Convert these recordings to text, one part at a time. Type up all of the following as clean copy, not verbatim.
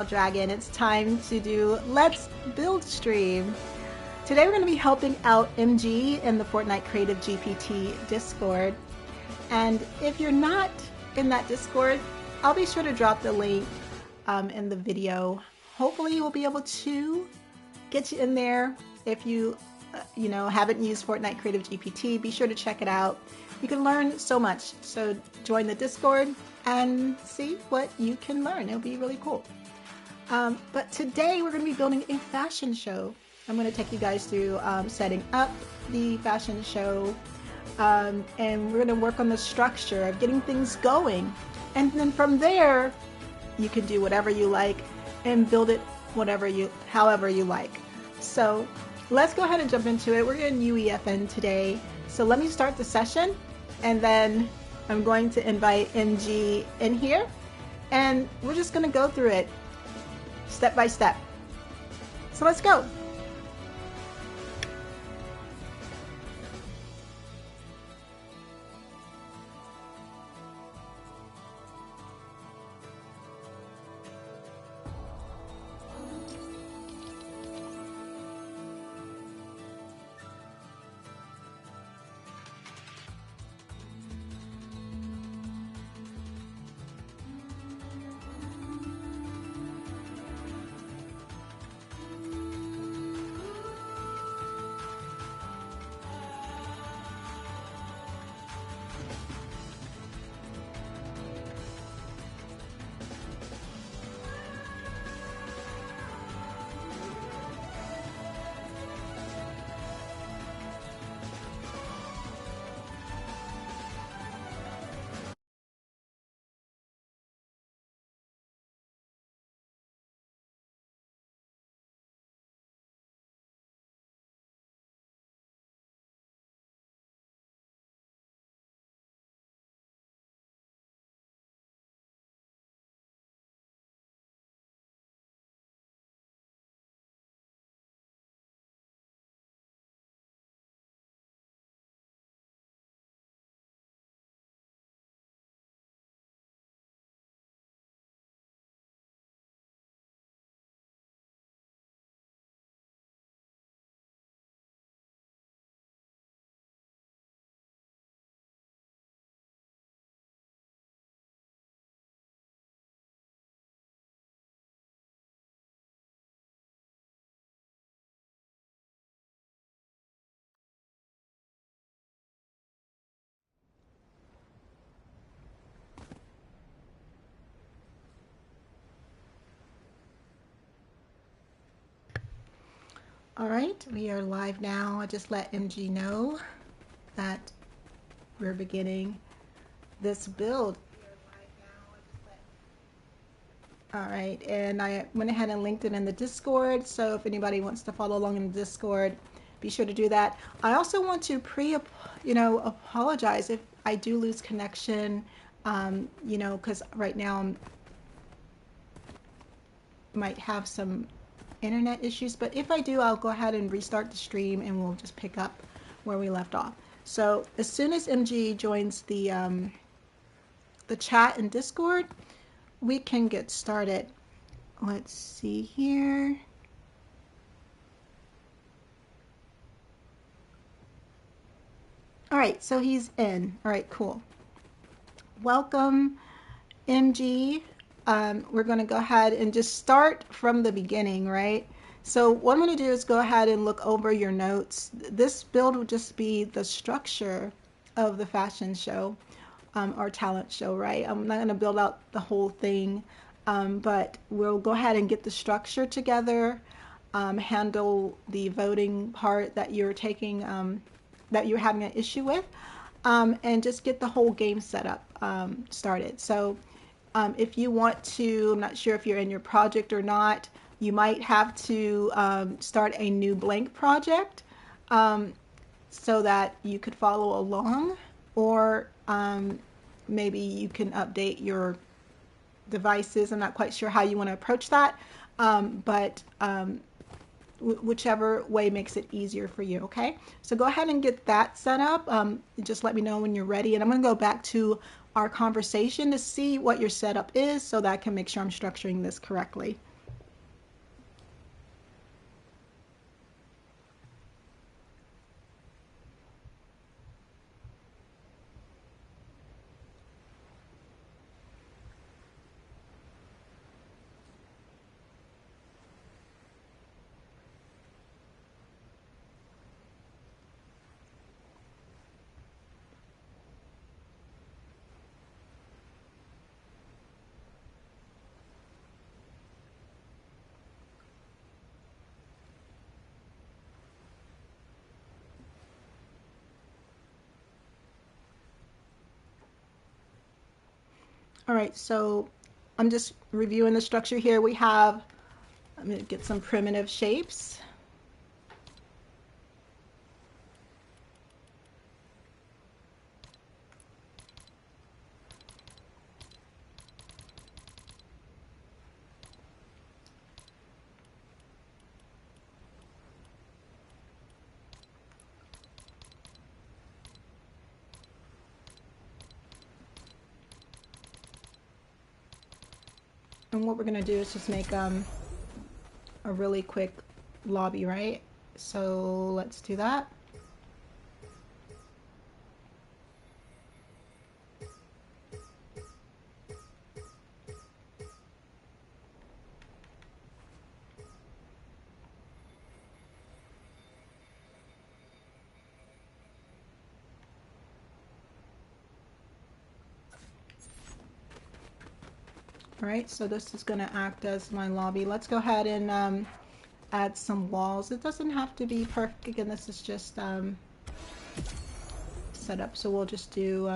Dragon. It's time to do Let's Build stream. Today we're going to be helping out MG in the Fortnite Creative GPT Discord. And if you're not in that Discord, I'll be sure to drop the link in the video. Hopefully we'll be able to get you in there. If you haven't used Fortnite Creative GPT, be sure to check it out. You can learn so much. So join the Discord and see what you can learn. It'll be really cool. But today we're going to be building a fashion show. I'm going to take you guys through setting up the fashion show, and we're going to work on the structure of getting things going. And then from there, you can do whatever you like and build it however you like. So let's go ahead and jump into it. We're in UEFN today. So let me start the session, and then I'm going to invite MG in here, and we're just going to go through it step by step. So let's go. All right, we are live now. I just let MG know that we're beginning this build. All right, and I went ahead and linked it in the Discord, so if anybody wants to follow along in the Discord, be sure to do that. I also want to apologize if I do lose connection, because right now I might have some internet issues, but if I do, I'll go ahead and restart the stream and we'll just pick up where we left off. So as soon as MG joins the chat in Discord, we can get started. Let's see here. All right, so he's in. All right, cool. Welcome, MG. We're going to go ahead and just start from the beginning, right? So what I'm going to do is go ahead and look over your notes. This build will just be the structure of the fashion show or talent show, right? I'm not going to build out the whole thing, but we'll go ahead and get the structure together, handle the voting part that you're taking, that you're having an issue with, and just get the whole game set up started. So if you want to, I'm not sure if you're in your project or not, you might have to start a new blank project so that you could follow along, or maybe you can update your devices. I'm not quite sure how you want to approach that, but whichever way makes it easier for you, okay? So go ahead and get that set up. Just let me know when you're ready, and I'm going to go back to our conversation to see what your setup is so that I can make sure I'm structuring this correctly. All right, so I'm just reviewing the structure here. We have, I'm going to get some primitive shapes. And what we're going to do is just make a really quick lobby, right? So let's do that. All right, so this is going to act as my lobby. Let's go ahead and add some walls. It doesn't have to be perfect. Again, this is just set up. So we'll just do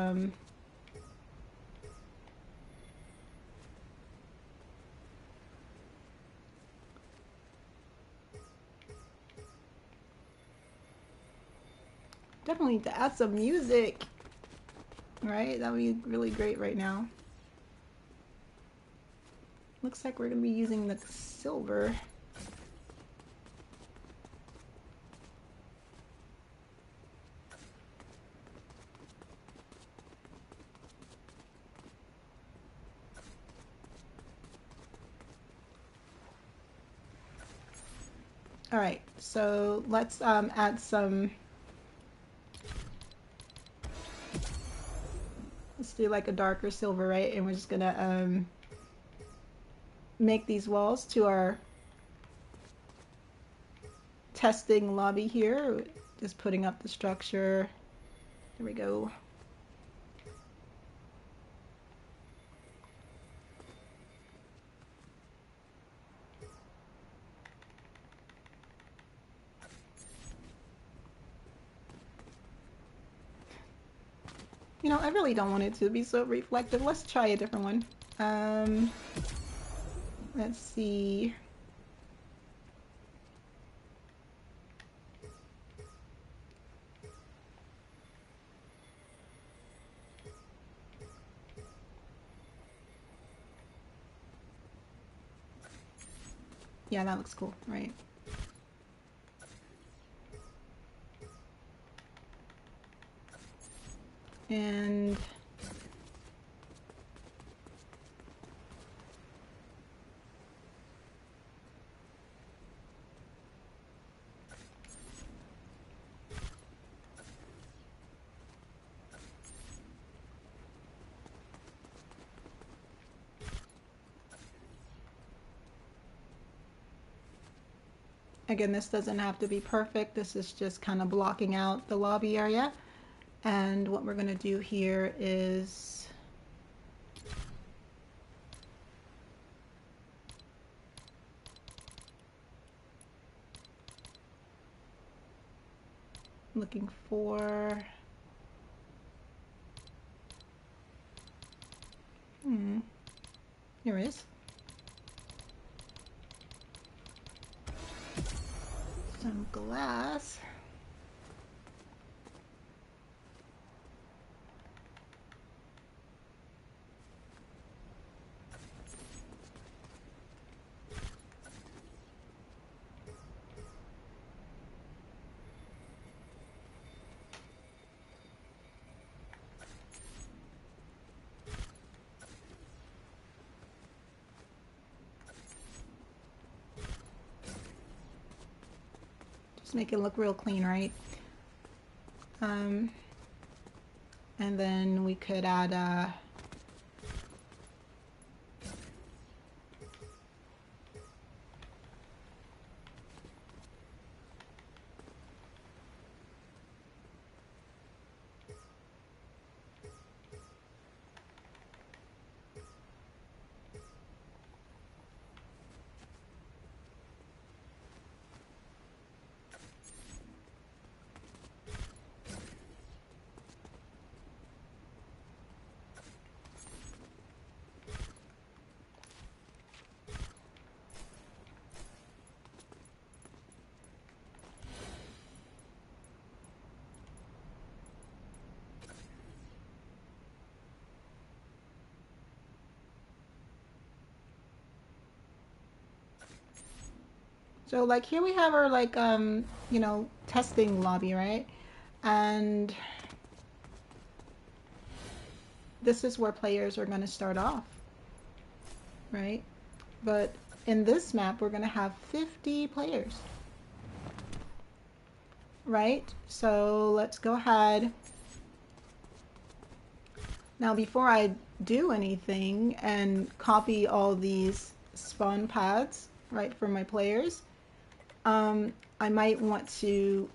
definitely need to add some music, right? That would be really great right now. Looks like we're going to be using the silver. All right, so let's add some, let's do like a darker silver, right? And we're just gonna make these walls to our testing lobby here. Just putting up the structure. There we go. You know, I really don't want it to be so reflective. Let's try a different one. Let's see. Yeah, that looks cool, right? And again, this doesn't have to be perfect. This is just kind of blocking out the lobby area. And what we're going to do here is looking for here it is. Some glass. Just make it look real clean, right? And then we could add So like here we have our like you know, testing lobby, right? And this is where players are going to start off, right? But in this map, we're going to have 50 players, right? So let's go ahead. Now, before I do anything and copy all these spawn paths, right, for my players, I might want to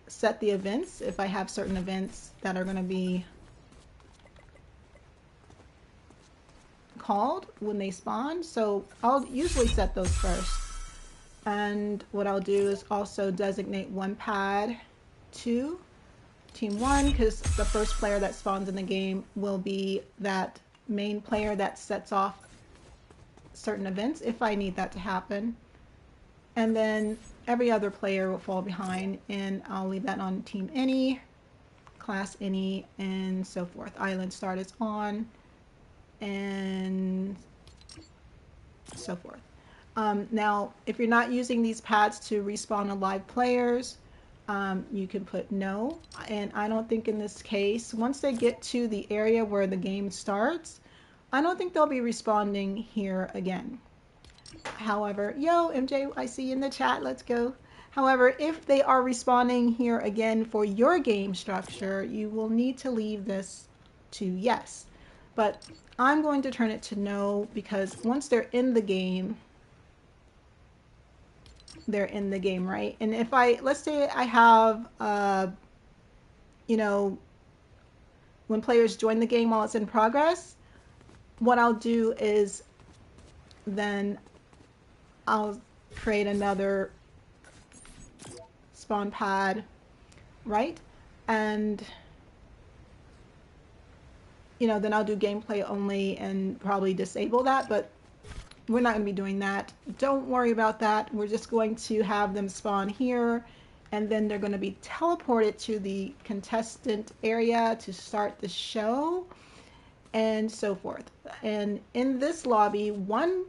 set the events if I have certain events that are going to be called when they spawn. So I'll usually set those first. And what I'll do is also designate one pad to team one, because the first player that spawns in the game will be that main player that sets off certain events if I need that to happen. And then every other player will fall behind, and I'll leave that on team any, class any, and so forth. Island start is on, and so forth. Now, if you're not using these pads to respawn alive players, you can put no. And I don't think in this case, once they get to the area where the game starts, I don't think they'll be responding here again. However, yo, MJ, I see you in the chat. Let's go. However, if they are responding here again for your game structure, you will need to leave this to yes. But I'm going to turn it to no, because once they're in the game, they're in the game, right? And if let's say I have, you know, when players join the game while it's in progress, what I'll do is then I'll create another spawn pad, right? And, you know, then I'll do gameplay only and probably disable that, but we're not going to be doing that. Don't worry about that. We're just going to have them spawn here, and then they're going to be teleported to the contestant area to start the show, and so forth. And in this lobby, one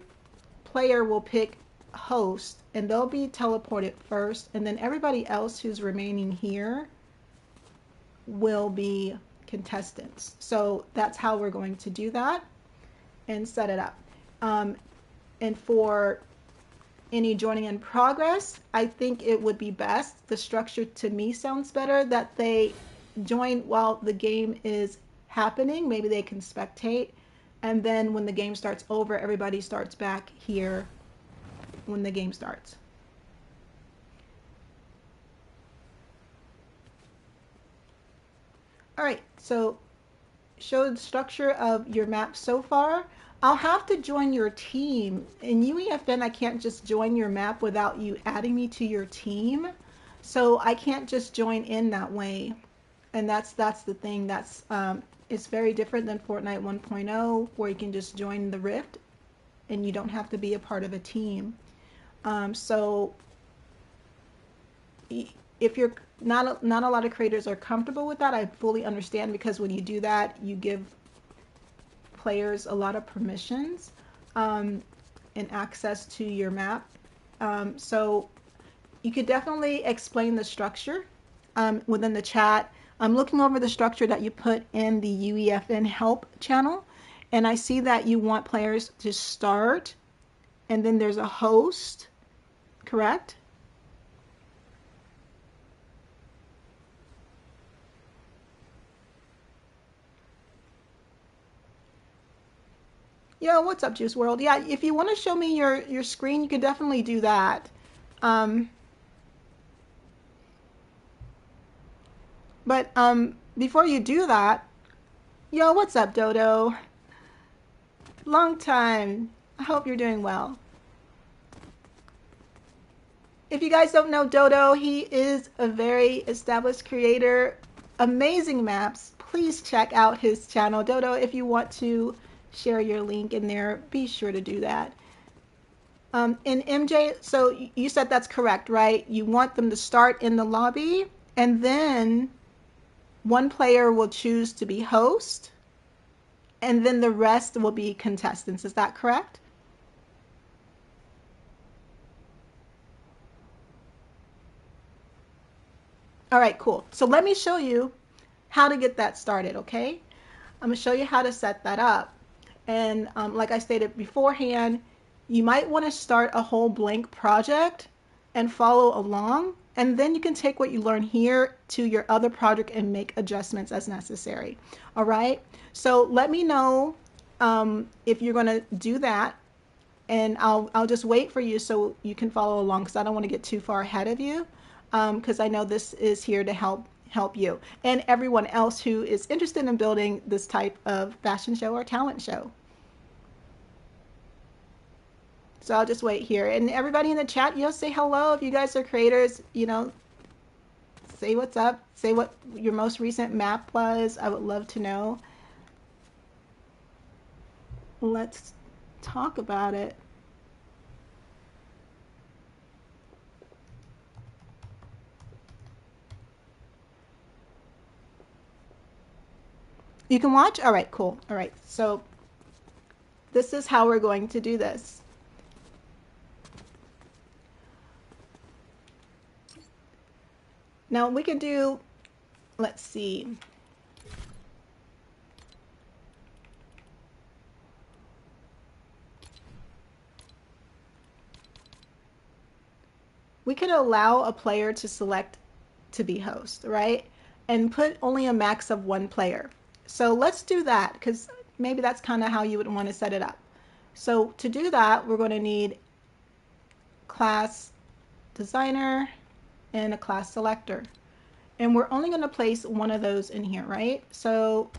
player will pick host, and they'll be teleported first, and then everybody else who's remaining here will be contestants. So that's how we're going to do that and set it up. And for any joining in progress, I think it would be best, the structure to me sounds better, that they join while the game is happening. Maybe they can spectate, and then when the game starts over, everybody starts back here when the game starts. All right, so show the structure of your map so far. I'll have to join your team. In UEFN, I can't just join your map without you adding me to your team. So I can't just join in that way. And that's the thing. That's it's very different than Fortnite 1.0, where you can just join the Rift and you don't have to be a part of a team. So if you're not a lot of creators are comfortable with that, I fully understand, because when you do that, you give players a lot of permissions and access to your map. So you could definitely explain the structure within the chat. I'm looking over the structure that you put in the UEFN help channel, and I see that you want players to start, and then there's a host, correct? Yo, what's up, Juice World? Yeah, if you want to show me your screen, you can definitely do that. But before you do that, yo, what's up, Dodo? Long time. I hope you're doing well. If you guys don't know Dodo, he is a very established creator, amazing maps. Please check out his channel. Dodo, if you want to share your link in there, be sure to do that. And MJ, so you said that's correct, right? You want them to start in the lobby, and then one player will choose to be host, and then the rest will be contestants. Is that correct? All right, cool. So let me show you how to get that started, okay? I'm gonna show you how to set that up. And like I stated beforehand, you might want to start a whole blank project and follow along. And then you can take what you learn here to your other project and make adjustments as necessary. All right. So let me know if you're going to do that. And I'll just wait for you so you can follow along because I don't want to get too far ahead of you because I know this is here to help you and everyone else who is interested in building this type of fashion show or talent show. So I'll just wait here. And everybody in the chat, say hello. If you guys are creators, say what's up. Say what your most recent map was. I would love to know. Let's talk about it. You can watch? All right, cool. All right, so this is how we're going to do this. Now we can do, let's see. We can allow a player to select to be host, right? And put only a max of one player. So let's do that because maybe that's kind of how you would want to set it up. So to do that, we're going to need class designer and a class selector. And we're only going to place one of those in here, right? So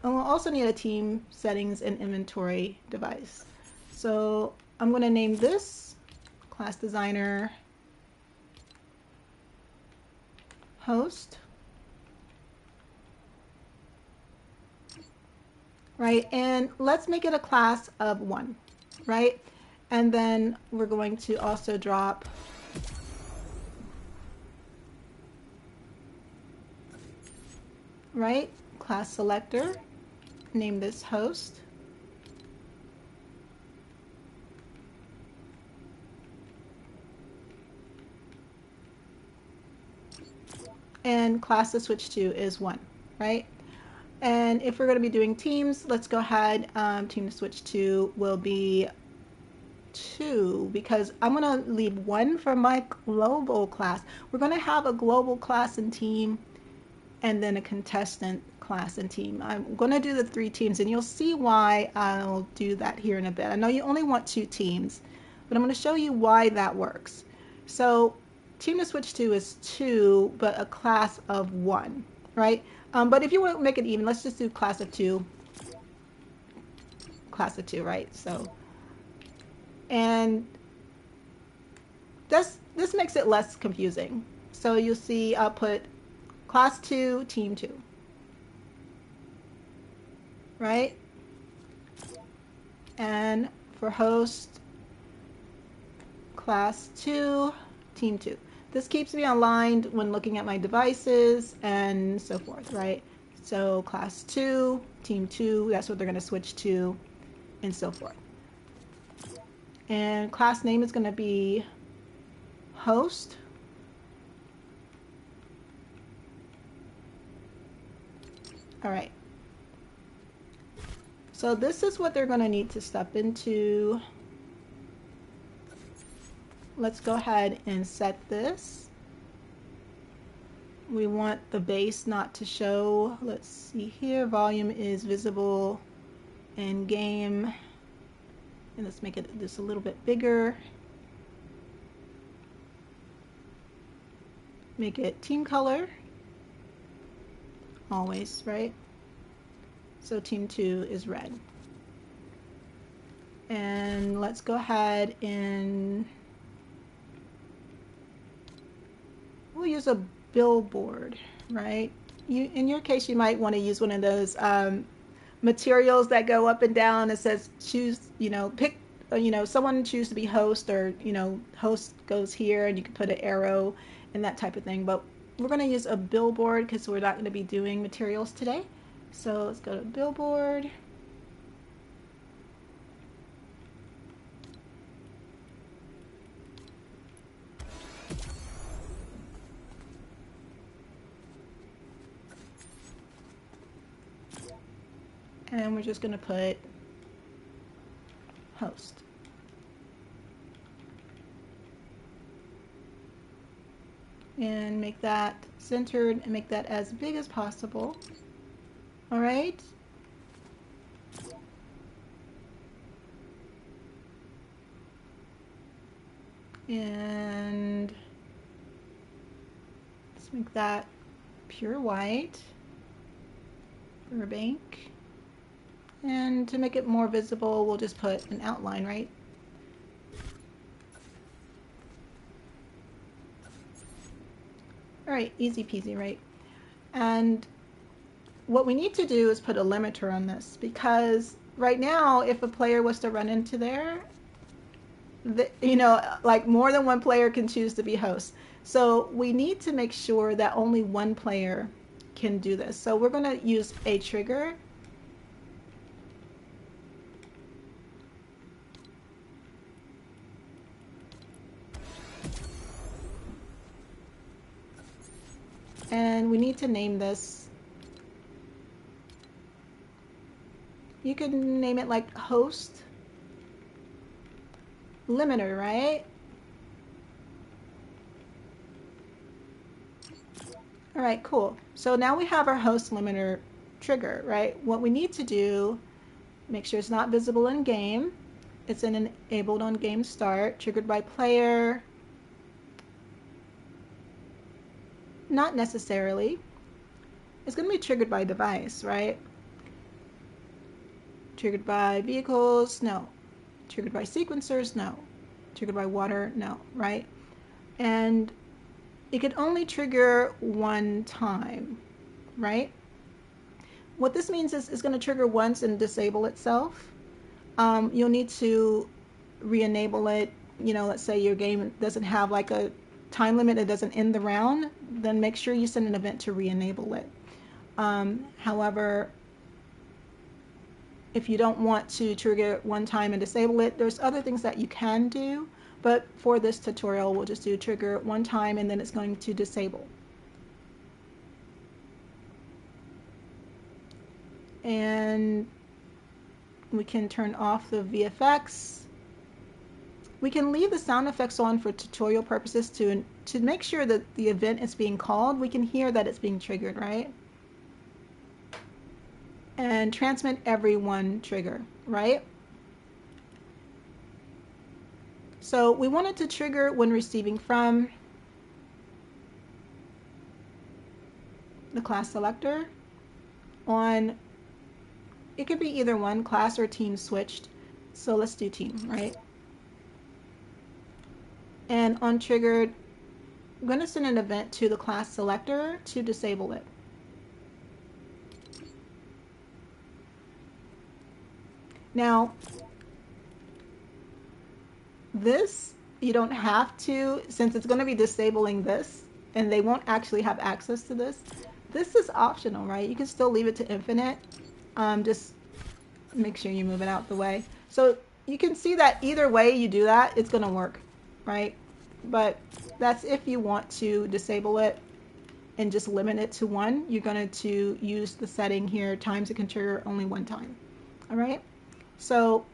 and we'll also need a team settings and inventory device. So I'm going to name this class designer host, right? And let's make it a class of 1, right? And then we're going to also drop right class selector, name this host, and class to switch to is 1, right? And if we're going to be doing teams, let's go ahead. Team to switch to will be 2 because I'm going to leave 1 for my global class. We're going to have a global class and team and then a contestant class and team. I'm going to do the 3 teams and you'll see why I'll do that here in a bit. I know you only want 2 teams, but I'm going to show you why that works. So team to switch to is 2, but a class of 1, right? But if you want to make it even, let's just do class of 2, right? So, and this makes it less confusing. So you'll see I'll put class 2, team 2, right? And for host, class 2, team 2. This keeps me aligned when looking at my devices and so forth, right? So class 2, team 2, that's what they're going to switch to and so forth. And class name is going to be host. All right. So this is what they're going to need to step into. Let's go ahead and set this. We want the base not to show. Let's see here. Volume is visible in game. And let's make it just a little bit bigger. Make it team color. Always, right? So team 2 is red. And let's go ahead and we'll use a billboard, right? In your case, you might want to use one of those materials that go up and down. It says choose, pick, someone choose to be host, or, host goes here, and you can put an arrow and that type of thing. But we're going to use a billboard because we're not going to be doing materials today. So let's go to billboard. And we're just going to put host. And make that centered and make that as big as possible. All right. And let's make that pure white. Burbank. And to make it more visible, we'll just put an outline, right? All right, easy peasy, right? And what we need to do is put a limiter on this, because right now, if a player was to run into there, like more than one player can choose to be host. So we need to make sure that only one player can do this. So we're going to use a trigger. And we need to name this. You can name it like host limiter, right? All right, cool. So now we have our host limiter trigger, right? What we need to do, make sure it's not visible in game. It's enabled on game start, triggered by player. Not necessarily. It's going to be triggered by device, right? Triggered by vehicles, no. Triggered by sequencers, no. Triggered by water, no, right? And it can only trigger one time, right? What this means is it's going to trigger once and disable itself. You'll need to re-enable it. Let's say your game doesn't have like a time limit, it doesn't end the round, then make sure you send an event to re-enable it. However, if you don't want to trigger it one time and disable it, there's other things that you can do, but for this tutorial, we'll just do trigger one time and then it's going to disable. And we can turn off the VFX. We can leave the sound effects on for tutorial purposes to make sure that the event is being called. We can hear that it's being triggered, right? And transmit every one trigger, right? So we want it to trigger when receiving from the class selector on, it could be either one, class or team switched. So let's do team, right? And on triggered, I'm going to send an event to the class selector to disable it. Now, this, you don't have to, since it's going to be disabling this, and they won't actually have access to this. This is optional, right? You can still leave it to infinite. Just make sure you move it out the way. So you can see that either way you do that, it's going to work, right? But that's if you want to disable it and just limit it to one. You're going to use the setting here, times it can trigger only one time. All right? So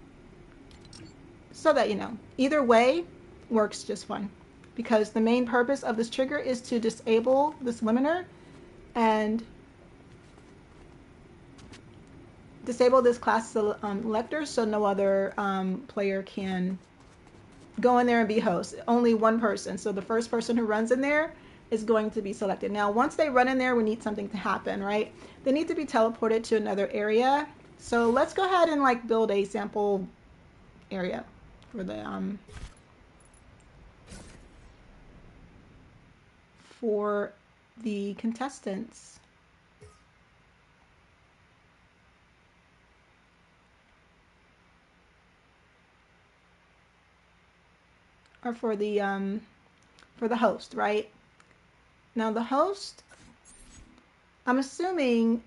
that you know, either way works just fine, because the main purpose of this trigger is to disable this limiter and disable this class selector so no other player can go in there and be host. Only one person. So the first person who runs in there is going to be selected. Now, once they run in there, we need something to happen, right? They need to be teleported to another area. So let's go ahead and like build a sample area for the contestants. Or for the host, right? Now the host, I'm assuming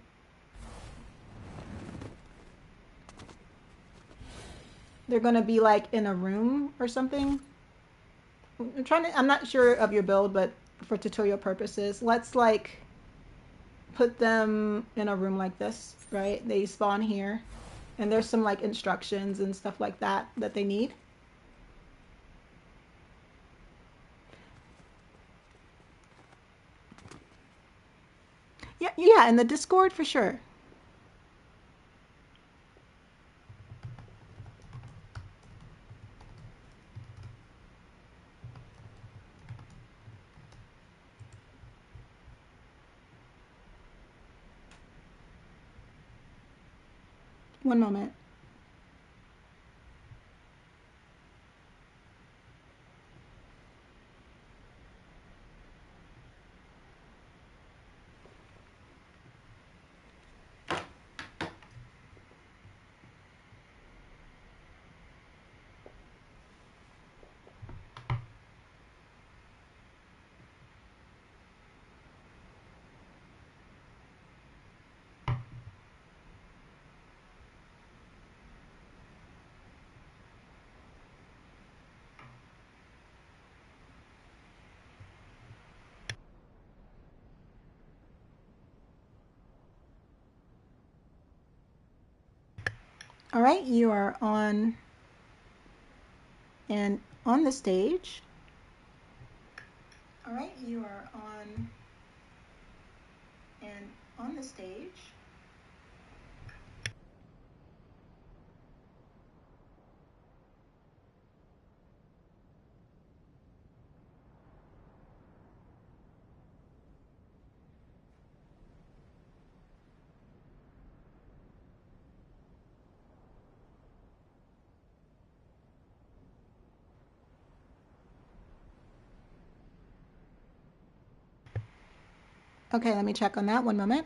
they're going to be like in a room or something. I'm not sure of your build, but for tutorial purposes, let's like put them in a room like this, right? They spawn here, and there's some like instructions and stuff like that that they need. Yeah, yeah, in the Discord for sure. One moment. All right, you are on and on the stage. All right, you are on and on the stage. Okay, let me check on that. One moment.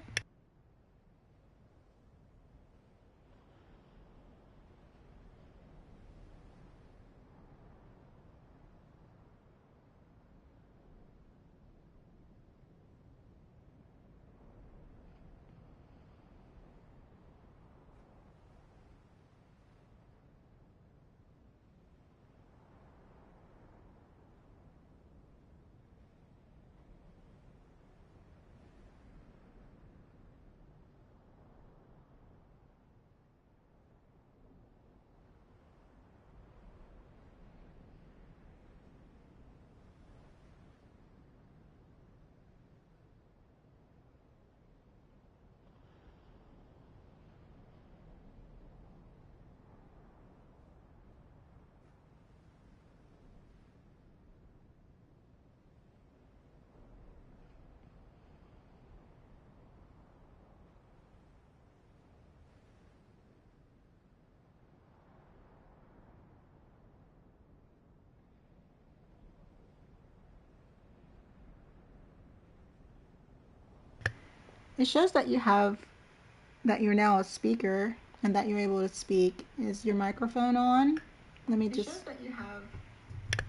It shows that you're now a speaker and that you're able to speak. Is your microphone on? Let me just. It shows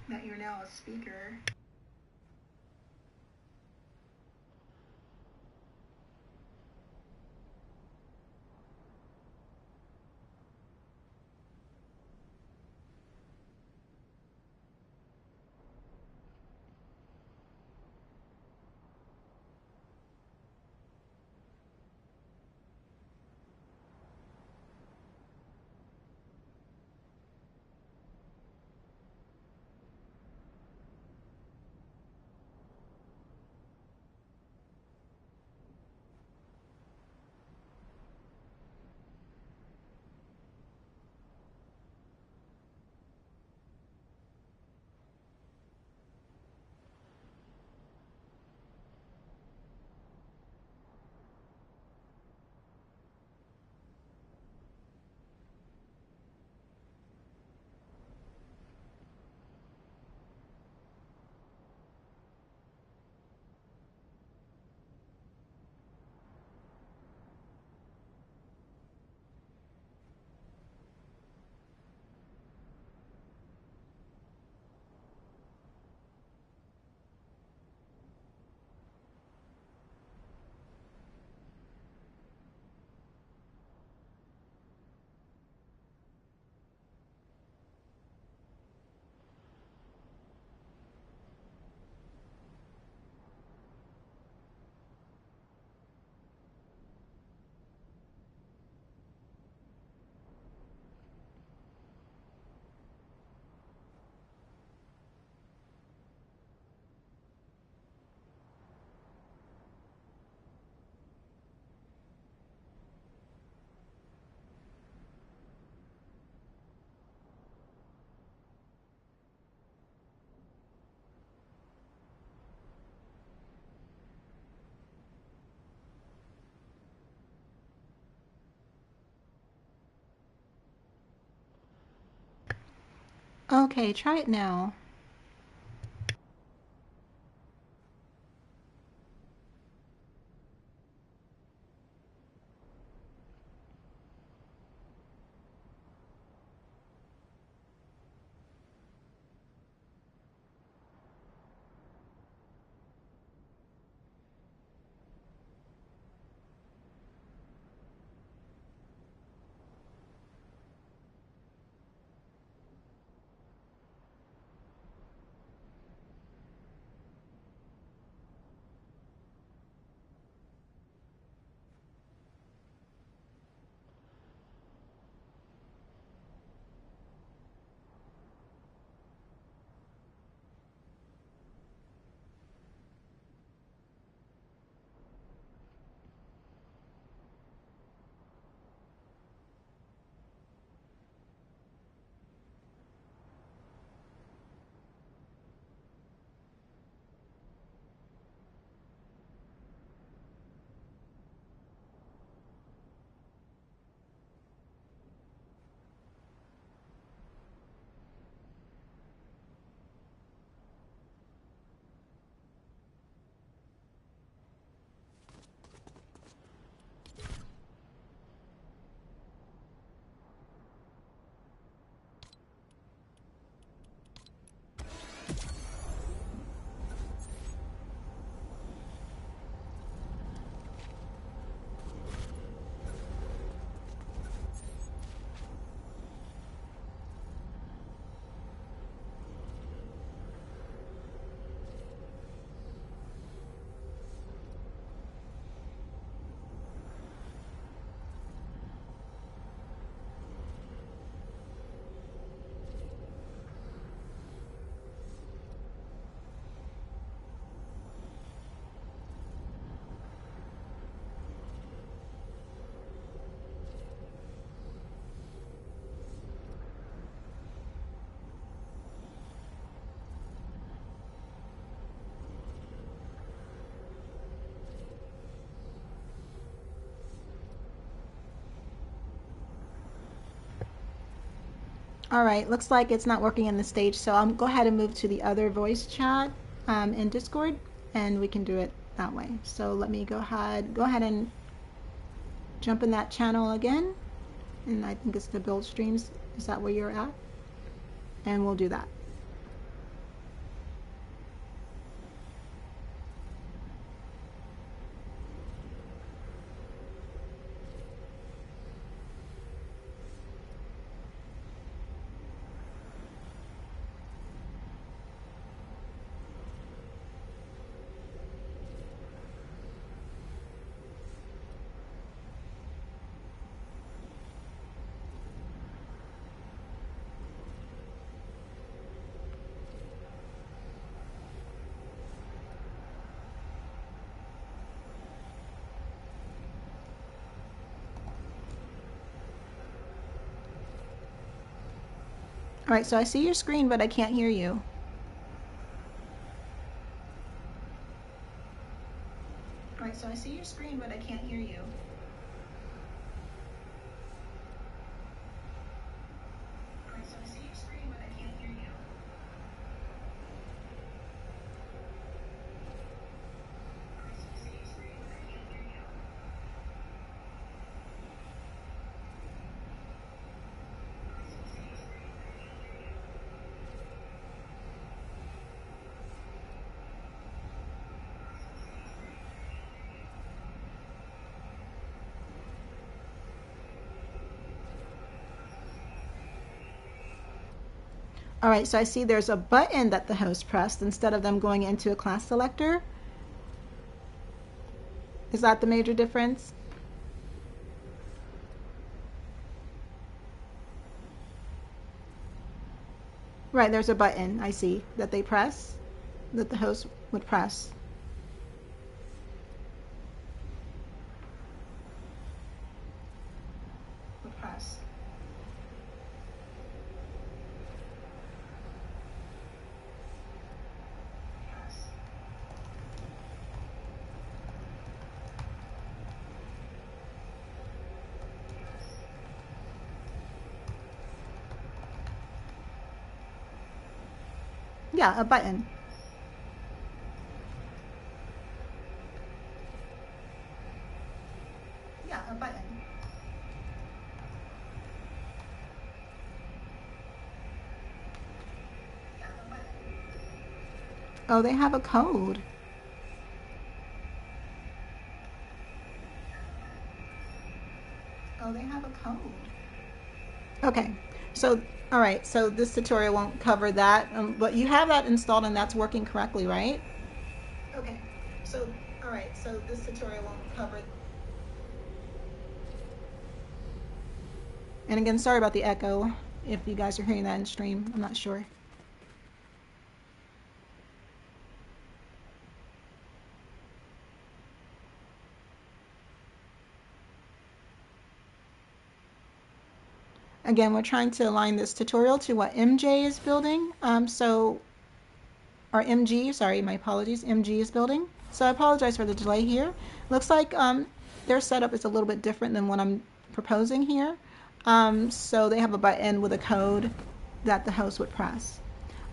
that you're now a speaker. Okay, try it now. All right, looks like it's not working in the stage, so I'll go ahead and move to the other voice chat in Discord, and we can do it that way. So let me go ahead and jump in that channel again, and I think it's the build streams. Is that where you're at? And we'll do that. All right, so I see your screen, but I can't hear you. All right, so I see your screen, but I can't hear you. All right, so I see your screen, but I can't hear you. All right, so I see your screen, but I can't hear you. All right, so I see there's a button that the host pressed instead of them going into a class selector. Is that the major difference? Right, there's a button I see that they press, that the host would press. Would press. Yeah, a button. Yeah, a button. Oh, they have a code. Oh, they have a code. Okay, so all right, so this tutorial won't cover that, but you have that installed and that's working correctly, right? Okay, so all right, so this tutorial won't cover. And again, sorry about the echo if you guys are hearing that in stream. I'm not sure. Again, we're trying to align this tutorial to what MJ is building. Or MG, sorry, my apologies, MG is building. So I apologize for the delay here. Looks like their setup is a little bit different than what I'm proposing here. So they have a button with a code that the host would press.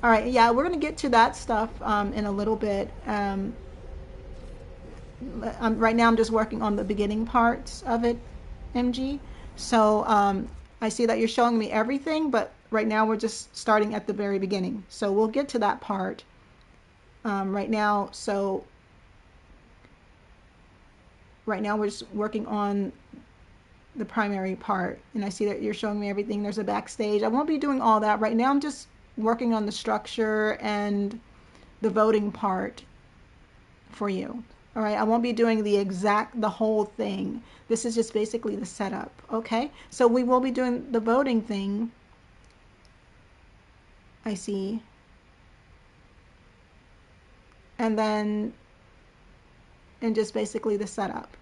All right, yeah, we're going to get to that stuff in a little bit. Right now I'm just working on the beginning parts of it, MG. So I see that you're showing me everything, but right now we're just starting at the very beginning. So we'll get to that part right now. So right now we're just working on the primary part, and I see that you're showing me everything. There's a backstage. I won't be doing all that right now. I'm just working on the structure and the voting part for you. All right, I won't be doing the whole thing. This is just basically the setup. Okay, so we will be doing the voting thing. I see. And then, and just basically the setup.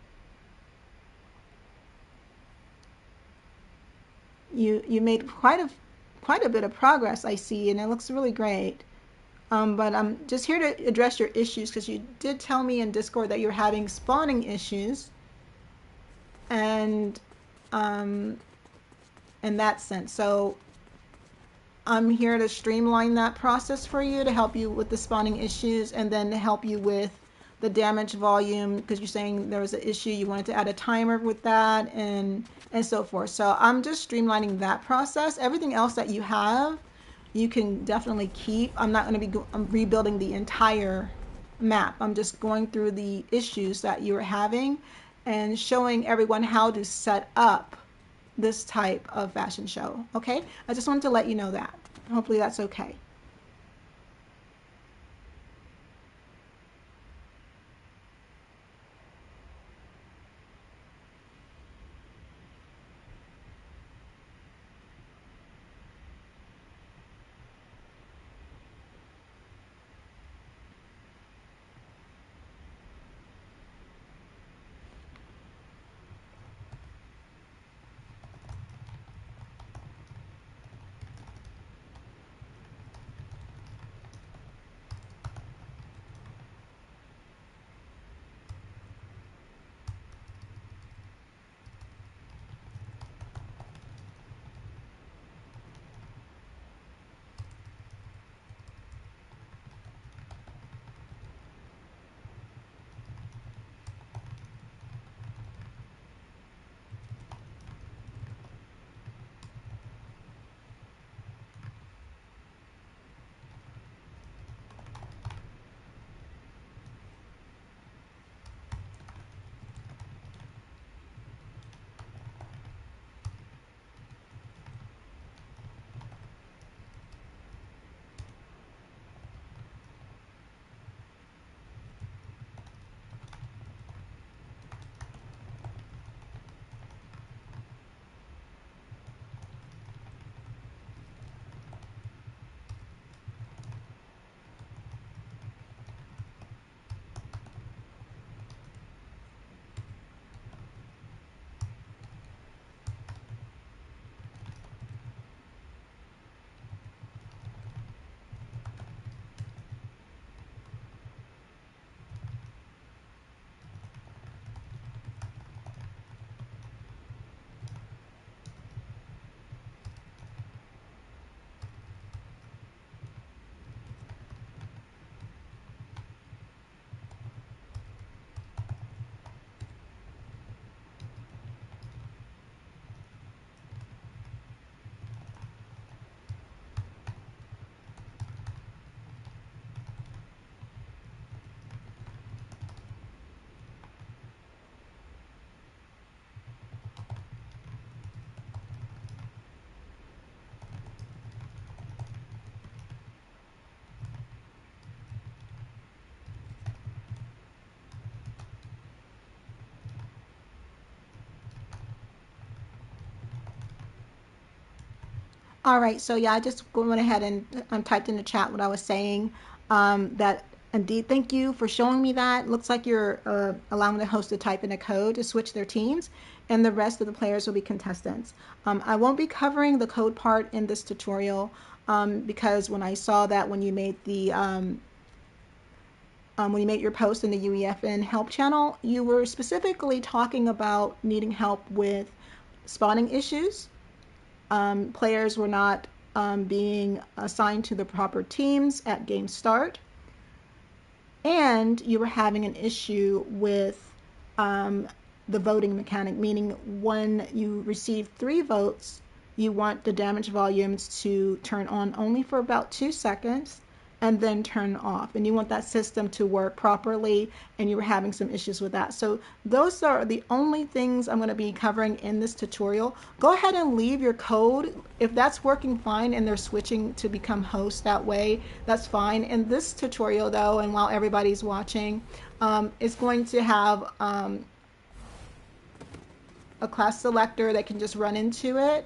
You made quite a bit of progress, I see, and it looks really great. But I'm just here to address your issues because you did tell me in Discord that you're having spawning issues, and in that sense. So I'm here to streamline that process for you to help you with the spawning issues and then to help you with the damage volume because you're saying there was an issue, you wanted to add a timer with that and so forth. So I'm just streamlining that process. Everything else that you have, you can definitely keep. I'm not going to be I'm rebuilding the entire map. I'm just going through the issues that you're having and showing everyone how to set up this type of fashion show. Okay, I just wanted to let you know that. Hopefully that's okay. All right, so yeah, I just went ahead and typed in the chat what I was saying. That indeed, thank you for showing me that. Looks like you're allowing the host to type in a code to switch their teams, and the rest of the players will be contestants. I won't be covering the code part in this tutorial because when I saw that when you made the when you made your post in the UEFN help channel, you were specifically talking about needing help with spawning issues. Players were not being assigned to the proper teams at game start, and you were having an issue with the voting mechanic, meaning when you receive 3 votes, you want the damage volumes to turn on only for about 2 seconds and then turn off, and you want that system to work properly, and you were having some issues with that. So those are the only things I'm going to be covering in this tutorial. Go ahead and leave your code. If that's working fine and they're switching to become hosts that way, that's fine. In this tutorial though, and while everybody's watching, it's going to have a class selector that can just run into it,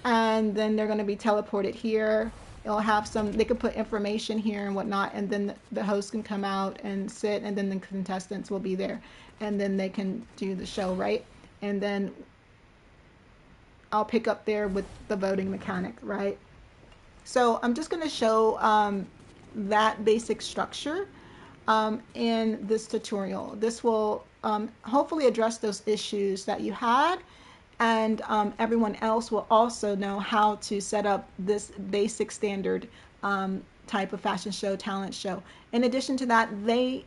and then they're going to be teleported here. It'll have some, they could put information here and whatnot, and then the host can come out and sit, and then the contestants will be there, and then they can do the show, right? And then I'll pick up there with the voting mechanic, right? So I'm just going to show that basic structure in this tutorial. This will hopefully address those issues that you had, and everyone else will also know how to set up this basic standard type of fashion show, talent show. In addition to that, they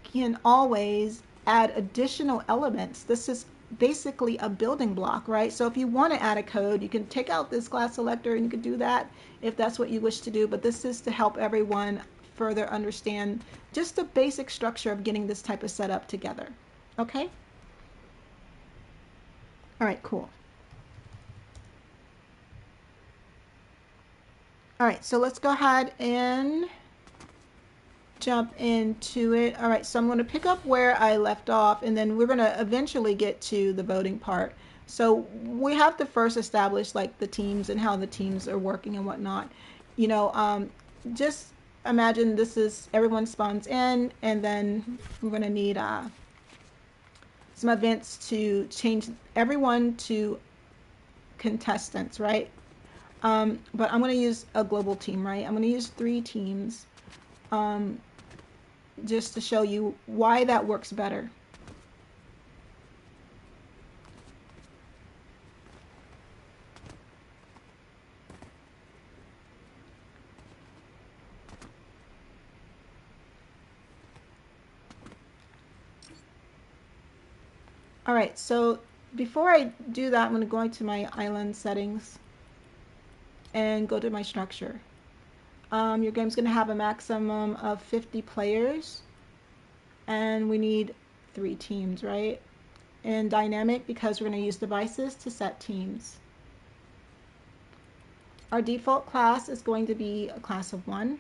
can always add additional elements. This is basically a building block, right? So if you want to add a code, you can take out this class selector and you can do that if that's what you wish to do, but this is to help everyone further understand just the basic structure of getting this type of setup together. Okay? All right, cool. All right, so let's go ahead and jump into it. All right, so I'm going to pick up where I left off, and then we're going to eventually get to the voting part. So we have to first establish like the teams and how the teams are working and whatnot. You know, just imagine this is everyone spawns in, and then we're going to need some events to change everyone to contestants, right? But I'm going to use a global team, right? I'm going to use 3 teams just to show you why that works better. All right, so before I do that, I'm going to go into my island settings and go to my structure. Your game's going to have a maximum of 50 players, and we need 3 teams, right? And dynamic, because we're going to use devices to set teams. Our default class is going to be a class of 1,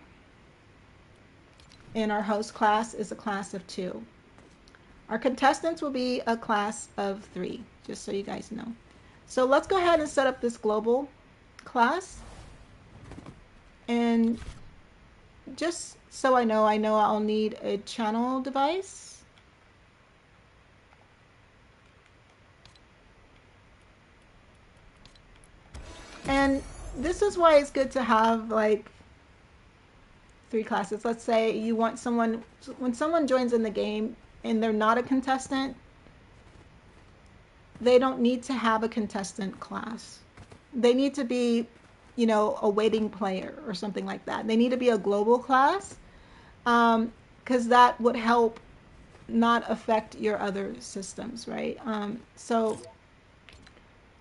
and our host class is a class of 2. Our contestants will be a class of 3, just so you guys know. So let's go ahead and set up this global class. And just so I know I'll need a channel device. And this is why it's good to have like 3 classes. Let's say you want someone, when someone joins in the game and they're not a contestant, they don't need to have a contestant class. They need to be, you know, a waiting player or something like that. They need to be a global class because that would help not affect your other systems, right? So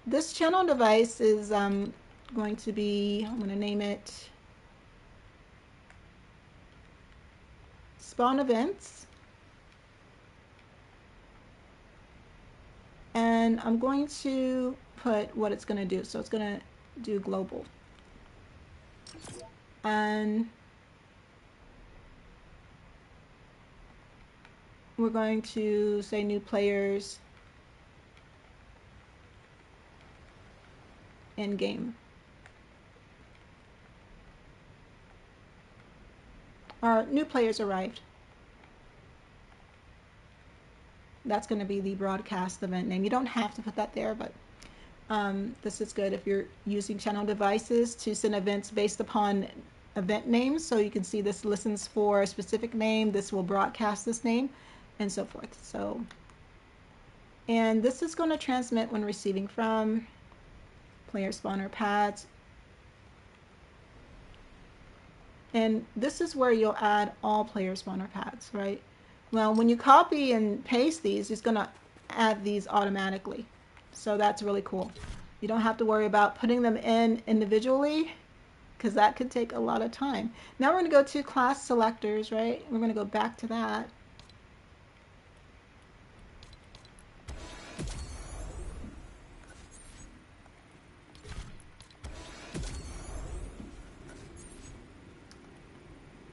this channel device is going to be, I'm going to name it Spawn Events. And I'm going to put what it's going to do. So it's going to do global. And we're going to say new players in game. Our new players arrived. That's going to be the broadcast event name. You don't have to put that there, but this is good if you're using channel devices to send events based upon event names. So you can see this listens for a specific name, this will broadcast this name, and so forth. So, and this is going to transmit when receiving from player spawner pads. And this is where you'll add all player spawner pads, right? Well, when you copy and paste these, it's going to add these automatically. So that's really cool. You don't have to worry about putting them in individually because that could take a lot of time. Now we're going to go to class selectors, right? We're going to go back to that.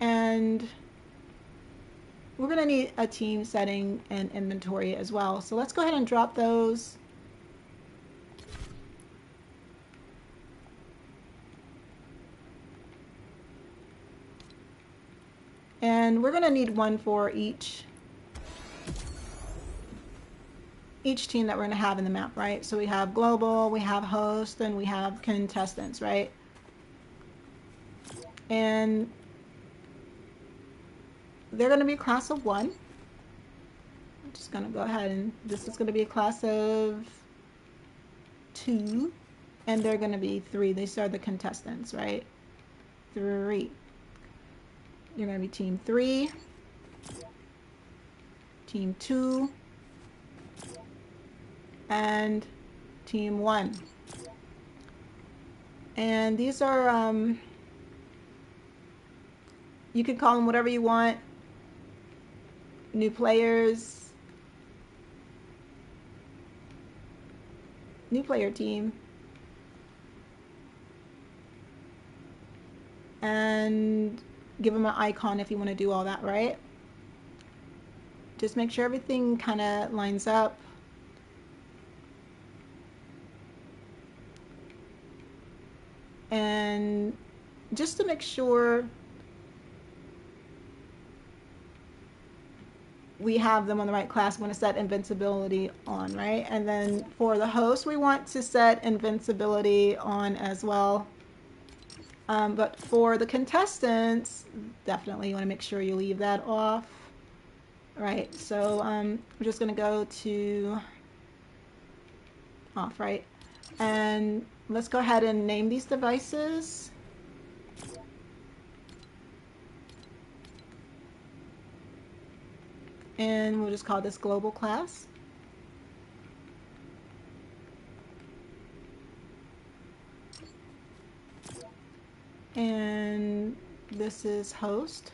And we're going to need a team setting and inventory as well. So let's go ahead and drop those. And we're going to need one for each team that we're going to have in the map, right? So we have global, we have host, and we have contestants, right? And they're going to be a class of 1. I'm just going to go ahead and this is going to be a class of 2. And they're going to be 3. These are the contestants, right? 3. You're going to be team 3, team 2, and team 1. And these are, you can call them whatever you want. New players, new player team, and give them an icon if you want to do all that, right? Just make sure everything kind of lines up. And just to make sure we have them on the right class, we want to set invincibility on, right? And then for the host, we want to set invincibility on as well. But for the contestants, definitely you want to make sure you leave that off. All right, so we're just going to go to off, right? And let's go ahead and name these devices. And we'll just call this global class. And this is host.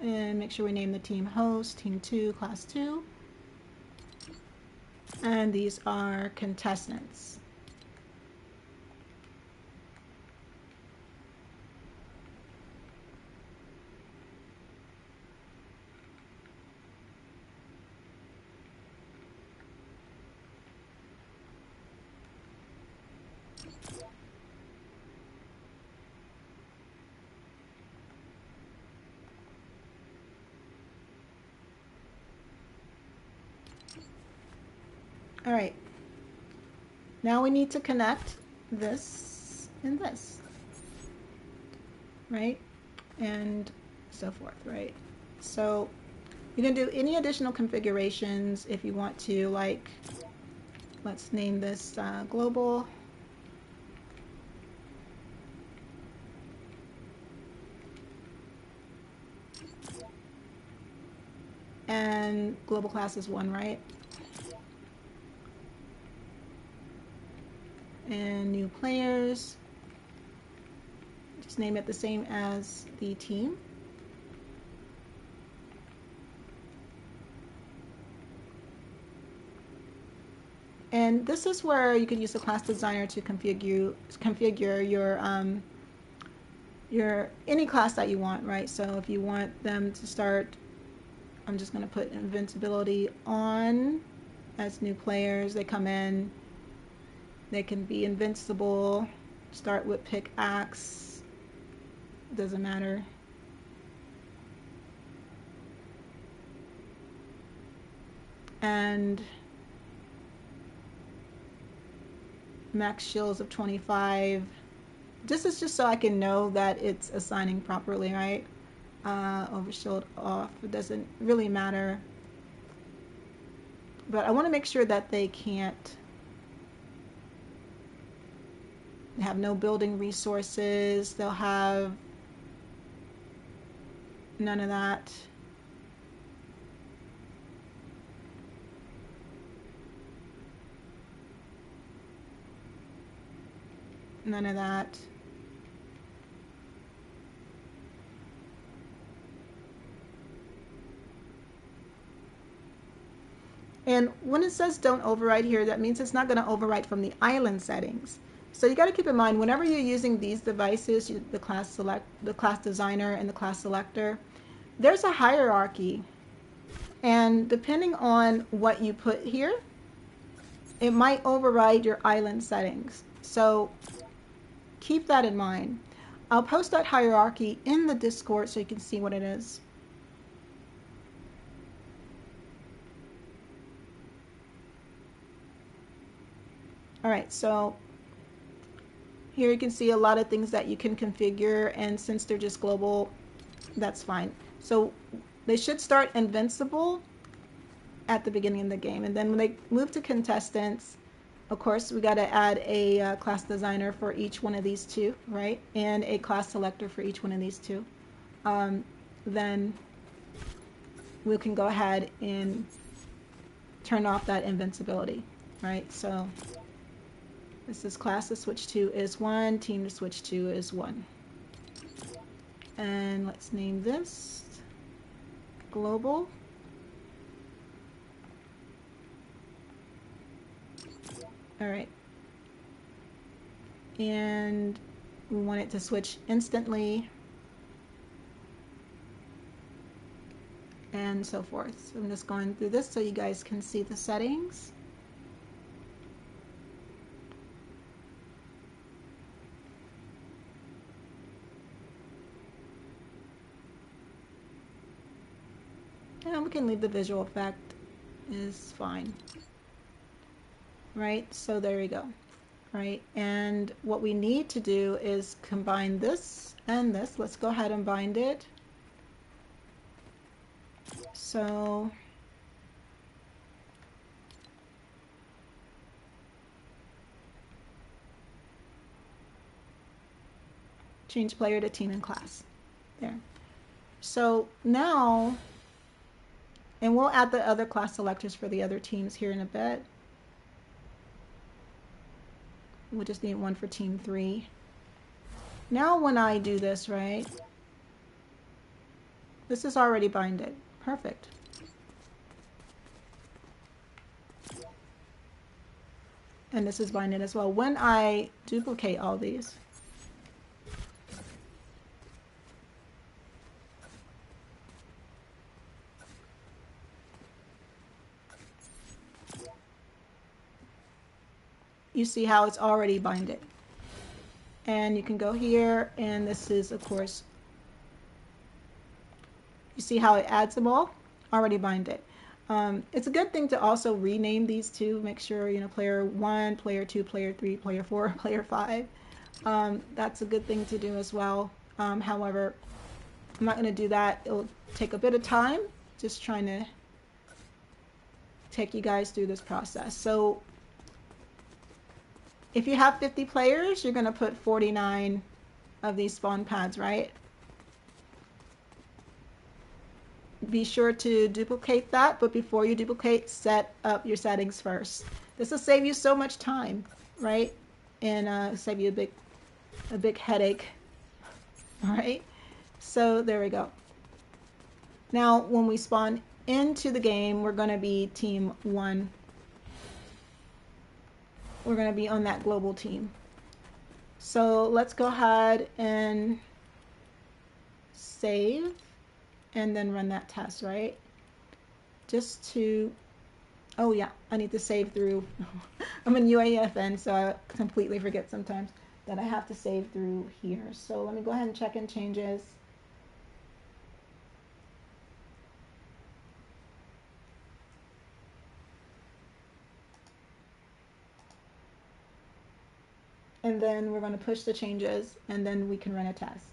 And make sure we name the team host, team 2, class 2. And these are contestants. All right, now we need to connect this and this, right? And so forth, right? So you can do any additional configurations if you want to, like, let's name this global. And global class is 1, right? And new players, just name it the same as the team. And this is where you can use the class designer to configure your any class that you want, right? So if you want them to start I'm just going to put invincibility on. As new players, they come in, they can be invincible. Start with pickaxe, doesn't matter. And max shields of 25. This is just so I can know that it's assigning properly, right? Overshield off, it doesn't really matter. But I want to make sure that they have no building resources. They'll have none of that. None of that. And when it says don't override here, that means it's not going to override from the island settings. So you got to keep in mind, whenever you're using these devices, the class designer and the class selector, there's a hierarchy. And depending on what you put here, it might override your island settings. So keep that in mind. I'll post that hierarchy in the Discord so you can see what it is. All right, so here you can see a lot of things that you can configure, and since they're just global, that's fine. So they should start invincible at the beginning of the game, and then when they move to contestants, of course, we got to add a class designer for each one of these two, right? And a class selector for each one of these two. Then we can go ahead and turn off that invincibility, right? So this is class to switch to is 1, team to switch to is 1. And let's name this global. All right. And we want it to switch instantly and so forth. So I'm just going through this so you guys can see the settings. And we can leave the visual effect is fine. Right, so there we go. Right, and what we need to do is combine this and this. Let's go ahead and bind it. So change player to team and class. There. So now, and we'll add the other class selectors for the other teams here in a bit. We'll just need one for team 3. Now when I do this, right, this is already binded. Perfect. And this is binded as well. When I duplicate all these, you see how it's already binded. And you can go here, and this is, of course, you see how it adds them all? Already binded. It's a good thing to also rename these two. Make sure, you know, player 1, player 2, player 3, player 4, player 5. That's a good thing to do as well. However, I'm not going to do that. It'll take a bit of time, just trying to take you guys through this process. So if you have 50 players, you're going to put 49 of these spawn pads, right? Be sure to duplicate that, but before you duplicate, set up your settings first. This will save you so much time, right? And save you a big headache. All right, so there we go. Now when we spawn into the game, we're going to be team 1. We're going to be on that global team. So let's go ahead and save and then run that test, right? just to, oh yeah, I need to save through. I'm in UEFN, so I completely forget sometimes that I have to save through here. So let me go ahead and check in changes. And then we're going to push the changes, and then we can run a test.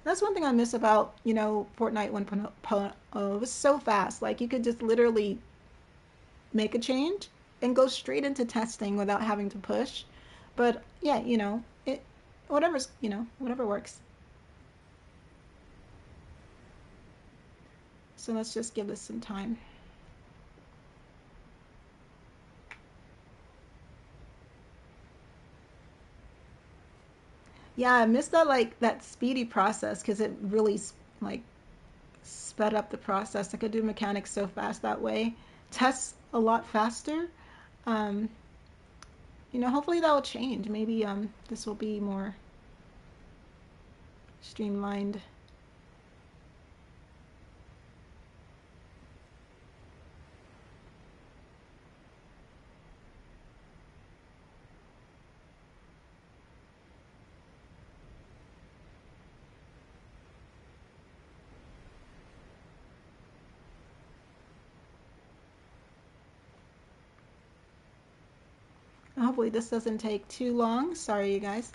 That's one thing I miss about, Fortnite 1.0. It was so fast. Like you could just literally make a change and go straight into testing without having to push. But yeah, it whatever works. So let's just give this some time. Yeah, I missed that speedy process because it really like sped up the process. I could do mechanics so fast that way. Tests a lot faster. Um, hopefully that will change. Maybe this will be more streamlined. Hopefully this doesn't take too long. Sorry, you guys.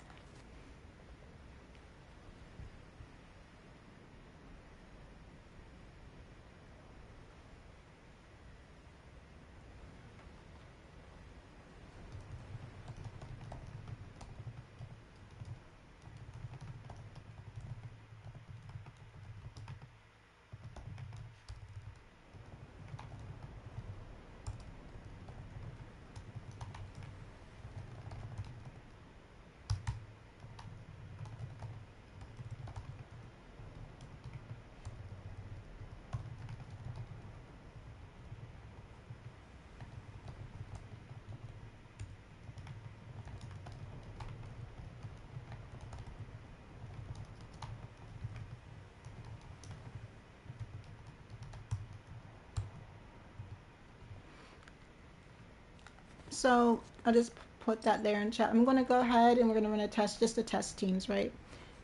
So I'll just put that there in chat. I'm going to go ahead and we're going to run a test just to test teams, right?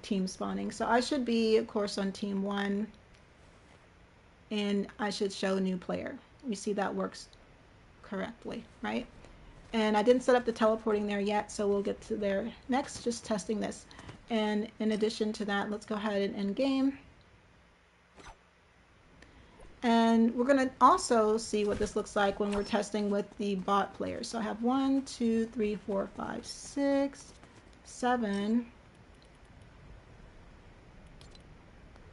Team spawning. So I should be, of course, on team 1, and I should show new player. We see that works correctly, right? And I didn't set up the teleporting there yet, so we'll get to there next, just testing this. And in addition to that, let's go ahead and end game. And we're going to also see what this looks like when we're testing with the bot players. So I have 1, 2, 3, 4, 5, 6, 7.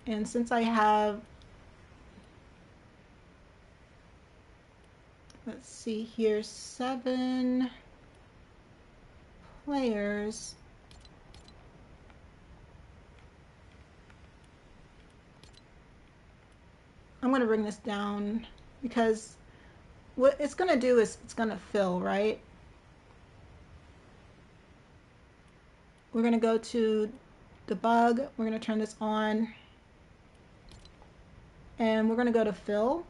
And since I have, let's see here, 7 players. I'm going to bring this down because what it's going to do is it's going to fill, right? We're going to go to debug. We're going to turn this on. And we're going to go to fill.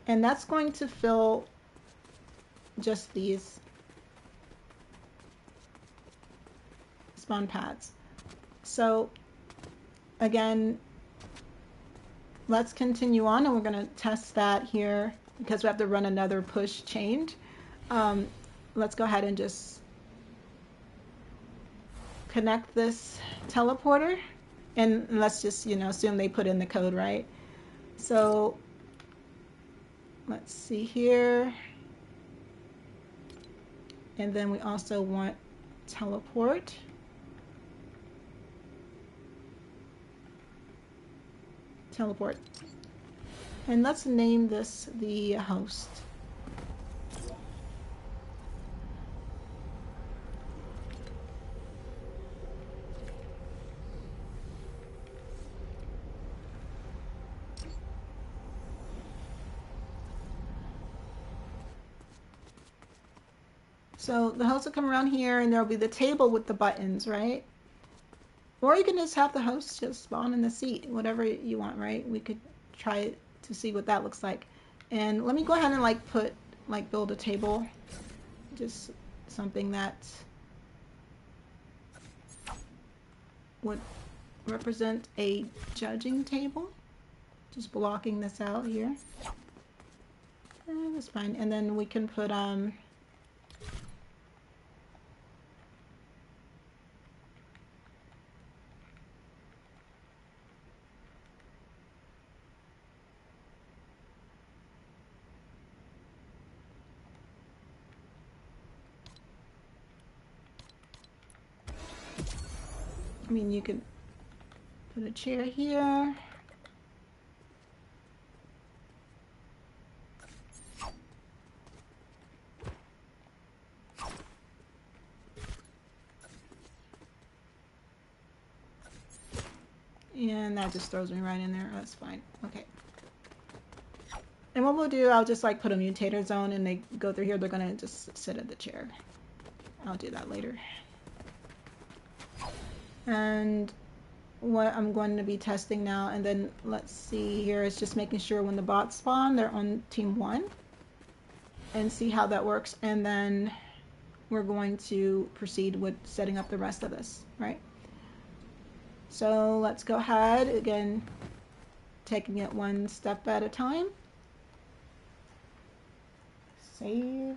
And that's going to fill just these spawn pads. So again, let's continue on, and we're going to test that here because we have to run another push change. Let's go ahead and just connect this teleporter, and let's just assume they put in the code, right? So let's see here, and then we also want teleport. Teleport. And let's name this the host. So the host will come around here and there'll be the table with the buttons, right? Or you can just have the host just spawn in the seat, whatever you want, right? We could try to see what that looks like. And let me go ahead and like build a table, just something that would represent a judging table. Just blocking this out here. That's fine. And then we can put I mean, you could put a chair here. And that just throws me right in there. That's fine. Okay. And what we'll do, I'll just like put a mutator zone and they go through here. They're going to just sit at the chair. I'll do that later. And what I'm going to be testing now, and then let's see here, is just making sure when the bots spawn, they're on team 1 and see how that works. And then we're going to proceed with setting up the rest of this, right? So let's go ahead, again, taking it one step at a time. Save.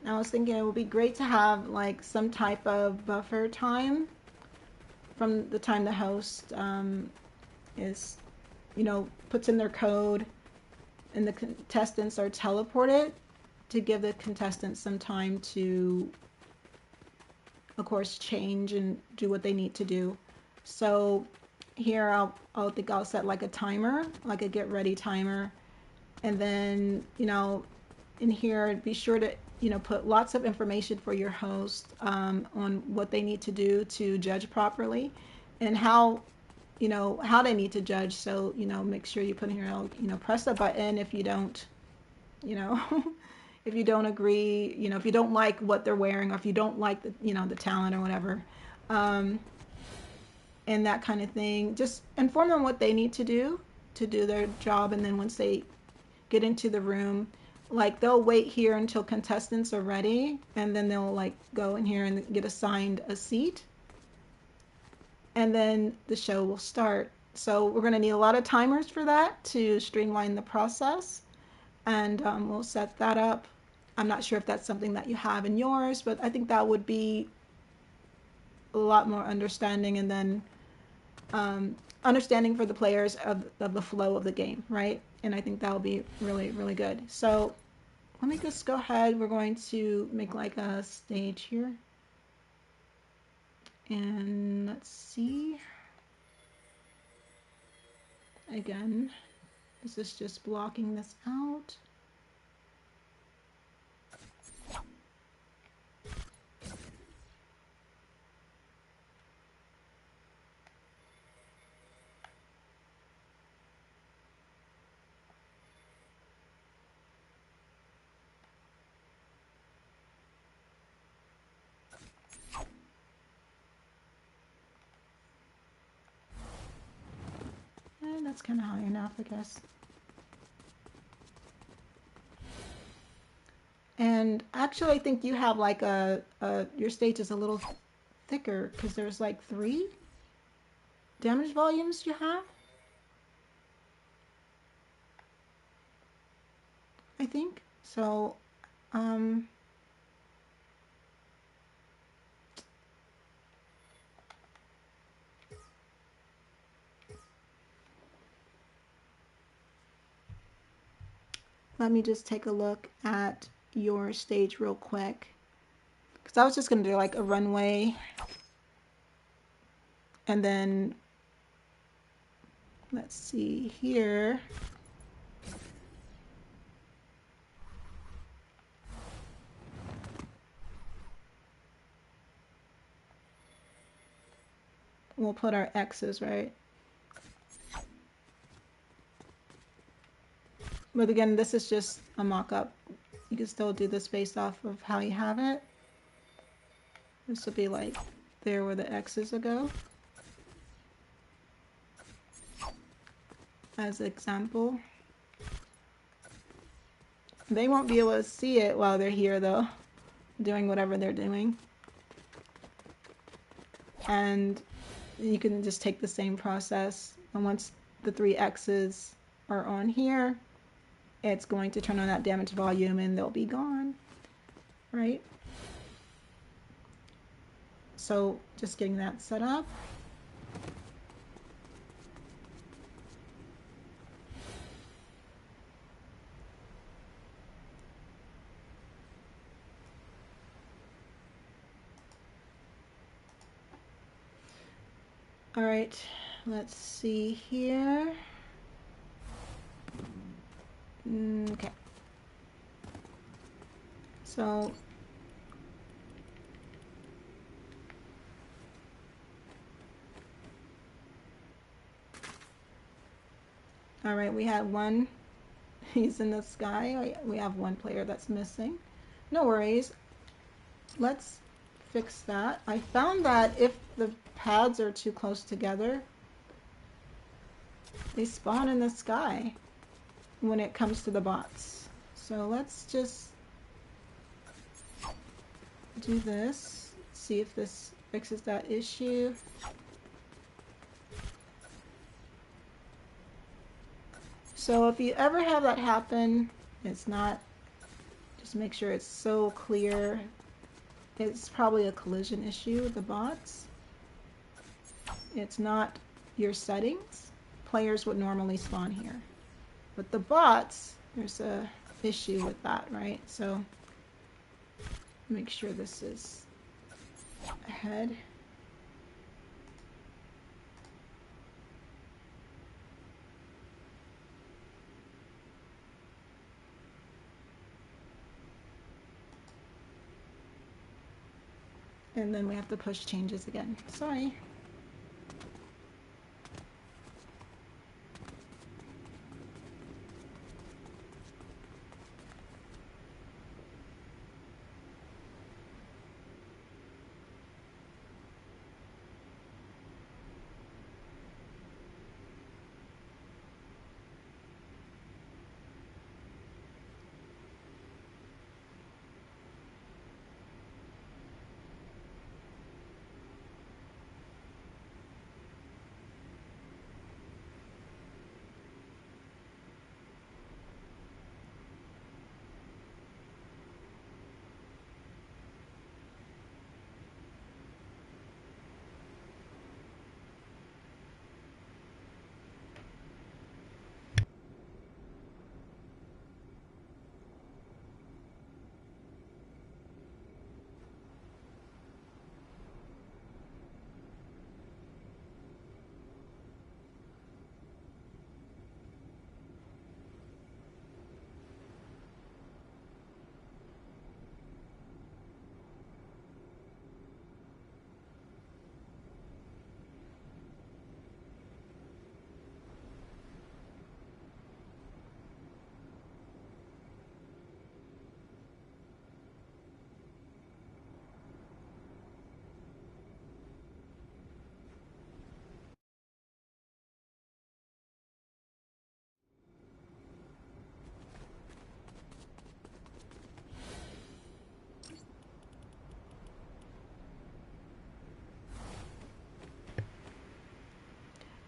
Now I was thinking it would be great to have like some type of buffer time from the time the host is, puts in their code and the contestants are teleported, to give the contestants some time to, of course, change and do what they need to do. So here I'll set like a timer, like a get ready timer, and then in here be sure to put lots of information for your host on what they need to do to judge properly, and how they need to judge. So make sure you put in here, press the button if you don't, if you don't agree, if you don't like what they're wearing, or if you don't like the talent or whatever, and that kind of thing. Just inform them what they need to do their job, and then once they get into the room, like they'll wait here until contestants are ready, and then they'll like go in here and get assigned a seat, and then the show will start. So we're going to need a lot of timers for that to streamline the process, and we'll set that up. I'm not sure if that's something that you have in yours, but I think that would be a lot more understanding, and then understanding for the players of the flow of the game, right? And I think that will be really, really good. So let me just go ahead. We're going to make like a stage here. And let's see. Again, this is just blocking this out. And that's kind of high enough, I guess. And actually, I think you have like your stage is a little thicker because there's like 3 damage volumes you have, I think. So, um, let me just take a look at your stage real quick. Because I was just going to do like a runway and then let's see here. We'll put our X's, right? But again, this is just a mock-up. You can still do this based off of how you have it. This will be like there where the X's will go. As an example. They won't be able to see it while they're here though, doing whatever they're doing. And you can just take the same process, and once the 3 X's are on here, it's going to turn on that damage volume and they'll be gone, right? So just getting that set up. All right, let's see here. Okay. So all right, we had one. He's in the sky. We have one player that's missing. No worries. Let's fix that. I found that if the pads are too close together, they spawn in the sky when it comes to the bots. So let's just do this, see if this fixes that issue. So if you ever have that happen, it's not, just make sure it's so clear. It's probably a collision issue with the bots. It's not your settings. Players would normally spawn here. But the bots, there's a issue with that, right? So make sure this is ahead. And then we have to push changes again. Sorry.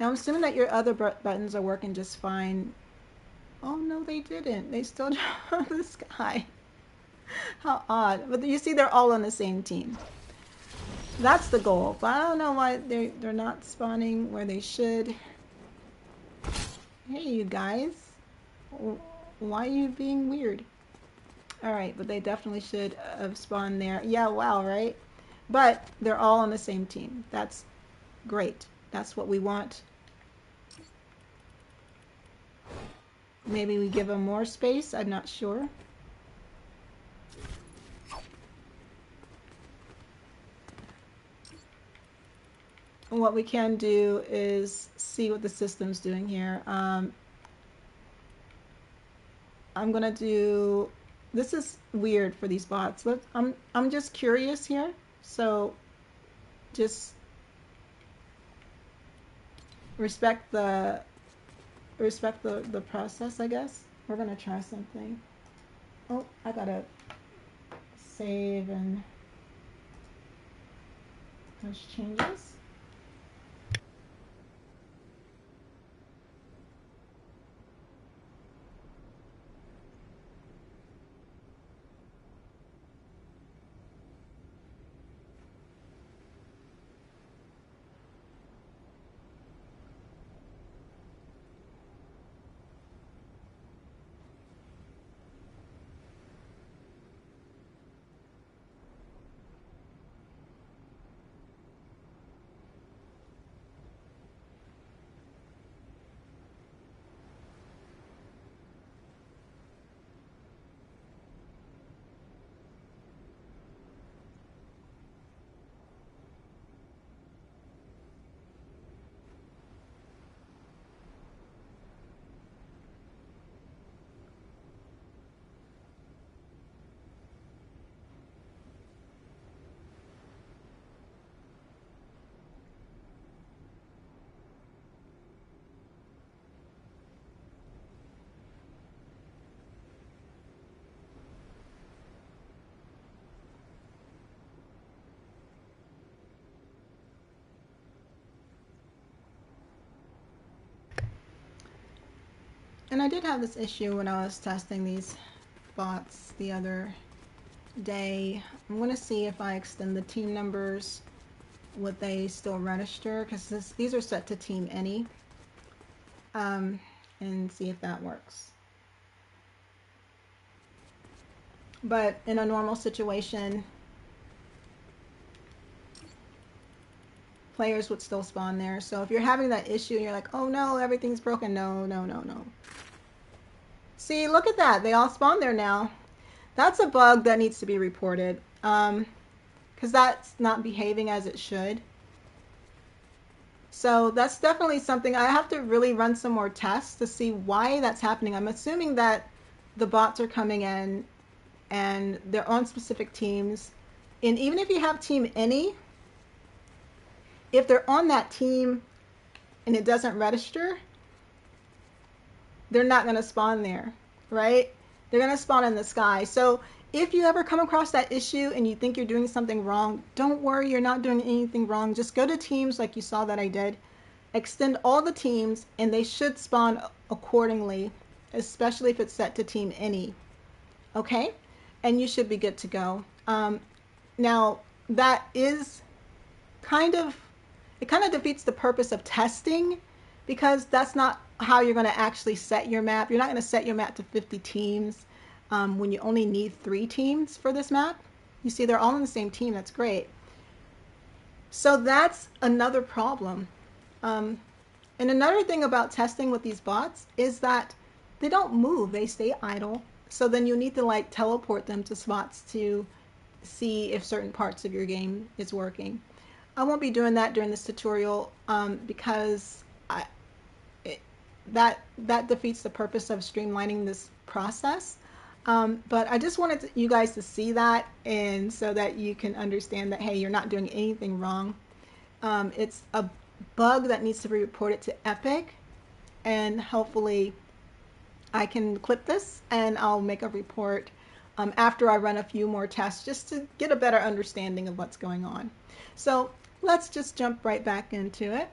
Now I'm assuming that your other buttons are working just fine. Oh no, they didn't. They still draw this guy. How odd. But you see, they're all on the same team. That's the goal. But I don't know why they're not spawning where they should. Hey, you guys. Why are you being weird? Alright, but they definitely should have spawned there. Yeah, wow, right? But they're all on the same team. That's great. That's what we want. Maybe we give them more space. I'm not sure. What we can do is see what the system's doing here. I'm gonna do. This is weird for these bots. I'm just curious here, so just respect the process, I guess. We're gonna try something. Oh, I gotta save and those changes. And I did have this issue when I was testing these bots the other day. I'm going to see if I extend the team numbers, would they still register? Because these are set to team any. And see if that works. But in a normal situation, players would still spawn there. So if you're having that issue and you're like, oh no, everything's broken. No, no, no, no. See, look at that. They all spawn there now. That's a bug that needs to be reported. Because that's not behaving as it should. So that's definitely something. I have to really run some more tests to see why that's happening. I'm assuming that the bots are coming in and they're on specific teams. And even if you have team any, if they're on that team and it doesn't register, they're not going to spawn there, right? They're going to spawn in the sky. So if you ever come across that issue and you think you're doing something wrong, don't worry, you're not doing anything wrong. Just go to teams like you saw that I did. Extend all the teams and they should spawn accordingly, especially if it's set to team any. Okay? And you should be good to go. Now, that is it kind of defeats the purpose of testing, because that's not how you're going to actually set your map. You're not going to set your map to 50 teams when you only need 3 teams for this map. You see, they're all on the same team. That's great. So that's another problem. And another thing about testing with these bots is that they don't move. They stay idle. So then you need to like teleport them to spots to see if certain parts of your game is working. I won't be doing that during this tutorial because that defeats the purpose of streamlining this process. But I just wanted you guys to see that, and so that you can understand that, hey, you're not doing anything wrong. It's a bug that needs to be reported to Epic, and hopefully I can clip this and I'll make a report after I run a few more tests just to get a better understanding of what's going on. So let's just jump right back into it.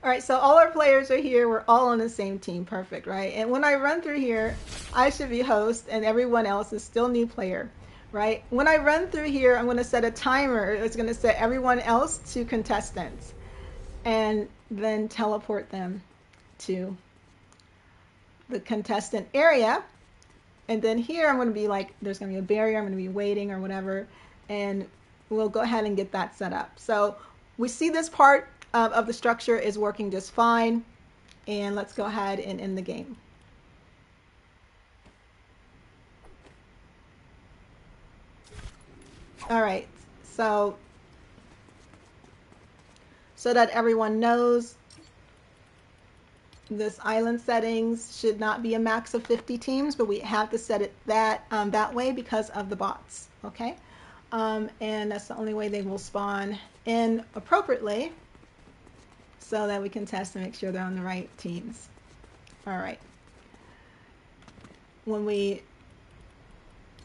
All right, so all our players are here. We're all on the same team. Perfect, right? And when I run through here, I should be host and everyone else is still new player, right? When I run through here, I'm going to set a timer. It's going to set everyone else to contestants and then teleport them to the contestant area. And then here I'm going to be like, there's going to be a barrier. I'm going to be waiting or whatever. And we'll go ahead and get that set up. So we see this part of the structure is working just fine. And let's go ahead and end the game. All right, so that everyone knows, this island settings should not be a max of 50 teams, but we have to set it that way because of the bots, okay? And that's the only way they will spawn in appropriately so that we can test and make sure they're on the right teams. All right. When we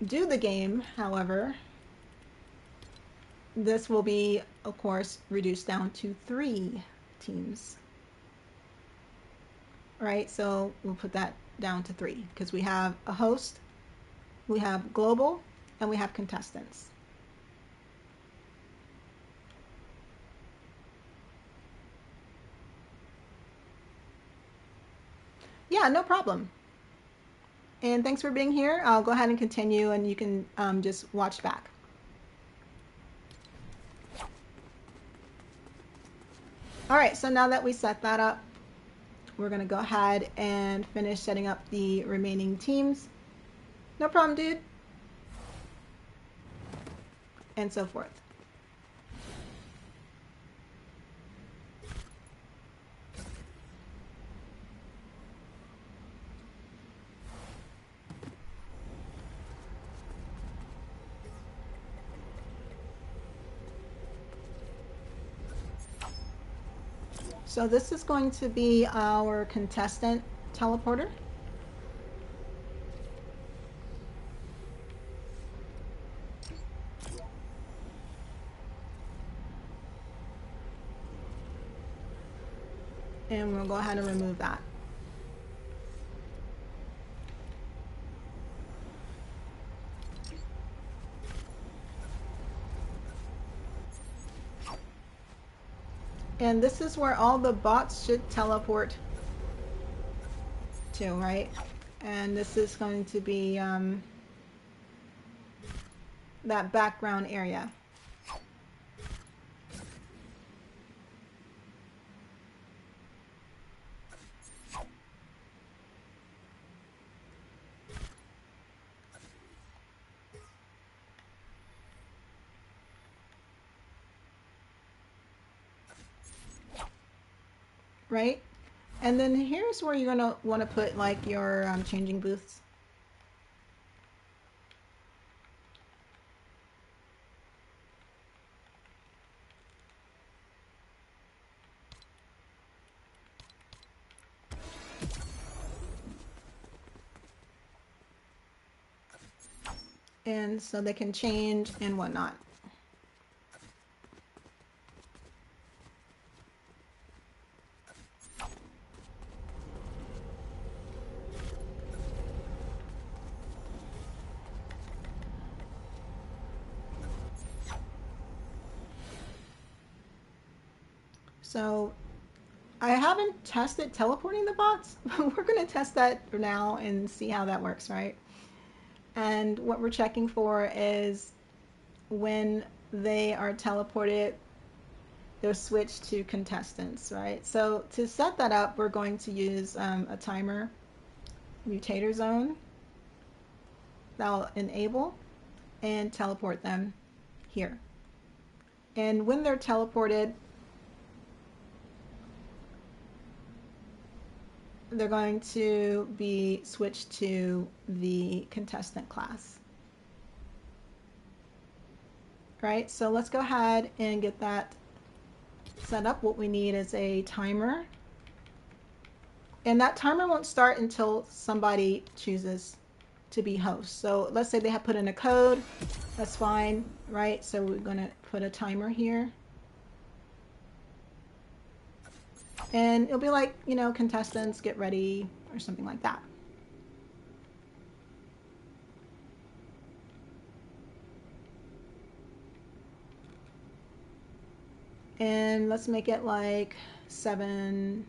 do the game, however, this will be, of course, reduced down to 3 teams. Right, so we'll put that down to 3 because we have a host, we have global, and we have contestants. Yeah, no problem. And thanks for being here. I'll go ahead and continue and you can just watch back. All right, so now that we set that up, we're going to go ahead and finish setting up the remaining teams. No problem, dude. And so forth. So this is going to be our contestant teleporter. And we'll go ahead and remove that. And this is where all the bots should teleport to, right? And this is going to be that background area. Right? And then here's where you're going to want to put like your changing booths. And so they can change and whatnot. So I haven't tested teleporting the bots, but we're going to test that for now and see how that works, right? And what we're checking for is when they are teleported, they're switched to contestants, right? So to set that up, we're going to use a timer mutator zone that will enable and teleport them here. And when they're teleported, they're going to be switched to the contestant class. Right, so let's go ahead and get that set up. What we need is a timer. And that timer won't start until somebody chooses to be host. So let's say they have put in a code, that's fine, right? So we're gonna put a timer here. And it'll be like, you know, contestants get ready or something like that. And let's make it like 7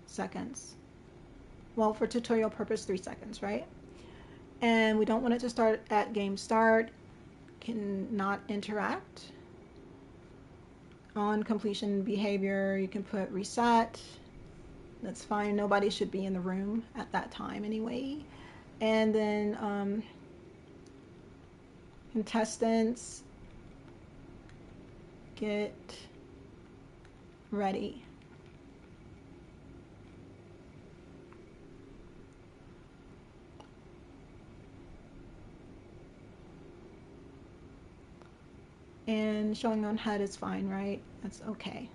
seconds. Well, for tutorial purpose, 3 seconds, right? And we don't want it to start at game start. Cannot interact. On completion behavior, you can put reset. That's fine. Nobody should be in the room at that time anyway. And then contestants get ready. And showing on HUD is fine, right? That's okay.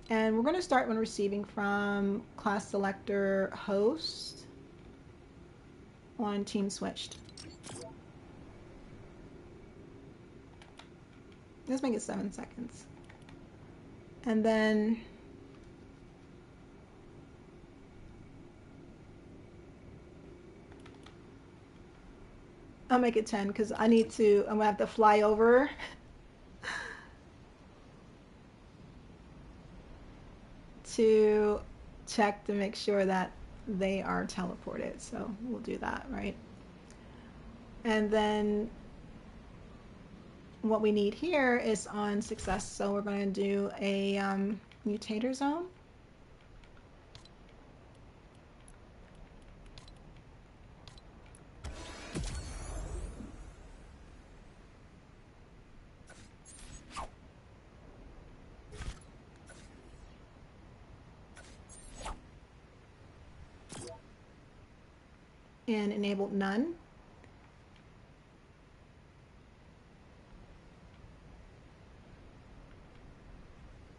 And we're going to start when receiving from class selector host on team switched. Let's make it 7 seconds. And then I'll make it 10 because I'm going to have to fly over to check to make sure that they are teleported. So we'll do that, right? And then what we need here is on success. So we're going to do a mutator zone. And enable none.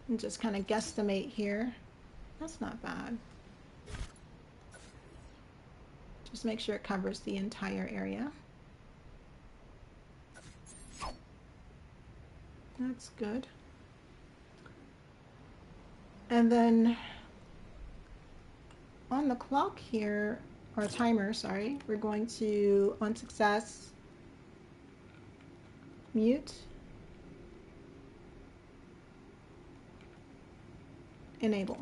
And just kind of guesstimate here. That's not bad. Just make sure it covers the entire area. That's good. And then on the clock here, or timer, sorry, we're going to, on success, mute, enable,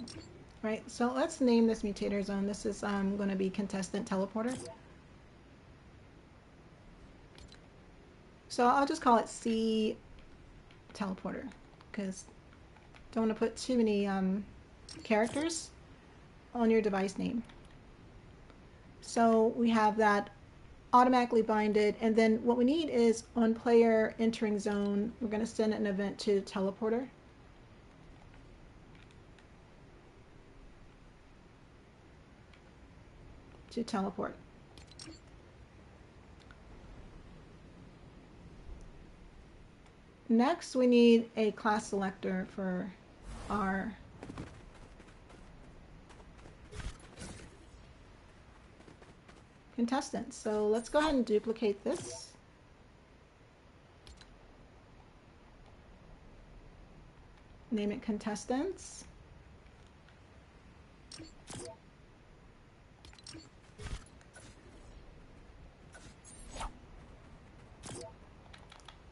right? So let's name this mutator zone. This is going to be contestant teleporter. So I'll just call it C teleporter because don't want to put too many characters on your device name. So we have that automatically binded, and then what we need is on player entering zone, we're going to send an event to teleporter. To teleport. Next, we need a class selector for our contestants. So let's go ahead and duplicate this. Name it contestants.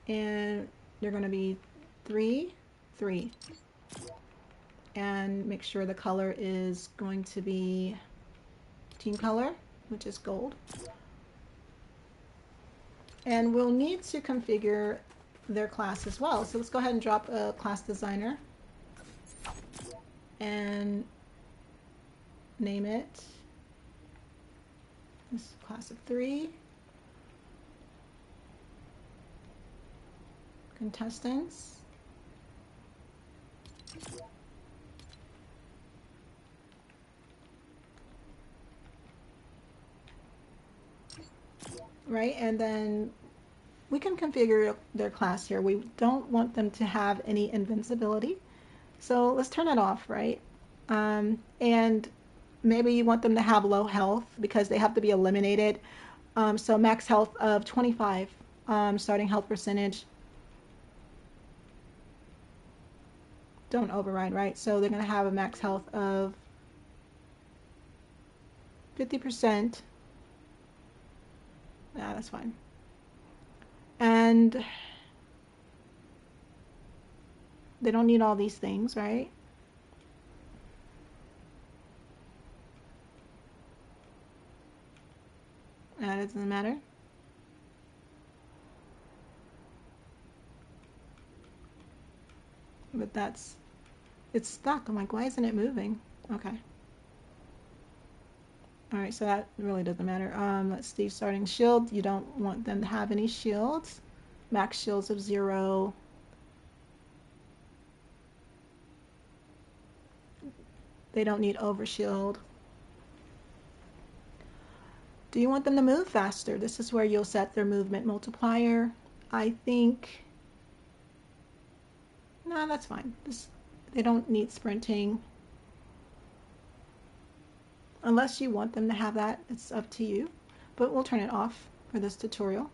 And they're going to be 3, 3. And make sure the color is going to be team color, which is gold. And we'll need to configure their class as well. So let's go ahead and drop a class designer and name it this class of 3. Contestants. Right, and then we can configure their class here. We don't want them to have any invincibility. So let's turn it off, right? And maybe you want them to have low health because they have to be eliminated. So max health of 25, starting health percentage. don't override, right? So they're going to have a max health of 50%. Yeah, that's fine. And they don't need all these things, right? That doesn't matter. But it's stuck. I'm like, why isn't it moving? Okay. All right, so that really doesn't matter. Let's see, starting shield. You don't want them to have any shields. Max shields of 0. They don't need overshield. Do you want them to move faster? This is where you'll set their movement multiplier. I think, no, that's fine. They don't need sprinting. Unless you want them to have that, it's up to you. But we'll turn it off for this tutorial.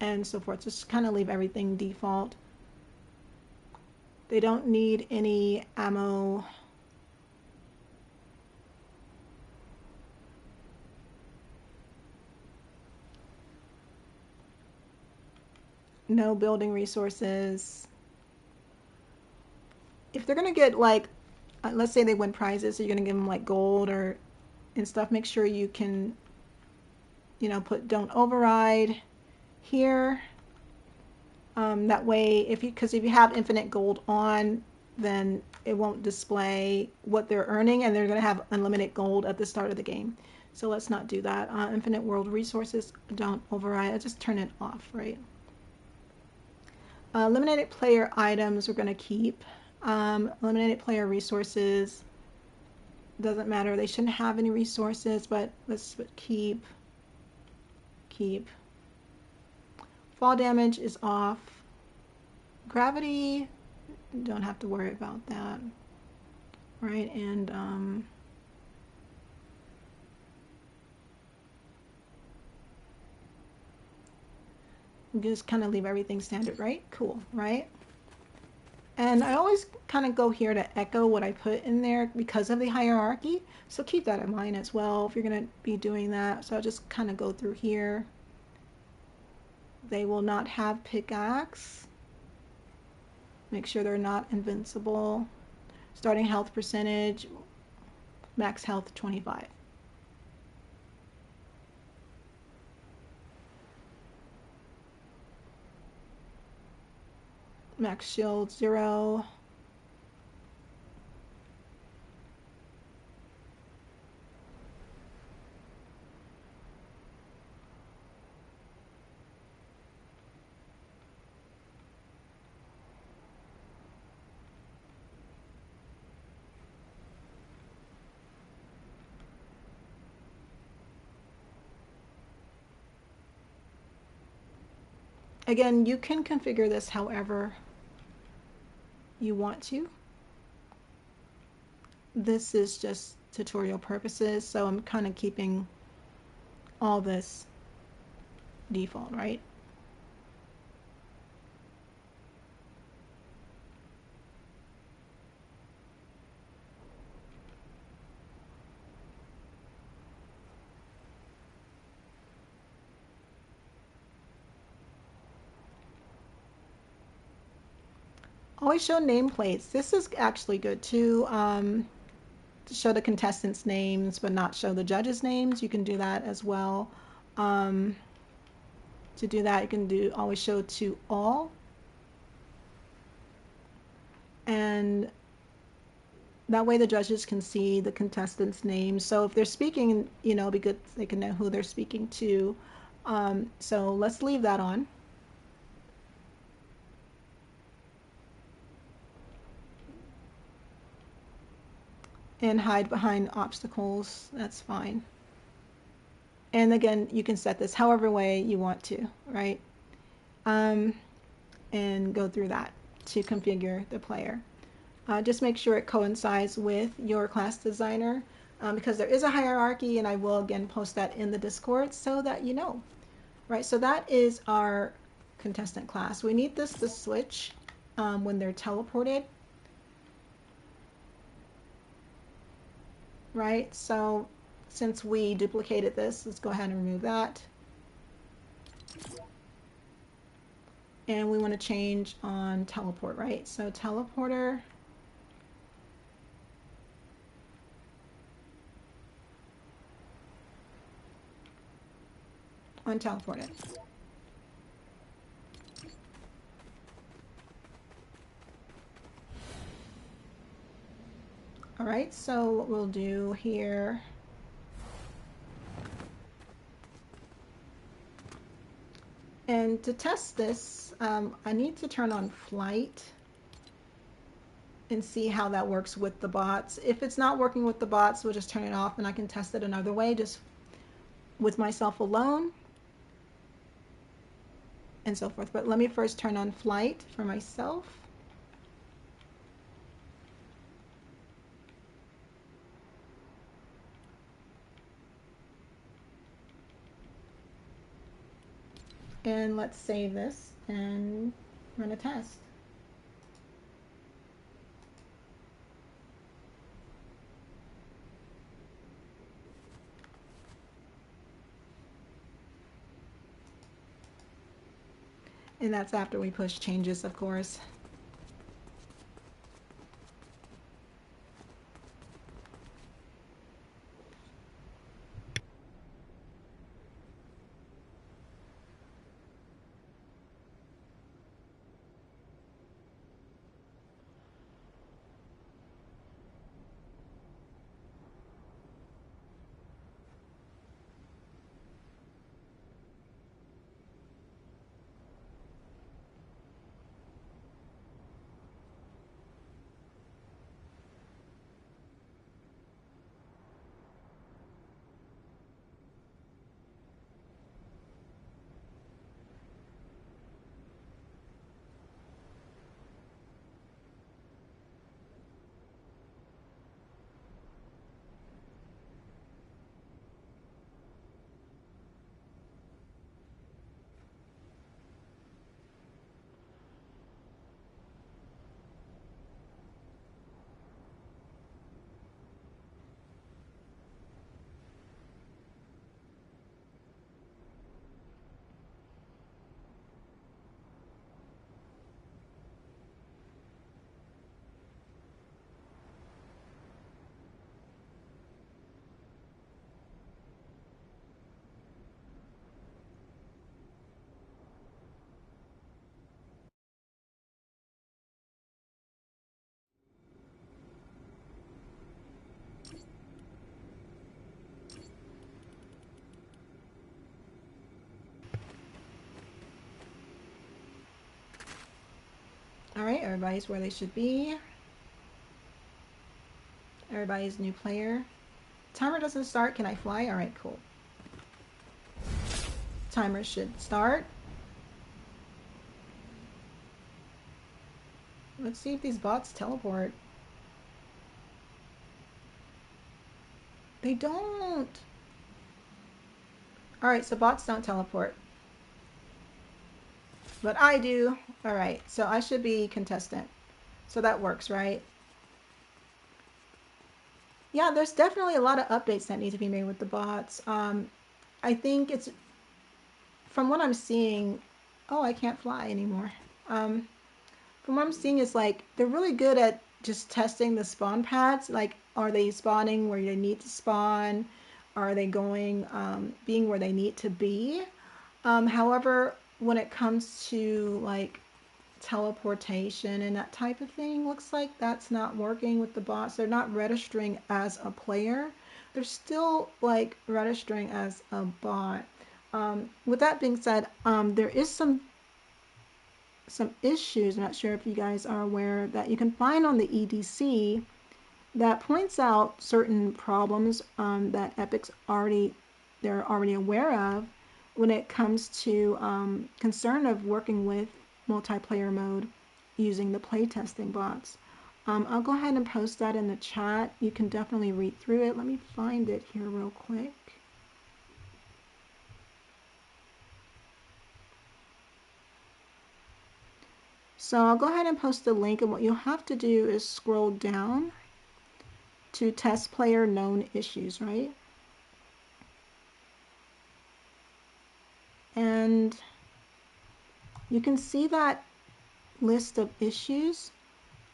And so forth. Just kind of leave everything default. They don't need any ammo. No building resources. If they're going to get like, let's say they win prizes, so you're going to give them like gold or and stuff, make sure you can, put don't override here. That way, because if you have infinite gold on, then it won't display what they're earning, and they're going to have unlimited gold at the start of the game. So let's not do that. Infinite world resources, don't override. I just turn it off, right? Eliminated player items we're going to keep. Eliminated player resources, doesn't matter. They shouldn't have any resources, but let's keep. Fall damage is off. Gravity, don't have to worry about that. Right, and just kind of leave everything standard, right? Cool, right? And I always kind of go here to echo what I put in there because of the hierarchy. So keep that in mind as well if you're going to be doing that. So I'll just kind of go through here. They will not have pickaxe. Make sure they're not invincible. Starting health percentage, max health 25. Max shield 0. Again, you can configure this however you want to. This is just tutorial purposes, so I'm kind of keeping all this default, right? Always show nameplates. This is actually good too. To show the contestants' names but not show the judges' names. You can do that as well. To do that, you can always show to all. And that way the judges can see the contestants' names. So if they're speaking, it'd be good they can know who they're speaking to. So let's leave that on. And hide behind obstacles, that's fine. And again, you can set this however way you want to, right? And go through that to configure the player. Just make sure it coincides with your class designer because there is a hierarchy, and I will again post that in the Discord so that you know. Right, so that is our contestant class. We need this to switch. when they're teleported, right? So since we duplicated this, let's go ahead and remove that. And we want to change on teleport, right? So teleporter. On teleported. All right, so what we'll do here, and to test this, I need to turn on flight and see how that works with the bots. If it's not working with the bots, we'll just turn it off and I can test it another way, just with myself alone and so forth. But let me first turn on flight for myself. And let's save this and run a test. And that's after we push changes, of course. All right, everybody's where they should be. Everybody's new player. Timer doesn't start. Can I fly? All right, cool. Timer should start. Let's see if these bots teleport. They don't. All right, so bots don't teleport. But I do. All right, so I should be contestant. So that works, right? Yeah, there's definitely a lot of updates that need to be made with the bots. I think it's, from what I'm seeing, oh, I can't fly anymore. From what I'm seeing, is like they're really good at just testing the spawn pads. Like, are they spawning where they need to spawn? Are they going, being where they need to be? However, when it comes to like teleportation and that type of thing, looks like that's not working with the bots. They're not registering as a player. They're still like registering as a bot. With that being said, there is some issues, I'm not sure if you guys are aware, that you can find on the EDC that points out certain problems that they're already aware of when it comes to concern of working with multiplayer mode using the playtesting bots. I'll go ahead and post that in the chat. You can definitely read through it. Let me find it here real quick. So I'll go ahead and post the link, and what you'll have to do is scroll down to test player known issues, right? And you can see that list of issues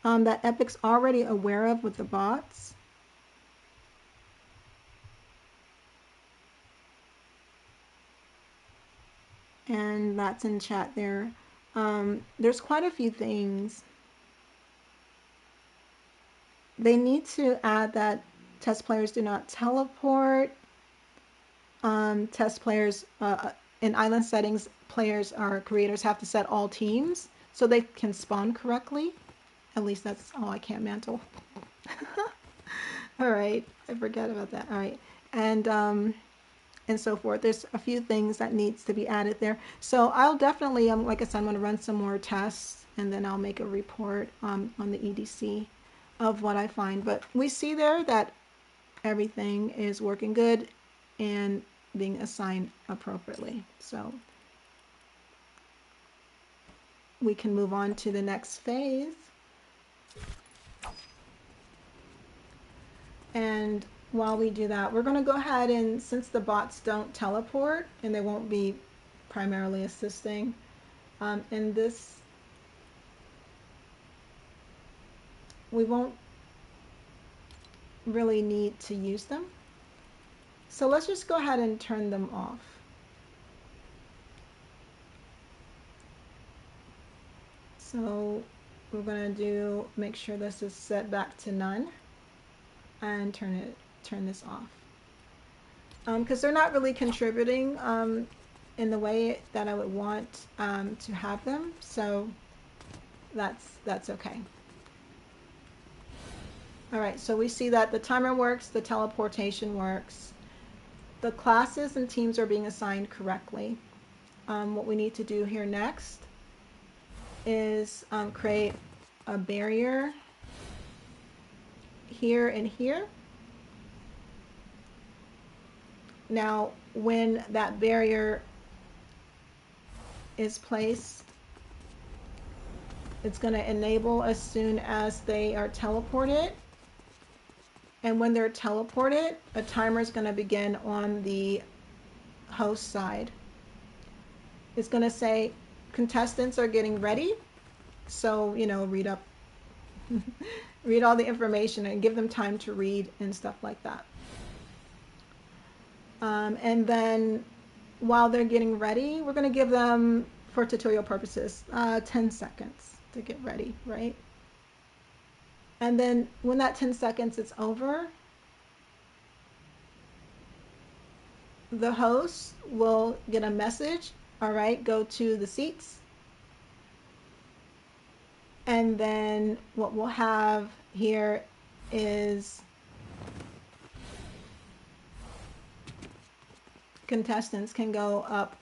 that Epic's already aware of with the bots. And that's in chat there. There's quite a few things. They need to add that test players do not teleport. Test players in island settings, players or creators have to set all teams so they can spawn correctly. At least that's, oh, I can't mantle. All right, I forgot about that. All right, and so forth. There's a few things that needs to be added there. So I'll definitely, like I said, I'm going to run some more tests, and then I'll make a report on the EDC of what I find. But we see there that everything is working good and being assigned appropriately. So we can move on to the next phase. And while we do that, we're going to go ahead and, since the bots don't teleport and they won't be primarily assisting in this, we won't really need to use them. So let's just go ahead and turn them off. So we're going to make sure this is set back to none and turn this off. Because they're not really contributing in the way that I would want to have them. So that's okay. All right, so we see that the timer works, the teleportation works. The classes and teams are being assigned correctly. What we need to do here next is create a barrier here and here. Now, when that barrier is placed, it's going to enable as soon as they are teleported. And when they're teleported, a timer is going to begin on the host side. It's going to say contestants are getting ready. So, you know, read up, read all the information and give them time to read and stuff like that. And then while they're getting ready, we're going to give them, for tutorial purposes, 10 seconds to get ready, right? And then when that 10 seconds is over, the host will get a message, all right, go to the seats. And then what we'll have here is contestants can go up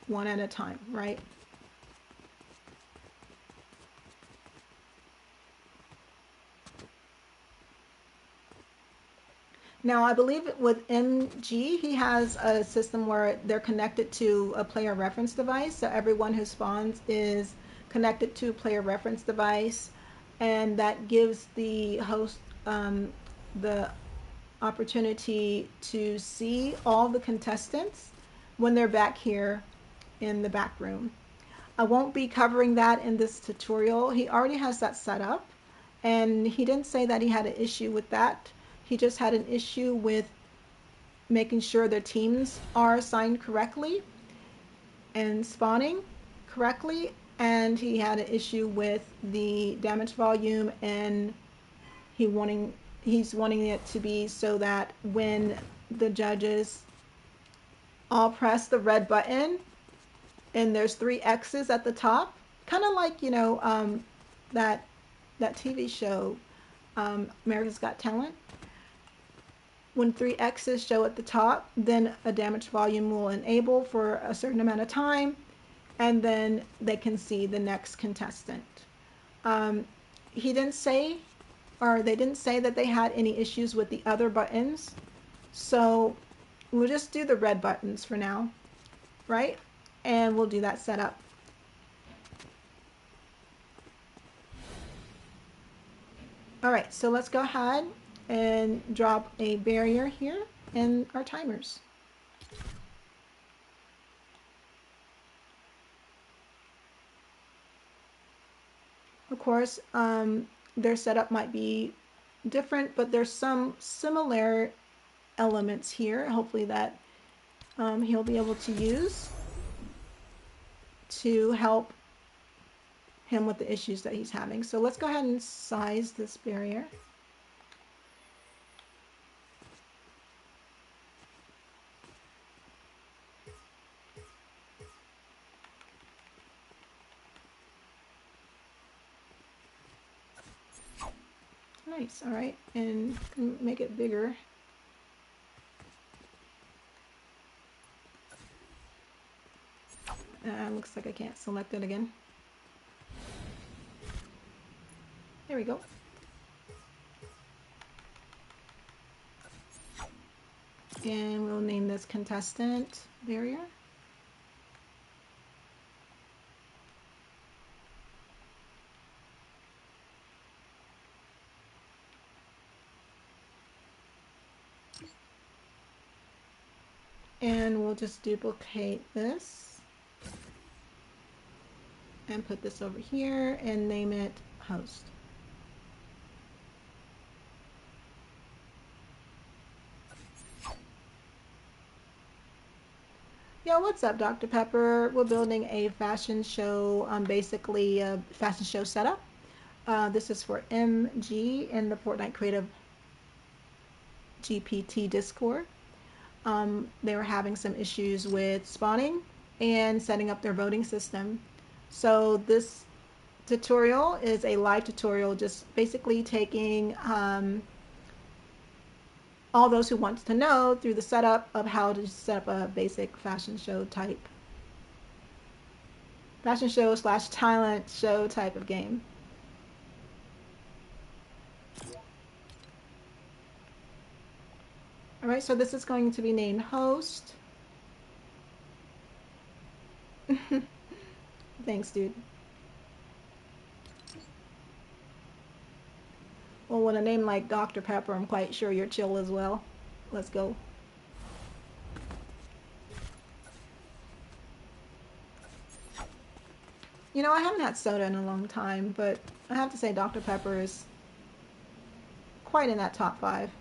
one at a time, right? Now, I believe with MG, he has a system where they're connected to a player reference device. So everyone who spawns is connected to a player reference device, and that gives the host the opportunity to see all the contestants when they're back here in the back room. I won't be covering that in this tutorial. He already has that set up, and he didn't say that he had an issue with that. He just had an issue with making sure their teams are assigned correctly and spawning correctly, and he had an issue with the damage volume, and he's wanting it to be so that when the judges all press the red button and there's 3 X's at the top, kind of like, you know, that TV show, America's Got Talent. When 3 X's show at the top, then a damage volume will enable for a certain amount of time, and then they can see the next contestant. He didn't say, or they didn't say that they had any issues with the other buttons, so we'll just do the red buttons for now, right? And we'll do that setup. All right, so let's go ahead and drop a barrier here in our timers. Of course, their setup might be different, but there's some similar elements here, hopefully that he'll be able to use to help him with the issues that he's having. So let's go ahead and size this barrier. Nice, all right, and make it bigger. Looks like I can't select it again. There we go. And we'll name this contestant barrier. And we'll just duplicate this and put this over here and name it host. Yo, what's up, Dr. Pepper? We're building a fashion show, basically a fashion show setup. This is for MG in the Fortnite Creative GPT Discord. They were having some issues with spawning and setting up their voting system. So this tutorial is a live tutorial, just basically taking all those who want to know through the setup of how to set up a basic fashion show type, fashion show / talent show type of game. All right, so this is going to be named host. Thanks, dude. Well, with a name like Dr. Pepper, I'm quite sure you're chill as well. Let's go. You know, I haven't had soda in a long time, but I have to say Dr. Pepper is quite in that top 5.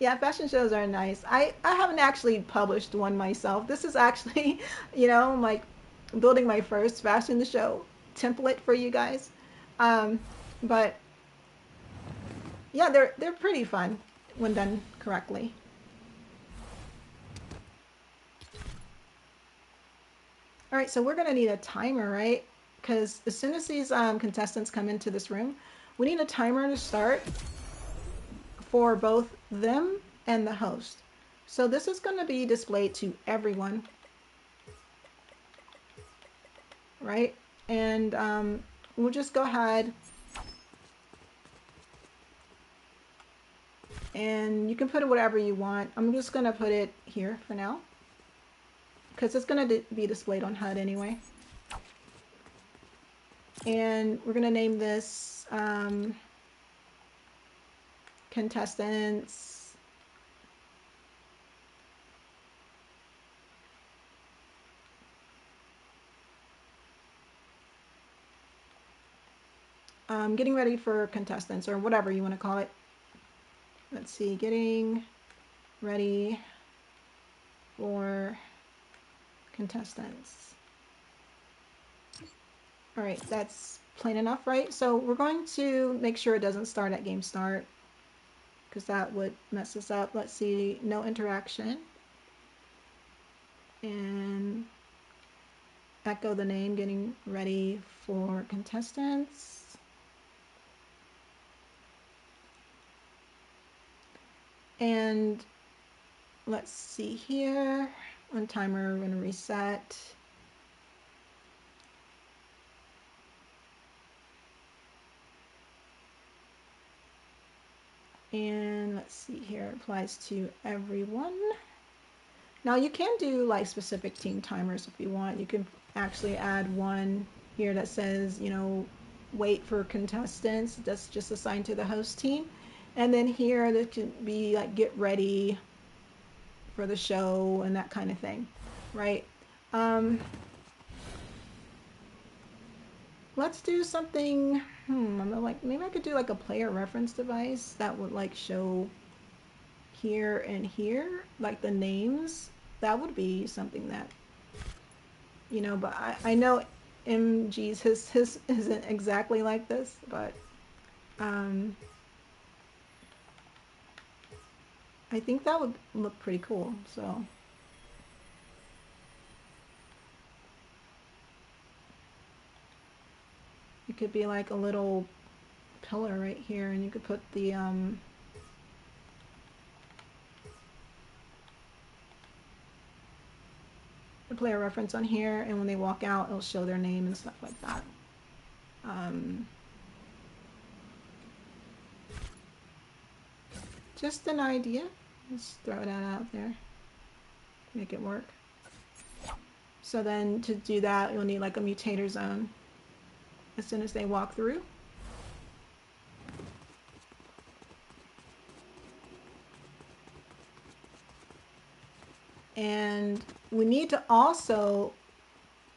Yeah, fashion shows are nice. I haven't actually published one myself. This is actually, you know, like building my first fashion show template for you guys. Um, but yeah, they're pretty fun when done correctly. All right, so we're gonna need a timer, right? Because as soon as these contestants come into this room, we need a timer to start for both them and the host. So this is going to be displayed to everyone, right? And we'll just go ahead and you can put it whatever you want. I'm just going to put it here for now because it's going to be displayed on HUD anyway. And we're going to name this contestants getting ready for contestants, or whatever you want to call it. Let's see, getting ready for contestants. All right, that's plain enough, right? So we're going to make sure it doesn't start at game start because that would mess us up. Let's see, no interaction. And echo the name, getting ready for contestants. And let's see here, on timer, we're going to reset. And let's see here, it applies to everyone. Now you can do like specific team timers if you want. You can actually add one here that says, you know, wait for contestants. That's just assigned to the host team. And then here there can be like get ready for the show and that kind of thing, right? Let's do something, I'm like, maybe I could do like a player reference device that would like show here and here, like the names. That would be something that, you know, but I know MG's his isn't exactly like this, but I think that would look pretty cool. So it could be like a little pillar right here, and you could put the player reference on here, and when they walk out, it'll show their name and stuff like that. Just an idea. Let's throw that out there. Make it work. So then to do that, you'll need like a mutator zone as soon as they walk through. And we need to also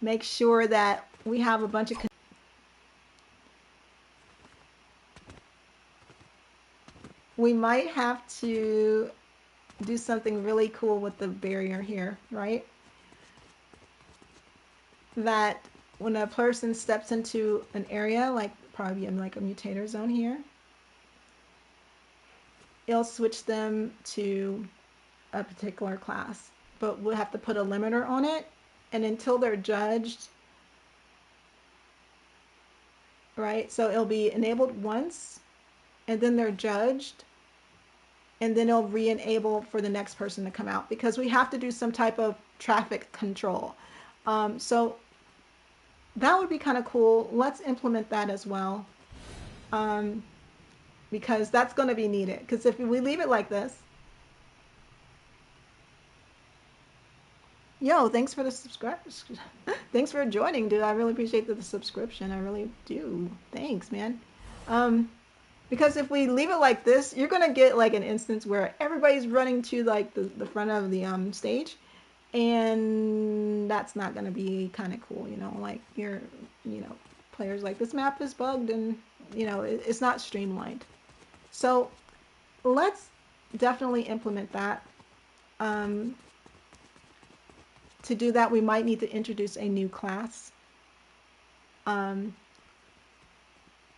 make sure that we have a bunch of we might have to do something really cool with the barrier here, right? That when a person steps into an area, like probably in like a mutator zone here, it'll switch them to a particular class. But we'll have to put a limiter on it, and until they're judged, right? So it'll be enabled once, and then they're judged, and then it'll re-enable for the next person to come out, because we have to do some type of traffic control. So that would be kind of cool. Let's implement that as well, because that's going to be needed. Because if we leave it like this, yo, thanks for the subscribe. Thanks for joining, dude. I really appreciate the subscription. I really do. Thanks, man. Because if we leave it like this, you're gonna get like an instance where everybody's running to like the front of the stage, and that's not gonna be kind of cool, you know. Like players like this map is bugged, and it's not streamlined. So let's definitely implement that. To do that, we might need to introduce a new class.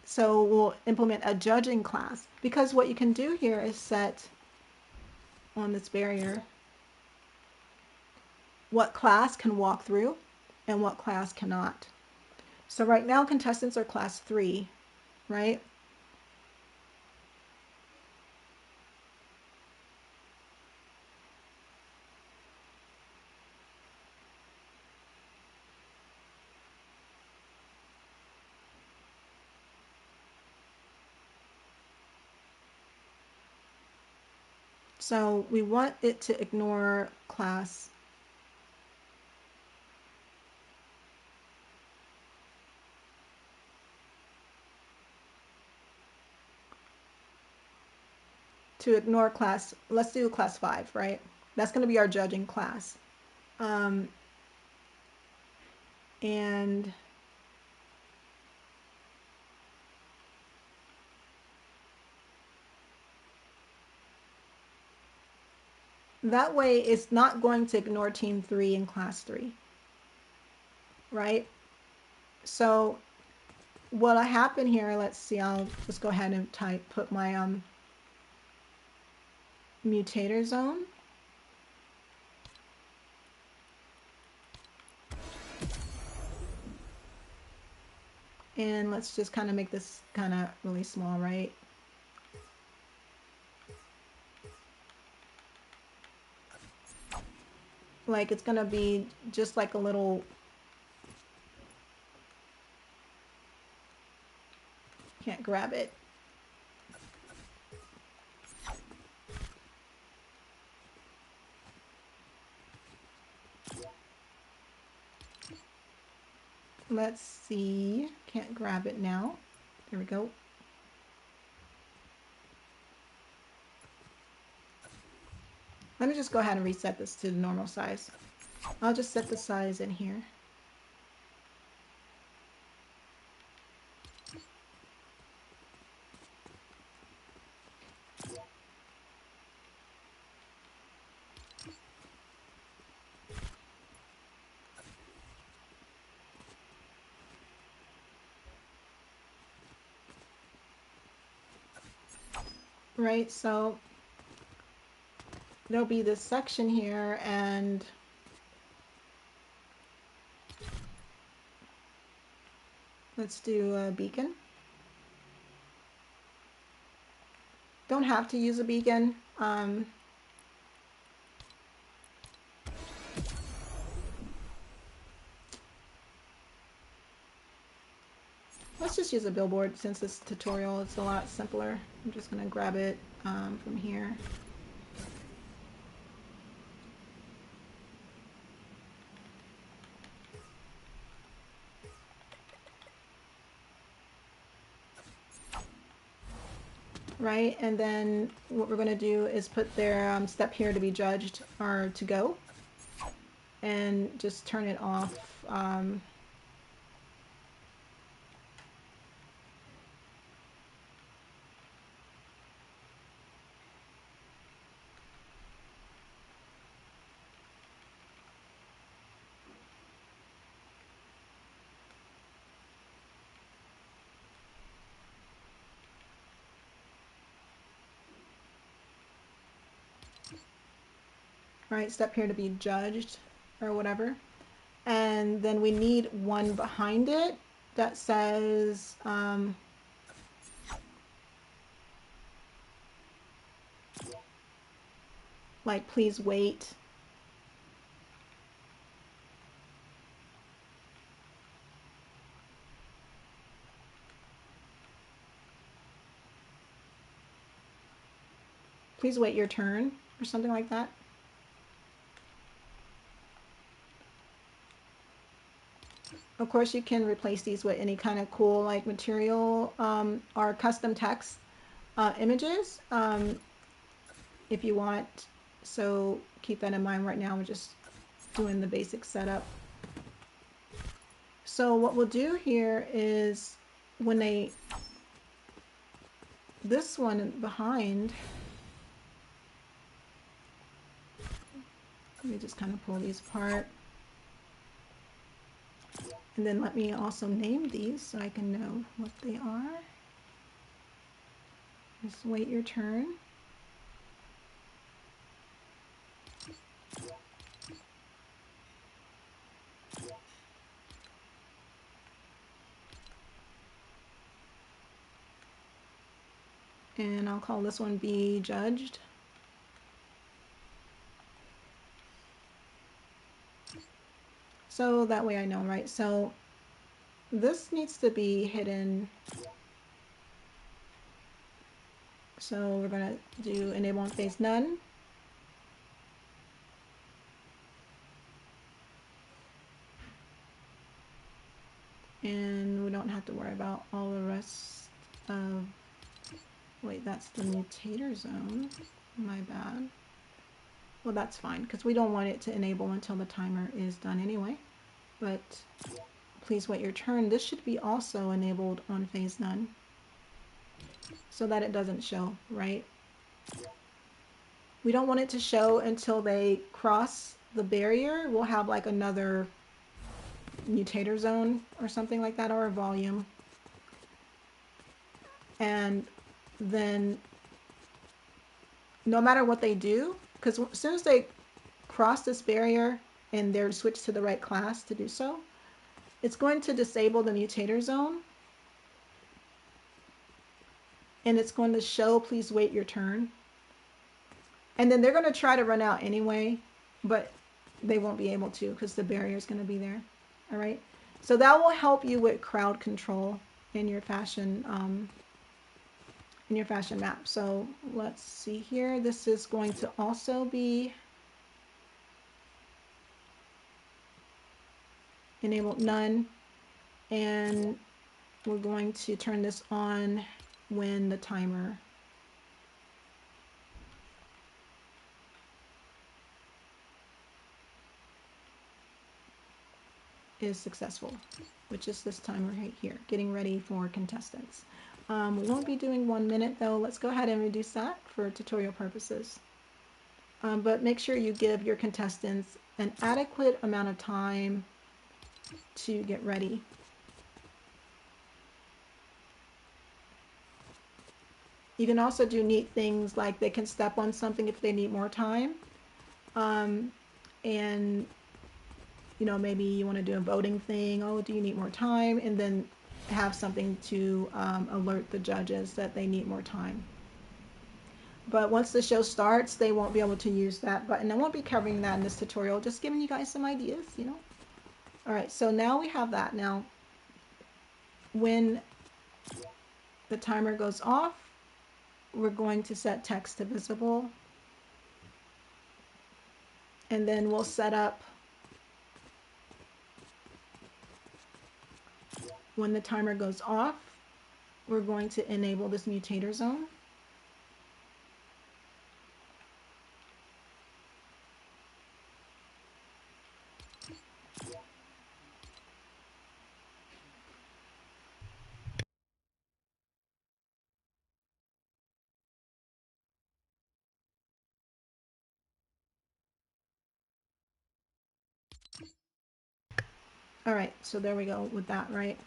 So we'll implement a judging class, because what you can do here is set on this barrier what class can walk through and what class cannot. So right now contestants are class 3, right? So we want it to ignore class. To ignore class, let's do class 5, right? That's going to be our judging class. And that way it's not going to ignore team 3 in class 3, right? So what'll happen here, let's see, I'll just go ahead and put my mutator zone. And let's just kind of make this kind of really small, right? Like it's gonna be just like a little, can't grab it. let's see. Can't grab it now. There we go. Let me just go ahead and reset this to the normal size. I'll just set the size in here. Right, so there'll be this section here, and let's do a beacon. Don't have to use a beacon. Let's just use a billboard since this tutorial is a lot simpler. I'm just going to grab it from here. Right, and then what we're going to do is put their step here to be judged or to go, and just turn it off. Right, step here to be judged or whatever. And then we need one behind it that says like, please wait. Please wait your turn or something like that. Of course, you can replace these with any kind of cool like material or custom text images if you want. So keep that in mind. Right now we're just doing the basic setup. So what we'll do here is when this one behind, let me just kind of pull these apart. And then let me also name these so I can know what they are. Just wait your turn. And I'll call this one Be Judged. So that way I know, right? So this needs to be hidden. So we're going to do enable on phase none. And we don't have to worry about all the rest of, wait, that's the mutator zone. My bad. Well, that's fine because we don't want it to enable until the timer is done anyway. But please wait your turn. This should be also enabled on phase none so that it doesn't show, right? We don't want it to show until they cross the barrier. We'll have like another mutator zone or something like that, or a volume. And then no matter what they do, because as soon as they cross this barrier and they're switched to the right class to do so, it's going to disable the mutator zone. And it's going to show, please wait your turn. And then they're going to try to run out anyway, but they won't be able to because the barrier is going to be there. All right. So that will help you with crowd control in your fashion map. So let's see here. This is going to also be enabled none. and we're going to turn this on when the timer is successful, which is this timer right here, getting ready for contestants. We won't be doing 1 minute though. Let's go ahead and reduce that for tutorial purposes. But make sure you give your contestants an adequate amount of time to get ready. You can also do neat things like they can step on something if they need more time. And you know, maybe you want to do a voting thing. Oh, do you need more time? And then have something to alert the judges that they need more time. But once the show starts, they won't be able to use that button. I won't be covering that in this tutorial, just giving you guys some ideas, you know. All right, so now we have that. Now, when the timer goes off, we're going to set text to visible. And then we'll set up when the timer goes off, we're going to enable this mutator zone. All right, so there we go with that, right?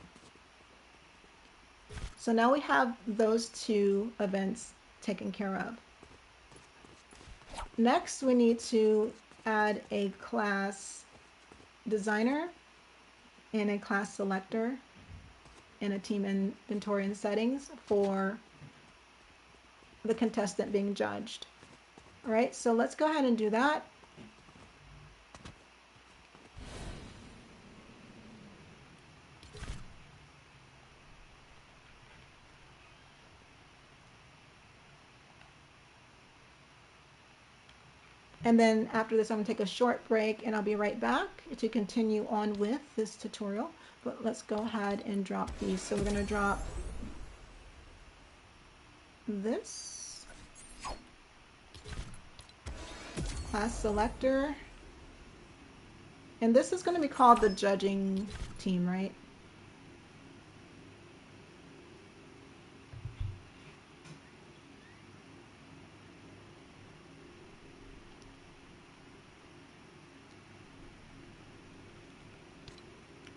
So now we have those two events taken care of. Next, we need to add a class designer and a class selector and a team inventory and settings for the contestant being judged. All right, so let's go ahead and do that. And then after this, I'm going to take a short break and I'll be right back to continue on with this tutorial. But let's go ahead and drop these. So we're going to drop this class selector. And this is going to be called the judging team, right?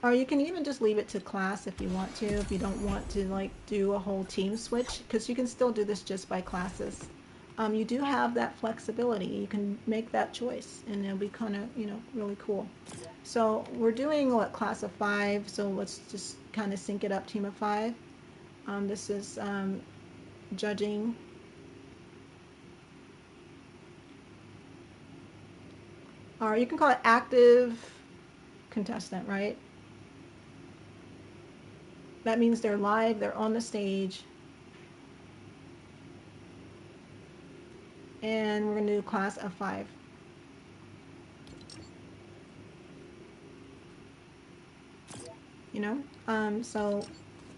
Or you can even just leave it to class if you want to, if you don't want to like do a whole team switch, because you can still do this just by classes. You do have that flexibility. You can make that choice and it'll be kind of, you know, really cool. So we're doing what, class of 5, so let's just kind of sync it up, team of 5. This is judging. Or you can call it active contestant, right? That means they're live, they're on the stage. And we're going to do class of 5. You know, so,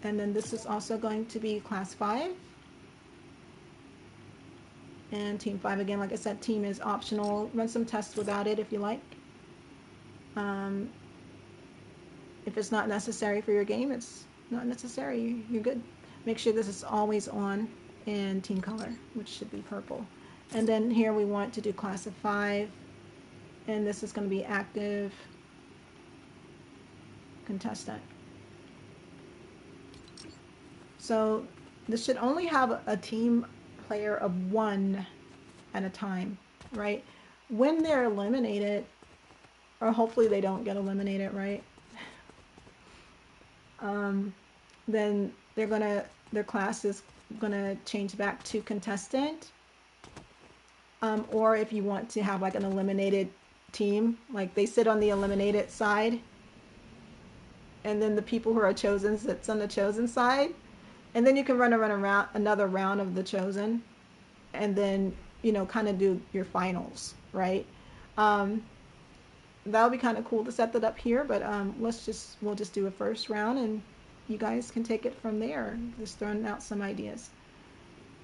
and then this is also going to be class 5. And team 5, again, like I said, team is optional. Run some tests without it if you like. If it's not necessary for your game, it's not necessary. You're good. Make sure this is always on in team color, which should be purple. And then here we want to do class of 5. And this is going to be active contestant. So this should only have a team player of 1 at a time, right? When they're eliminated, or hopefully they don't get eliminated, right? Then their class is gonna change back to contestant. Or if you want to have like an eliminated team, like they sit on the eliminated side, and then the people who are chosen sits on the chosen side, and then you can run around another round of the chosen, and then, you know, kind of do your finals, right? that would be kind of cool to set that up here, but we'll just do a first round and you guys can take it from there. Just throwing out some ideas.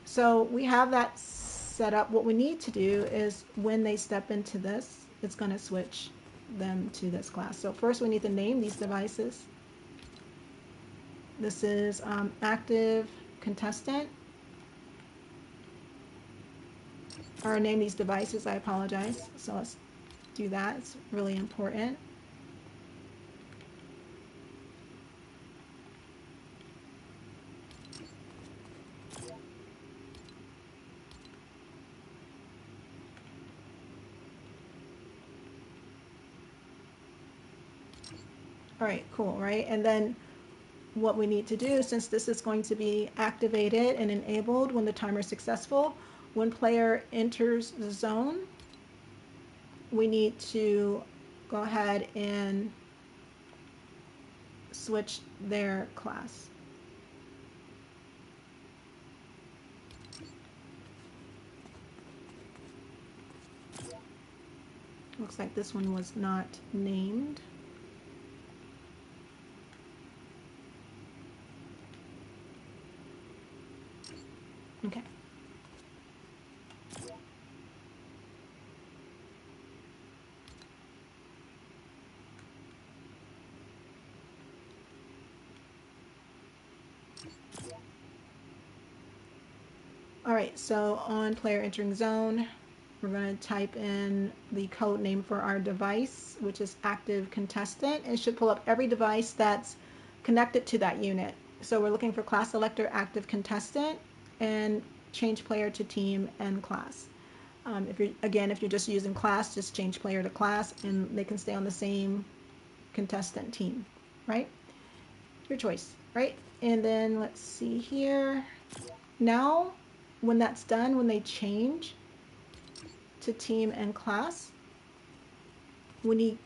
So we have that set up. What we need to do is when they step into this, it's going to switch them to this class. So first we need to name these devices. This is active contestant. Or name these devices, I apologize. So let's do that. It's really important. All right, cool, right? And then what we need to do, since this is going to be activated and enabled when the timer is successful, when player enters the zone, we need to go ahead and switch their class. Looks like this one was not named. Okay. All right, so on player entering zone, we're going to type in the code name for our device, which is active contestant. It should pull up every device that's connected to that unit. So we're looking for class selector active contestant and change player to team and class. If you're just using class, just change player to class and they can stay on the same contestant team, right? Your choice, right? And then let's see here. Now, when that's done, when they change to team and class, we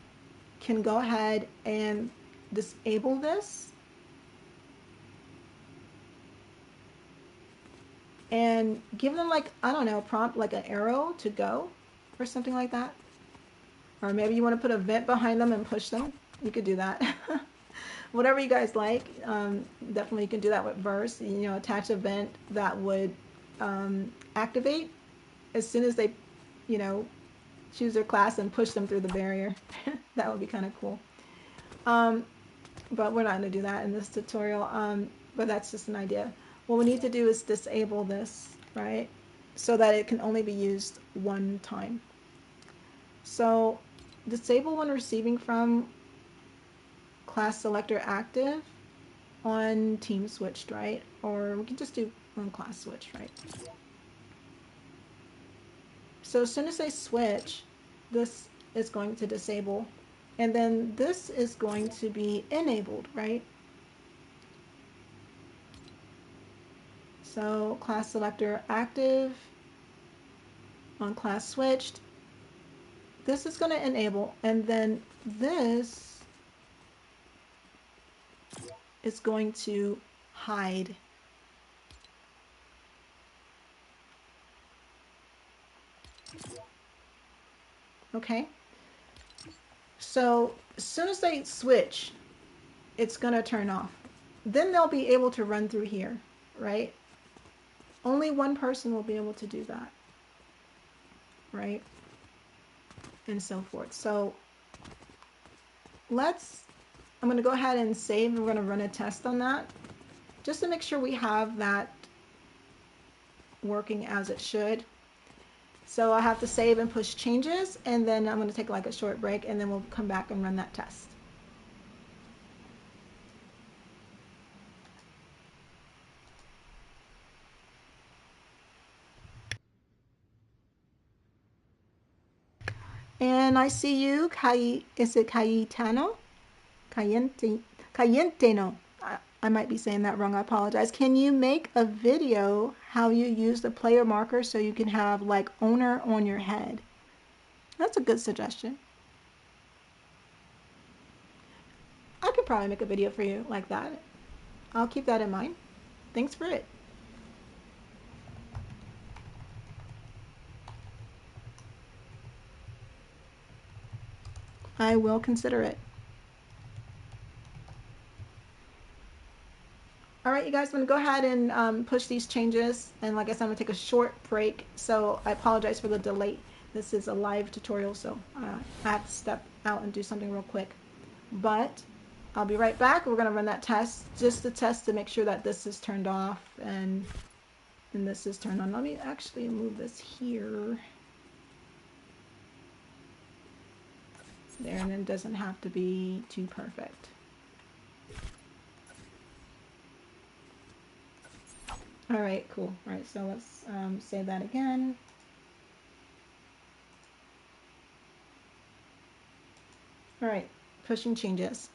can go ahead and disable this and give them, like, I don't know, prompt like an arrow to go or something like that. Or maybe you want to put a vent behind them and push them. You could do that. Whatever you guys like. Definitely you can do that with verse. You know, attach a vent that would activate as soon as they, you know, choose their class and push them through the barrier. That would be kind of cool. But we're not going to do that in this tutorial. But that's just an idea. What we need to do is disable this, right? So that it can only be used one time. So disable when receiving from class selector active on team switched, right? Or we can just do on class switch, right? So as soon as they switch, this is going to disable, and then this is going to be enabled, right? So class selector active on class switched. This is going to enable, and then this is going to hide. Okay? So as soon as they switch, it's going to turn off. Then they'll be able to run through here, right? Only one person will be able to do that, right? And so forth. So I'm going to go ahead and save. We're going to run a test on that just to make sure we have that working as it should. So I have to save and push changes, and then I'm going to take like a short break, and then we'll come back and run that test. And I see you, is it Cayetano? Cayenteno. I might be saying that wrong, I apologize. Can you make a video how you use the player marker so you can have like owner on your head? That's a good suggestion. I could probably make a video for you like that. I'll keep that in mind. Thanks for it. I will consider it. All right, you guys, I'm going to go ahead and push these changes. And like I said, I'm going to take a short break. So I apologize for the delay. This is a live tutorial, so I have to step out and do something real quick. But I'll be right back. We're going to run that test, just to test to make sure that this is turned off and this is turned on. Let me actually move this here. There, and it doesn't have to be too perfect. All right, cool. All right, so let's say that again. All right, pushing changes.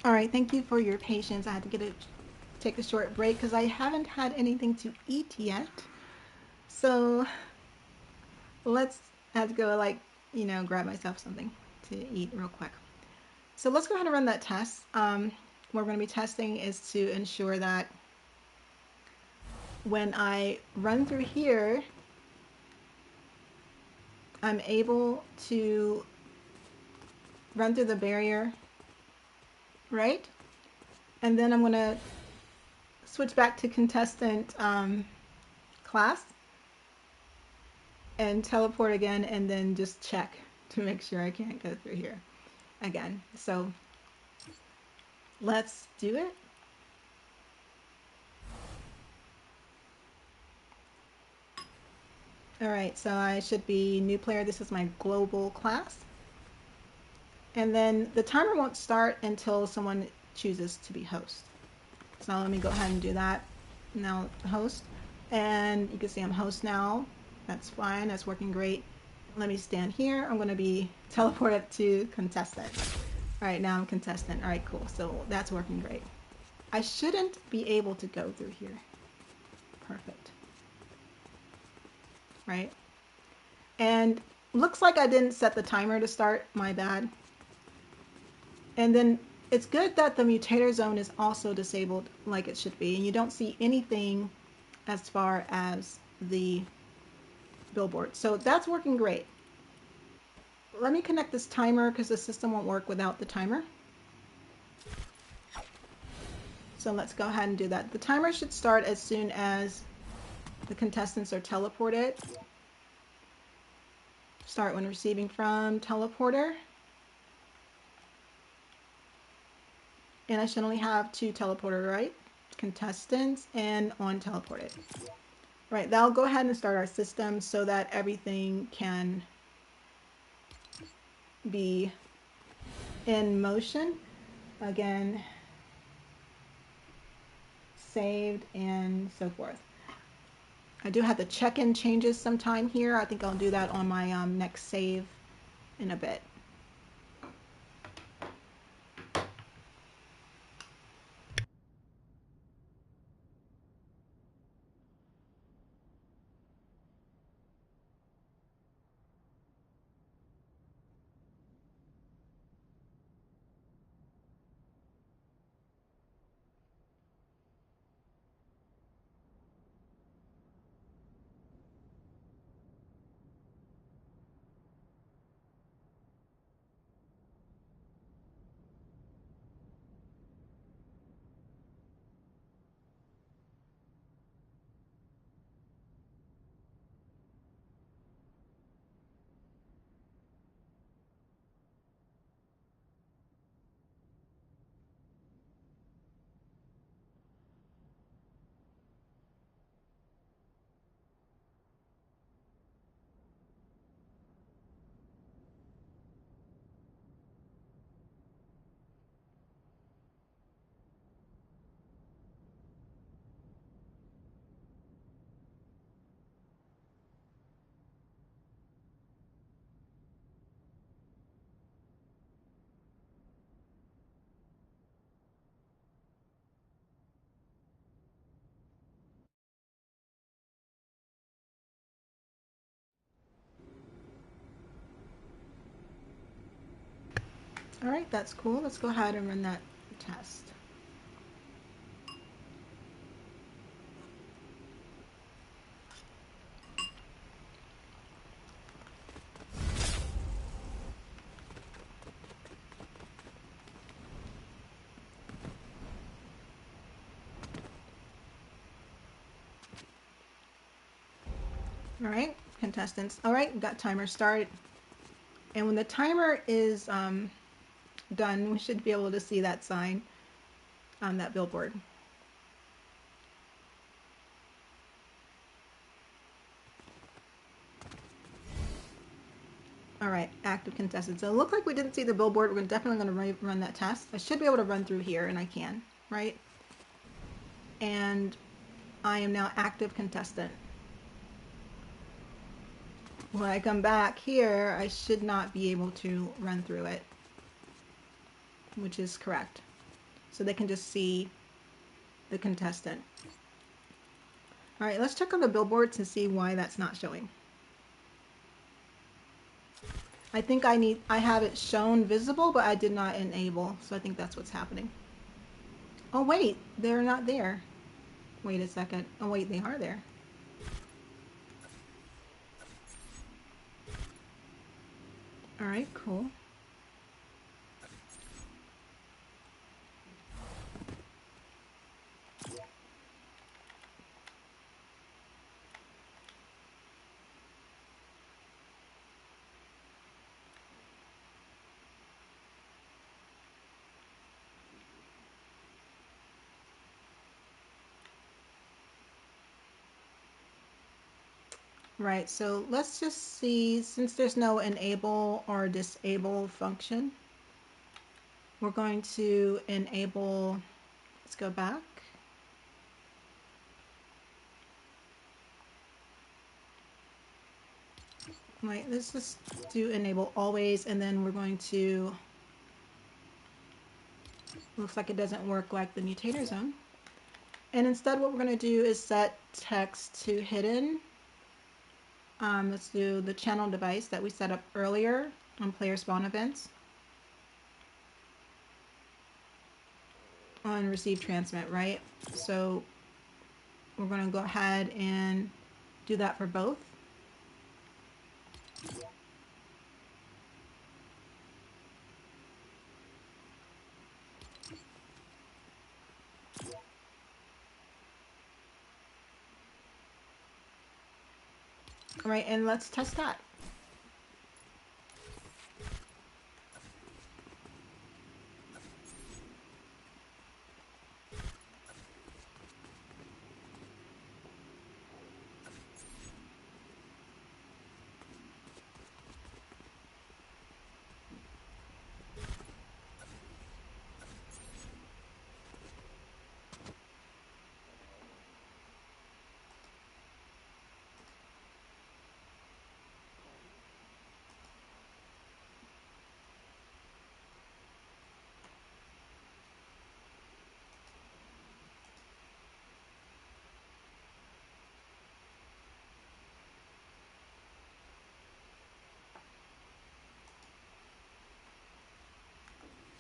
All right, thank you for your patience. I had to take a short break because I haven't had anything to eat yet. So let's have to go grab myself something to eat real quick. So let's go ahead and run that test. what we're going to be testing is to ensure that when I run through here, I'm able to run through the barrier, right? And then I'm going to switch back to contestant class and teleport again, and then just check to make sure I can't go through here again. So let's do it. All right, so I should be new player. This is my global class. And then the timer won't start until someone chooses to be host. So let me go ahead and do that. Now host. And you can see I'm host now. That's fine. That's working great. Let me stand here. I'm going to be teleported to contestant. All right, now I'm contestant. All right, cool. So that's working great. I shouldn't be able to go through here. Perfect. Right? And looks like I didn't set the timer to start. My bad. And then it's good that the mutator zone is also disabled like it should be. And you don't see anything as far as the billboard. So that's working great. Let me connect this timer because the system won't work without the timer. So let's go ahead and do that. The timer should start as soon as the contestants are teleported. Start when receiving from teleporter. And I should only have 2 teleporter, right? Contestants and on teleported. Right, that'll go ahead and start our system so that everything can be in motion. Again, saved and so forth. I do have to check in changes sometime here. I think I'll do that on my next save in a bit. All right, that's cool. Let's go ahead and run that test. All right, contestants. All right, got timer started. And when the timer is done, we should be able to see that sign on that billboard. All right, active contestants. So it looked like we didn't see the billboard. We're definitely going to run that test. I should be able to run through here, and I can, right? And I am now active contestant. When I come back here, I should not be able to run through it, which is correct. So they can just see the contestant. All right, let's check on the billboard to see why that's not showing. I think I have it shown visible, but I did not enable, so I think that's what's happening. Oh wait, they're not there. Wait a second. Oh wait, they are there. All right, cool. Right, so let's just see, since there's no enable or disable function, we're going to enable, let's go back. Right, let's just do enable always, and then we're going to, looks like it doesn't work like the mutator zone. And instead what we're going to do is set text to hidden. Let's do the channel device that we set up earlier on player spawn events. On receive transmit, right? So we're going to go ahead and do that for both. All right, and let's test that.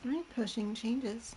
All right, pushing changes.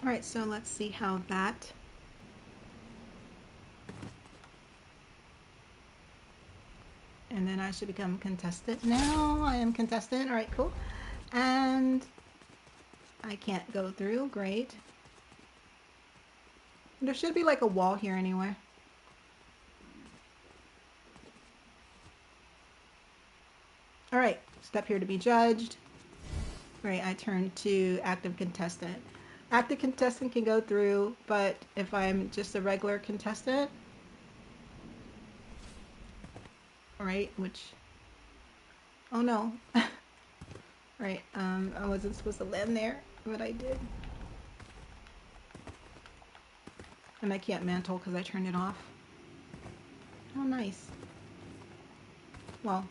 All right, so let's see how that. And then I should become contestant. Now I am contestant. All right, cool. And I can't go through. Great. There should be like a wall here anyway. All right, step here to be judged. Great, I turn to active contestant. Active contestant can go through, but if I'm just a regular contestant, right? Which, oh no. Right, I wasn't supposed to land there, but I did. And I can't mantle because I turned it off. Oh, nice. Well,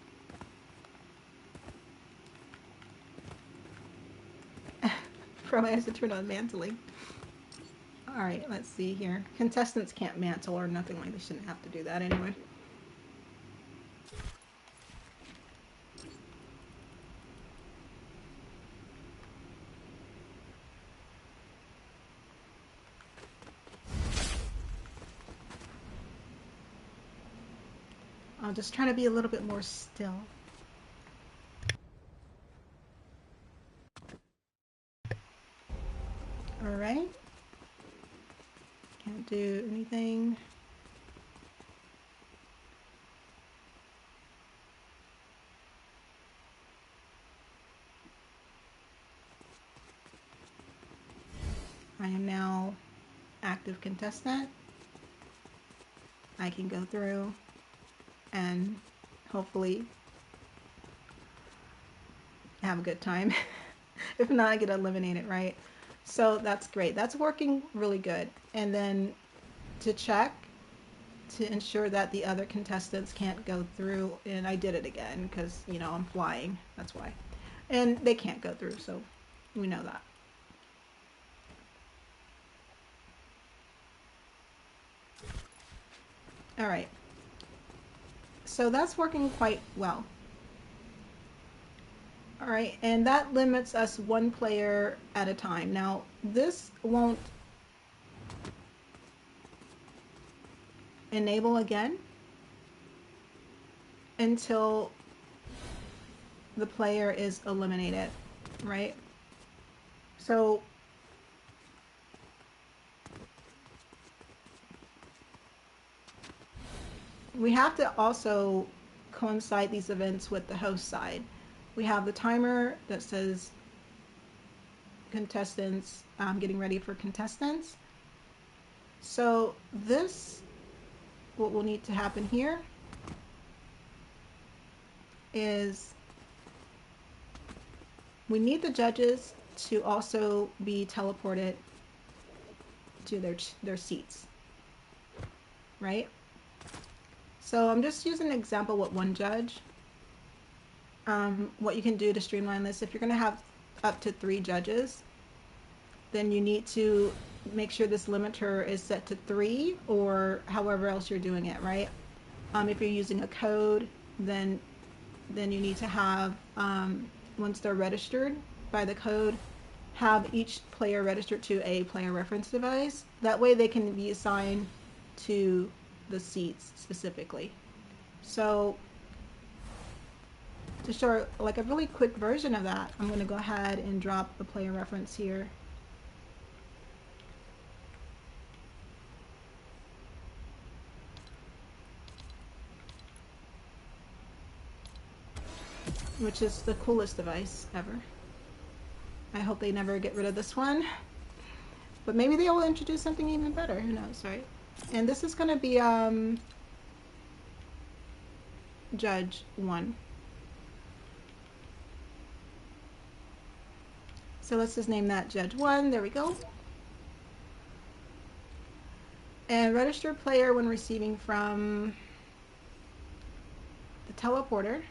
probably has to turn on mantling. All right, let's see here. Contestants can't mantle or nothing like. They shouldn't have to do that anyway. I'm just trying to be a little bit more still. All right. Can't do anything. I am now active contestant. I can go through and hopefully have a good time. If not, I get eliminated, right? So that's great. That's working really good. And then to check to ensure that the other contestants can't go through, and I did it again because, you know, I'm flying. That's why. And they can't go through, so we know that. All right. So that's working quite well. All right, and that limits us one player at a time. Now, this won't enable again until the player is eliminated, right? So we have to also coincide these events with the host side. We have the timer that says contestants, getting ready for contestants. So this, what will need to happen here is we need the judges to also be teleported to their seats, right? So I'm just using an example with one judge. What you can do to streamline this, if you're going to have up to 3 judges, then you need to make sure this limiter is set to 3 or however else you're doing it, right? If you're using a code, then you need to have, once they're registered by the code, have each player registered to a player reference device. That way they can be assigned to the seats specifically. So to show like a really quick version of that, I'm going to go ahead and drop the player reference here. Which is the coolest device ever. I hope they never get rid of this one. But maybe they will introduce something even better. Who knows, right? And this is going to be Judge 1. So let's just name that Judge 1. There we go. And register player when receiving from the teleporter.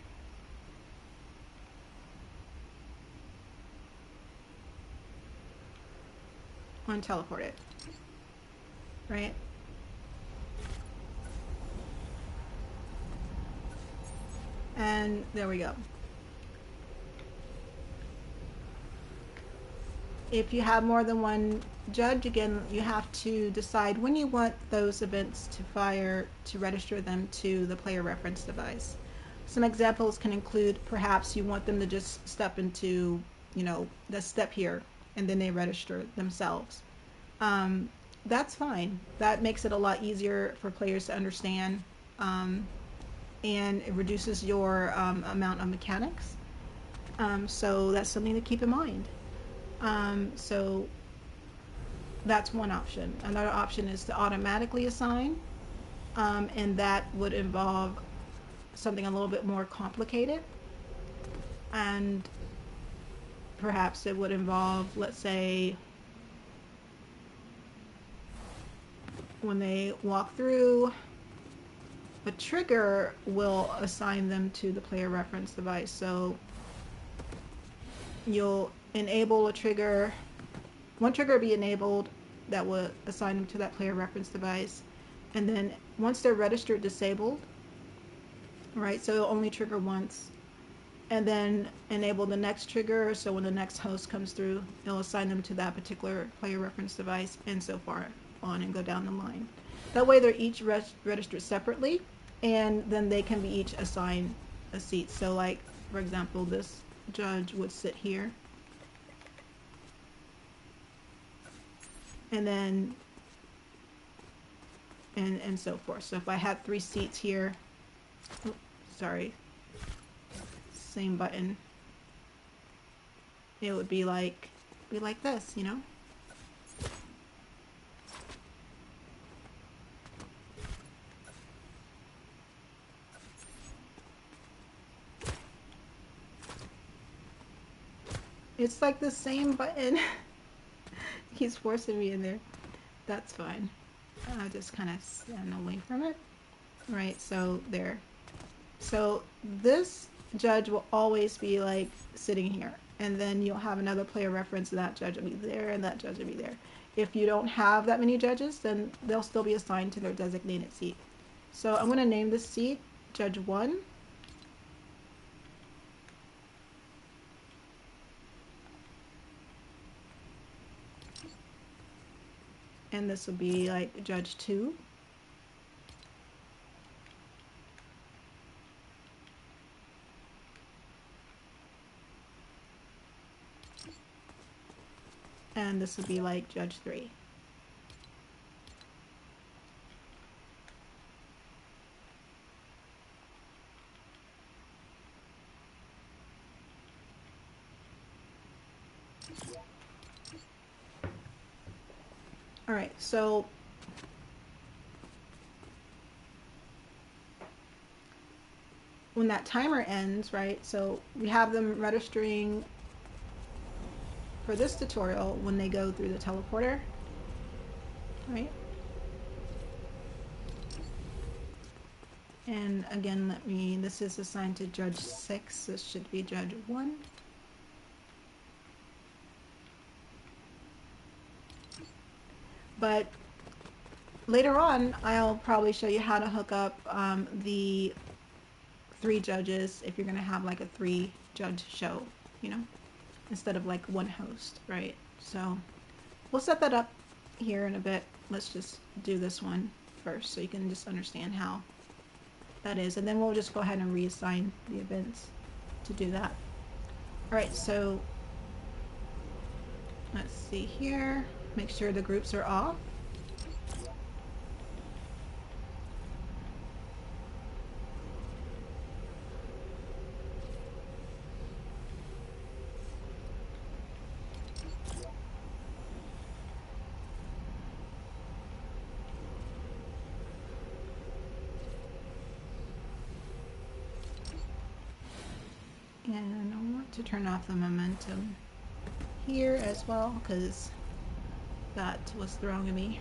When teleported, right? And there we go. If you have more than one judge, again, you have to decide when you want those events to fire to register them to the player reference device. Some examples can include perhaps you want them to just step into, you know, the step here and then they register themselves. That's fine. That makes it a lot easier for players to understand, and it reduces your amount of mechanics. So that's something to keep in mind. So that's one option. Another option is to automatically assign, and that would involve something a little bit more complicated, and perhaps it would involve, let's say, when they walk through, a trigger will assign them to the player reference device. So you'll enable a trigger, one trigger will be enabled that will assign them to that player reference device, and then once they're registered disabled, right, so it'll only trigger once, and then enable the next trigger, so when the next host comes through, it'll assign them to that particular player reference device, and so far on and go down the line. That way they're each registered separately, and then they can be each assigned a seat. So like, for example, this judge would sit here, and then and so forth. So if I had 3 seats here, oops, sorry, same button, it would be like this, you know. It's like the same button. He's forcing me in there. That's fine. I'll just kind of stand away from it. Right, so there. So this judge will always be like sitting here, and then you'll have another player reference, that judge will be there, and that judge will be there. If you don't have that many judges, then they'll still be assigned to their designated seat. So I'm going to name this seat Judge 1. And this will be like Judge 2. And this will be like Judge 3. All right, so when that timer ends, right, so we have them registering for this tutorial when they go through the teleporter, right? And again, this is assigned to Judge 6, this should be Judge 1. But later on, I'll probably show you how to hook up the 3 judges if you're going to have like a 3-judge show, you know, instead of like 1 host, right? So we'll set that up here in a bit. Let's just do this one first so you can just understand how that is, and then we'll just go ahead and reassign the events to do that. All right, so let's see here. Make sure the groups are off. And I want to turn off the momentum here as well, because that was throwing me.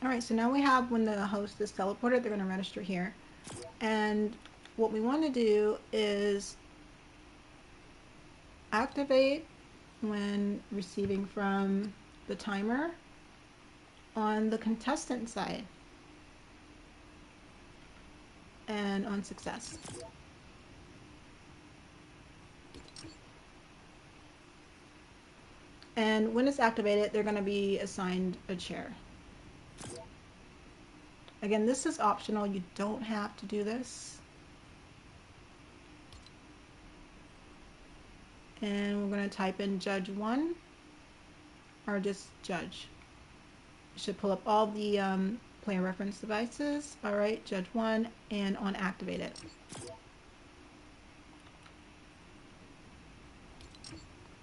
All right, so now we have when the host is teleported, they're going to register here. And what we want to do is activate when receiving from the timer on the contestant side and on success. And when it's activated, they're going to be assigned a chair. Again, this is optional. You don't have to do this. And we're going to type in Judge 1 or just Judge. It should pull up all the player reference devices. All right, judge 1 and on activated.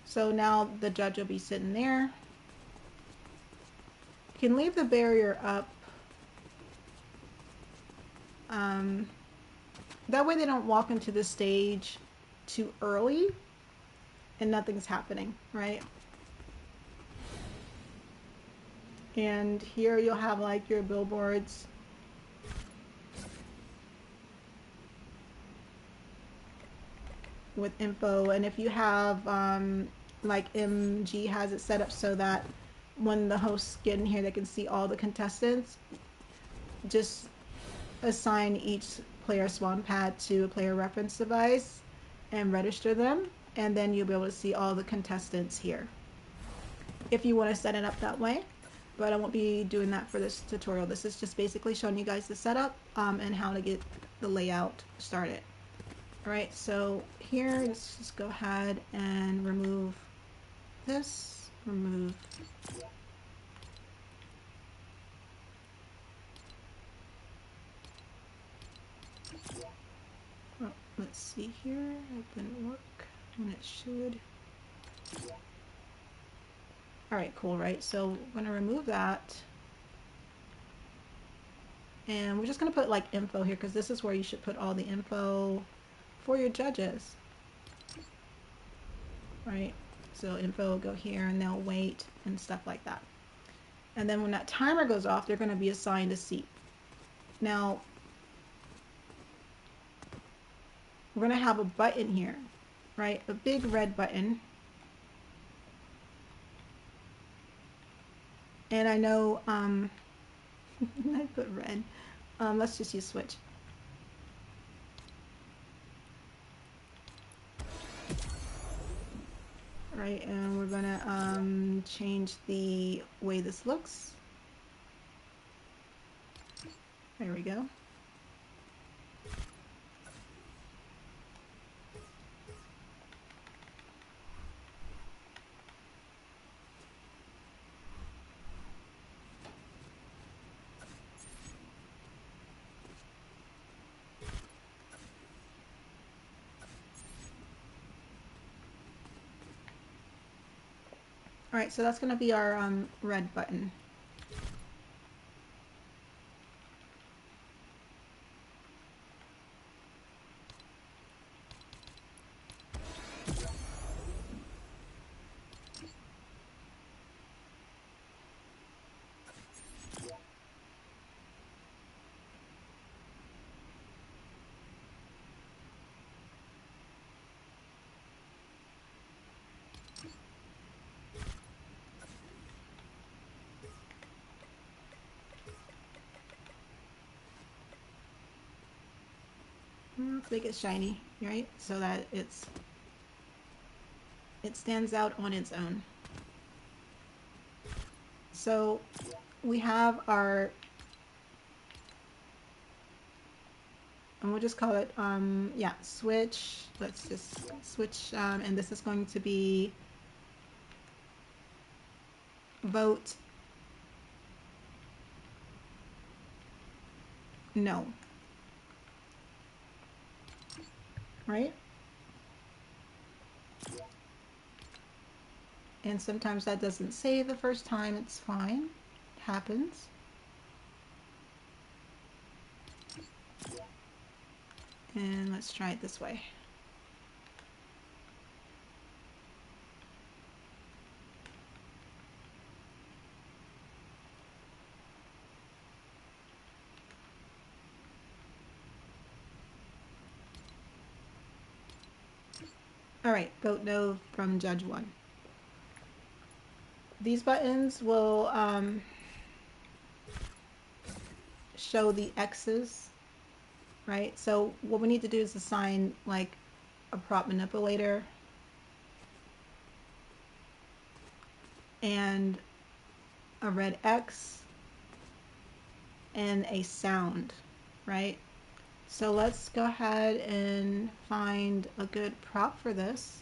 So now the judge will be sitting there. You can leave the barrier up. That way they don't walk into the stage too early and nothing's happening, right? And here you'll have like your billboards. With info, and if you have like MG has it set up so that when the hosts get in here they can see all the contestants, just assign each player spawn pad to a player reference device and register them, and then you'll be able to see all the contestants here if you want to set it up that way. But I won't be doing that for this tutorial. This is just basically showing you guys the setup and how to get the layout started. Alright, so here, let's just go ahead and remove this, remove oh, let's see here, it didn't work when it should. Alright, cool, right? So we're gonna remove that. And we're just gonna put like info here because this is where you should put all the info for your judges. Right? So info will go here and they'll wait and stuff like that. And then when that timer goes off, they're gonna be assigned a seat. Now, we're going to have a button here, right? A big red button. And I know, I put red. Let's just use switch. All right, and we're going to change the way this looks. There we go. All right, so that's going to be our red button. Let's make it shiny, right? So that it stands out on its own. So we have our, and we'll just call it, yeah, switch. Let's just switch, and this is going to be vote no. Right? And sometimes that doesn't save the first time. It's fine. It happens. And let's try it this way. All right, vote no from Judge 1. These buttons will show the X's, right? So what we need to do is assign like a prop manipulator and a red X and a sound, right? So let's go ahead and find a good prop for this.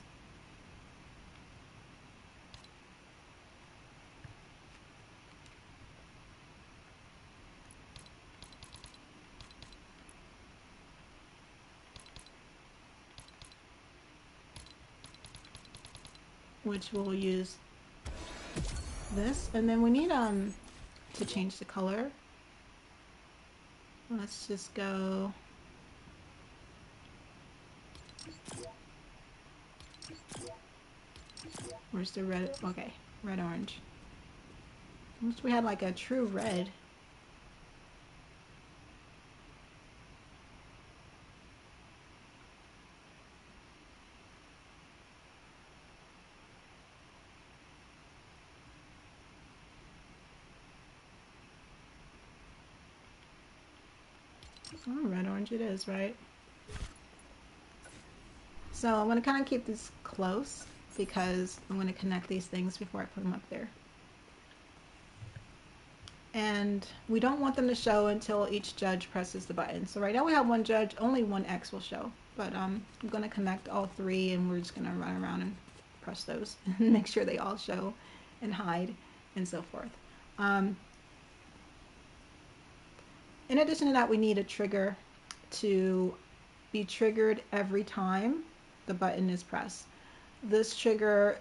which we'll use this. And then we need to change the color. Let's just go where's the red? Okay, red orange. I wish we had like a true red. Oh, red orange it is, right? So I'm going to kind of keep this close because I'm going to connect these things before I put them up there. And we don't want them to show until each judge presses the button. So right now we have one judge, only one X will show. But I'm going to connect all three and we're just going to run around and press those and make sure they all show and hide and so forth. In addition to that, we need a trigger to be triggered every time the button is pressed. This trigger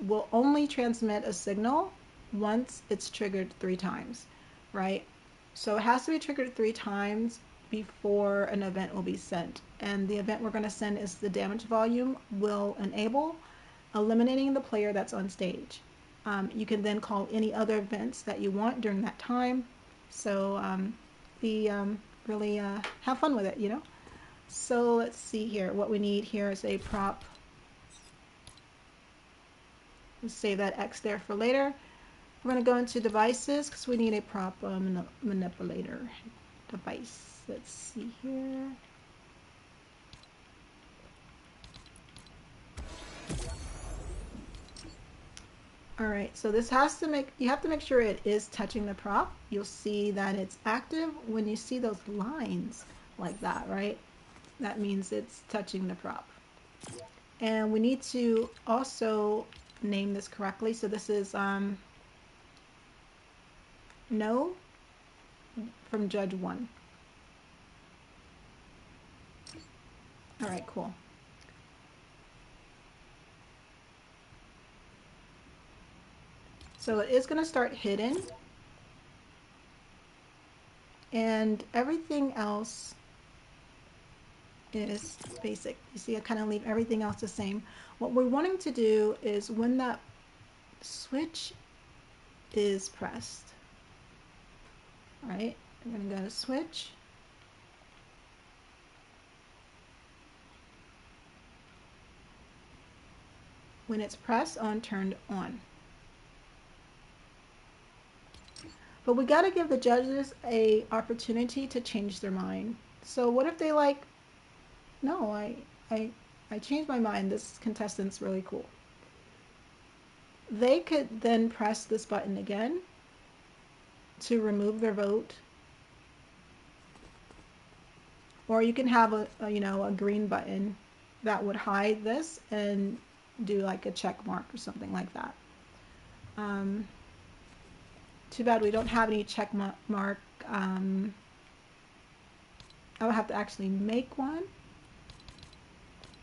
will only transmit a signal once it's triggered 3 times, right? So it has to be triggered 3 times before an event will be sent. And the event we're going to send is the damage volume will enable eliminating the player that's on stage. You can then call any other events that you want during that time. So really have fun with it, you know? So let's see here. What we need here is a prop. Let's save that X there for later. We're going to go into devices because we need a prop manipulator device. Let's see here. All right, so this has to you have to make sure it is touching the prop. You'll see that it's active when you see those lines like that, right? That means it's touching the prop. And we need to also name this correctly. So this is no from judge 1. All right, cool. So it is going to start hidden. And everything else is basic. You see, I kind of leave everything else the same. What we're wanting to do is when that switch is pressed, right? I'm going to go to switch. When it's pressed on, turned on. But we got to give the judges a opportunity to change their mind. So what if they like, no, I changed my mind. This contestant's really cool. They could then press this button again to remove their vote. Or you can have a green button that would hide this and do like a check mark or something like that. Too bad we don't have any check mark. I would have to actually make one.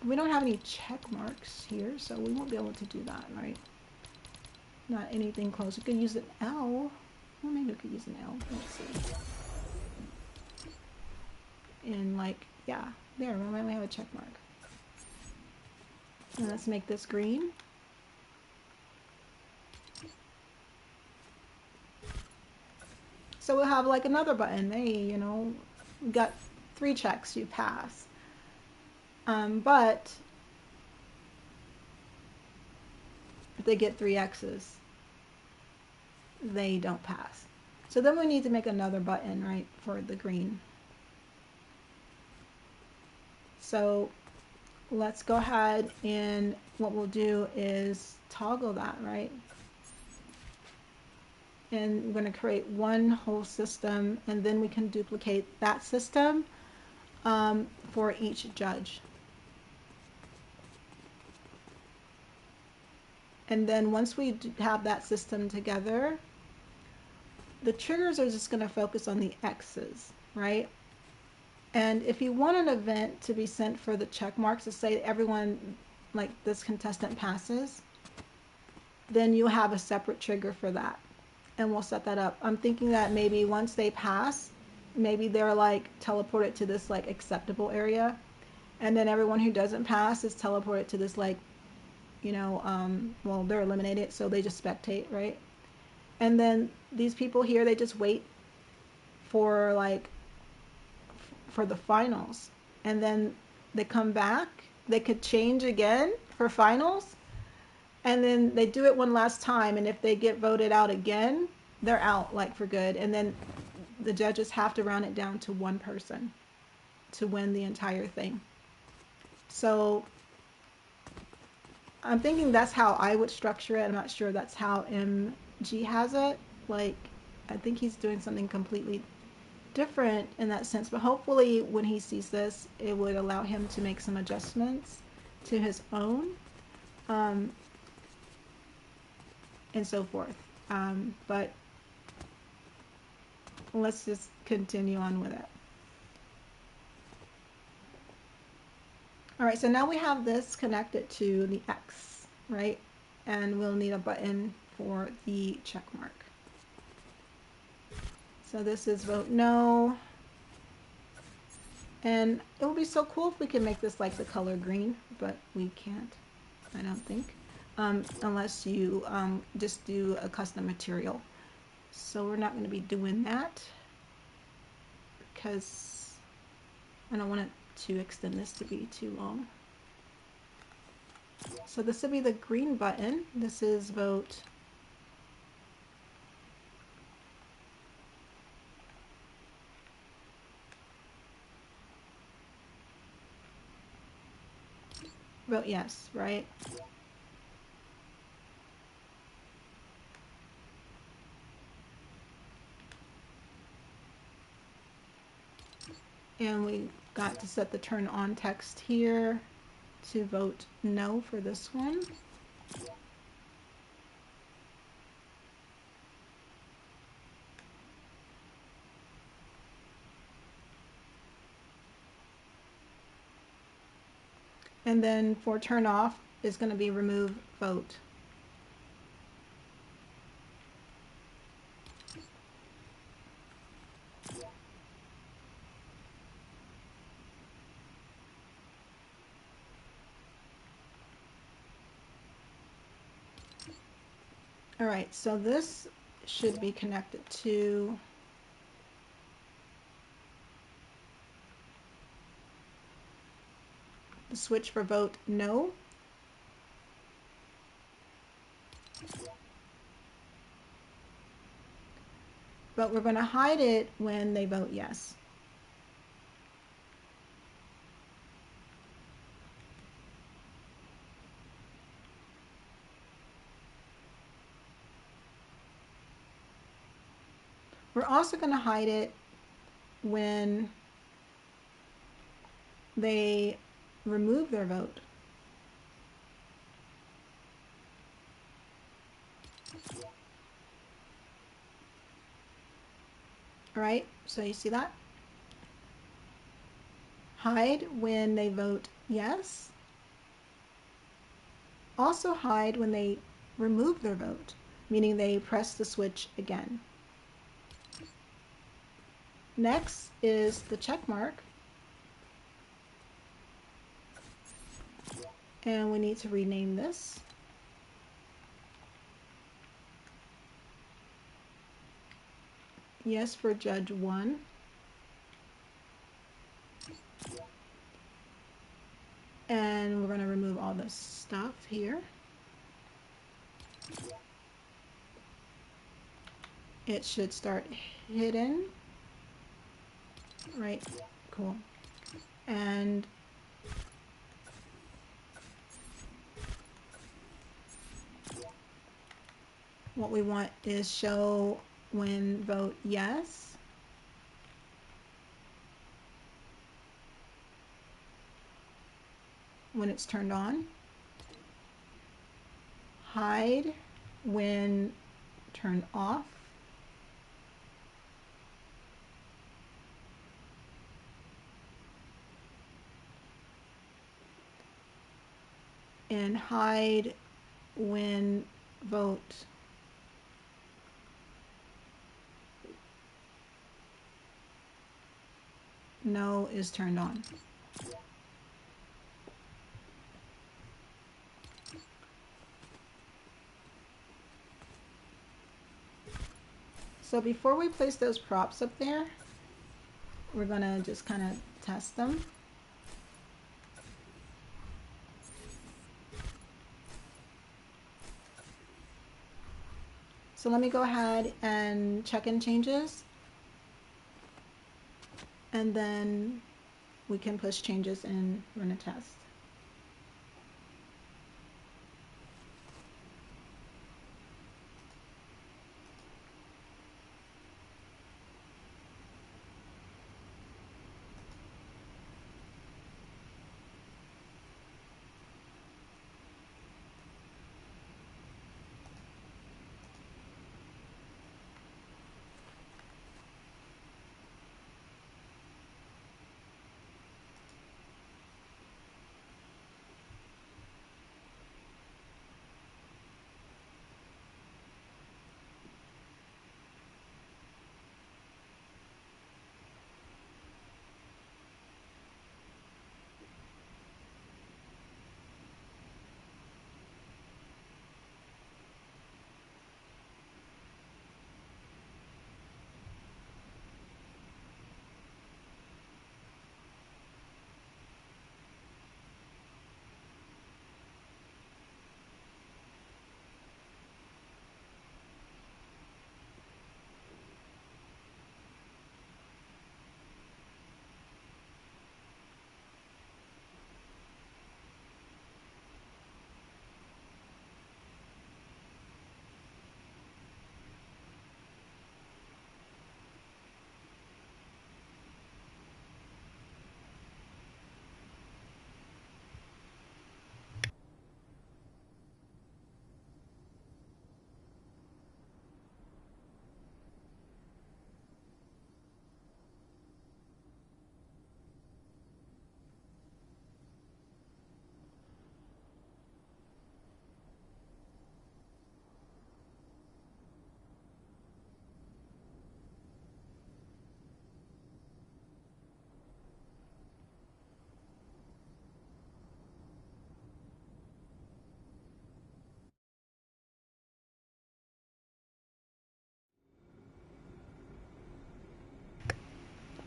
We don't have any check marks here, so we won't be able to do that, right? Not anything close. We could use an L. Well, maybe we could use an L. Let's see. And like, yeah, there, we might have a check mark. And let's make this green. So we'll have like another button. Hey, you know, we got 3 checks, you pass. But if they get 3 X's, they don't pass. So then we need to make another button, right, for the green. So let's go ahead and what we'll do is toggle that, right? And we're going to create one whole system, and then we can duplicate that system for each judge. And then once we have that system together, the triggers are just going to focus on the X's, right? And if you want an event to be sent for the check marks to say everyone, like this contestant passes, then you have a separate trigger for that. And we'll set that up. I'm thinking that maybe once they pass, maybe they're like teleported to this like acceptable area. And then everyone who doesn't pass is teleported to this like, well, they're eliminated, so they just spectate, right? And then these people here, they just wait for like for the finals, and then they come back. They could change again for finals, and then they do it one last time, and if they get voted out again, they're out like for good. And then the judges have to round it down to one person to win the entire thing. So I'm thinking that's how I would structure it. I'm not sure that's how MG has it. Like, I think he's doing something completely different in that sense, but hopefully when he sees this, it would allow him to make some adjustments to his own, and so forth. But let's just continue on with it. All right, so now we have this connected to the X, right? And we'll need a button for the check mark. So this is vote no. And it would be so cool if we could make this like the color green, but we can't, I don't think, unless you just do a custom material. So we're not going to be doing that because I don't want it to extend this to be too long. So this will be the green button. This is vote yes, right? And we got to set the turn on text here to vote no for this one. And then for turn off is going to be remove vote. All right, so this should be connected to the switch for vote no. But we're going to hide it when they vote yes. We're also going to hide it when they remove their vote. All right, so you see that? Hide when they vote yes. Also hide when they remove their vote, meaning they press the switch again. Next is the check mark. And we need to rename this. Yes for judge 1. And we're going to remove all this stuff here. It should start hidden. Right, cool. And what we want is show when vote yes. When it's turned on. Hide when turned off. And hide when vote. No is turned on. So before we place those props up there, we're gonna just kind of test them. So let me go ahead and check in changes, and then we can push changes and run a test.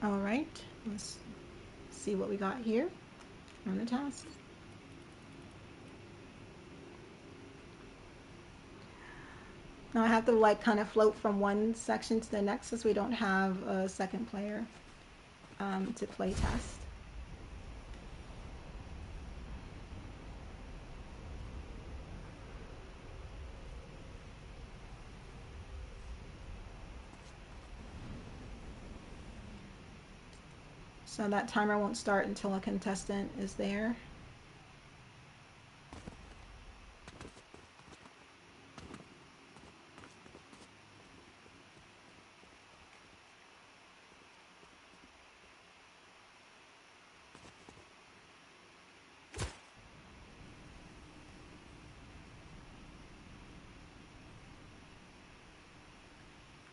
All right, let's see what we got here. Run a test. Now I have to like kind of float from one section to the next since we don't have a second player to play test. So that timer won't start until a contestant is there.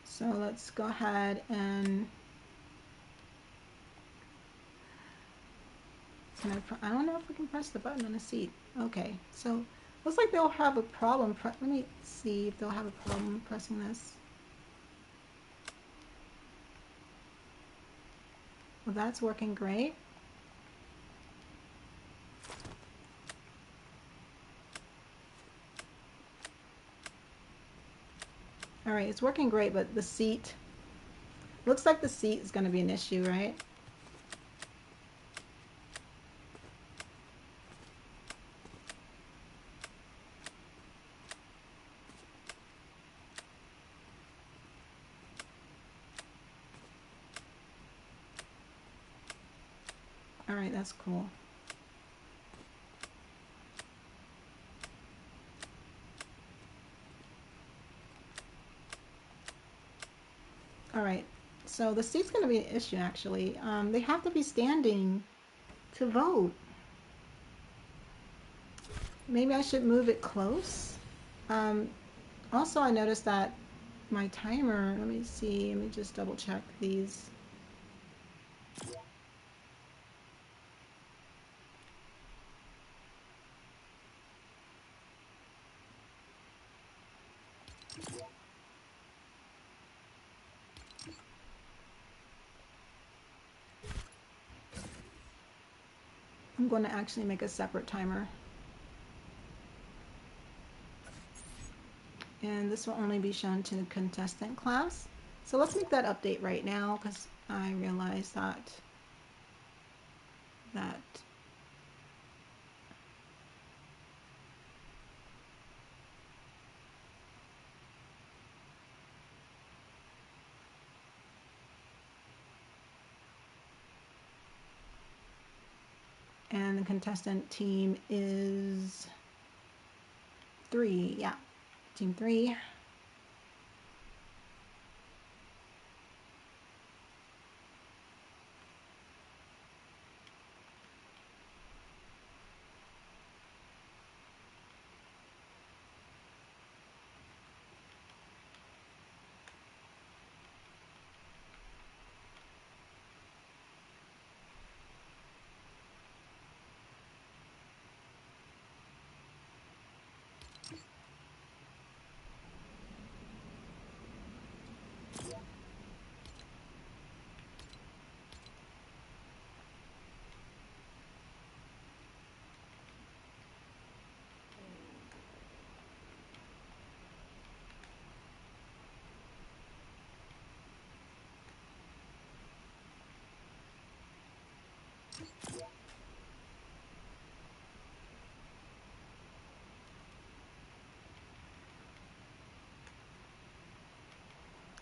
So let's go ahead and I don't know if we can press the button on the seat. Okay, so looks like they'll have a problem. Let me see if they'll have a problem pressing this. Well, that's working great. All right, it's working great, but the seat, looks like the seat is going to be an issue, right? All right, that's cool. All right, so the seat's going to be an issue, actually. They have to be standing to vote. Maybe I should move it close. Also, I noticed that my timer, let me see, let me just double check these. I'm going to actually make a separate timer. And this will only be shown to the contestant class. So let's make that update right now because I realized that and the contestant team is 3. Yeah, team 3.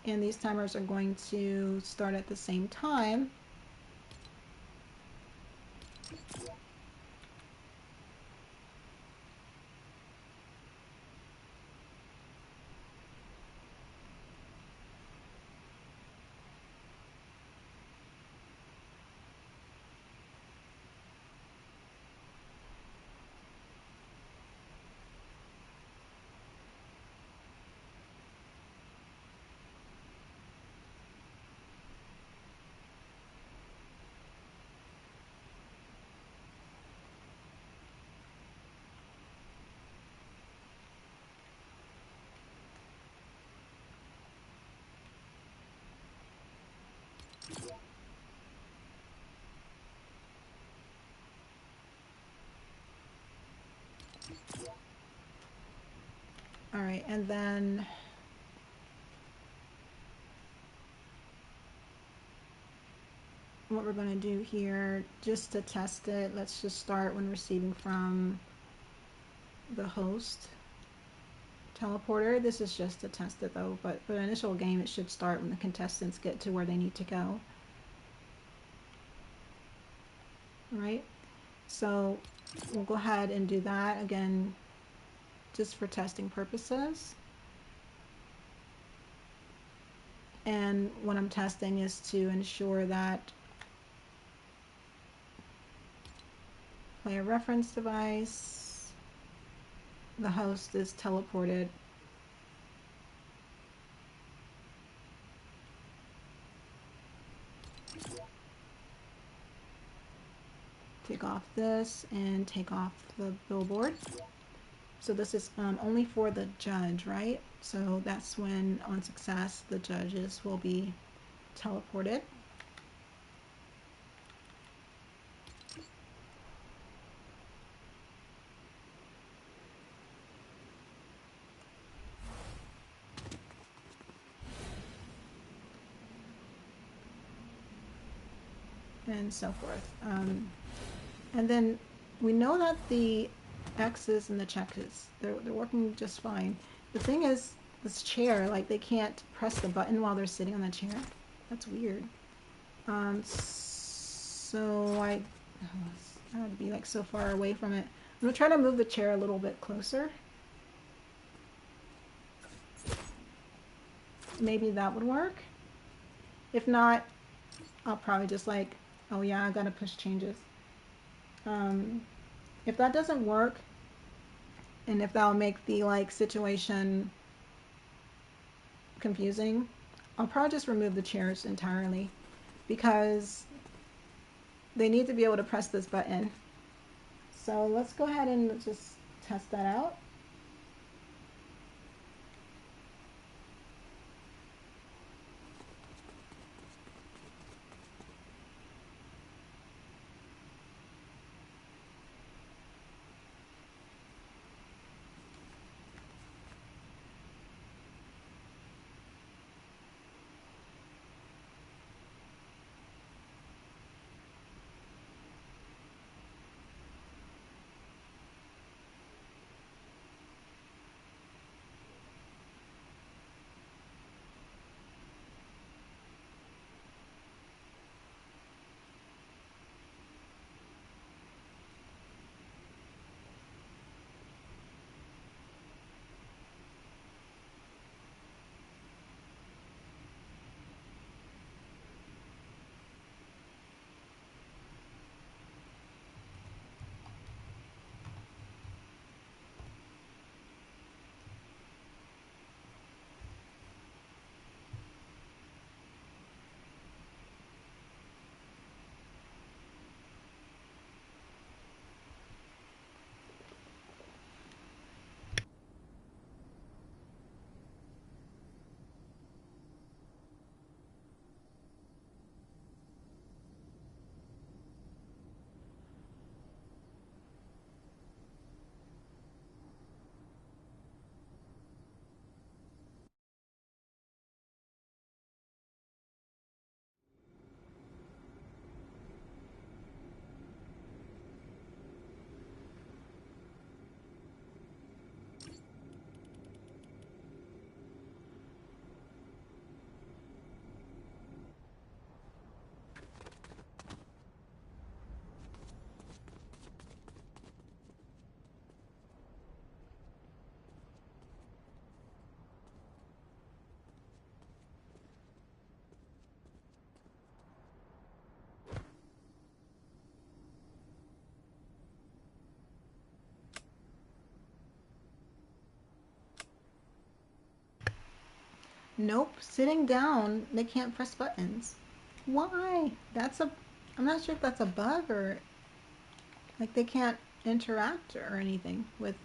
And these timers are going to start at the same time. All right, and then what we're going to do here, just to test it, let's just start when receiving from the host teleporter. This is just to test it though, but for the initial game, it should start when the contestants get to where they need to go. All right, so we'll go ahead and do that again, just for testing purposes. And what I'm testing is to ensure that player reference device, the host is teleported. Take off this and take off the billboard. So this is only for the judge, right? So that's when, on success, the judges will be teleported. And so forth. And then we know that the X's and the checkers, they're working just fine. The thing is, this chair, like they can't press the button while they're sitting on the chair. That's weird. So I had to be like so far away from it. I'm gonna try to move the chair a little bit closer. Maybe that would work. If not, I'll probably just like, oh yeah, I gotta push changes. If that doesn't work, and if that'll make the like situation confusing, I'll probably just remove the chairs entirely because they need to be able to press this button. So let's go ahead and just test that out. Nope, sitting down, they can't press buttons. Why? I'm not sure if that's a bug or like they can't interact or anything with,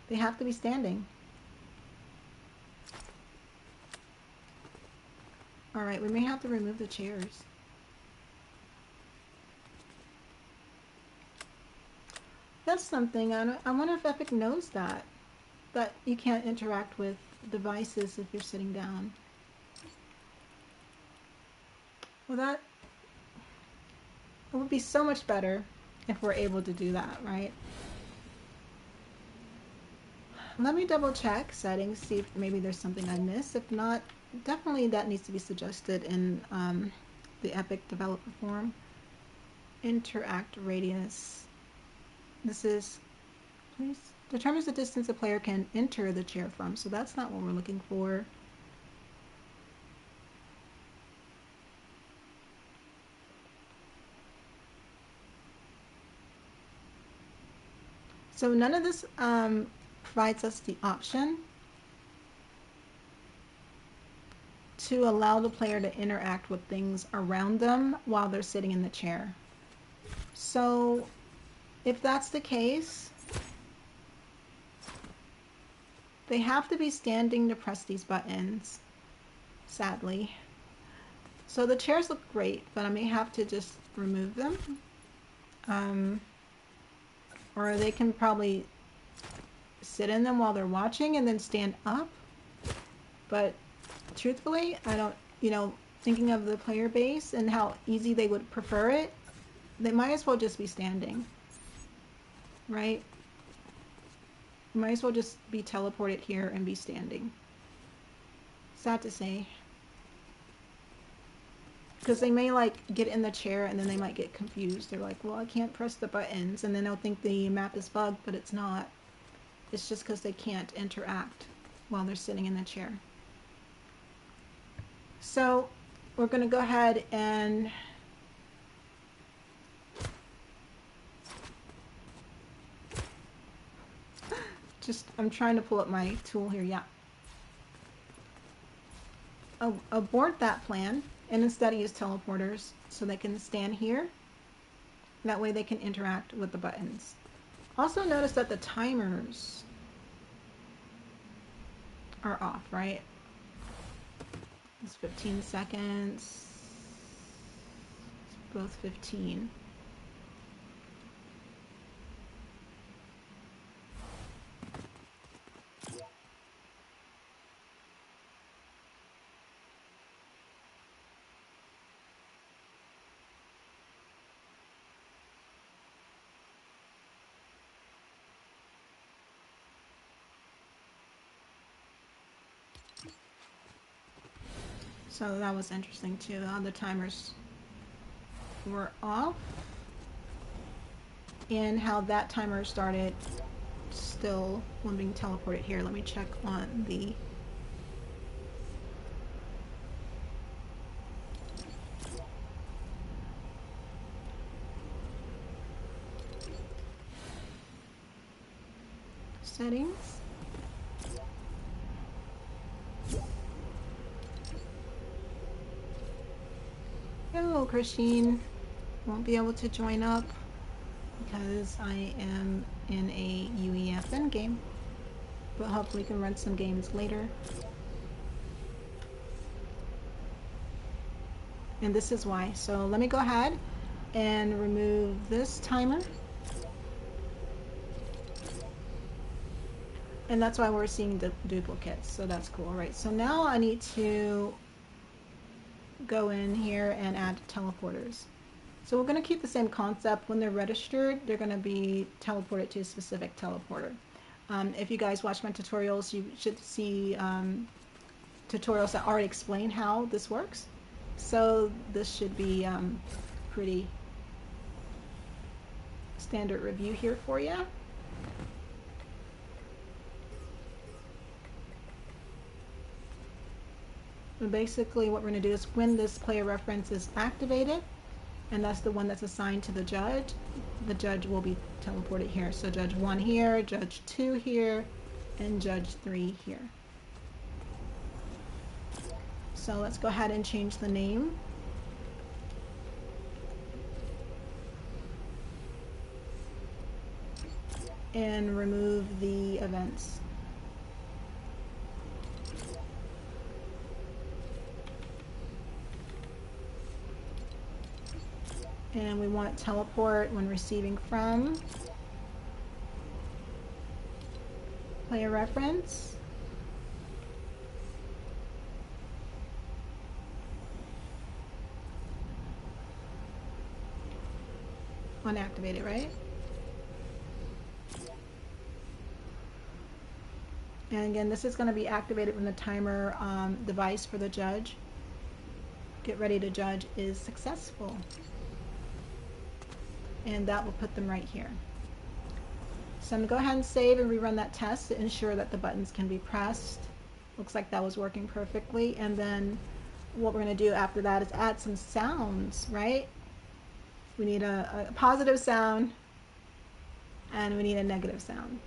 they have to be standing. All right, we may have to remove the chairs. That's something, I wonder if Epic knows that you can't interact with devices if you're sitting down. Well, that it would be so much better if we're able to do that, right? Let me double check settings, see if maybe there's something I missed. If not, definitely that needs to be suggested in the Epic developer forum. Interact radius. This is, please, determines the distance a player can enter the chair from. So that's not what we're looking for. So none of this provides us the option to allow the player to interact with things around them while they're sitting in the chair. So if that's the case, they have to be standing to press these buttons, sadly. So the chairs look great, but I may have to just remove them. Or they can probably sit in them while they're watching and then stand up. But truthfully, I don't, thinking of the player base and how easy they would prefer it, they might as well just be standing, right? Might as well just be teleported here and be standing. Sad to say. Because they may like get in the chair and then they might get confused. They're like, well, I can't press the buttons, and then they'll think the map is bugged, but it's not. It's just because they can't interact while they're sitting in the chair. So we're going to go ahead and I'm trying to pull up my tool here. Yeah. abort that plan and instead use teleporters so they can stand here. That way they can interact with the buttons. Also notice that the timers are off, right? It's 15 seconds. It's both 15. So that was interesting too. All the timers were off and how that timer started still when being teleported here. Let me check on the settings. Hello, Christine. Won't be able to join up because I am in a UEFN game, but hopefully we can run some games later. And this is why. So let me go ahead and remove this timer. And that's why we're seeing the duplicates. So that's cool. All right. So now I need to go in here and add teleporters. So we're going to keep the same concept. When they're registered, they're going to be teleported to a specific teleporter. If you guys watch my tutorials, you should see tutorials that already explain how this works. So this should be pretty standard review here for you. And basically what we're going to do is when this player reference is activated, and that's the one that's assigned to the judge will be teleported here. So judge 1 here, judge 2 here, and judge 3 here. So let's go ahead and change the name. And remove the events. And we want teleport when receiving from player reference. Unactivated, right? And again, this is going to be activated when the timer device for the judge, get ready to judge, is successful. And that will put them right here. So I'm going to go ahead and save and rerun that test to ensure that the buttons can be pressed. Looks like that was working perfectly. And then what we're going to do after that is add some sounds, right? We need a positive sound and we need a negative sound.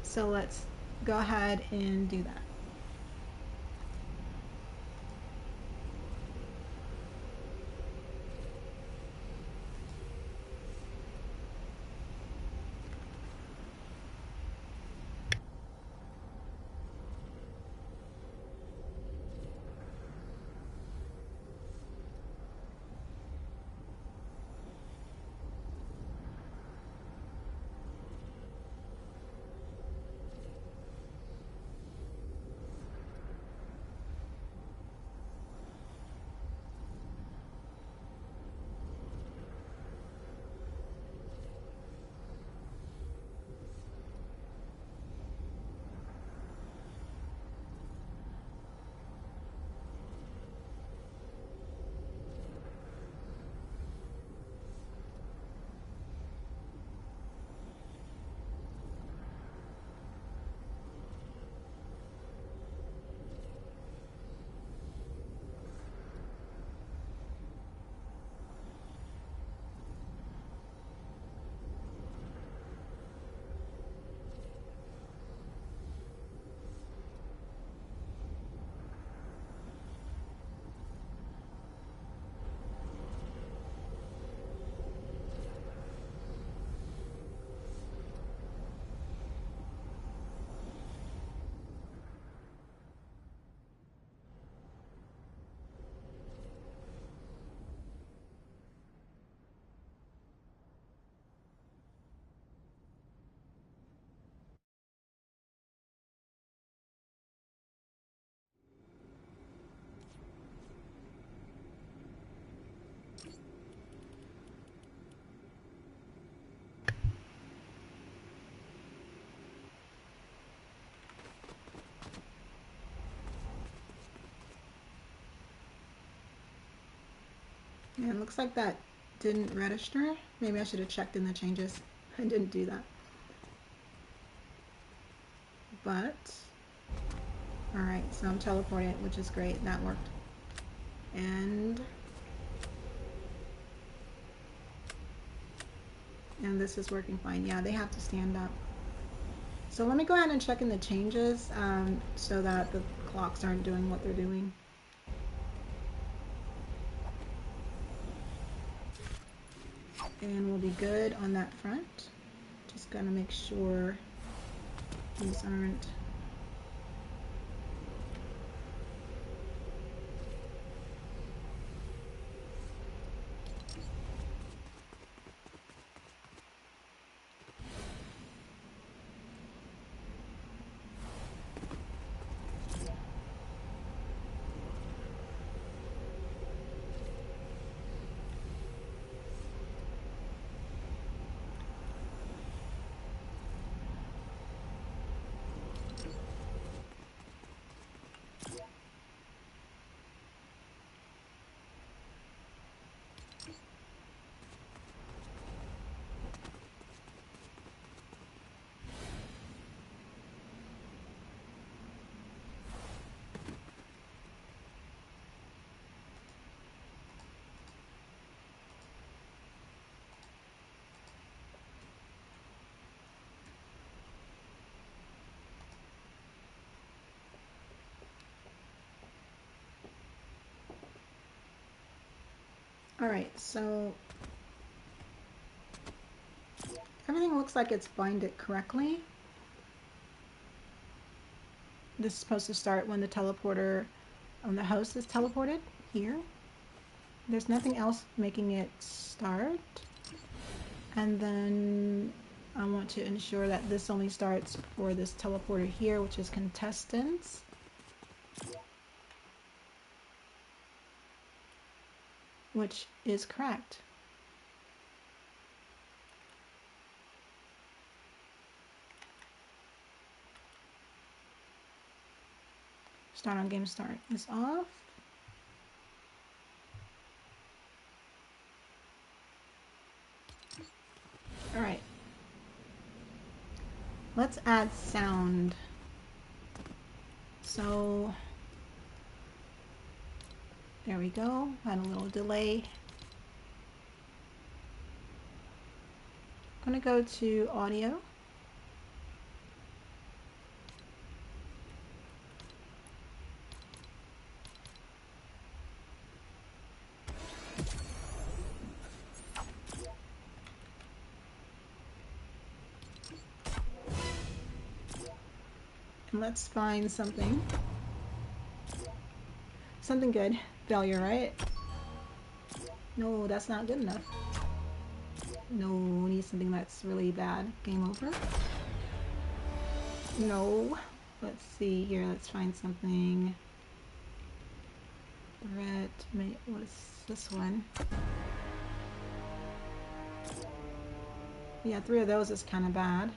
So let's go ahead and do that. Yeah, it looks like that didn't register. Maybe I should have checked in the changes. I didn't do that. But, alright, so I'm teleported, which is great. That worked. And this is working fine. Yeah, they have to stand up. So let me go ahead and check in the changes so that the clocks aren't doing what they're doing. And we'll be good on that front. Just gotta make sure these aren't. Alright, so everything looks like it's binded correctly. This is supposed to start when the teleporter on the host is teleported here. There's nothing else making it start. And then I want to ensure that this only starts for this teleporter here, which is contestants. Which is correct. Start on game start is off. All right. Let's add sound. So there we go. Had a little delay. I'm gonna go to audio. And let's find something. Something good. Failure, right? No, that's not good enough. No, we need something that's really bad. Game over. No. Let's see here. Let's find something. Threat. What is this one? Yeah, 3 of those is kind of bad.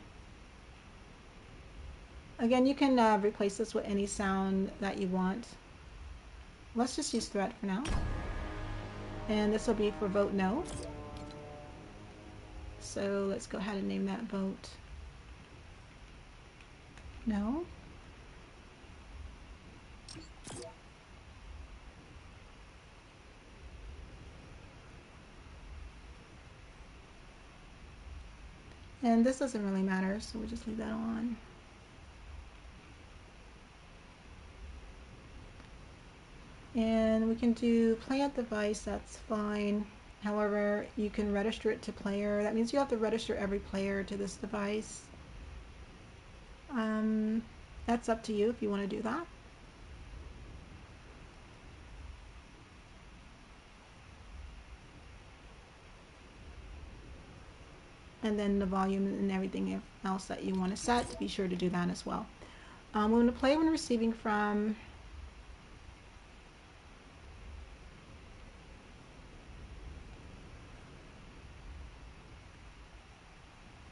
Again, you can replace this with any sound that you want. Let's just use threat for now. And this will be for vote no. So let's go ahead and name that vote no. And this doesn't really matter, so we'll just leave that on. And we can do play at device, that's fine. However, you can register it to player. That means you have to register every player to this device. That's up to you if you want to do that. And then the volume and everything else that you want to set, be sure to do that as well. We're going to play when receiving from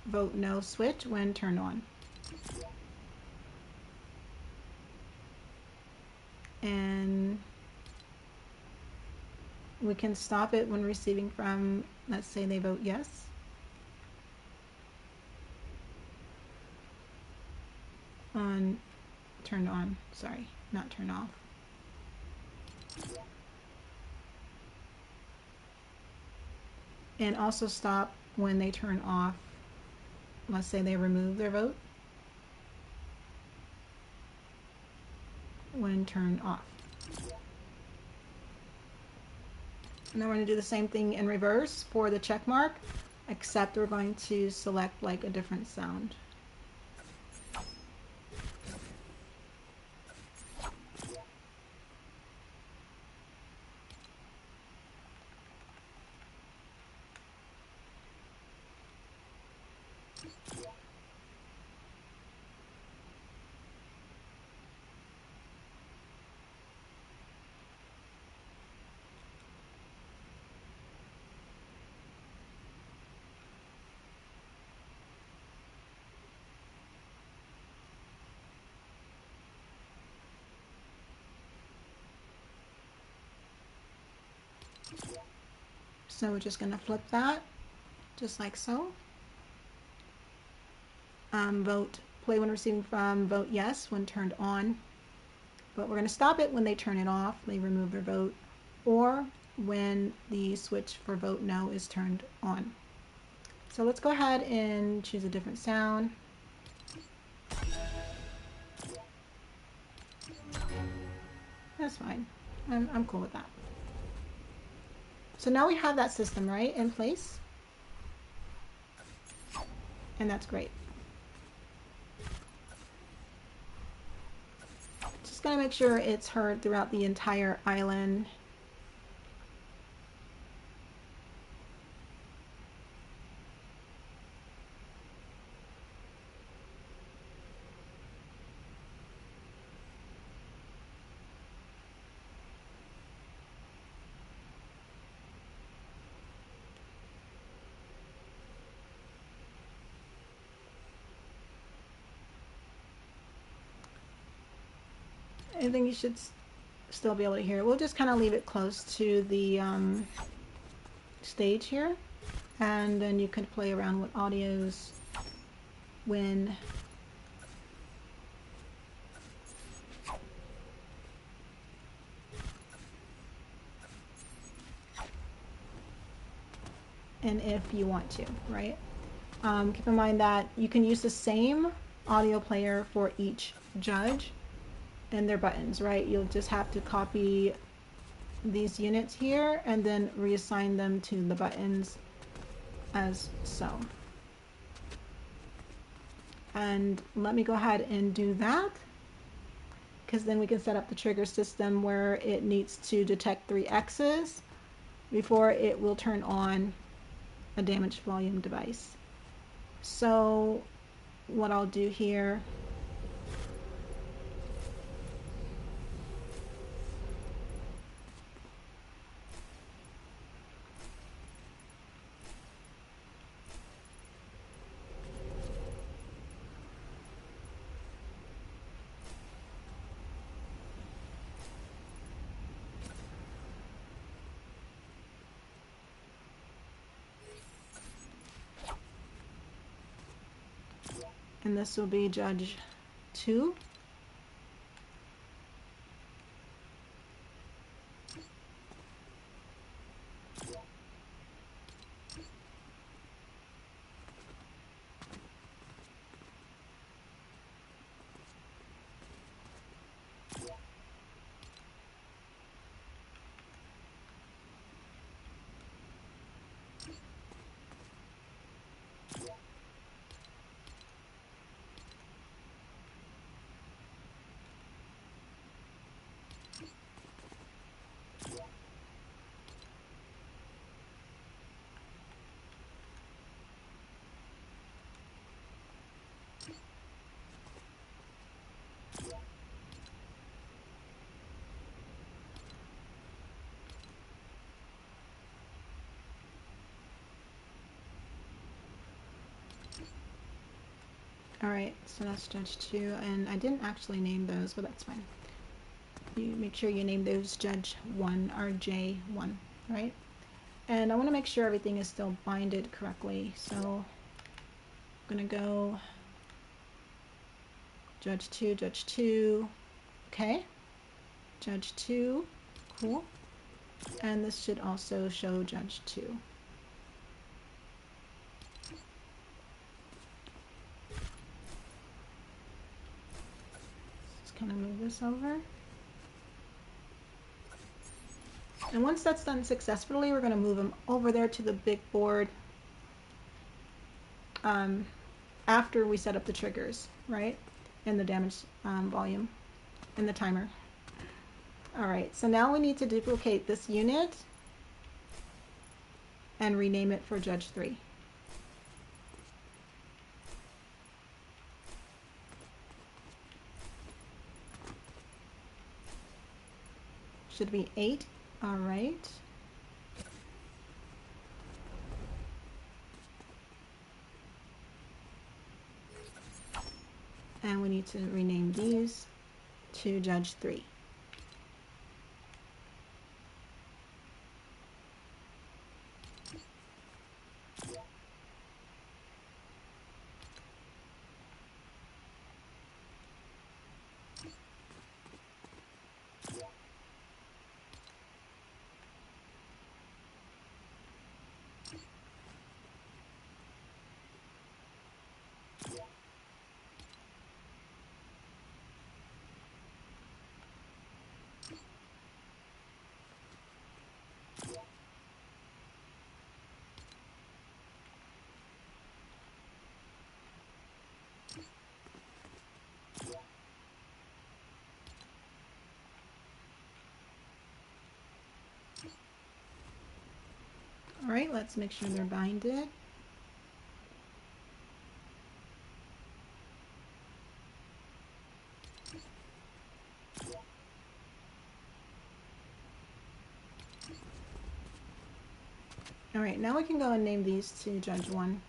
vote no switch when turned on. And we can stop it when receiving from, let's say they vote yes. Turned on, sorry, not turned off. And also stop when they turn off, let's say they remove their vote when turned off. And then we're going to do the same thing in reverse for the check mark, except we're going to select like a different sound. So we're just going to flip that, just like so. Vote play when receiving from, vote yes when turned on. But we're going to stop it when they turn it off, they remove their vote, or when the switch for vote no is turned on. So let's go ahead and choose a different sound. That's fine. I'm cool with that. So now we have that system, right, in place. And that's great. Just gotta make sure it's heard throughout the entire island. I think you should still be able to hear it. We'll just kind of leave it close to the stage here, and then you can play around with audios when and if you want to, right? Keep in mind that you can use the same audio player for each judge and their buttons, right? You'll just have to copy these units here and then reassign them to the buttons as so. And let me go ahead and do that, because then we can set up the trigger system where it needs to detect 3 X's before it will turn on a damaged volume device. So what I'll do here, and this will be Judge 2. All right, so that's Judge 2, and I didn't actually name those, but that's fine. You make sure you name those Judge 1 or J1. right? And I want to make sure everything is still binded correctly. So I'm going to go judge 2, okay. Judge 2, cool. And this should also show judge 2. Just kind of move this over. And once that's done successfully, we're going to move them over there to the big board after we set up the triggers, right? And the damage volume and the timer. All right, so now we need to duplicate this unit and rename it for Judge 3. Should be 8. All right. And we need to rename these to Judge 3. All right, let's make sure they're binded. All right, now we can go and name these to Judge 1.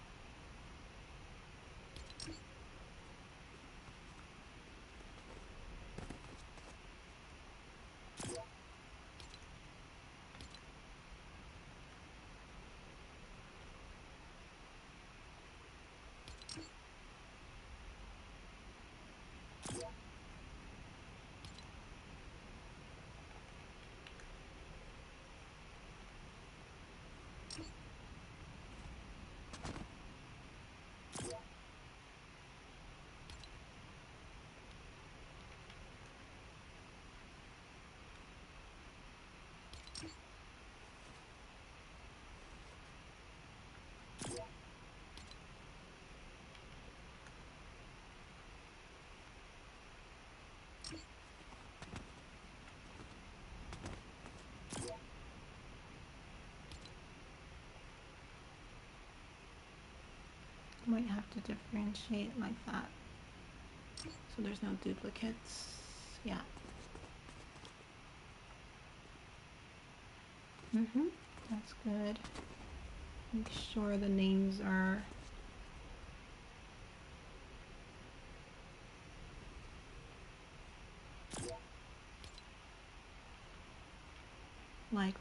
Might have to differentiate like that so there's no duplicates. Yeah. That's good. Make sure the names are like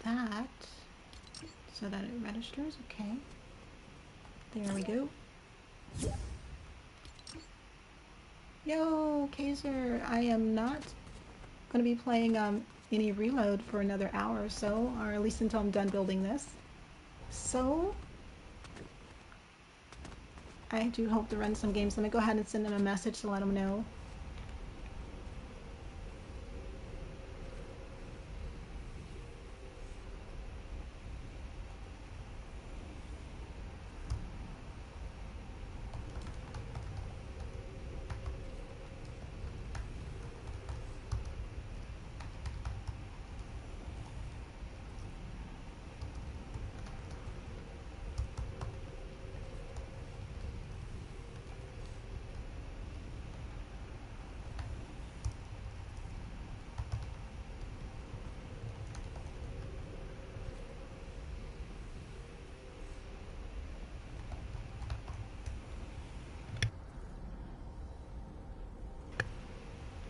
that so that it registers. Okay. There we go. Yo, Kaiser, I am not going to be playing any reload for another hour or so, or at least until I'm done building this. So, I do hope to run some games. Let me go ahead and send them a message to let them know.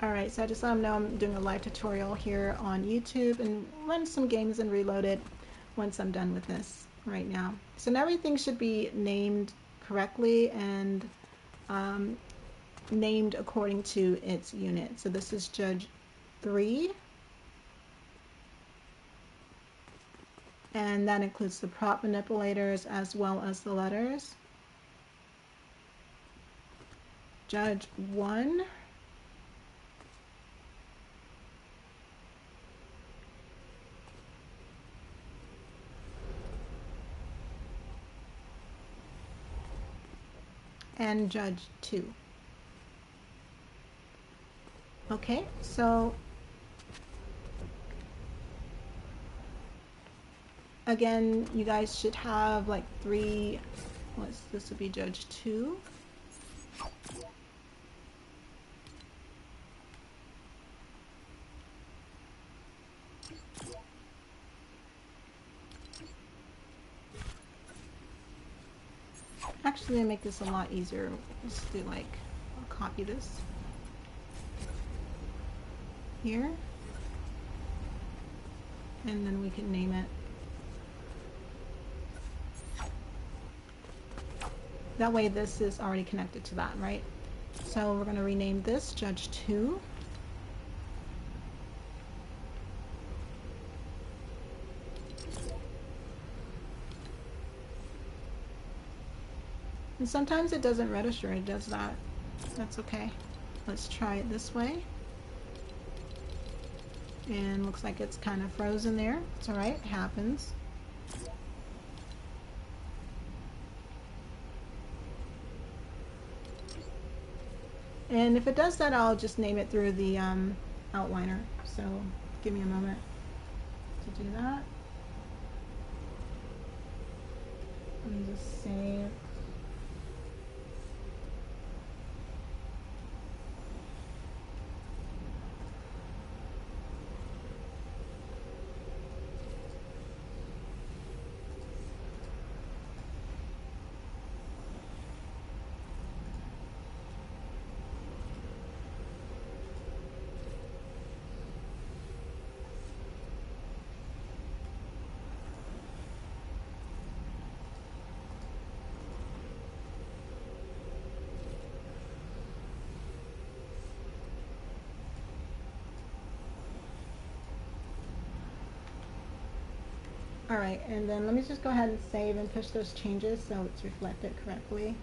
Alright, so I just let them know I'm doing a live tutorial here on YouTube and run some games and reload it once I'm done with this right now. So now everything should be named correctly and named according to its unit. So this is Judge 3, and that includes the prop manipulators as well as the letters. Judge 1, and Judge 2. Okay, so again, you guys should have like 3, this would be Judge 2. Actually, to make this a lot easier, let's do like, I'll copy this here, and then we can name it. That way this is already connected to that, right? So we're going to rename this Judge 2. And sometimes it doesn't register, it does that. That's okay. Let's try it this way. And looks like it's kind of frozen there. It's alright, it happens. And if it does that, I'll just name it through the outliner. So give me a moment to do that. Let me just save. Alright, and then let me just go ahead and save and push those changes so it's reflected correctly.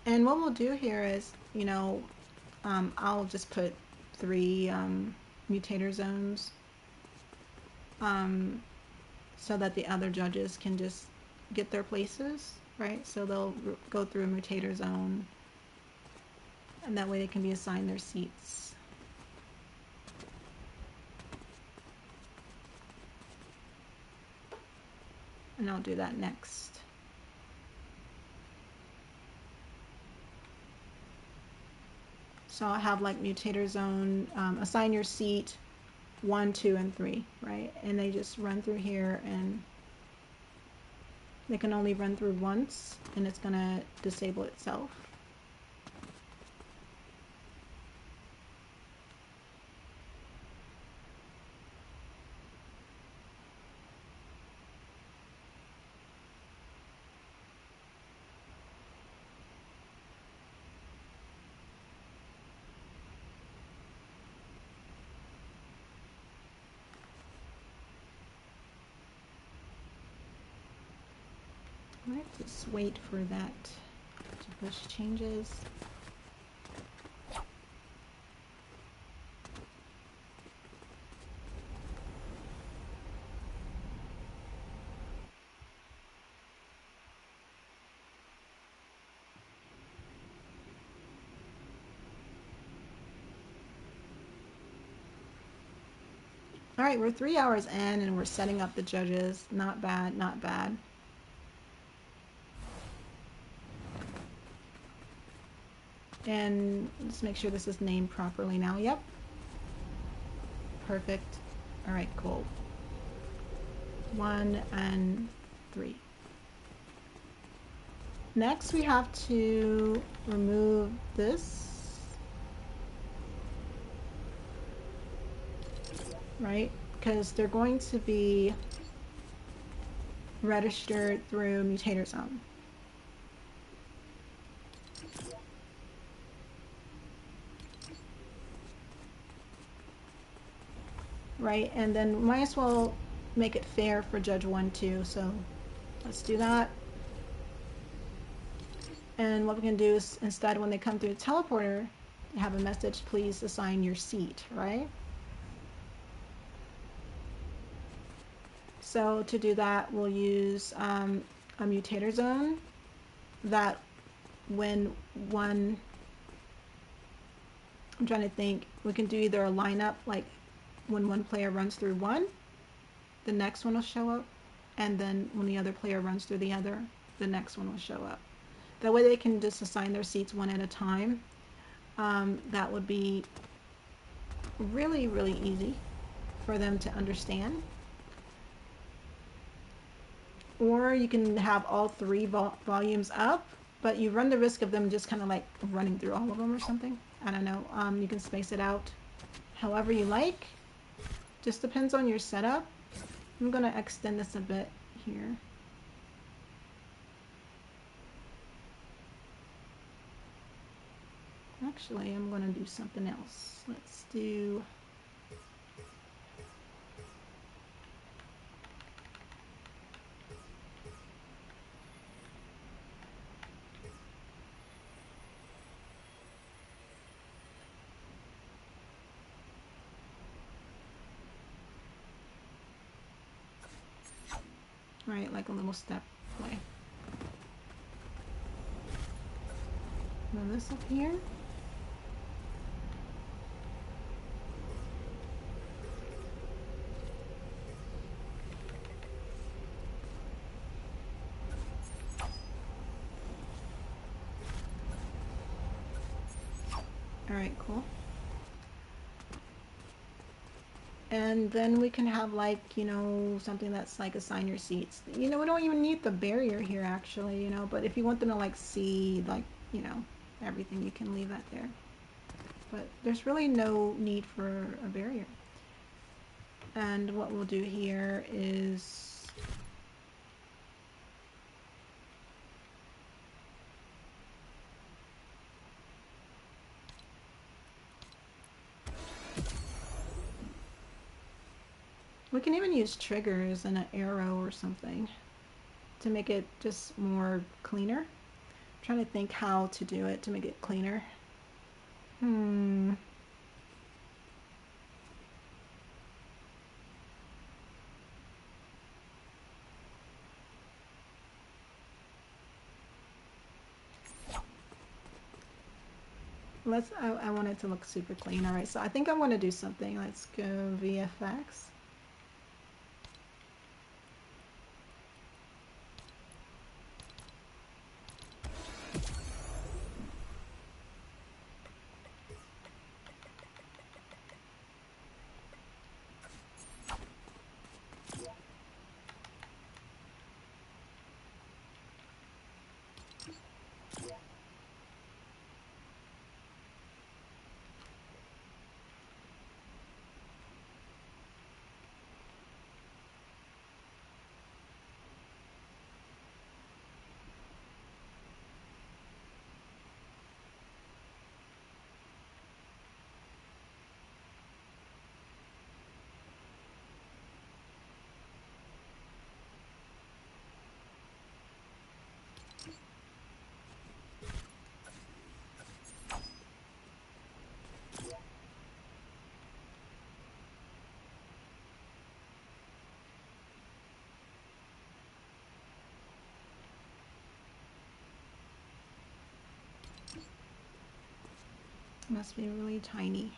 And what we'll do here is, you know, I'll just put 3 mutator zones so that the other judges can just get their places, right? So they'll go through a mutator zone, and that way they can be assigned their seats. And I'll do that next. So I'll have like mutator zone, assign your seat 1, 2, and 3, right? And they just run through here, and they can only run through once, and it's going to disable itself. Let's just wait for that to push changes. All right, we're 3 hours in and we're setting up the judges. Not bad, not bad. And let's make sure this is named properly now. Yep. Perfect. All right, cool. 1 and 3. Next, we have to remove this, right? Because they're going to be registered through Mutator Zone. Right, and then might as well make it fair for Judge 1 too, so let's do that. And what we can do is instead when they come through the teleporter, have a message, please assign your seat, right? So to do that, we'll use a mutator zone that when one, I'm trying to think, we can do either a lineup, like when one player runs through one, the next one will show up, and then when the other player runs through the other, the next one will show up. That way they can just assign their seats one at a time. That would be really, really easy for them to understand. Or you can have all three volumes up, but you run the risk of them just kind of like running through all of them or something. I don't know. You can space it out however you like. Just depends on your setup. I'm going to extend this a bit here. Actually, I'm going to do something else. Let's do... Right, like a little step way. Move this up here. All right, cool. And then we can have like, you know, something that's like assign your seats. You know, we don't even need the barrier here actually, you know, but if you want them to like see like, you know, everything, you can leave that there. But there's really no need for a barrier. And what we'll do here is we can even use triggers and an arrow or something to make it just more cleaner. I'm trying to think how to do it to make it cleaner. I want it to look super clean. All right, so I think I want to do something. Let's go VFX. Must be really tiny.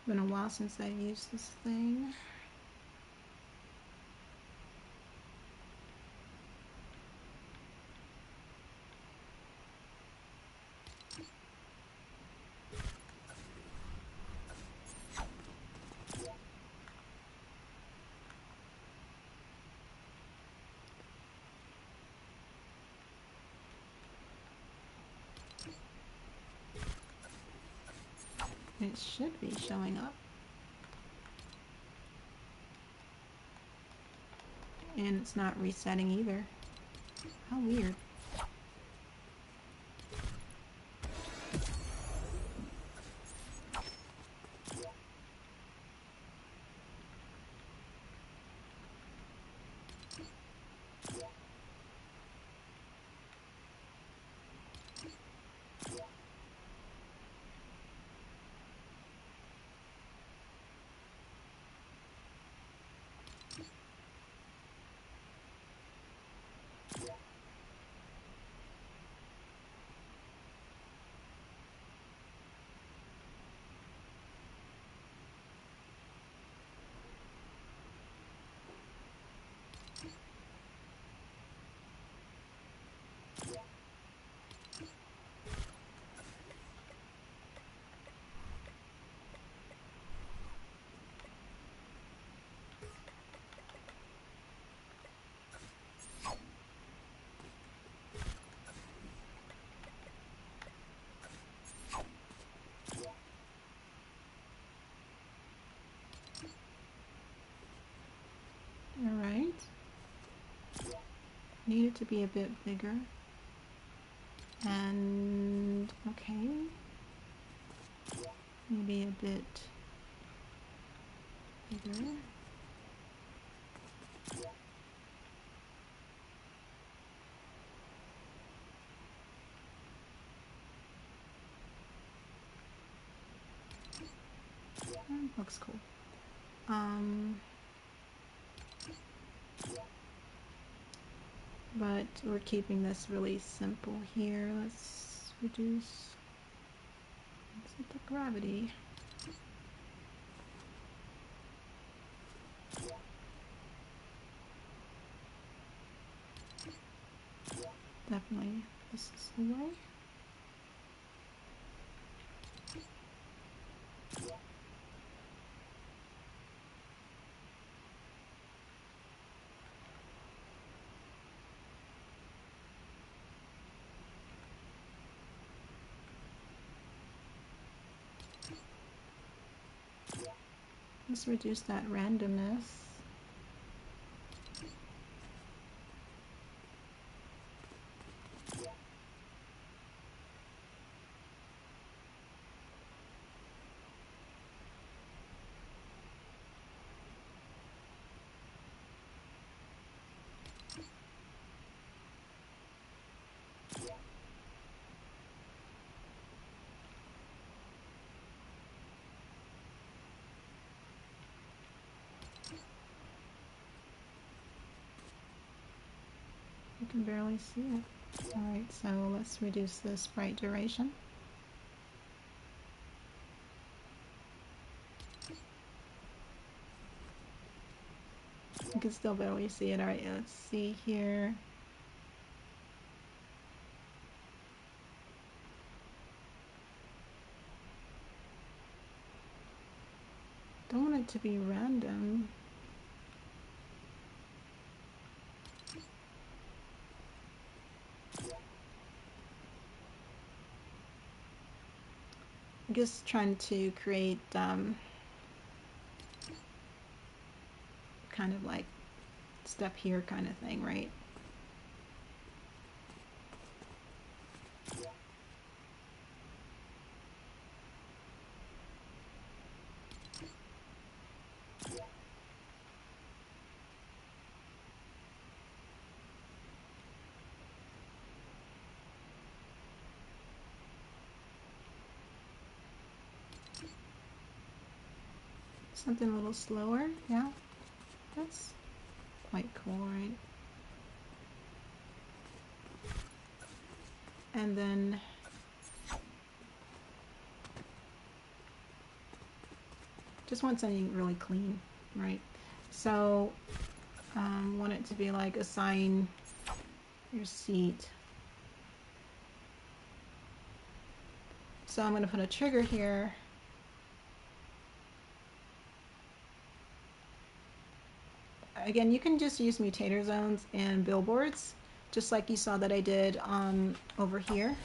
Been a while since I used this thing. It should be showing up. And it's not resetting either. How weird. All right. Need it to be a bit bigger. And okay. Maybe a bit bigger. Looks cool. But we're keeping this really simple here. Let's reduce the gravity. Definitely this is the way. Let's reduce that randomness. You can barely see it. Alright, so let's reduce the sprite duration. You can still barely see it. Alright, let's see here. Don't want it to be random. I'm just trying to create kind of like step here kind of thing, right? Something a little slower, yeah. That's quite cool, right? And then Just want something really clean, right? So want it to be like assign your seat. So I'm going to put a trigger here. Again, you can just use mutator zones and billboards, just like you saw that I did over here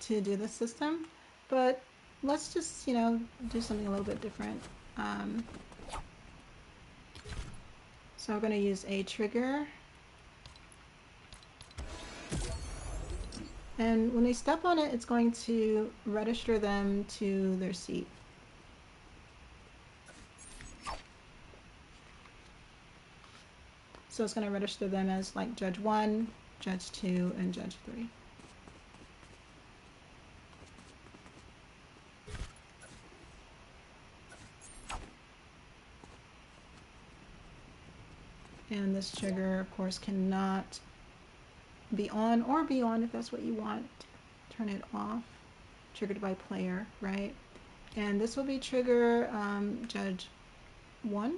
to do the system. But let's just, you know, do something a little bit different. So we're going to use a trigger. And when they step on it, it's going to register them to their seat. So it's going to register them as like Judge 1, Judge 2, and Judge 3. And this trigger, of course, cannot be on or be on if that's what you want. Turn it off. Triggered by player, right? And this will be trigger Judge 1.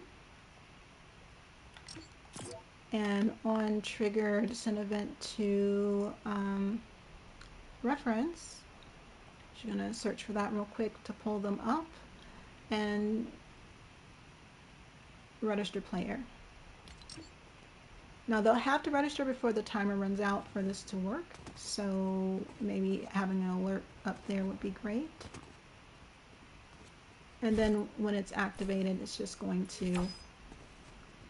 And on triggered send event to reference. You're going to search for that real quick to pull them up and register player. Now they'll have to register before the timer runs out for this to work, so maybe having an alert up there would be great. And then when it's activated, it's just going to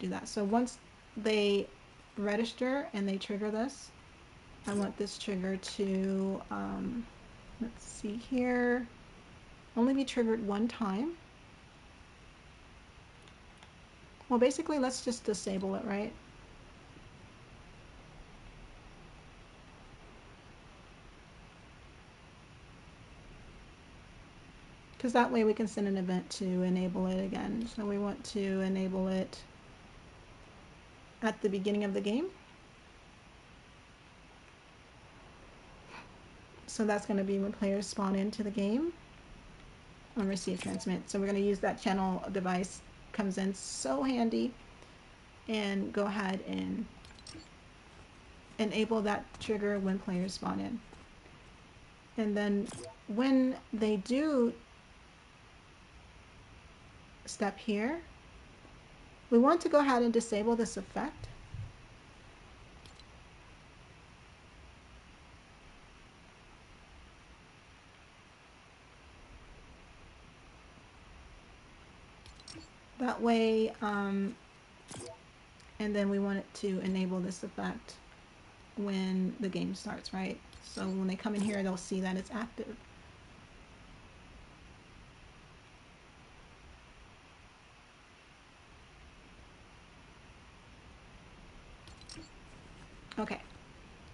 do that. So once they register and they trigger this, I want this trigger to, let's see here, only be triggered one time. Well, basically, let's just disable it, right? Because that way we can send an event to enable it again. So we want to enable it at the beginning of the game. So that's going to be when players spawn into the game on receive transmit. So we're going to use that channel device. Comes in so handy. And go ahead and enable that trigger when players spawn in. And then when they do step here, we want to go ahead and disable this effect. That way, and then we want it to enable this effect when the game starts, right? So when they come in here, they'll see that it's active. Okay,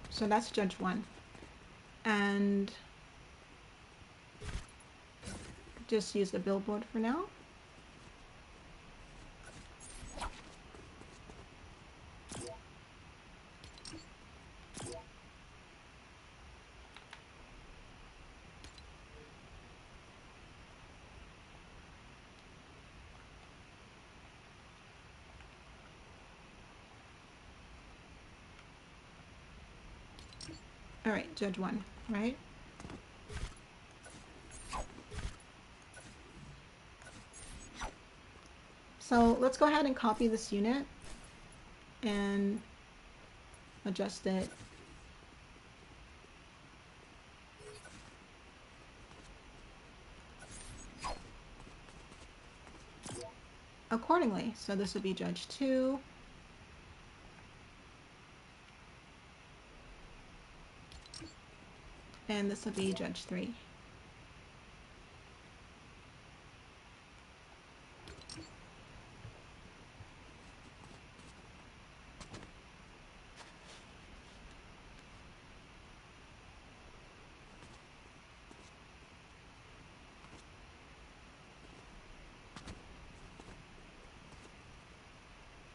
so that's Judge 1. And just use the billboard for now. All right, Judge 1, right? So let's go ahead and copy this unit and adjust it accordingly. So this would be Judge 2. And this would be Judge 3.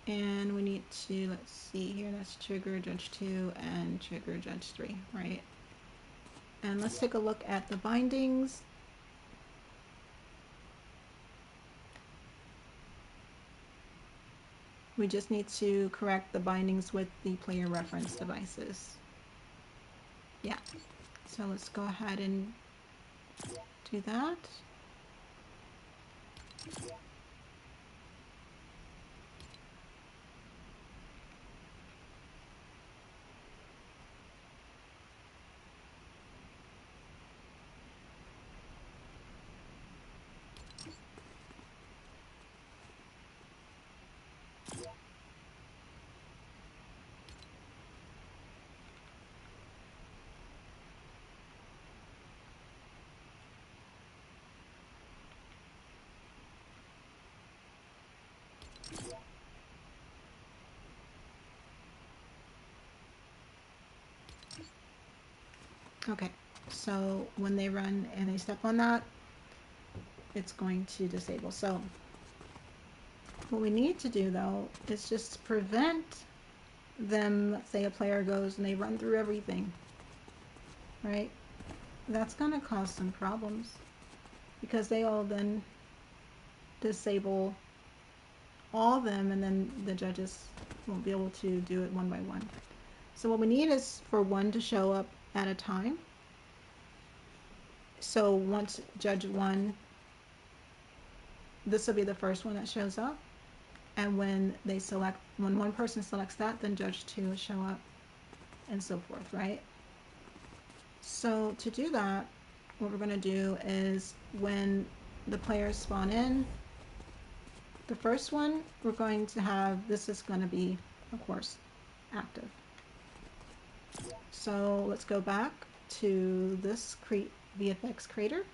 And we need to, let's see here, that's trigger Judge 2 and trigger Judge 3, right? And let's take a look at the bindings. We just need to correct the bindings with the player reference devices. Yeah, so let's go ahead and do that. Okay, so when they run and they step on that, it's going to disable. So what we need to do though is just prevent them, let's say a player goes and they run through everything, right? That's going to cause some problems because they all then disable all of them, and then the judges won't be able to do it one by one. So what we need is for one to show up at a time. So once judge one, this will be the first one that shows up, and when one person selects that, then judge two will show up, and so forth, right? So to do that, what we're going to do is when the players spawn in, the first one we're going to have, this is going to be, of course, active. So let's go back to this VFX creator.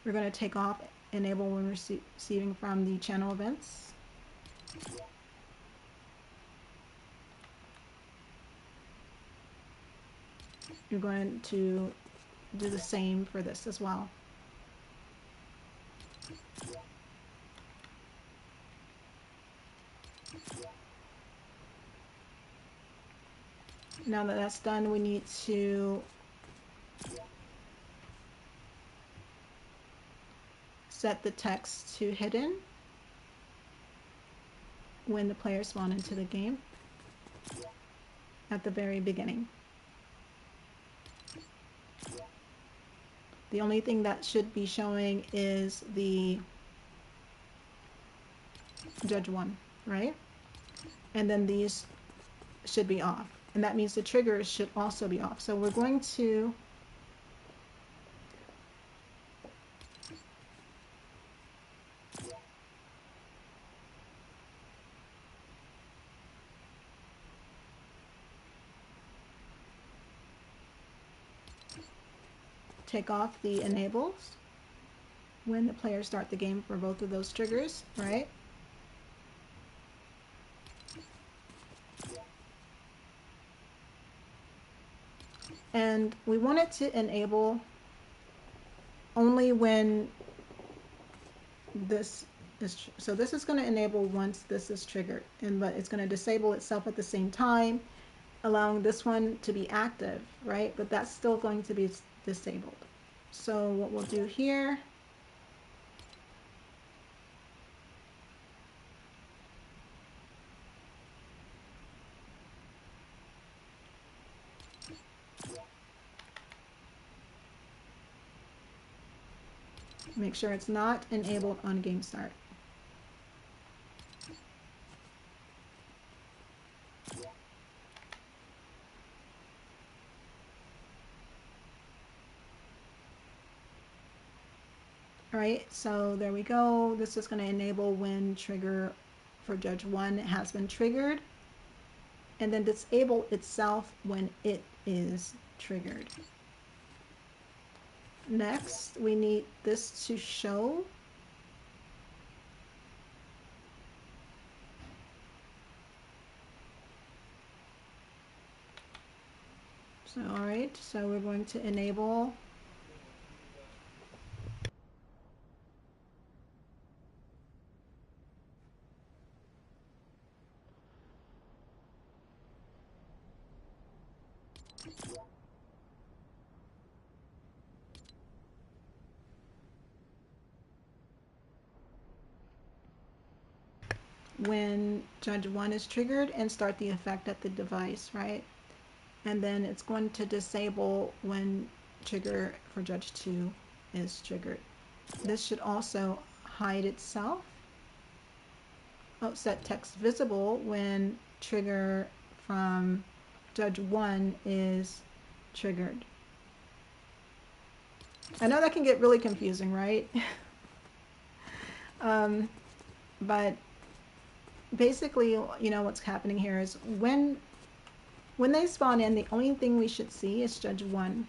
We're going to take off enable when receiving from the channel events. You're going to do the same for this as well. Now that that's done, we need to set the text to hidden when the players spawn into the game at the very beginning. The only thing that should be showing is the judge one, right? And then these should be off. And that means the triggers should also be off. So we're going to take off the enables when the players start the game for both of those triggers, right? And we want it to enable only when this is, so this is going to enable once this is triggered, but it's going to disable itself at the same time, allowing this one to be active, right? But that's still going to be disabled. So what we'll do here, make sure it's not enabled on game start. All right, so there we go. This is going to enable when trigger for judge one has been triggered, and then disable itself when it is triggered. Next, we need this to show. So, all right, so we're going to enable when judge 1 is triggered and start the effect at the device, right? And then it's going to disable when trigger for judge 2 is triggered. This should also hide itself. Oh, set text visible when trigger from judge 1 is triggered. I know that can get really confusing, right? But basically, you know, what's happening here is when they spawn in, the only thing we should see is judge 1.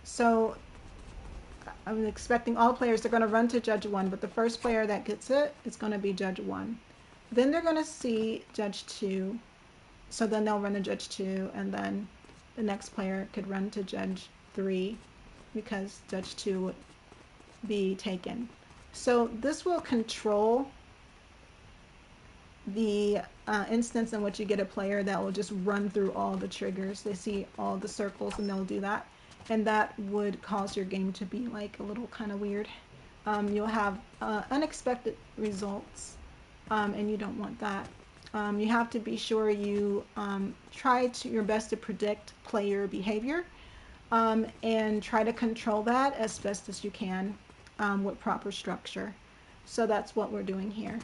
So I'm expecting all players are going to run to judge 1, but the first player that gets it is going to be judge 1. Then they're going to see judge 2. So then they'll run to judge 2, and then the next player could run to judge 3 because judge 2 would be taken. So this will control the instance in which you get a player that will just run through all the triggers. They see all the circles and they'll do that. And that would cause your game to be like a little kind of weird. You'll have unexpected results, and you don't want that. You have to be sure you try your best to predict player behavior, and try to control that as best as you can with proper structure. So that's what we're doing here.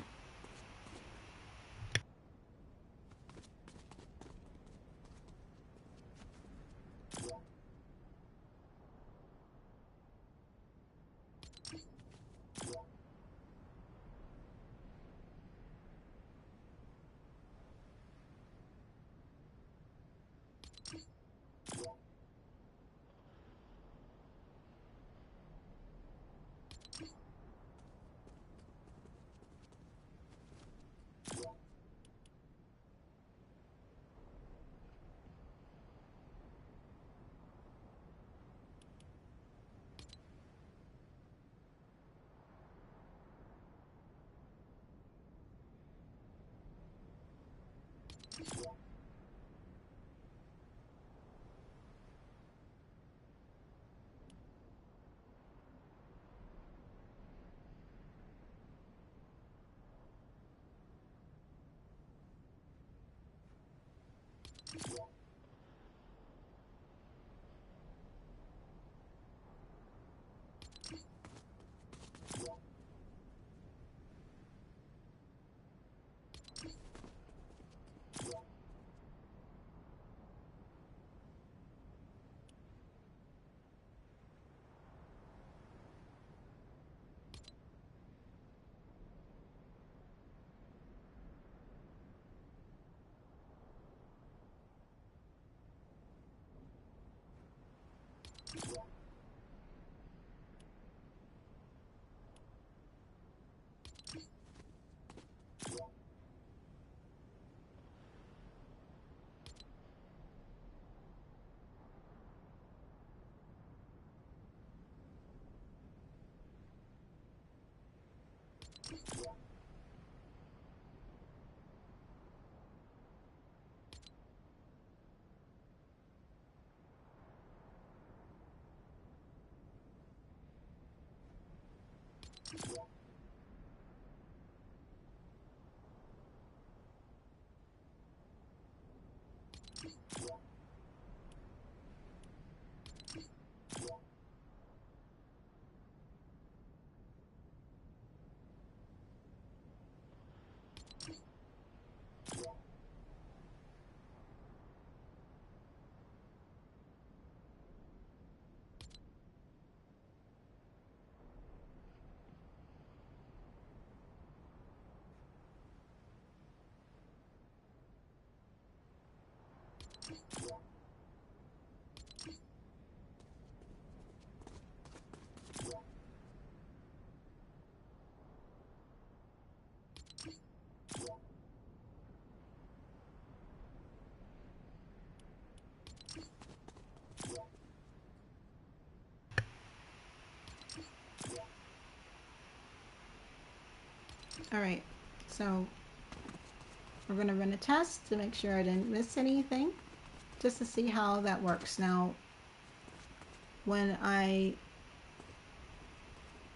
All right, so we're going to run a test to make sure I didn't miss anything, just to see how that works. Now, when I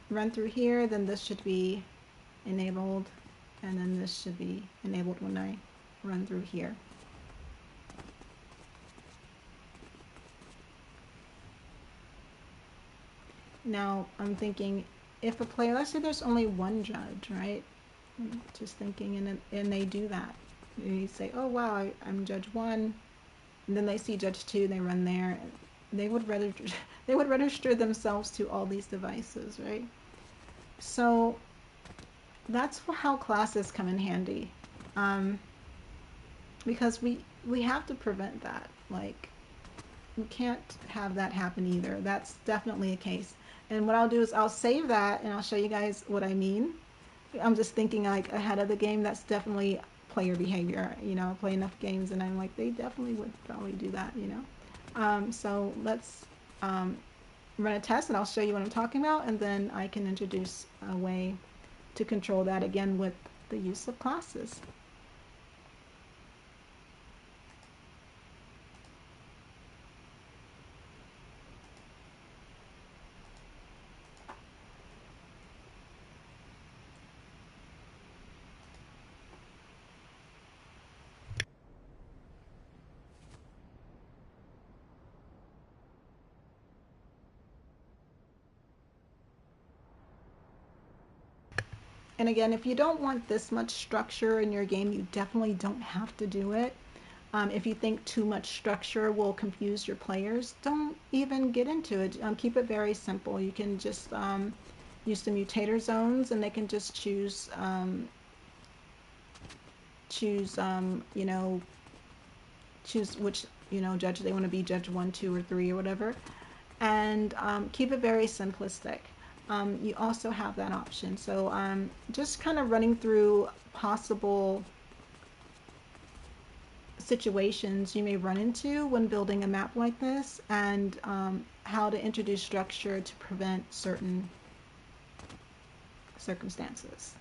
run through here, then this should be enabled, and then this should be enabled when I run through here. Now I'm thinking, if a player, let's say there's only one judge, right? I'm just thinking, and they do that. You say, oh wow, I'm judge one, and then they see judge two, they run there. They would rather they would register themselves to all these devices, right? So that's how classes come in handy, because we have to prevent that. Like, we can't have that happen either. That's definitely a case. And what I'll do is I'll save that and I'll show you guys what I mean. I'm just thinking like ahead of the game. That's definitely player behavior. You know, play enough games and I'm like, they definitely would probably do that, you know. So let's run a test and I'll show you what I'm talking about, and then I can introduce a way to control that again with the use of classes. And again, if you don't want this much structure in your game, you definitely don't have to do it. If you think too much structure will confuse your players, don't even get into it. Keep it very simple. You can just use the mutator zones, and they can just you know, choose which, you know, judge they want to be, judge 1, 2, or 3, or whatever, and keep it very simplistic. You also have that option. So just kind of running through possible situations you may run into when building a map like this, and how to introduce structure to prevent certain circumstances.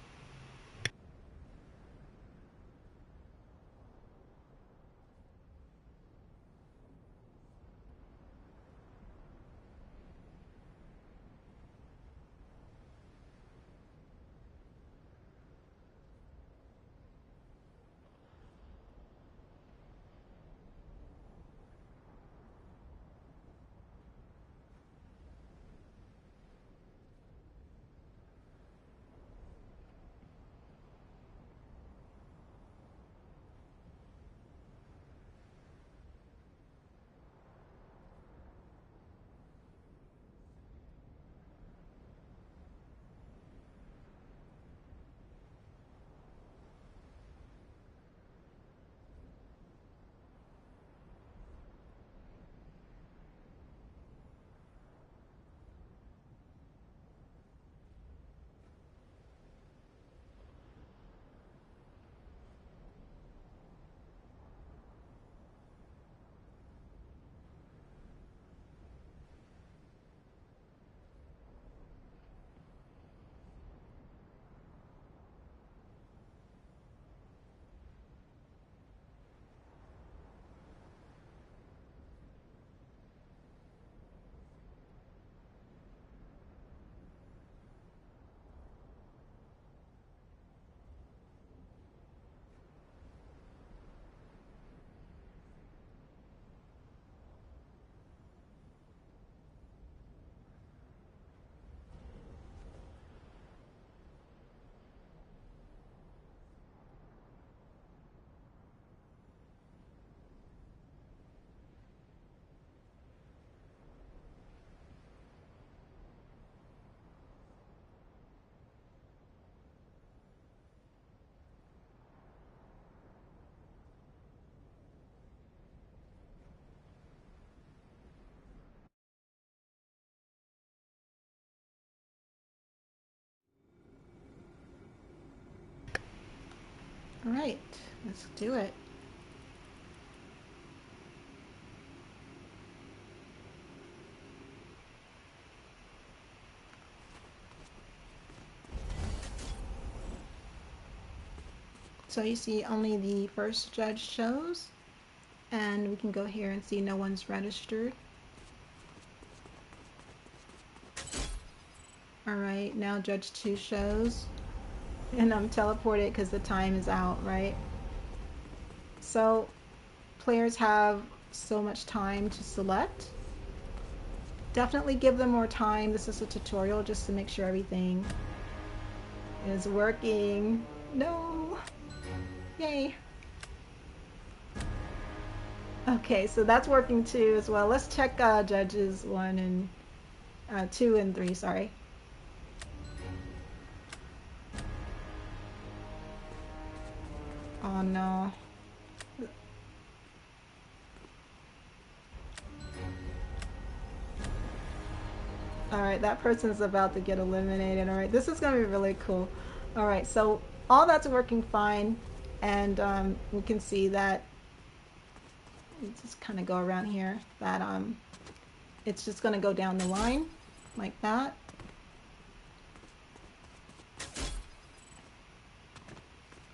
All right, let's do it. So you see only the first judge shows, and we can go here and see no one's registered. All right, now judge 2 shows. and I'm teleported because the time is out, right? So players have so much time to select. Definitely give them more time. This is a tutorial just to make sure everything is working. No! Yay! Okay, so that's working too as well. Let's check judges 1 and 2 and 3, sorry. Oh no. Alright, that person's about to get eliminated. Alright, this is going to be really cool. Alright, so all that's working fine. And we can see that, let's just kind of go around here, that it's just going to go down the line like that.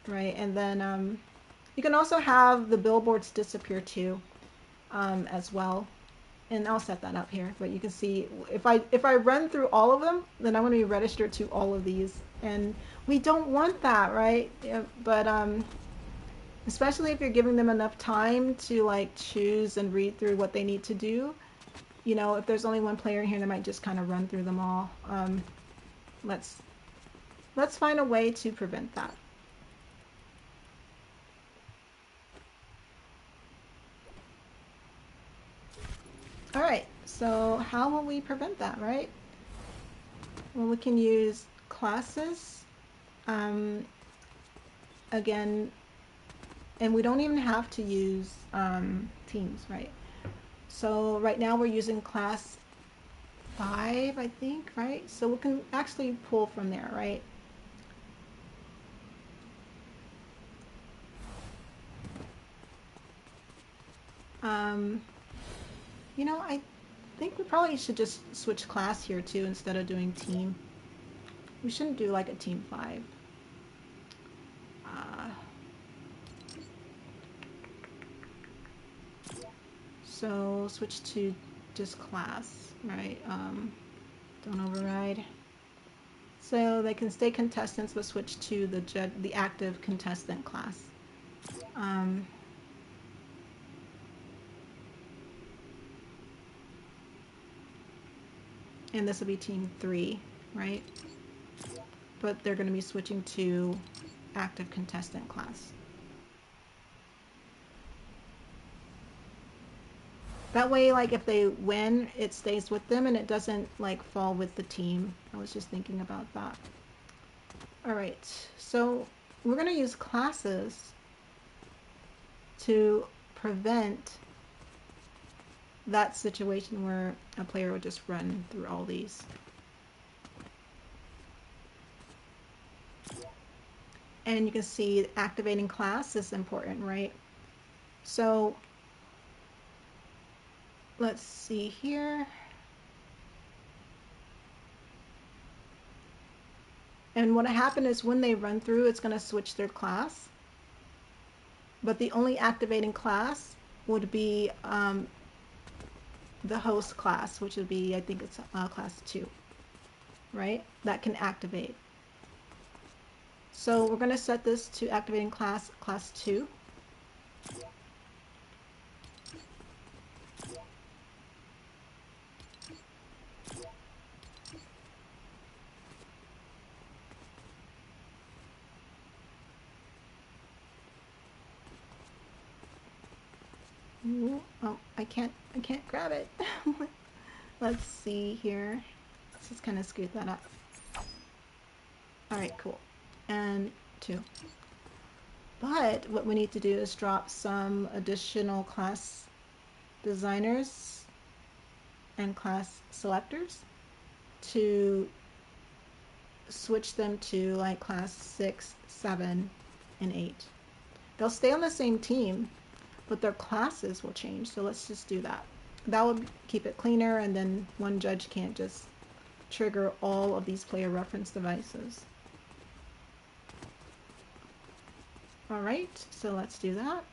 Right, and then you can also have the billboards disappear too as well. And I'll set that up here, but you can see if I run through all of them, then I'm going to be registered to all of these, and we don't want that, right? Yeah, but especially if you're giving them enough time to like choose and read through what they need to do. You know, if there's only one player in here, they might just kind of run through them all. Let's find a way to prevent that. All right, so how will we prevent that, right? Well, we can use classes. Again, and we don't even have to use teams, right? So right now we're using class 5, I think, right? So we can actually pull from there, right? You know, I think we probably should just switch class here too instead of doing team. We shouldn't do like a team 5. Uh, so switch to just class, right? Don't override. So they can stay contestants but switch to the active contestant class. Um, and this will be team 3, right? But they're going to be switching to active contestant class. That way, like if they win, it stays with them and it doesn't like fall with the team. I was just thinking about that. All right, so we're going to use classes to prevent that situation where a player would just run through all these. And you can see activating class is important, right? So let's see here. And what happened is when they run through, it's going to switch their class. But the only activating class would be the host class, which would be, I think it's class 2, right? That can activate. So we're going to set this to activating class 2. Ooh, oh, I can't grab it. Let's see here. Let's just kind of scoot that up. All right, cool. And 2. But what we need to do is drop some additional class designers and class selectors to switch them to like class 6, 7, and 8. They'll stay on the same team, but their classes will change. So let's just do that. That would keep it cleaner, and then one judge can't just trigger all of these player reference devices. All right, so let's do that.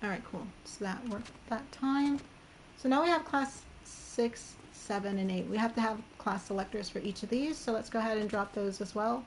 All right, cool. So that worked that time. So now we have class 6, 7, and 8. We have to have class selectors for each of these, so let's go ahead and drop those as well.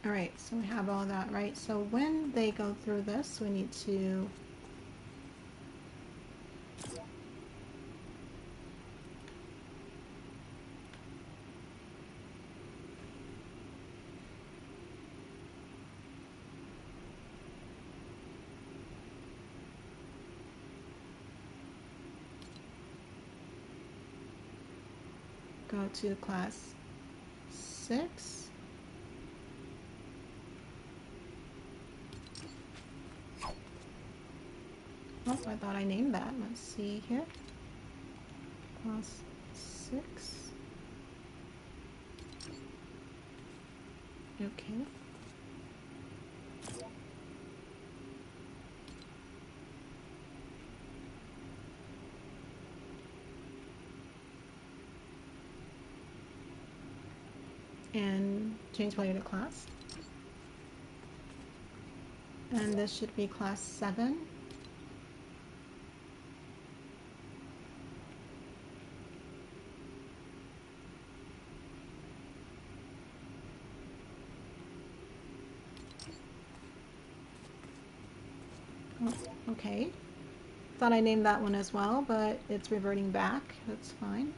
All right, so we have all that, right? So when they go through this, we need to go to class 6. Oh, I thought I named that. Let's see here. Class 6. Okay. And change player to class. And this should be class 7. Oh, okay. Thought I named that one as well, but it's reverting back. That's fine.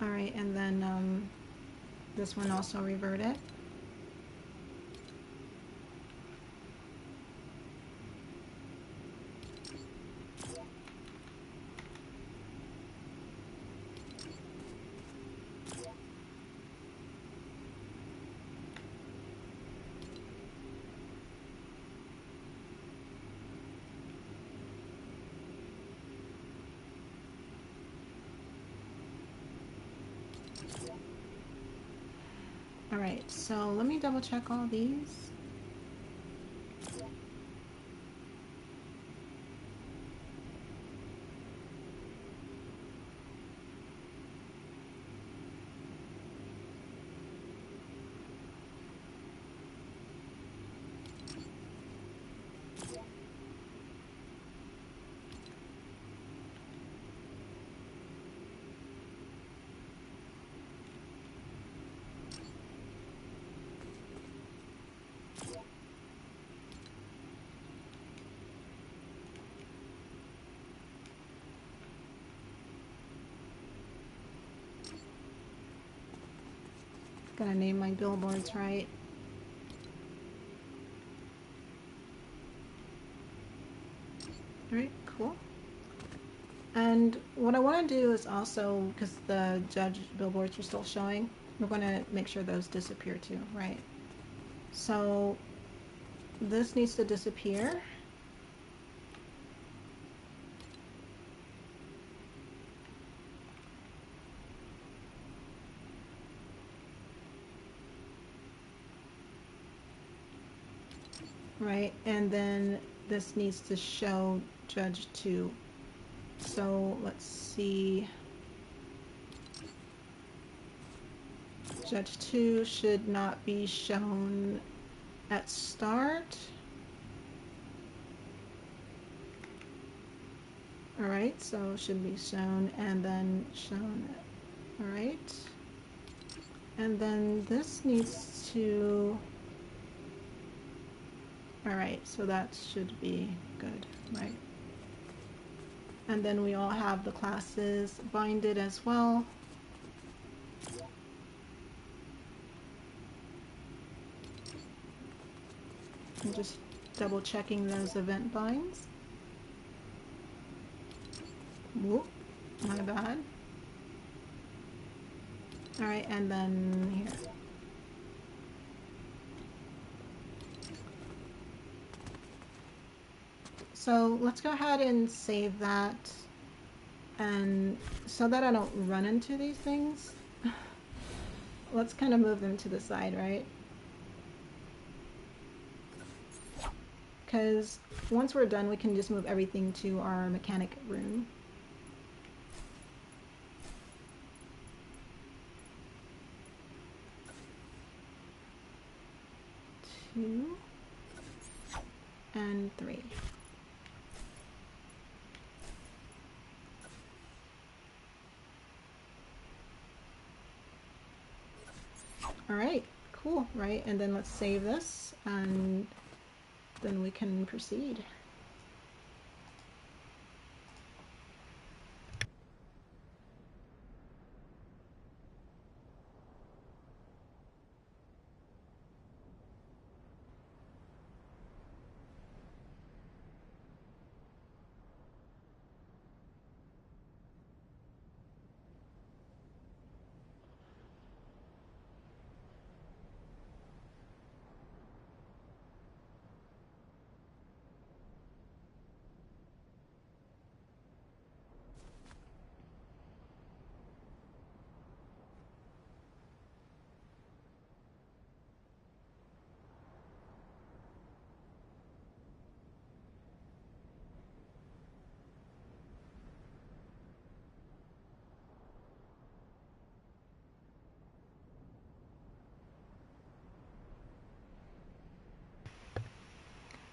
All right, and then this one also reverted. All right, so let me double check all these. Gotta name my billboards right. All right, cool. And what I want to do is also, because the judge billboards are still showing, we're going to make sure those disappear too, right? So this needs to disappear. right? And then this needs to show judge 2. So let's see. Judge 2 should not be shown at start. All right, so should be shown and then shown. All right. And then this needs to, all right, so that should be good, right? And then we all have the classes binded as well. I'm just double checking those event binds. Whoop, my bad. All right, and then here. So let's go ahead and save that. And so that I don't run into these things, let's kind of move them to the side, right? Because once we're done, we can just move everything to our mechanic room. Two and three. All right, cool, right? And then let's save this and then we can proceed.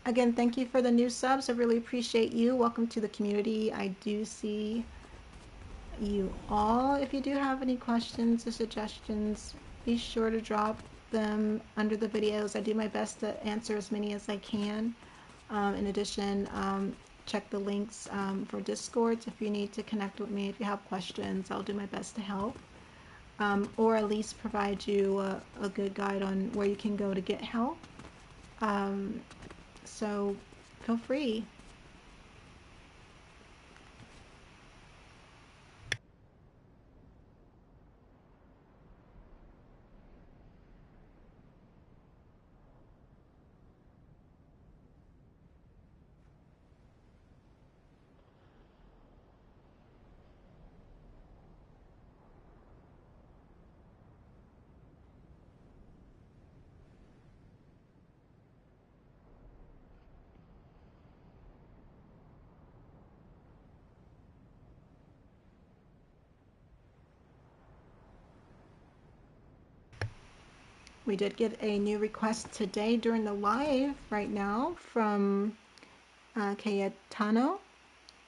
Again, thank you for the new subs. I really appreciate you. Welcome to the community. I do see you all. If you do have any questions or suggestions, be sure to drop them under the videos. I do my best to answer as many as I can. In addition, check the links for Discords if you need to connect with me. If you have questions, I'll do my best to help. Or at least provide you a good guide on where you can go to get help. So feel free. We did get a new request today during the live right now from Cayetano,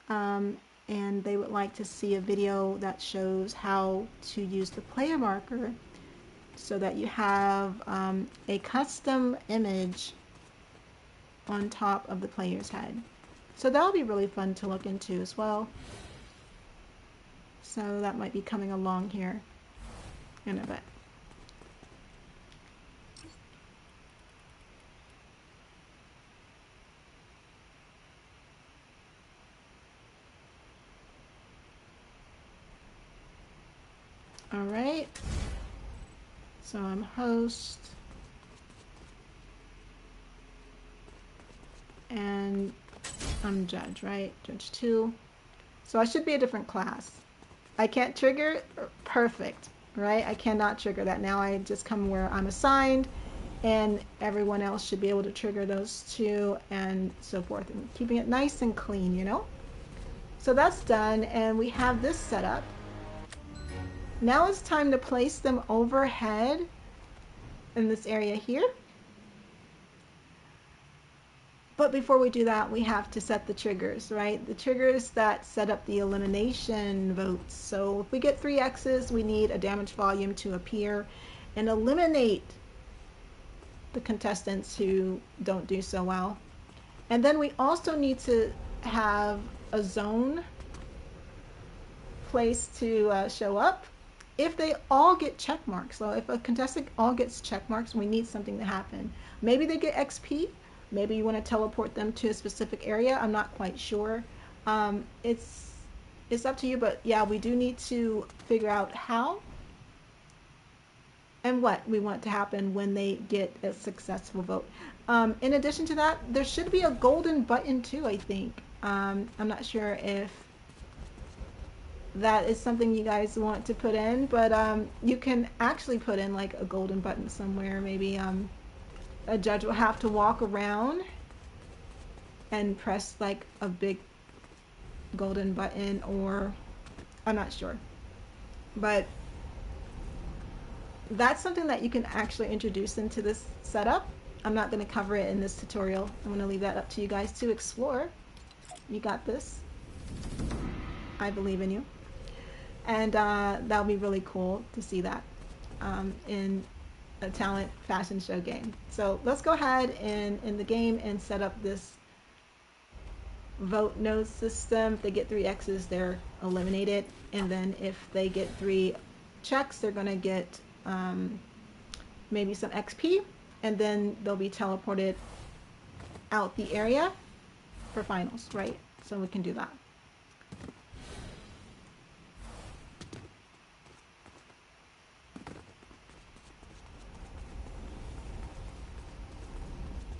and they would like to see a video that shows how to use the player marker so that you have a custom image on top of the player's head. So that'll be really fun to look into as well. So that might be coming along here in a bit. All right, so I'm host, and I'm judge, right? Judge 2. So I should be a different class. I can't trigger, perfect, right? I cannot trigger that. Now I just come where I'm assigned, and everyone else should be able to trigger those too, and so forth, and keeping it nice and clean, you know. So that's done, and we have this set up. Now it's time to place them overhead in this area here. But before we do that, we have to set the triggers, right? The triggers that set up the elimination votes. So if we get 3 X's, we need a damage volume to appear and eliminate the contestants who don't do so well. And then we also need to have a zone place to show up if they all get check marks. So if a contestant all gets check marks, we need something to happen. Maybe they get XP. Maybe you want to teleport them to a specific area. I'm not quite sure. It's up to you, but yeah, we do need to figure out how and what we want to happen when they get a successful vote. In addition to that, there should be a golden button too, I think. I'm not sure if that is something you guys want to put in, but you can actually put in like a golden button somewhere. Maybe a judge will have to walk around and press like a big golden button, or I'm not sure. But that's something that you can actually introduce into this setup. I'm not going to cover it in this tutorial. I'm going to leave that up to you guys to explore. You got this. I believe in you. And that'll be really cool to see that in a talent fashion show game. So let's go ahead and in the game and set up this vote node system. If they get 3 X's, they're eliminated. And then if they get 3 checks, they're going to get maybe some XP. And then they'll be teleported out the area for finals, right? So we can do that.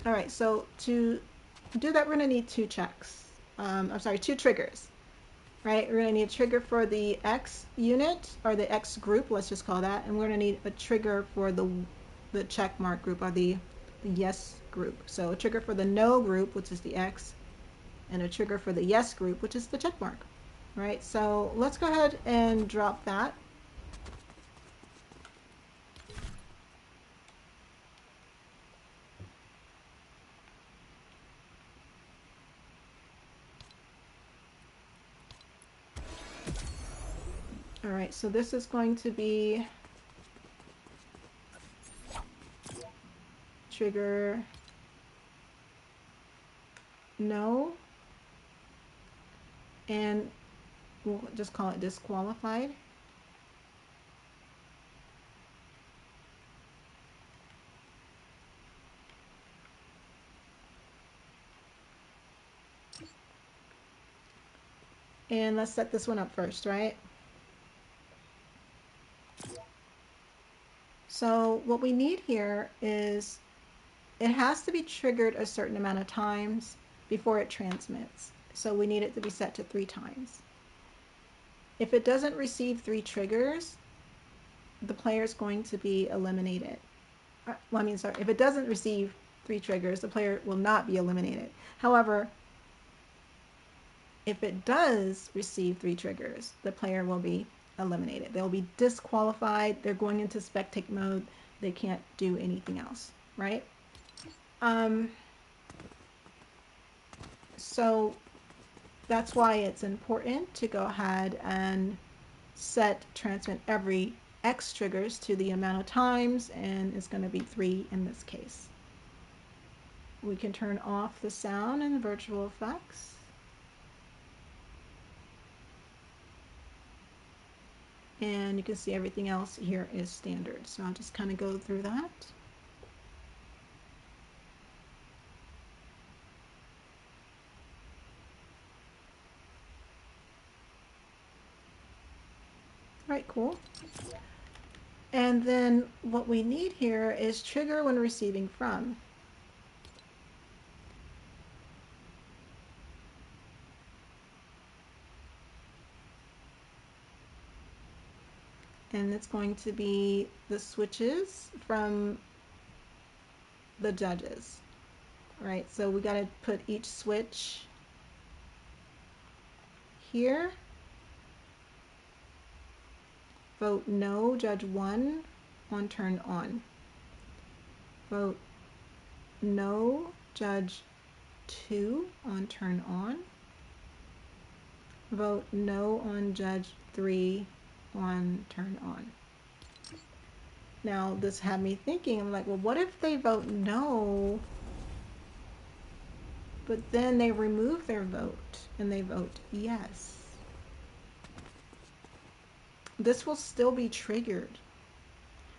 All right, so to do that, we're going to need 2 checks. I'm sorry, 2 triggers, right? We're going to need a trigger for the X unit, or the X group, let's just call that, and we're going to need a trigger for the check mark group, or the yes group. So a trigger for the no group, which is the X, and a trigger for the yes group, which is the check mark, right? So let's go ahead and drop that. All right, so this is going to be trigger no, and we'll just call it disqualified. And let's set this one up first, right? So what we need here is it has to be triggered a certain amount of times before it transmits. So we need it to be set to 3 times. If it doesn't receive 3 triggers, the player is going to be eliminated. Well, I mean, sorry, if it doesn't receive 3 triggers, the player will not be eliminated. However, if it does receive 3 triggers, the player will be eliminated. They'll be disqualified. They're going into spectate mode. They can't do anything else, right? So that's why it's important to go ahead and set transmit every X triggers to the amount of times, and it's going to be 3 in this case. We can turn off the sound and virtual effects. And you can see everything else here is standard. So I'll just kind of go through that. All right, cool. And then what we need here is trigger when receiving from. And it's going to be the switches from the judges, right? So we got to put each switch here. Vote no, judge 1 on turn on. Vote no, judge 2 on turn on. Vote no on judge 3 on turn on. Now this had me thinking, I'm like, well, what if they vote no, but then they remove their vote and they vote yes? This will still be triggered.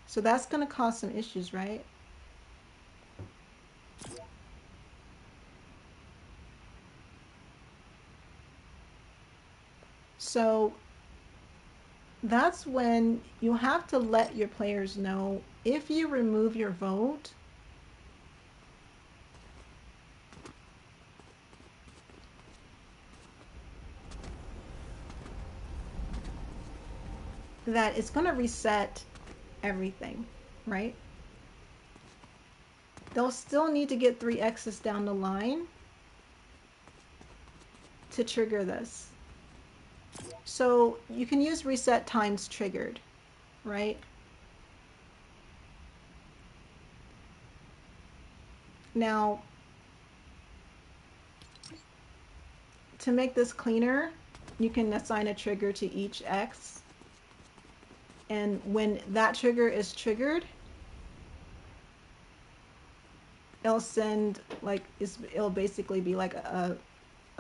So that's going to cause some issues, right? So that's when you have to let your players know if you remove your vote, that it's going to reset everything, right? They'll still need to get 3 X's down the line to trigger this. So you can use reset times triggered, right? Now, to make this cleaner, you can assign a trigger to each X. And when that trigger is triggered, it'll send, like, it'll basically be like a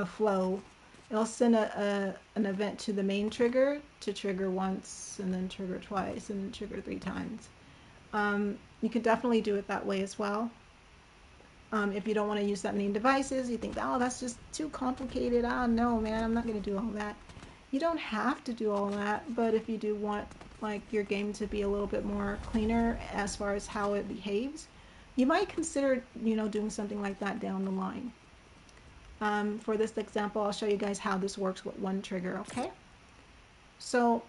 flow. It'll send an event to the main trigger to trigger once, and then trigger twice, and then trigger 3 times. You can definitely do it that way as well. If you don't want to use that many devices, you think, oh, that's just too complicated. Ah, no, man, I'm not going to do all that. You don't have to do all that, but if you do want like your game to be a little bit more cleaner as far as how it behaves, you might consider, doing something like that down the line. For this example, I'll show you guys how this works with one trigger, okay? So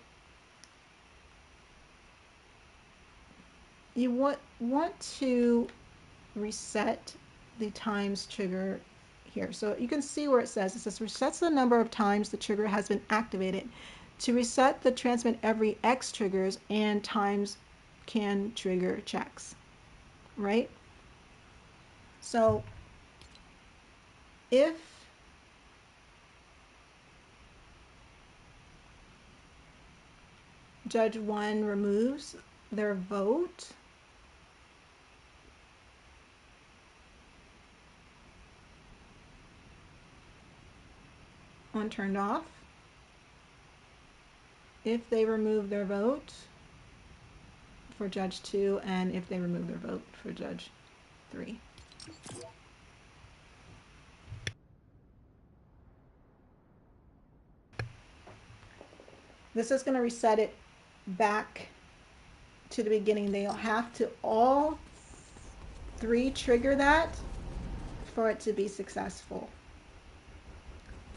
you want to reset the times trigger here. So you can see where it says resets the number of times the trigger has been activated. To reset the transmit every X triggers and times can trigger checks, right? So if Judge 1 removes their vote, on turned off, if they remove their vote for Judge 2, and if they remove their vote for Judge 3. This is going to reset it back to the beginning. They'll have to all 3 trigger that for it to be successful.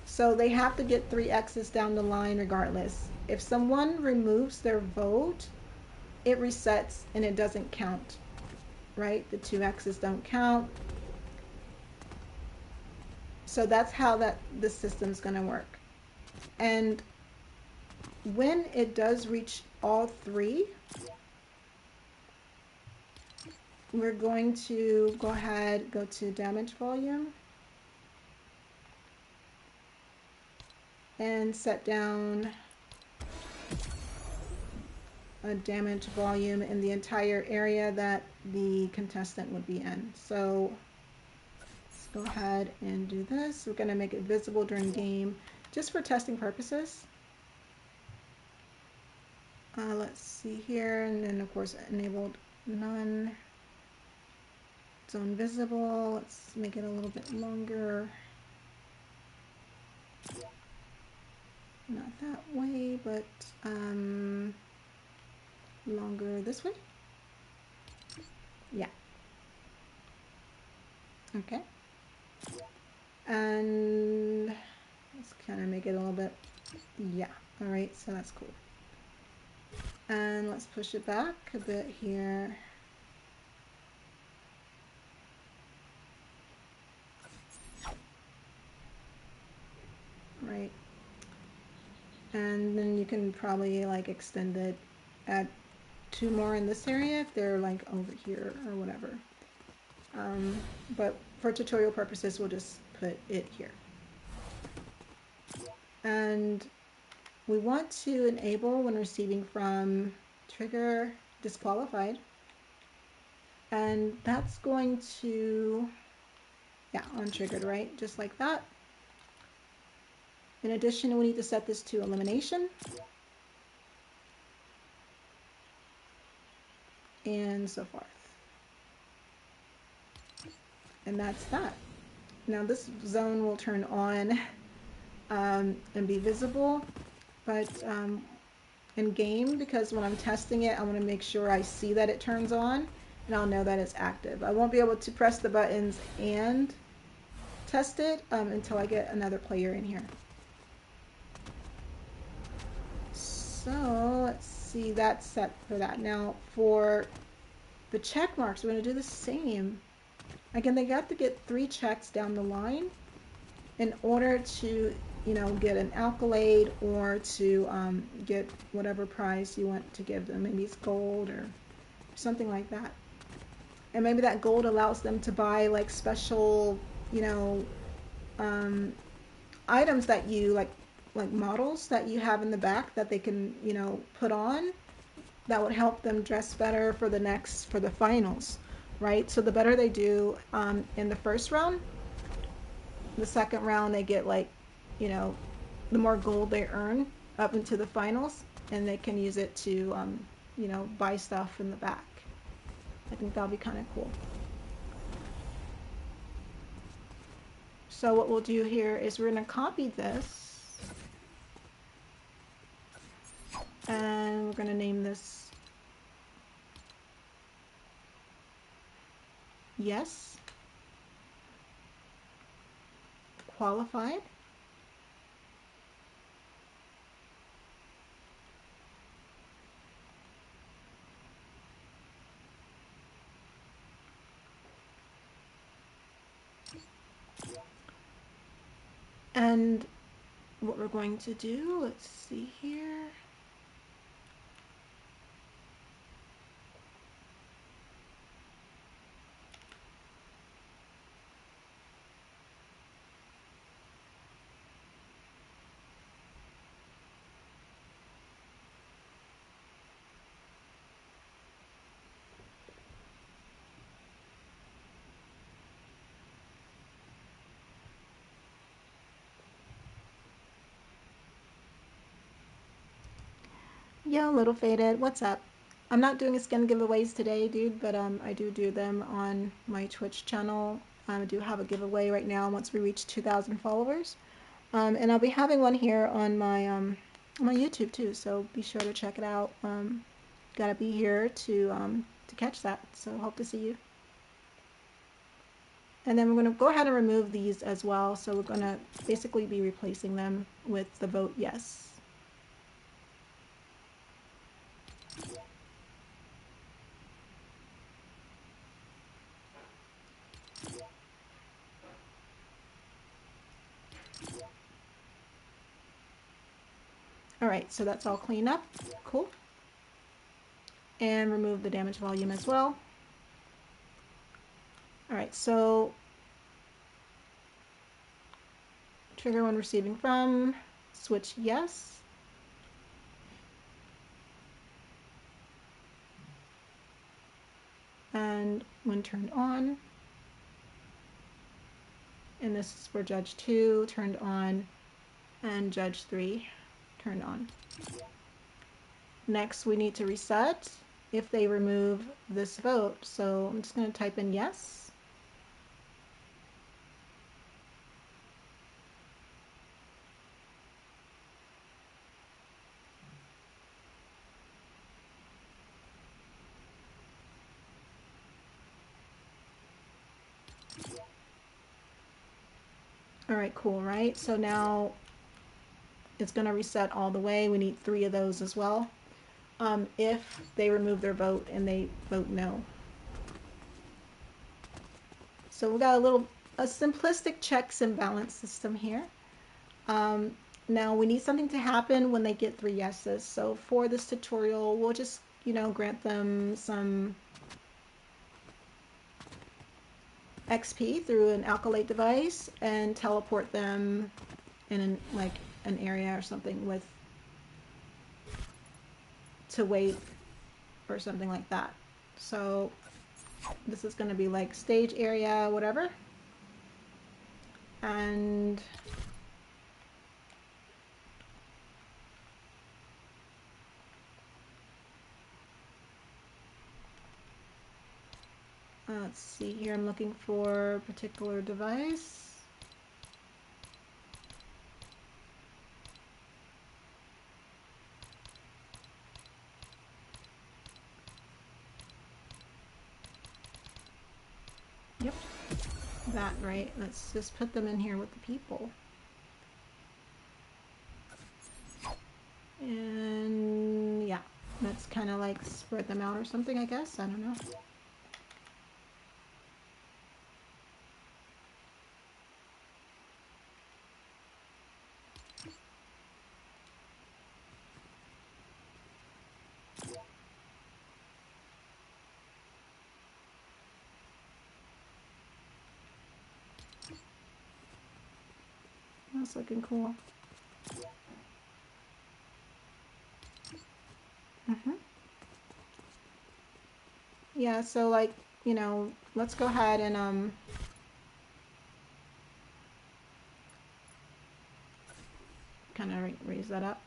So they have to get 3 X's down the line regardless. If someone removes their vote, it resets and it doesn't count, right? The 2 X's don't count. So that's how this system's going to work. And when it does reach all 3, we're going to go ahead, go to damage volume, and set down a damage volume in the entire area that the contestant would be in. So let's go ahead and do this. We're going to make it visible during game just for testing purposes. Let's see here, and then of course enabled none. Zone visible. Let's make it a little bit longer. Not that way, but longer this way. Yeah. Okay. And let's kind of make it a little bit, yeah. All right, so that's cool. And let's push it back a bit here. right? And then you can probably like extend it, add 2 more in this area if they're like over here or whatever. But for tutorial purposes, we'll just put it here. And we want to enable when receiving from trigger disqualified. And that's going to, yeah, untriggered, right? Just like that. In addition, we need to set this to elimination. And so forth. And that's that. Now this zone will turn on and be visible, but in game, because when I'm testing it, I want to make sure I see that it turns on and I'll know that it's active. I won't be able to press the buttons and test it until I get another player in here. So let's see, that's set for that. Now for the check marks, we're going to do the same. Again, they got to get 3 checks down the line in order to, you know, get an accolade or to get whatever prize you want to give them. Maybe it's gold or something like that. And maybe that gold allows them to buy like special, you know, items that you like models that you have in the back that they can, you know, put on that would help them dress better for the finals, right? So the better they do in the first round, the second round they get like, you know, the more gold they earn up into the finals, and they can use it to, you know, buy stuff in the back. I think that'll be kind of cool. So what we'll do here is we're going to copy this, and we're going to name this yes, qualified. And what we're going to do, let's see here. Yo, little faded, what's up? I'm not doing a skin giveaways today, dude, but I do them on my Twitch channel. I do have a giveaway right now once we reach 2,000 followers. And I'll be having one here on my YouTube too, so be sure to check it out. Gotta be here to catch that, so hope to see you. And then we're going to go ahead and remove these as well, so we're going to basically be replacing them with the vote yes. Alright, so that's all cleaned up. Cool. And remove the damage volume as well. Alright, so trigger when receiving from, switch yes. And when turned on, and this is for Judge 2, turned on, and Judge 3, turned on. Next, we need to reset if they remove this vote. So I'm just going to type in yes. All right, cool, right? So now it's going to reset all the way. We need 3 of those as well. If they remove their vote and they vote no. So we got a simplistic checks and balance system here. Now we need something to happen when they get 3 yeses. So for this tutorial, we'll just, grant them some XP through an alkylate device and teleport them in an area or something to wait or something like that. So this is going to be like stage area, whatever. And let's see here, I'm looking for a particular device. Yep, that, right? Let's just put them in here with the people. And yeah, let's kind of like spread them out or something, I guess. I don't know. That's looking cool. Yeah, so like, let's go ahead and kind of raise that up.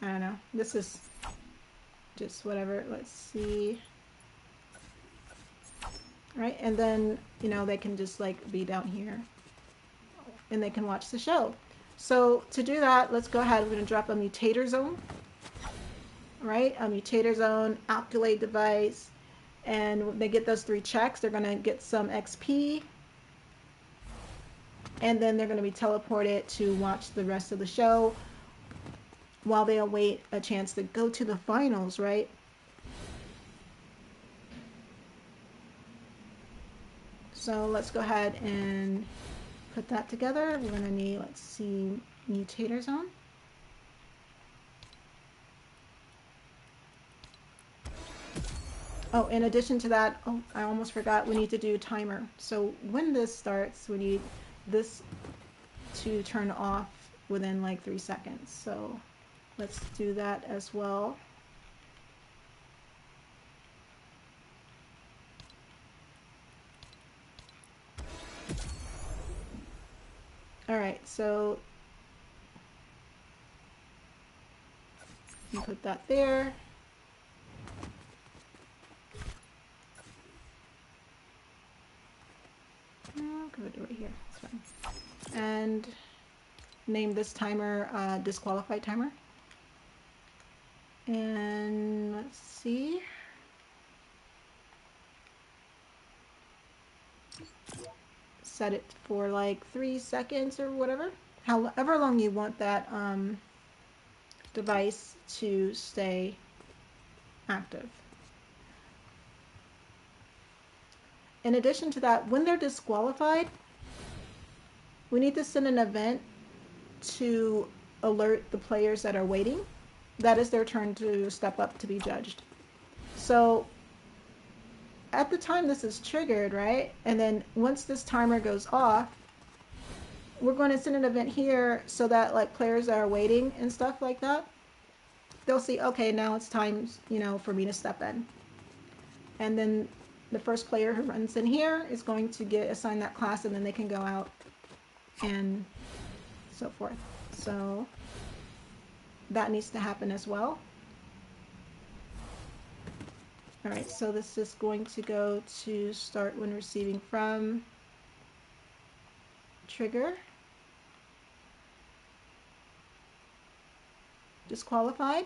I don't know. This is just whatever. Let's see. Right, and then, they can just like be down here and they can watch the show. So to do that, let's go ahead. We're going to drop a mutator zone, right? A mutator zone, alkylate device, and when they get those 3 checks, they're going to get some XP, and then they're going to be teleported to watch the rest of the show while they await a chance to go to the finals, right? So let's go ahead and put that together. We're going to need, let's see, mutator zone. Oh, in addition to that, oh, I almost forgot, we need to do timer. So when this starts, we need this to turn off within like 3 seconds. So let's do that as well. All right, so you put that there. I'll go to right here. That's fine. And name this timer disqualified timer. And let's see. Set it for like 3 seconds or whatever. However long you want that device to stay active. In addition to that, when they're disqualified, we need to send an event to alert the players that are waiting that it's their turn to step up to be judged. So at the time this is triggered, right? And then once this timer goes off, we're going to send an event here so that like players that are waiting and stuff like that, they'll see, okay, now it's time, for me to step in. And then the first player who runs in here is going to get assigned that class, and then they can go out and so forth. So that needs to happen as well. All right, so this is going to go to start when receiving from, trigger, disqualified,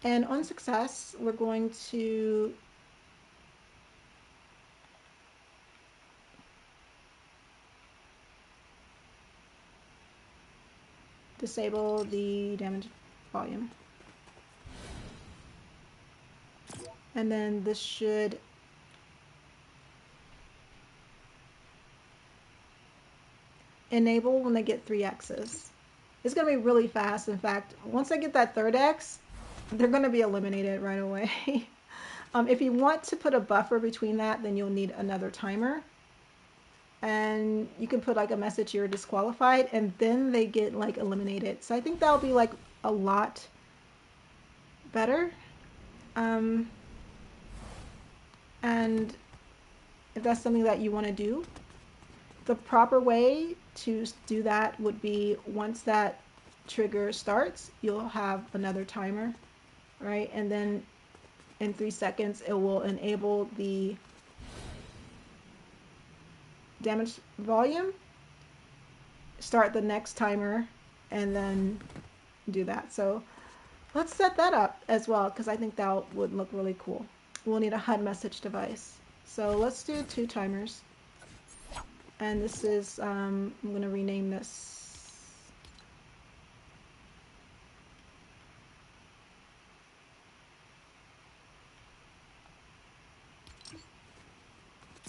and on success, we're going to disable the damage volume. And then this should enable when they get 3 X's. It's going to be really fast. In fact, once I get that third X, they're going to be eliminated right away. If you want to put a buffer between that, then you'll need another timer. And you can put like a message you're disqualified, and then they get like eliminated. So I think that'll be like a lot better. And if that's something that you want to do, the proper way to do that would be once that trigger starts, you'll have another timer, right? And then in 3 seconds, it will enable the damage volume, start the next timer, and then do that. So let's set that up as well, because I think that would look really cool. We'll need a HUD message device. So let's do 2 timers. And this is, I'm going to rename this.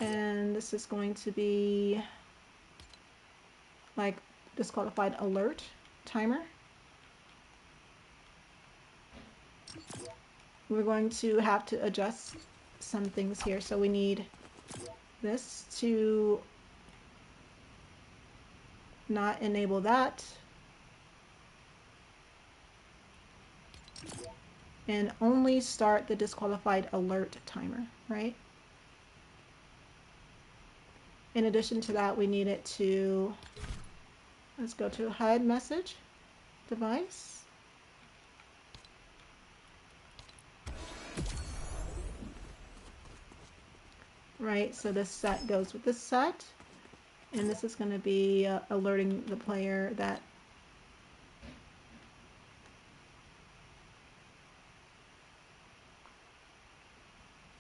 And this is going to be like disqualified alert timer. We're going to have to adjust some things here. So we need this to not enable that. And only start the disqualified alert timer, right? In addition to that, we need it to, let's go to HUD message device. Right, so this set goes with this set, and this is going to be alerting the player that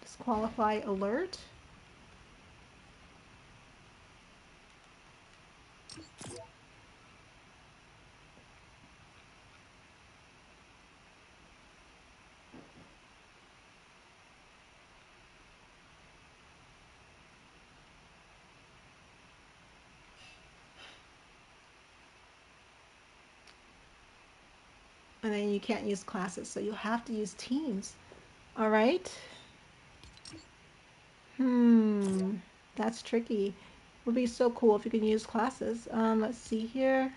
disqualify alert. And then you can't use classes, so you have to use teams. All right. That's tricky. Would be so cool if you can use classes. Let's see here.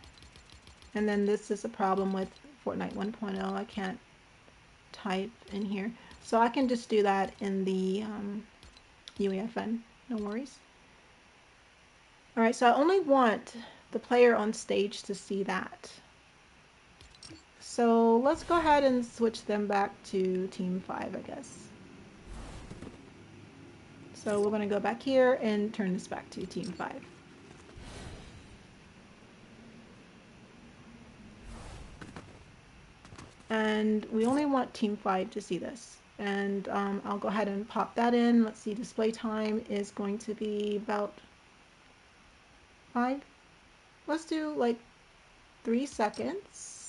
And then this is a problem with Fortnite 1.0. I can't type in here. So I can just do that in the UEFN. No worries. All right, so I only want the player on stage to see that. So let's go ahead and switch them back to Team 5, I guess. So we're going to go back here and turn this back to Team 5. And we only want Team 5 to see this. And I'll go ahead and pop that in. Let's see, display time is going to be about 5. Let's do like 3 seconds.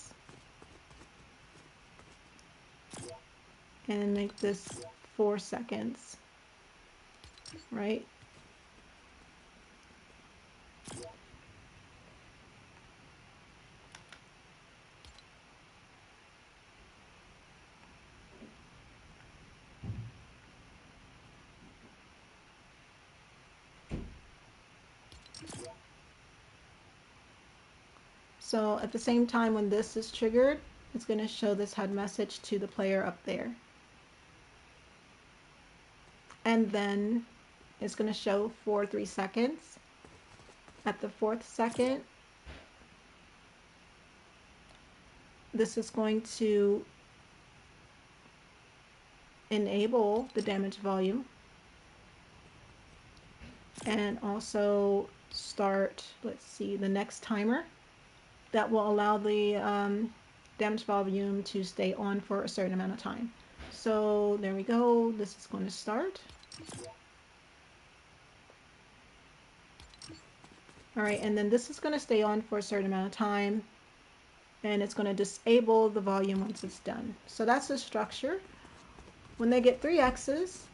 And make this 4 seconds. Right? So at the same time when this is triggered, it's going to show this HUD message to the player up there. And then it's going to show for 3 seconds. At the 4th second, this is going to enable the damage volume and also start, let's see, the next timer that will allow the damage volume to stay on for a certain amount of time. So there we go. This is going to start. All right, and then this is going to stay on for a certain amount of time, and it's going to disable the volume once it's done. So that's the structure. When they get 3 X's,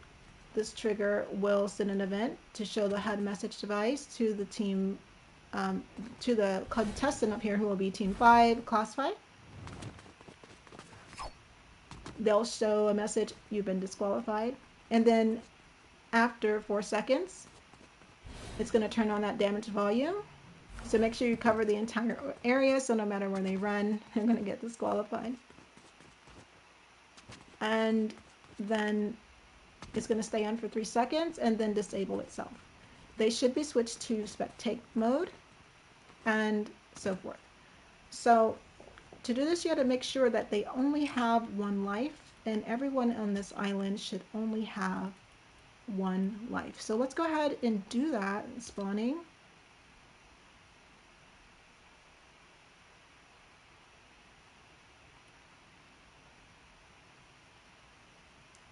this trigger will send an event to show the HUD message device to the team to the contestant up here, who will be Team 5, classified. They'll show a message, you've been disqualified. And then after 4 seconds, it's going to turn on that damage volume. So make sure you cover the entire area, so no matter where they run, they're going to get disqualified. And then it's going to stay on for 3 seconds and then disable itself. They should be switched to spectate mode and so forth. So to do this, you have to make sure that they only have 1 life, and everyone on this island should only have 1 life. So let's go ahead and do that. Spawning.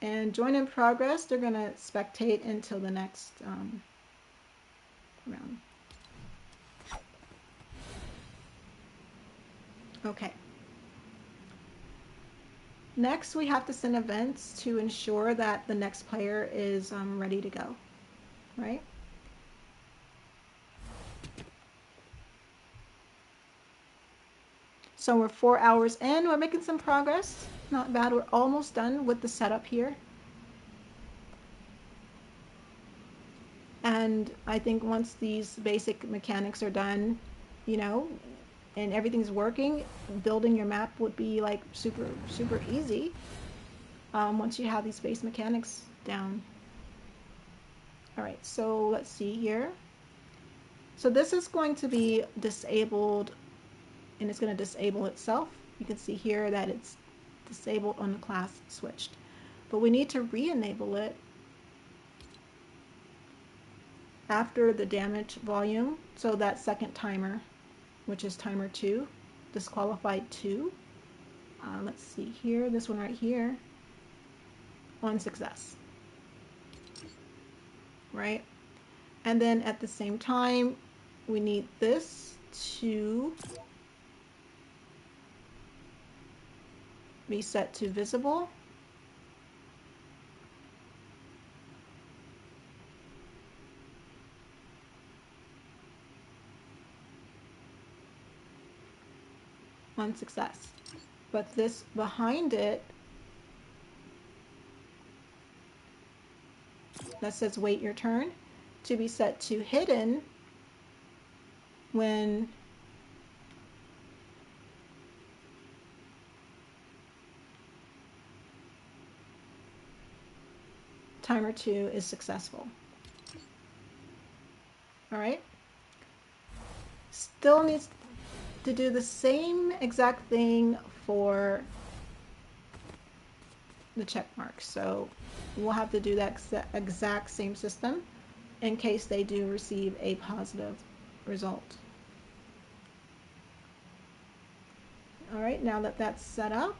And join in progress. They're going to spectate until the next round. Okay. Next, we have to send events to ensure that the next player is ready to go, right? So we're 4 hours in. We're making some progress. Not bad. We're almost done with the setup here. And I think once these basic mechanics are done, you know, and everything's working, building your map would be like super easy once you have these base mechanics down. All right, so let's see here. So this is going to be disabled, and it's going to disable itself. You can see here that it's disabled on the class switched, but we need to re-enable it after the damage volume. So that second timer, which is timer 2, disqualified 2. Let's see here, this one right here, on success, right? And then at the same time, we need this to be set to visible. On success. But this behind it that says wait your turn to be set to hidden when timer 2 is successful. All right. Still needs to do the same exact thing for the check mark. So we'll have to do that exact same system in case they do receive a positive result. All right, now that that's set up,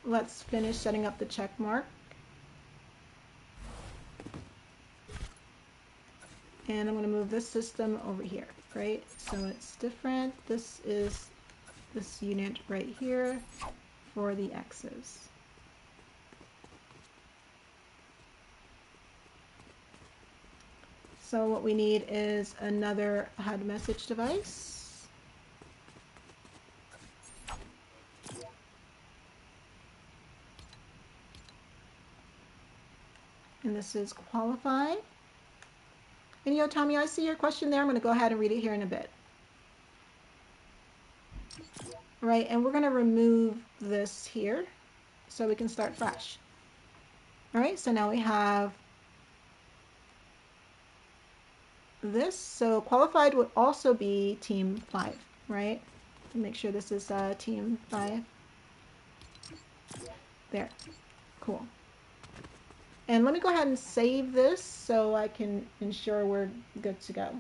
let's finish setting up the check mark. And I'm going to move this system over here, right? So it's different. This is this unit right here for the X's. So what we need is another HUD message device. And this is qualified. And you know, Tommy, I see your question there. I'm going to go ahead and read it here in a bit. Right, and we're going to remove this here so we can start fresh. All right, so now we have this. So qualified would also be team 5, right? Make sure this is team 5. There, cool. And let me go ahead and save this so I can ensure we're good to go.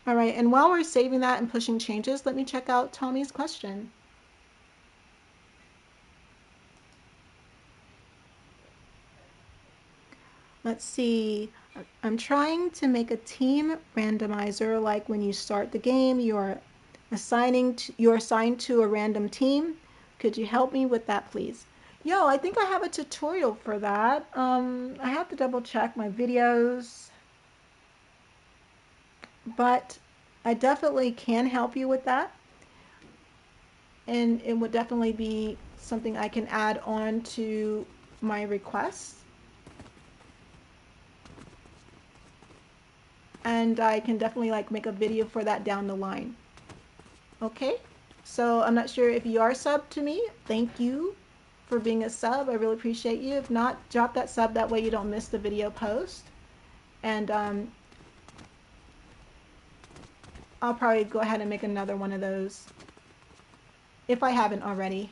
All right, and while we're saving that and pushing changes, let me check out Tommy's question. Let's see. I'm trying to make a team randomizer, like when you start the game, you're assigned to a random team. Could you help me with that, please? Yo, I think I have a tutorial for that. I have to double check my videos, but I definitely can help you with that. And it would definitely be something I can add on to my requests. And I can definitely like make a video for that down the line. Okay, so I'm not sure if you are subbed to me. Thank you for being a sub. I really appreciate you. If not, drop that sub, that way you don't miss the video post. And I'll probably go ahead and make another one of those if I haven't already.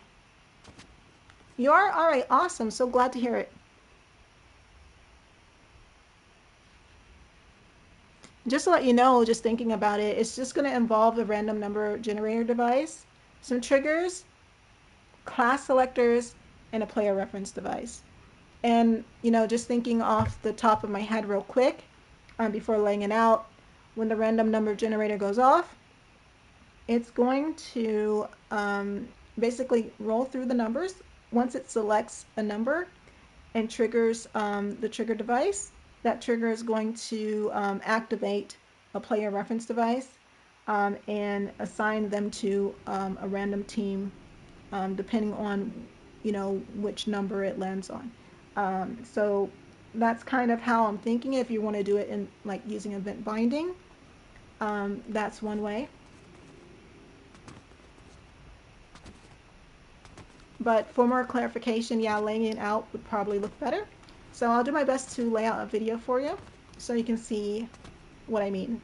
You are? All right, awesome. So glad to hear it. Just to let you know, just thinking about it, it's just going to involve a random number generator device, some triggers, class selectors, and a player reference device. And, you know, just thinking off the top of my head real quick, before laying it out, when the random number generator goes off, it's going to basically roll through the numbers. Once it selects a number and triggers the trigger device, that trigger is going to activate a player reference device and assign them to a random team depending on, you know, which number it lands on. So that's kind of how I'm thinking. If you want to do it in like using event binding, that's one way. But for more clarification, yeah, laying it out would probably look better. So I'll do my best to lay out a video for you so you can see what I mean.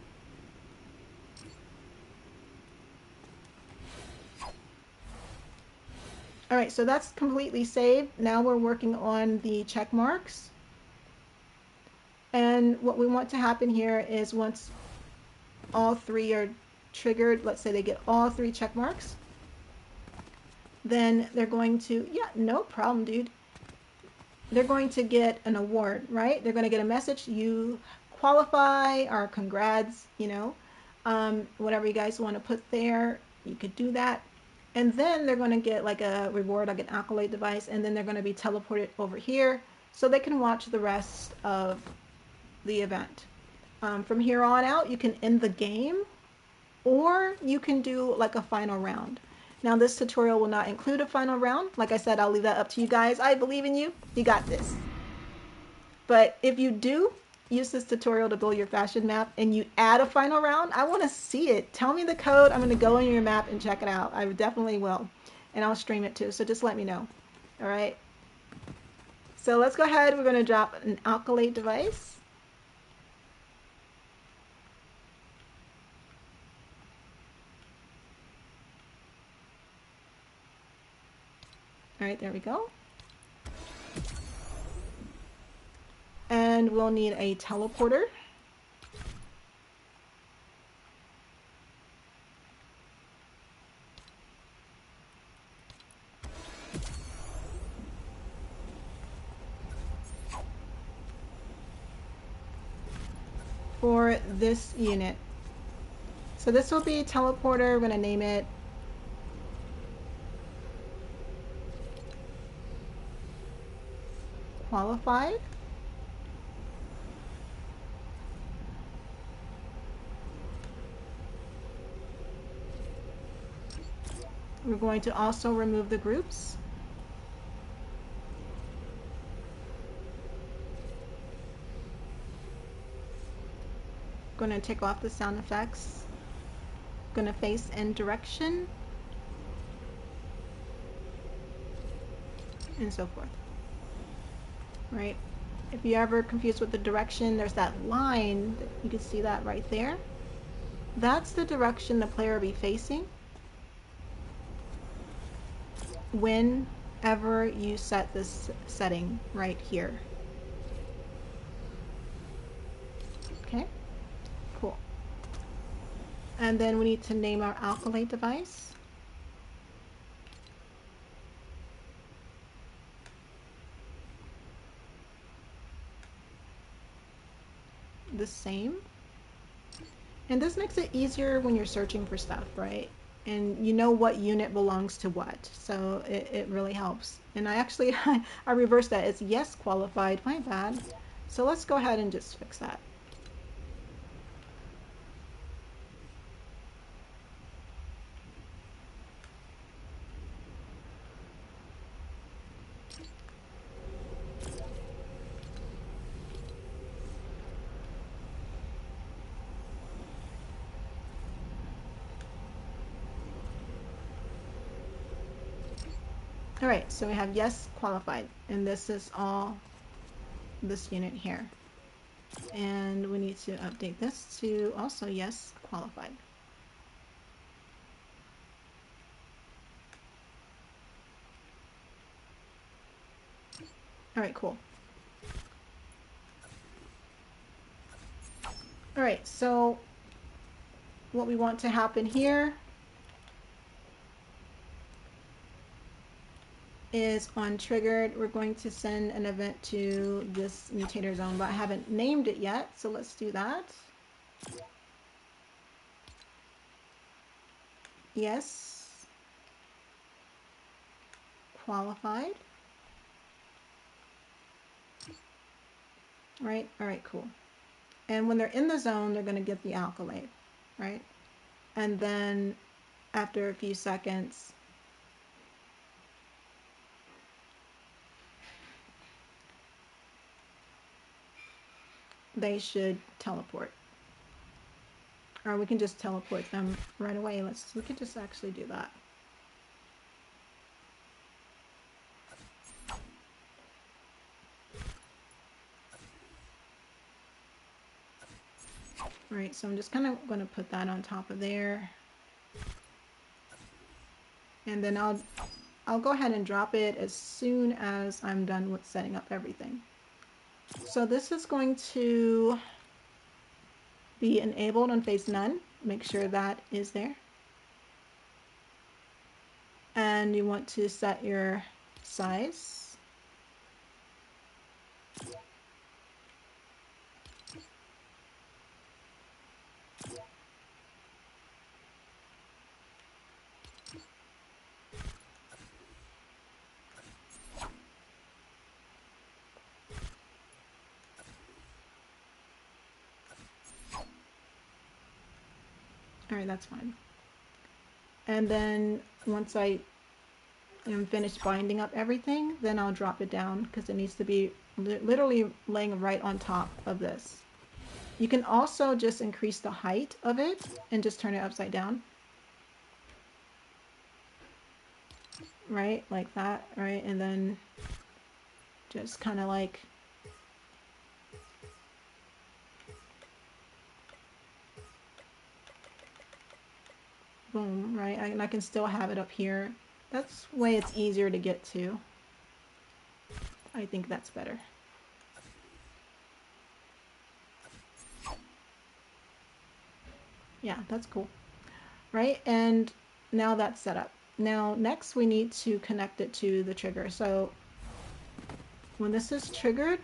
All right, so that's completely saved. Now we're working on the check marks. And what we want to happen here is once all three are triggered, let's say they get all three check marks, then they're going to, yeah, no problem, dude. They're going to get an award, right? They're going to get a message, you qualify, or congrats, you know, whatever you guys want to put there, you could do that. And then they're going to get like a reward, like an accolade device, and then they're going to be teleported over here so they can watch the rest of the event. From here on out, you can end the game or you can do like a final round. Now this tutorial will not include a final round. Like I said, I'll leave that up to you guys. I believe in you. You got this. But if you do use this tutorial to build your fashion map and you add a final round, I want to see it. Tell me the code. I'm going to go in your map and check it out. I definitely will. And I'll stream it too. So just let me know. All right. So let's go ahead. We're going to drop an accolade device. All right, there we go. And we'll need a teleporter. For this unit. So this will be teleporter. We're going to name it qualified. We're going to also remove the groups. Going to take off the sound effects. Going to face in direction. And so forth. Right? If you're ever confused with the direction, there's that line. You can see that right there. That's the direction the player will be facing whenever you set this setting right here. Okay, cool. And then we need to name our accolade device. the same. And this makes it easier when you're searching for stuff, right? And you know what unit belongs to what. So it really helps. And I actually, I reversed that. It's yes qualified. My bad. So let's go ahead and just fix that. All right, so we have yes qualified, and this is all this unit here. And we need to update this to also yes qualified. All right, cool. All right, so what we want to happen here is on triggered, we're going to send an event to this mutator zone, but I haven't named it yet, so let's do that. Yes, qualified. Right, all right, cool. And when they're in the zone, they're going to get the alkylate, right? And then after a few seconds, they should teleport. Or we can just teleport them right away. We can just actually do that. All right, so I'm just kind of going to put that on top of there. And then I'll go ahead and drop it as soon as I'm done with setting up everything. So this is going to be enabled on phase none. Make sure that is there. And you want to set your size. All right, that's fine. And then once I am finished binding up everything, then I'll drop it down because it needs to be literally laying right on top of this. You can also just increase the height of it and just turn it upside down. Right, like that, right? And then just kind of like boom, right? And I can still have it up here. That's the way it's easier to get to. I think that's better. Yeah, that's cool. Right, and now that's set up. Now next we need to connect it to the trigger. So when this is triggered,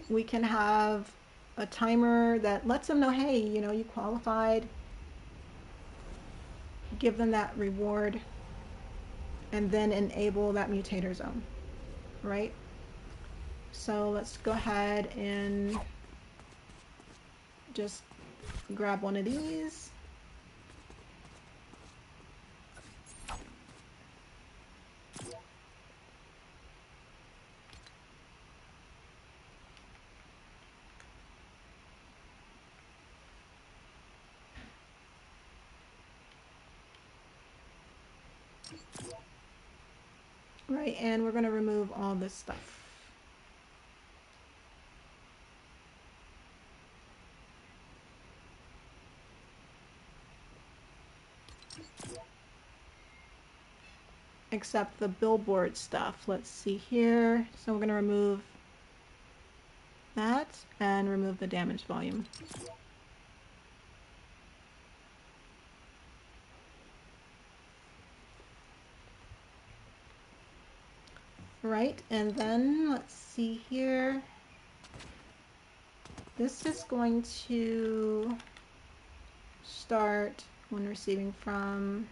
we can have a timer that lets them know, hey, you know, you qualified. Give them that reward and then enable that mutator zone, right? So let's go ahead and just grab one of these. Right, and we're going to remove all this stuff. Except the billboard stuff. Let's see here. So we're going to remove that and remove the damage volume. Right, and then let's see here. This is going to start when receiving from,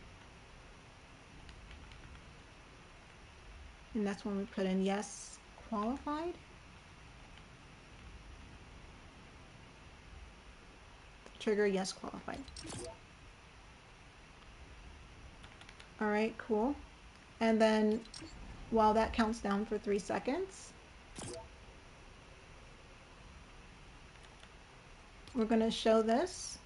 and that's when we put in yes qualified. Trigger yes qualified. All right, cool. And then while that counts down for 3 seconds, we're going to show this.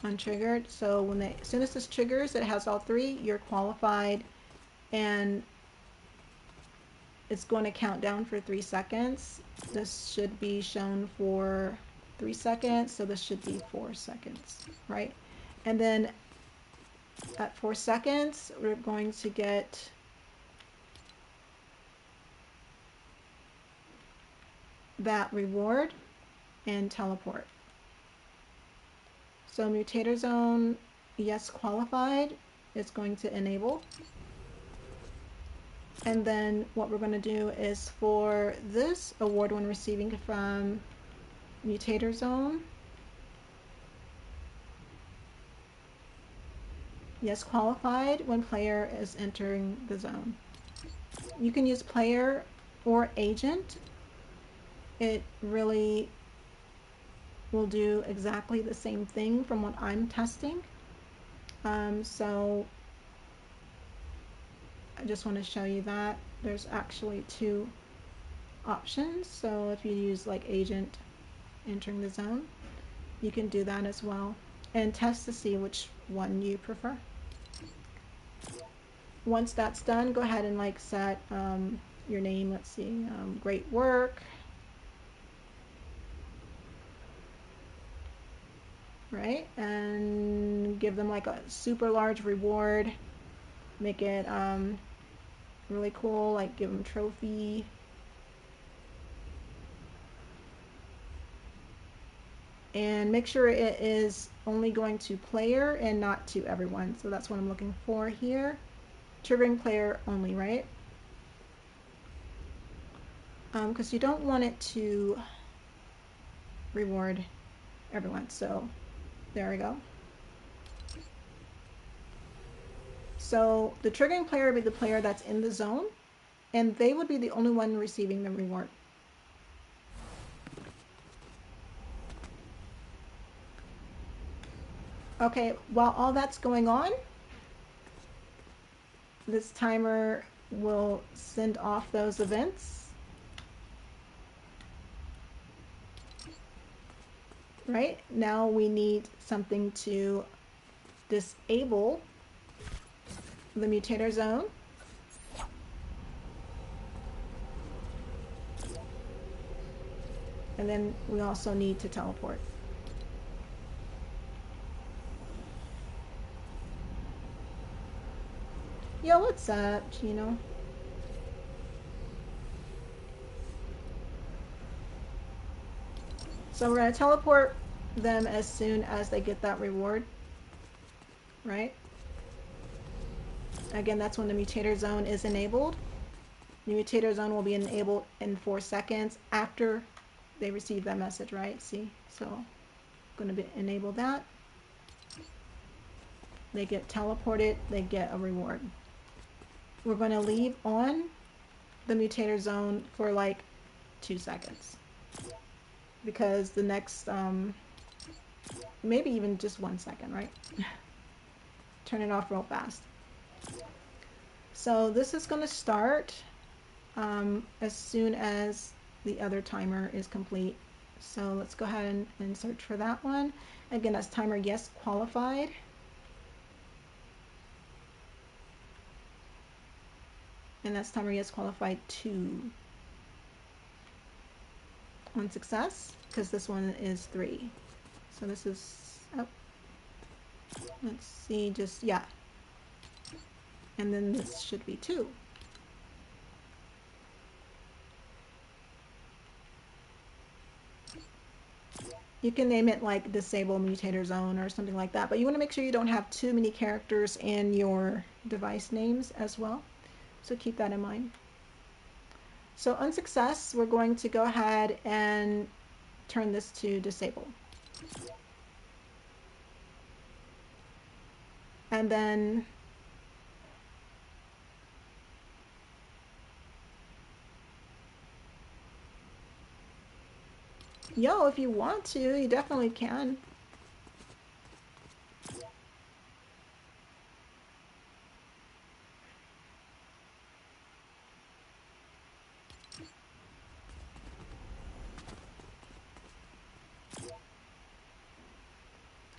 Untriggered. So when as soon as this triggers, it has all 3, you're qualified, and it's going to count down for 3 seconds. This should be shown for 3 seconds, so this should be 4 seconds, right? And then at 4 seconds, we're going to get that reward and teleport. So mutator zone, yes qualified, is going to enable. And then what we're going to do is for this award when receiving from mutator zone, yes qualified when player is entering the zone. You can use player or agent. It really will do exactly the same thing from what I'm testing. So I just want to show you that there's actually 2 options. So if you use like agent entering the zone, you can do that as well and test to see which one you prefer. Once that's done, go ahead and like set your name. Let's see, great work, right? And give them like a super large reward. Make it really cool, like give them trophy. And make sure it is only going to player and not to everyone. So that's what I'm looking for here. Triggering player only, right? Because you don't want it to reward everyone. So there we go. So the triggering player would be the player that's in the zone, and they would be the only one receiving the reward. Okay, while all that's going on, this timer will send off those events. Right, now we need something to disable the mutator zone. And then we also need to teleport. Yo, what's up, Gino? So we're going to teleport them as soon as they get that reward, right? Again, that's when the mutator zone is enabled. The mutator zone will be enabled in 4 seconds after they receive that message, right? See, so I'm going to enable that. They get teleported, they get a reward. We're going to leave on the mutator zone for like 2 seconds. Because the next, maybe even just 1 second, right? Turn it off real fast. So this is going to start as soon as the other timer is complete. So let's go ahead and search for that one. Again, that's timer yes qualified. And that's timer yes qualified 2. On success, because this one is 3. So this is, oh, let's see, just, yeah. And then this should be 2. You can name it like disable mutator zone or something like that, but you want to make sure you don't have too many characters in your device names as well. So keep that in mind. So on success, we're going to go ahead and turn this to disable. And then if you want to, you definitely can.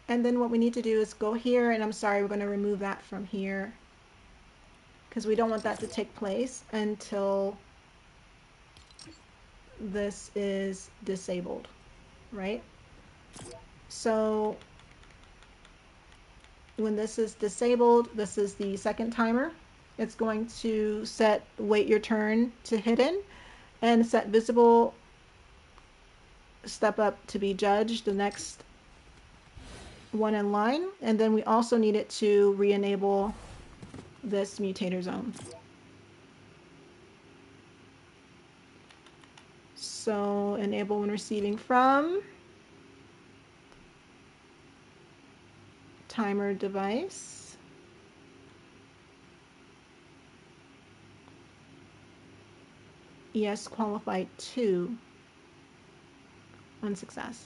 And then what we need to do is go here, and I'm sorry, we're going to remove that from here because we don't want that to take place until this is disabled, right? So when this is disabled, this is the second timer. It's going to set wait your turn to hidden and set visible step up to be judged, the next one in line. And then we also need it to re-enable this mutator zone. So enable when receiving from timer device. Yes, qualified 2 on success.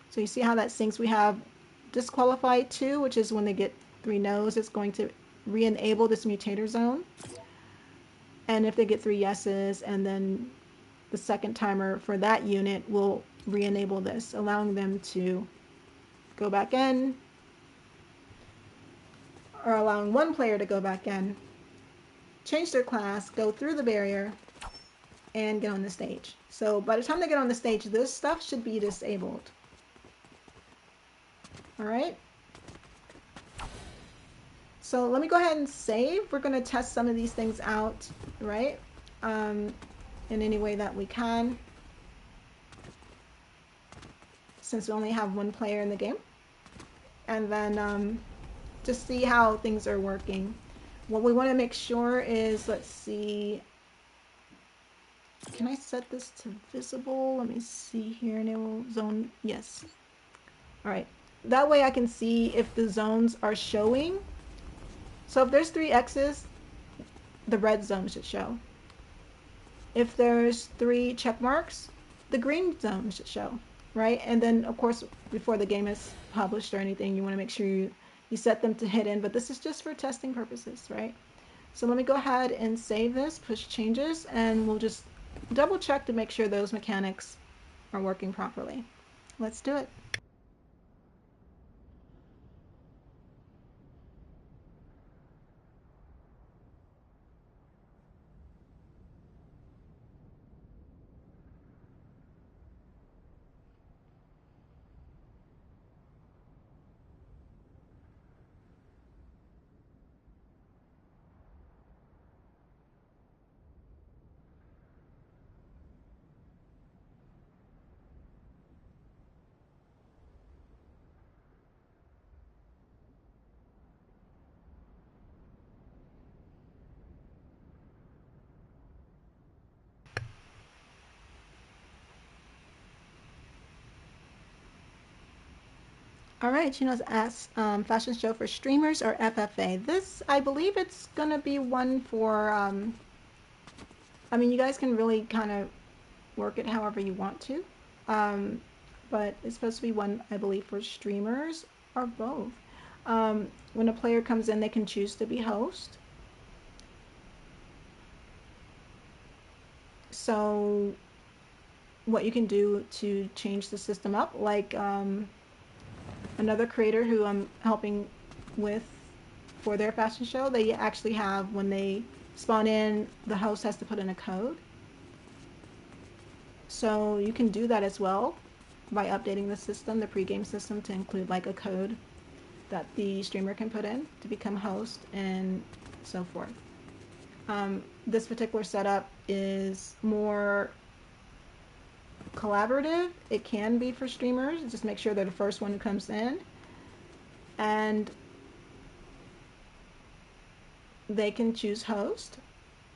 So you see how that syncs? We have disqualified 2, which is when they get 3 no's, it's going to re-enable this mutator zone. And if they get 3 yeses, and then the second timer for that unit will re-enable this, allowing them to go back in, or allowing one player to go back in, change their class, go through the barrier, and get on the stage. So by the time they get on the stage, this stuff should be disabled. All right. So let me go ahead and save. We're going to test some of these things out, right? In any way that we can, since we only have one player in the game. And then just see how things are working. What we want to make sure is, let's see, can I set this to visible? Let me see here, enable zone, yes. All right, that way I can see if the zones are showing. So if there's 3 X's, the red zone should show. If there's 3 check marks, the green zone should show, right? And then of course, before the game is published or anything, you want to make sure you set them to hidden, but this is just for testing purposes, right? So let me go ahead and save this, push changes, and we'll just double check to make sure those mechanics are working properly. Let's do it. All right, Chino's asked, fashion show for streamers or FFA? This, I believe it's gonna be one for, I mean, you guys can really kind of work it however you want to. But it's supposed to be one, I believe, for streamers or both. When a player comes in, they can choose to be host. So what you can do to change the system up, like another creator who I'm helping with for their fashion show, they actually have, when they spawn in, the host has to put in a code. So you can do that as well by updating the system, the pregame system, to include like a code that the streamer can put in to become host and so forth. This particular setup is more collaborative. It can be for streamers. Just make sure they're the first one who comes in. And they can choose host,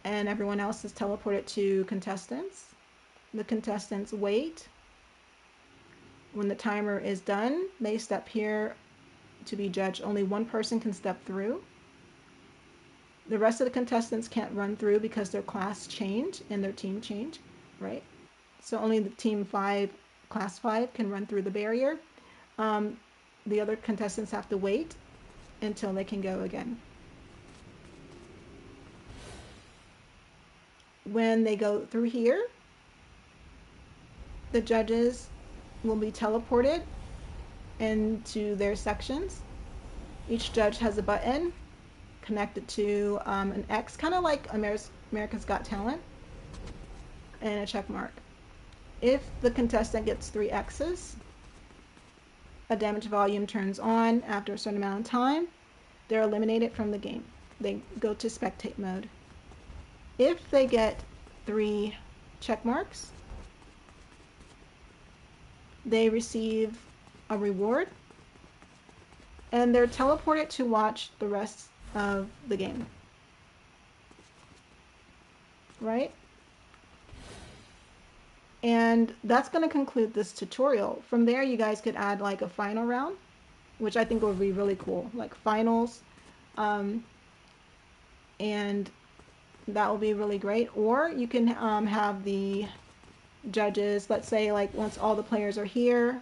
and everyone else is teleported to contestants. The contestants wait. When the timer is done, they step here to be judged. Only one person can step through. The rest of the contestants can't run through because their class change and their team change, right? So only the team 5, class 5 can run through the barrier. The other contestants have to wait until they can go again. When they go through here, the judges will be teleported into their sections. Each judge has a button connected to an X, kind of like America's Got Talent, and a check mark. If the contestant gets 3 X's, a damage volume turns on. After a certain amount of time, they're eliminated from the game. They go to spectate mode. If they get 3 check marks, they receive a reward, and they're teleported to watch the rest of the game. Right? And that's going to conclude this tutorial. From there, you guys could add like a final round, which I think would be really cool, like finals. And that will be really great. Or you can have the judges, let's say like once all the players are here,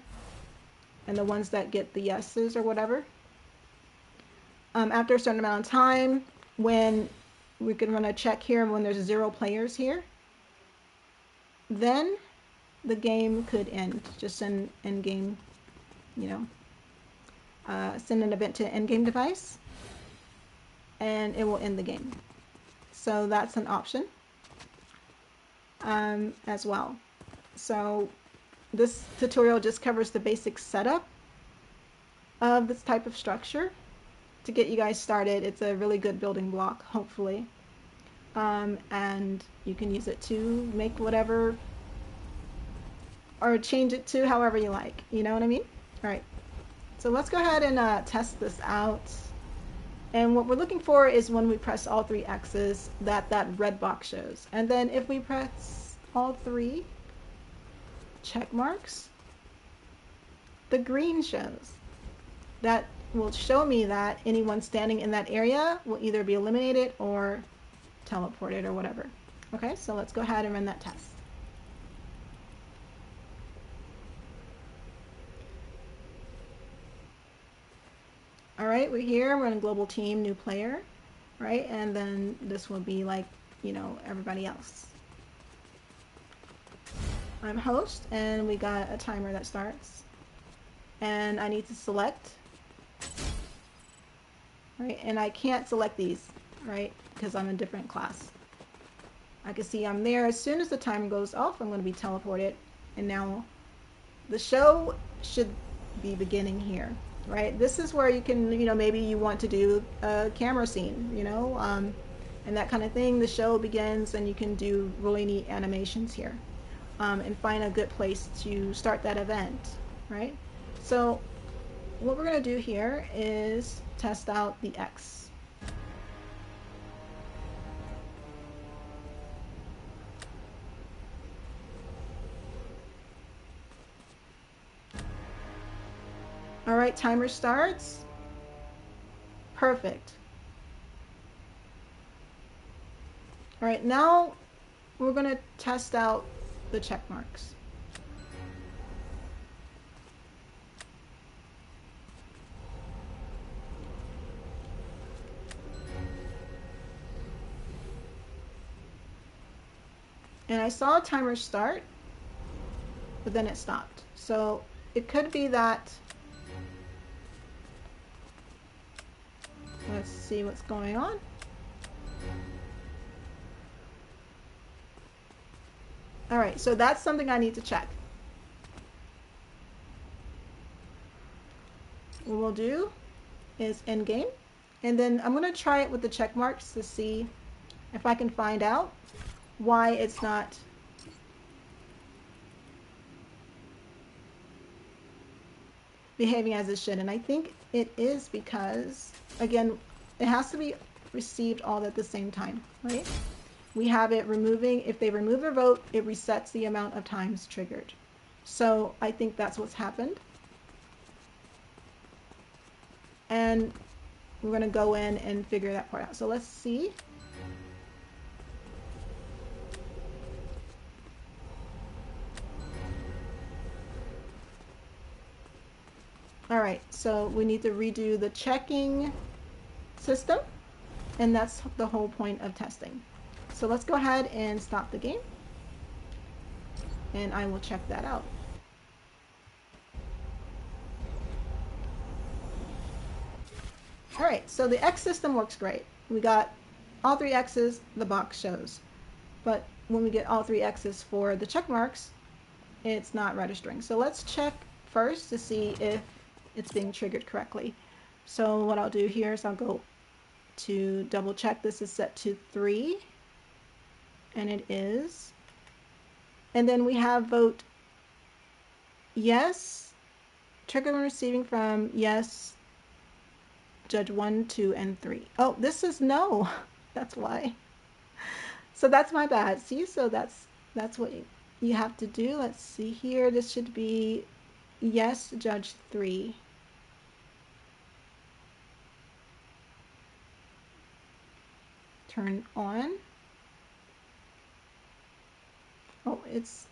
and the ones that get the yeses or whatever, after a certain amount of time, when we can run a check here when there's 0 players here, then the game could end. Just send end game, you know, send an event to an end game device, and it will end the game. So that's an option as well. So this tutorial just covers the basic setup of this type of structure to get you guys started. It's a really good building block, hopefully. And you can use it to make whatever, or change it to however you like. You know what I mean? All right. So let's go ahead and test this out. And what we're looking for is when we press all 3 X's, that red box shows. And then if we press all 3 check marks, the green shows. That will show me that anyone standing in that area will either be eliminated or teleported or whatever. Okay, so let's go ahead and run that test. All right, we're here, we're in global team, new player, right? And then this will be like, you know, everybody else. I'm host, and we got a timer that starts. And I need to select, right? And I can't select these, right? Because I'm in a different class. I can see I'm there. As soon as the timer goes off, I'm going to be teleported. And now the show should be beginning here, right? This is where you can, you know, maybe you want to do a camera scene, you know, and that kind of thing. The show begins, and you can do really neat animations here, and find a good place to start that event, right? So what we're going to do here is test out the X. All right, timer starts. Perfect. All right, now we're going to test out the check marks. And I saw a timer start, but then it stopped. So it could be that, let's see what's going on. All right, so that's something I need to check. What we'll do is end game, and then I'm going to try it with the check marks to see if I can find out why it's not behaving as it should. And I think it is because, again, it has to be received all at the same time, right? We have it removing, if they remove their vote, it resets the amount of times triggered. So I think that's what's happened. And we're going to go in and figure that part out. So let's see. All right, so we need to redo the checking system, and that's the whole point of testing. So let's go ahead and stop the game, and I will check that out. All right, so the X system works great. We got all three X's, the box shows. But when we get all three X's for the check marks, it's not registering. So let's check first to see if it's being triggered correctly. So what I'll do here is I'll go to double check this is set to 3, and it is. And then we have vote yes, trigger when receiving from yes, judge 1, 2, and 3. Oh, this is no. That's why. So that's my bad. See, so that's what you have to do. Let's see here. This should be yes, judge 3. Turn on. Oh, it's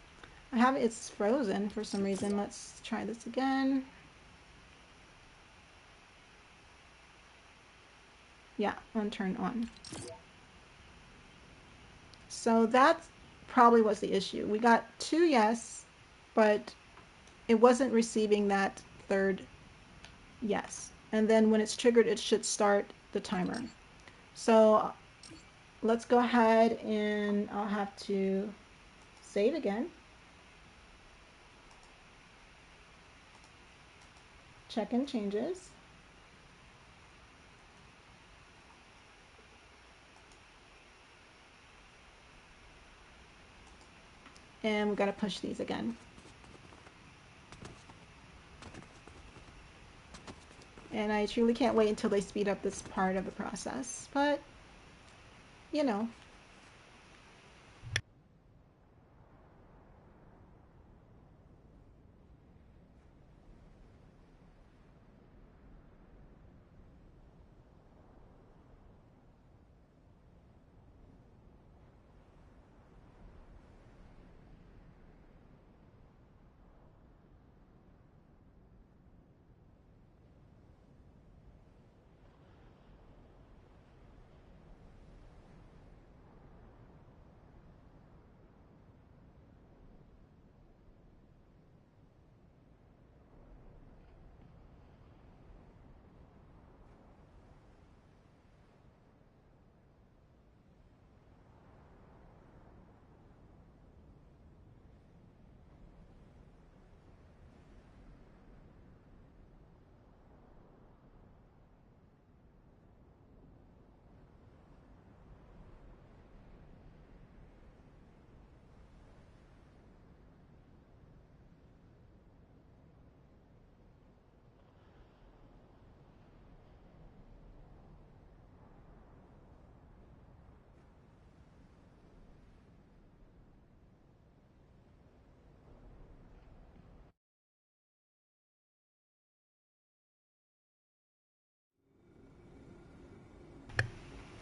frozen for some reason. Let's try this again. Yeah, turn on. So that probably was the issue. We got 2 yes, but it wasn't receiving that third yes. And then when it's triggered, it should start the timer. So let's go ahead and I'll have to save again. Check in changes. And we've got to push these again. And I truly can't wait until they speed up this part of the process. But, you know.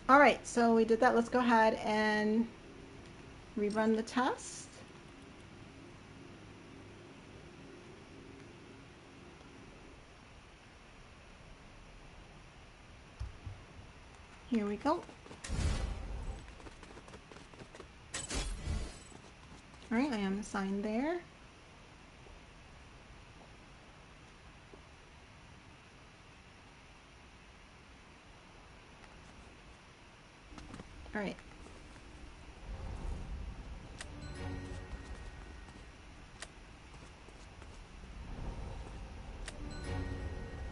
All right, so we did that. Let's go ahead and rerun the test. Here we go. All right, I am assigned there. All right.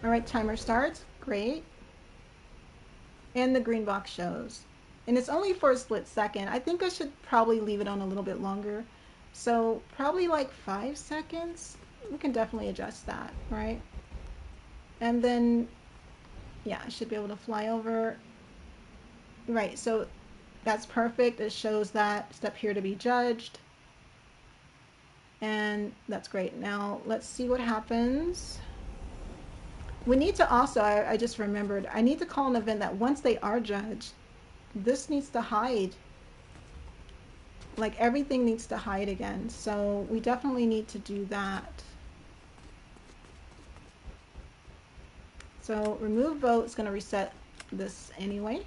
All right, timer starts. Great. And the green box shows. And it's only for a split second. I think I should probably leave it on a little bit longer. So probably like 5 seconds. We can definitely adjust that, right? And then, yeah, I should be able to fly over. Right, so that's perfect. It shows that step here to be judged. And that's great. Now let's see what happens. We need to also, I just remembered, I need to call an event that once they are judged, this needs to hide. Like everything needs to hide again. So we definitely need to do that. So remove vote is going to reset this anyway.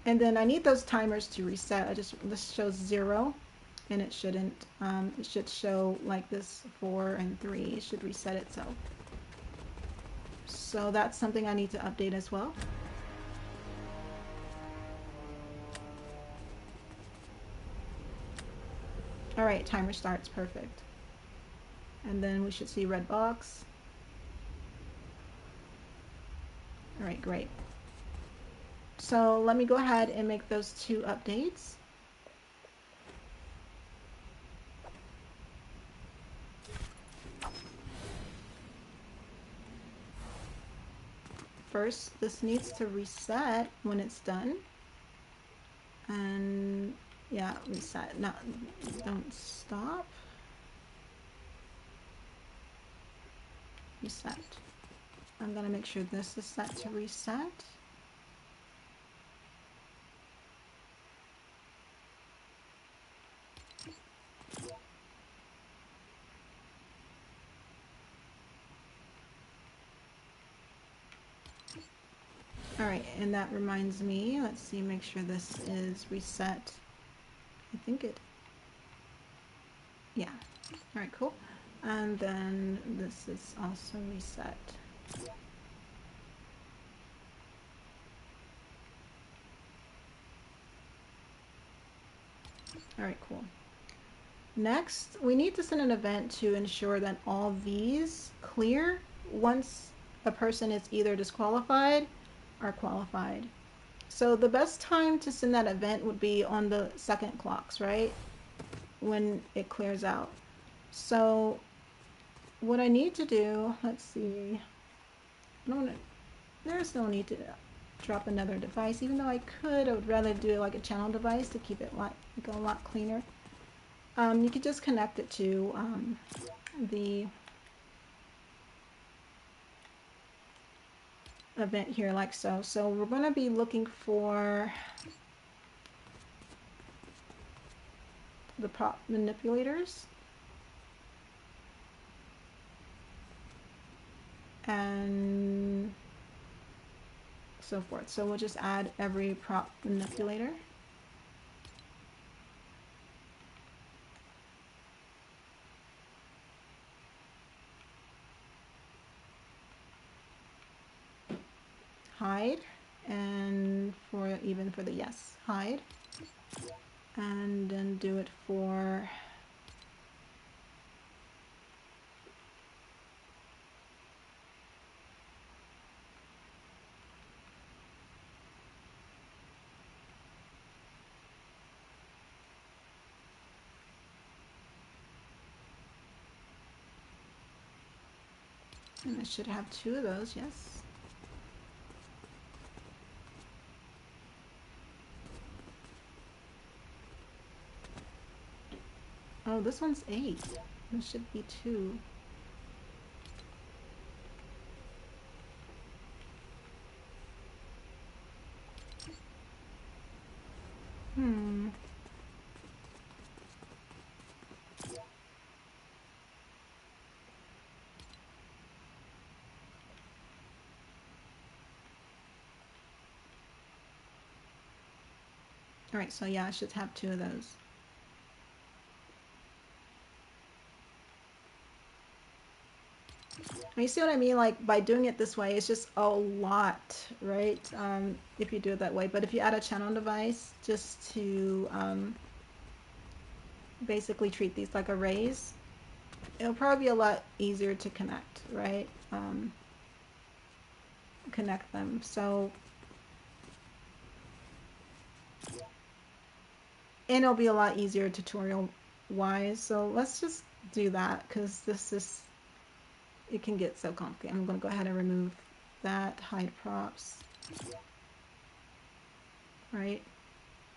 And then I need those timers to reset. This shows 0 and it shouldn't. It should show like this 4 and 3. It should reset itself. So that's something I need to update as well. All right, timer starts, perfect. And then we should see red box. All right, great. So let me go ahead and make those 2 updates. First, this needs to reset when it's done. And yeah, reset. Now, don't stop. Reset. I'm gonna make sure this is set to reset. All right, and that reminds me, let's see, make sure this is reset. I think it, yeah. All right, cool. And then this is also reset. All right, cool. Next, we need to send an event to ensure that all these clear once a person is either disqualified or qualified. So the best time to send that event would be on the second clocks, right? When it clears out. So what I need to do, let's see, there's no need to drop another device, even though I would rather do it like a channel device to keep it like a lot cleaner. You could just connect it to the event here like so. So we're going to be looking for the prop manipulators and so forth. So we'll just add every prop manipulator. Hide, and for even for the yes, hide, and then do it for and I should have 2 of those, yes. Oh, this one's 8. This should be 2. Hmm. All right, so yeah, I should have 2 of those. You see what I mean? Like by doing it this way, it's just a lot, right? If you do it that way. But if you add a channel device just to basically treat these like arrays, it'll probably be a lot easier to connect, right? Connect them. So, and it'll be a lot easier tutorial wise. So let's just do that because this is, it can get so complicated. I'm going to go ahead and remove that, hide props, right?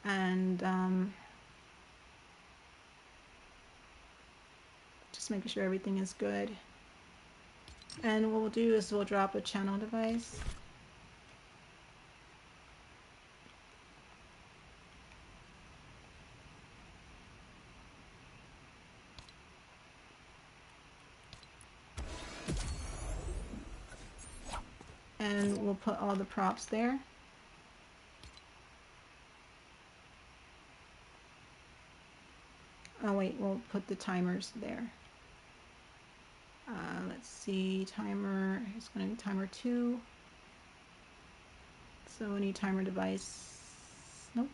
And just making sure everything is good. And what we'll do is we'll drop a channel device. And we'll put all the props there. Oh wait, we'll put the timers there. Let's see, timer is going to be timer 2. So we need timer device. Nope.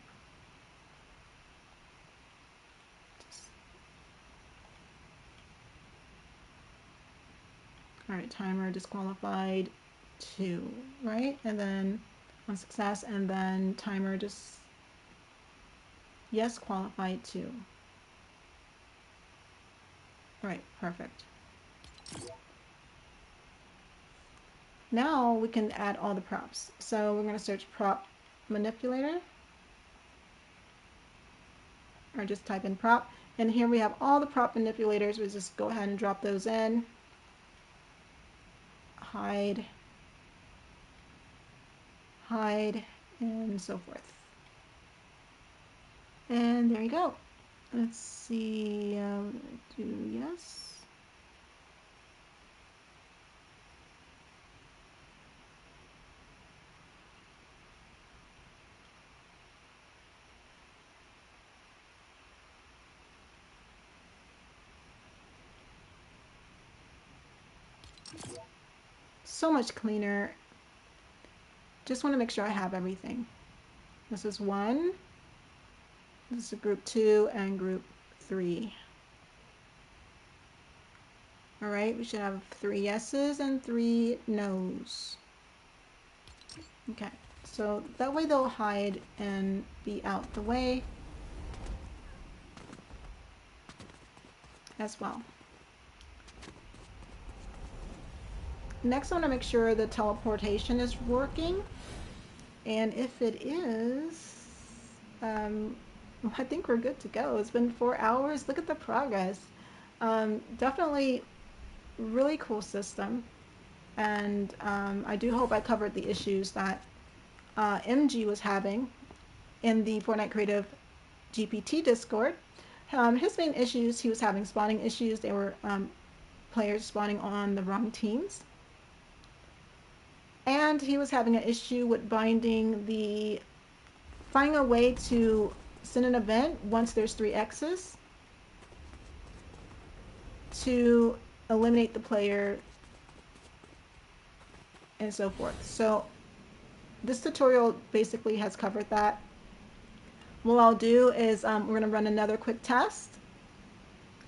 All right, timer disqualified 2, right? And then on success, and then timer just yes, qualified 2. All right, perfect. Now we can add all the props. So we're going to search prop manipulator, or just type in prop. And here we have all the prop manipulators. We just go ahead and drop those in. Hide, hide, and so forth. And there you go. Let's see, do yes. So much cleaner. Just want to make sure I have everything. This is 1. This is group 2 and group 3. All right, we should have 3 yeses and 3 nos. Okay, so that way they'll hide and be out the way as well. Next, I want to make sure the teleportation is working. And if it is, I think we're good to go. It's been 4 hours. Look at the progress. Definitely really cool system. And I do hope I covered the issues that MG was having in the Fortnite Creative GPT Discord. His main issues, he was having spawning issues. They were players spawning on the wrong teams. And he was having an issue with finding a way to send an event once there's 3 X's to eliminate the player and so forth. So this tutorial basically has covered that. What I'll do is we're going to run another quick test,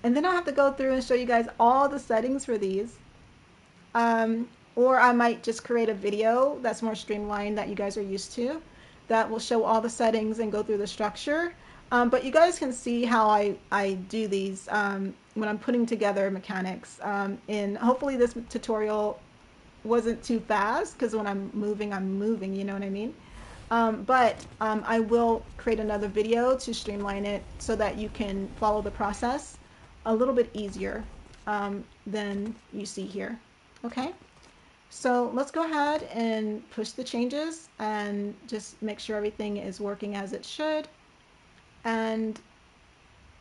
and then I'll have to go through and show you guys all the settings for these. Or I might just create a video that's more streamlined that you guys are used to, that will show all the settings and go through the structure. But you guys can see how I do these when I'm putting together mechanics. And hopefully this tutorial wasn't too fast, because when I'm moving, you know what I mean? But I will create another video to streamline it so that you can follow the process a little bit easier than you see here. Okay? So let's go ahead and push the changes and just make sure everything is working as it should. And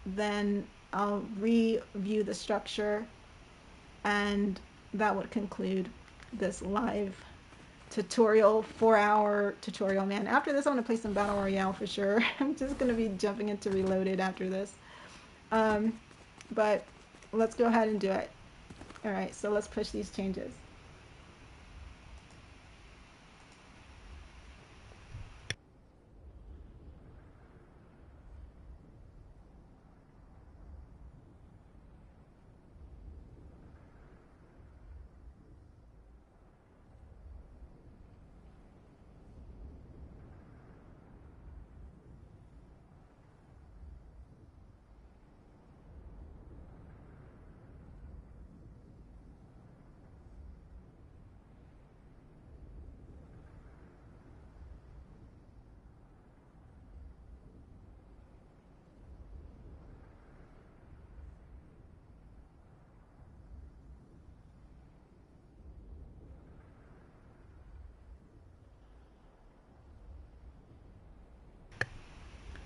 then I'll review the structure, and that would conclude this live tutorial, 4-hour tutorial. Man, after this I'm gonna play some Battle Royale for sure. I'm just gonna be jumping into Reloaded after this. But let's go ahead and do it. All right, so let's push these changes.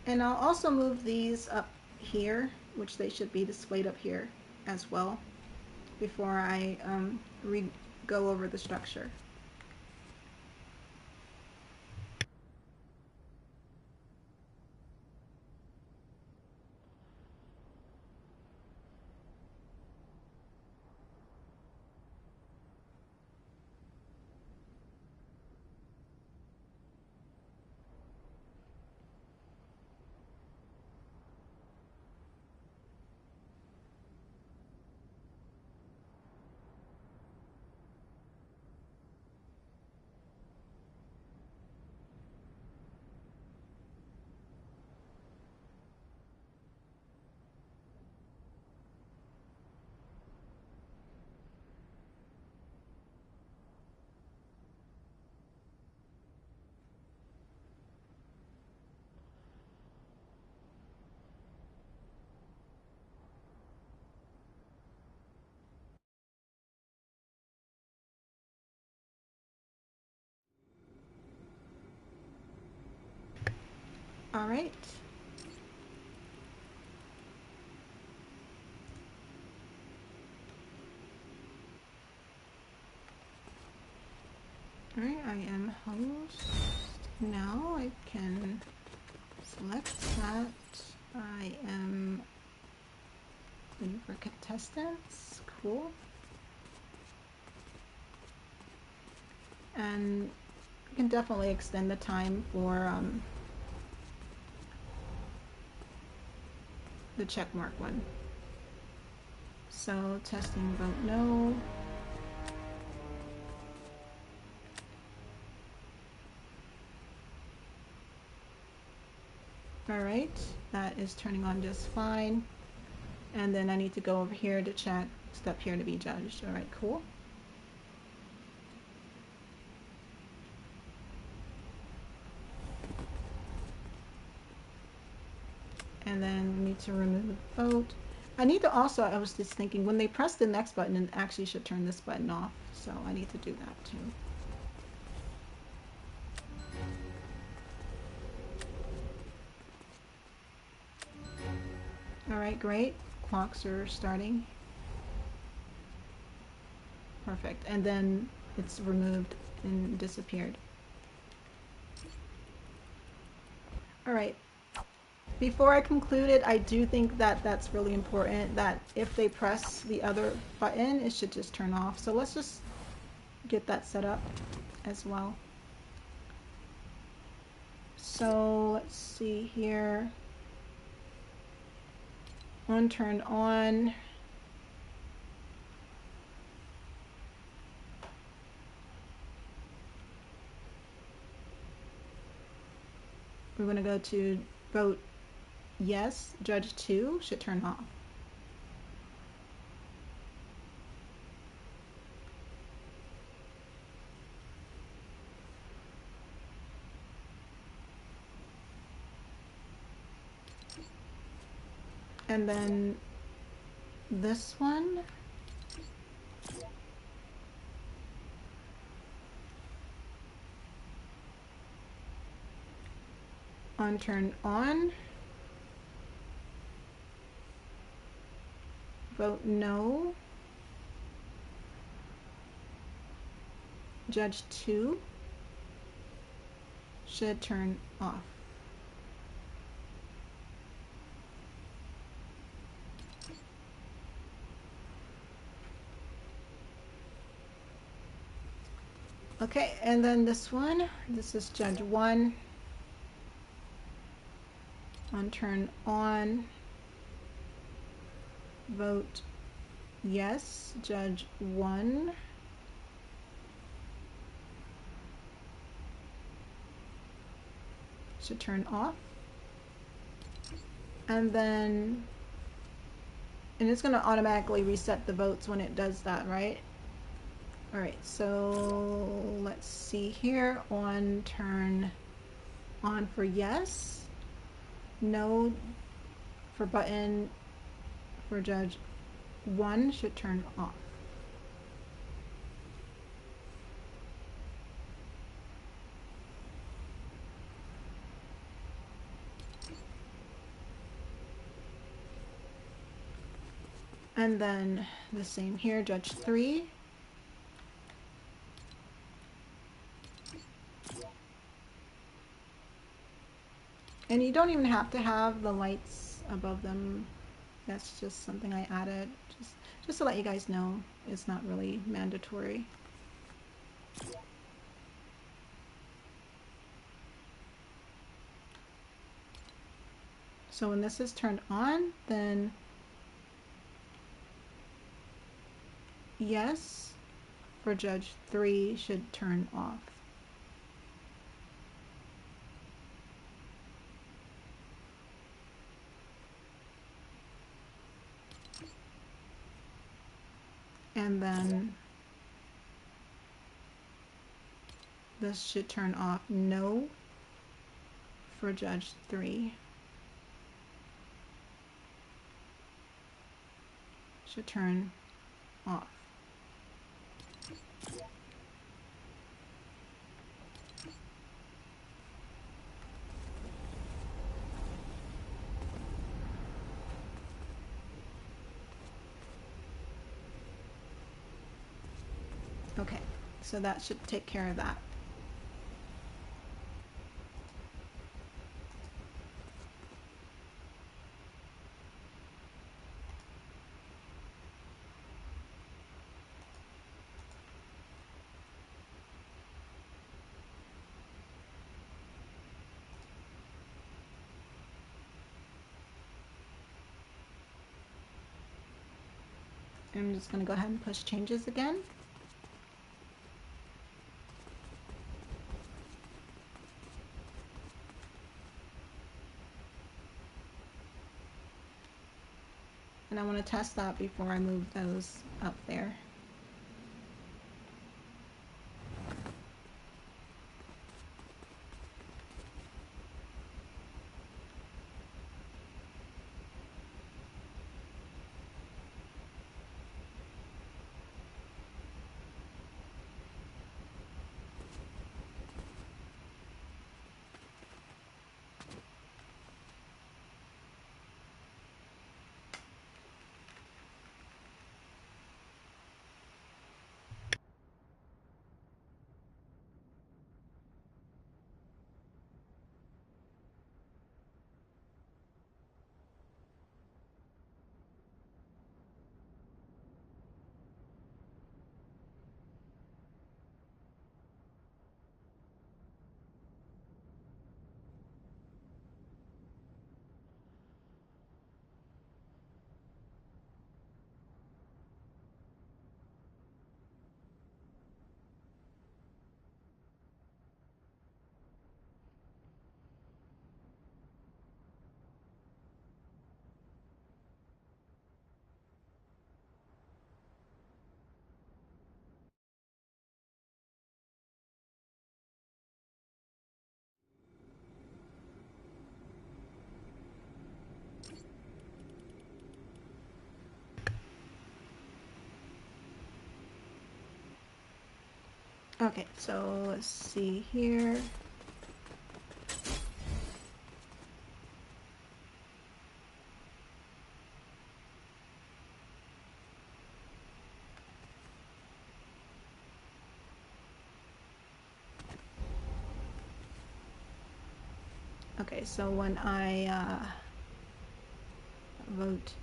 And I'll also move these up here, which they should be displayed up here as well before I go over the structure. All right. All right, I am host. Now I can select that. I am waiting for contestants. Cool. And we can definitely extend the time for the check mark one. So testing vote no. All right, that is turning on just fine. And then I need to go over here to check step here to be judged. All right, cool. And then we need to remove vote. I need to also, I was just thinking, when they press the next button, it actually should turn this button off. So I need to do that too. All right, great. Clocks are starting. Perfect. And then it's removed and disappeared. All right. Before I conclude it, I do think that that's really important, that if they press the other button, it should just turn off. So let's just get that set up as well. So let's see here. On turned on. We're going to go to vote yes. Judge 2 should turn off. And then this one. On turn on. Vote no. Judge 2 should turn off. Okay, and then this one, this is Judge 1. On turn on, vote yes. Judge 1. Should turn off. And then, and it's going to automatically reset the votes when it does that, right? All right, so let's see here. On turn on for yes. No for button for Judge 1 should turn off. And then the same here, judge 3. And you don't even have to have the lights above them. That's just something I added, just to let you guys know. It's not really mandatory. So when this is turned on, then yes for judge 3 should turn off. And then this should turn off no for judge 3. Should turn off. Okay, so that should take care of that. I'm just going to go ahead and push changes again. And I want to test that before I move those up there. Okay, so let's see here. Okay, so when I vote,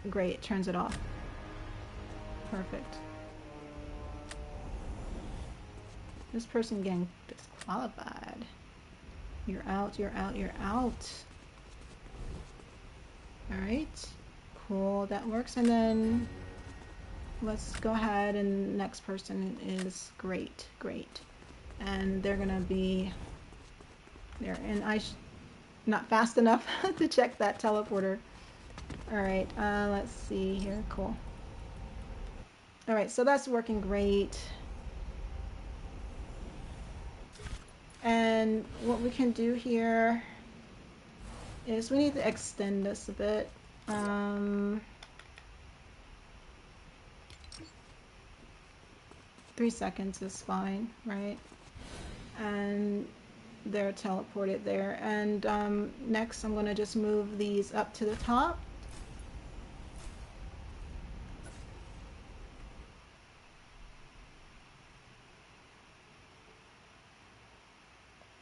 great, turns it off. Perfect. This person getting disqualified. You're out, you're out, you're out. All right, cool, that works. And then let's go ahead, and next person is great, great. And they're gonna be there. And not fast enough to check that teleporter. All right, let's see here, cool. All right, so that's working great. And what we can do here is we need to extend this a bit. 3 seconds is fine, right? And they're teleported there. And next I'm going to just move these up to the top.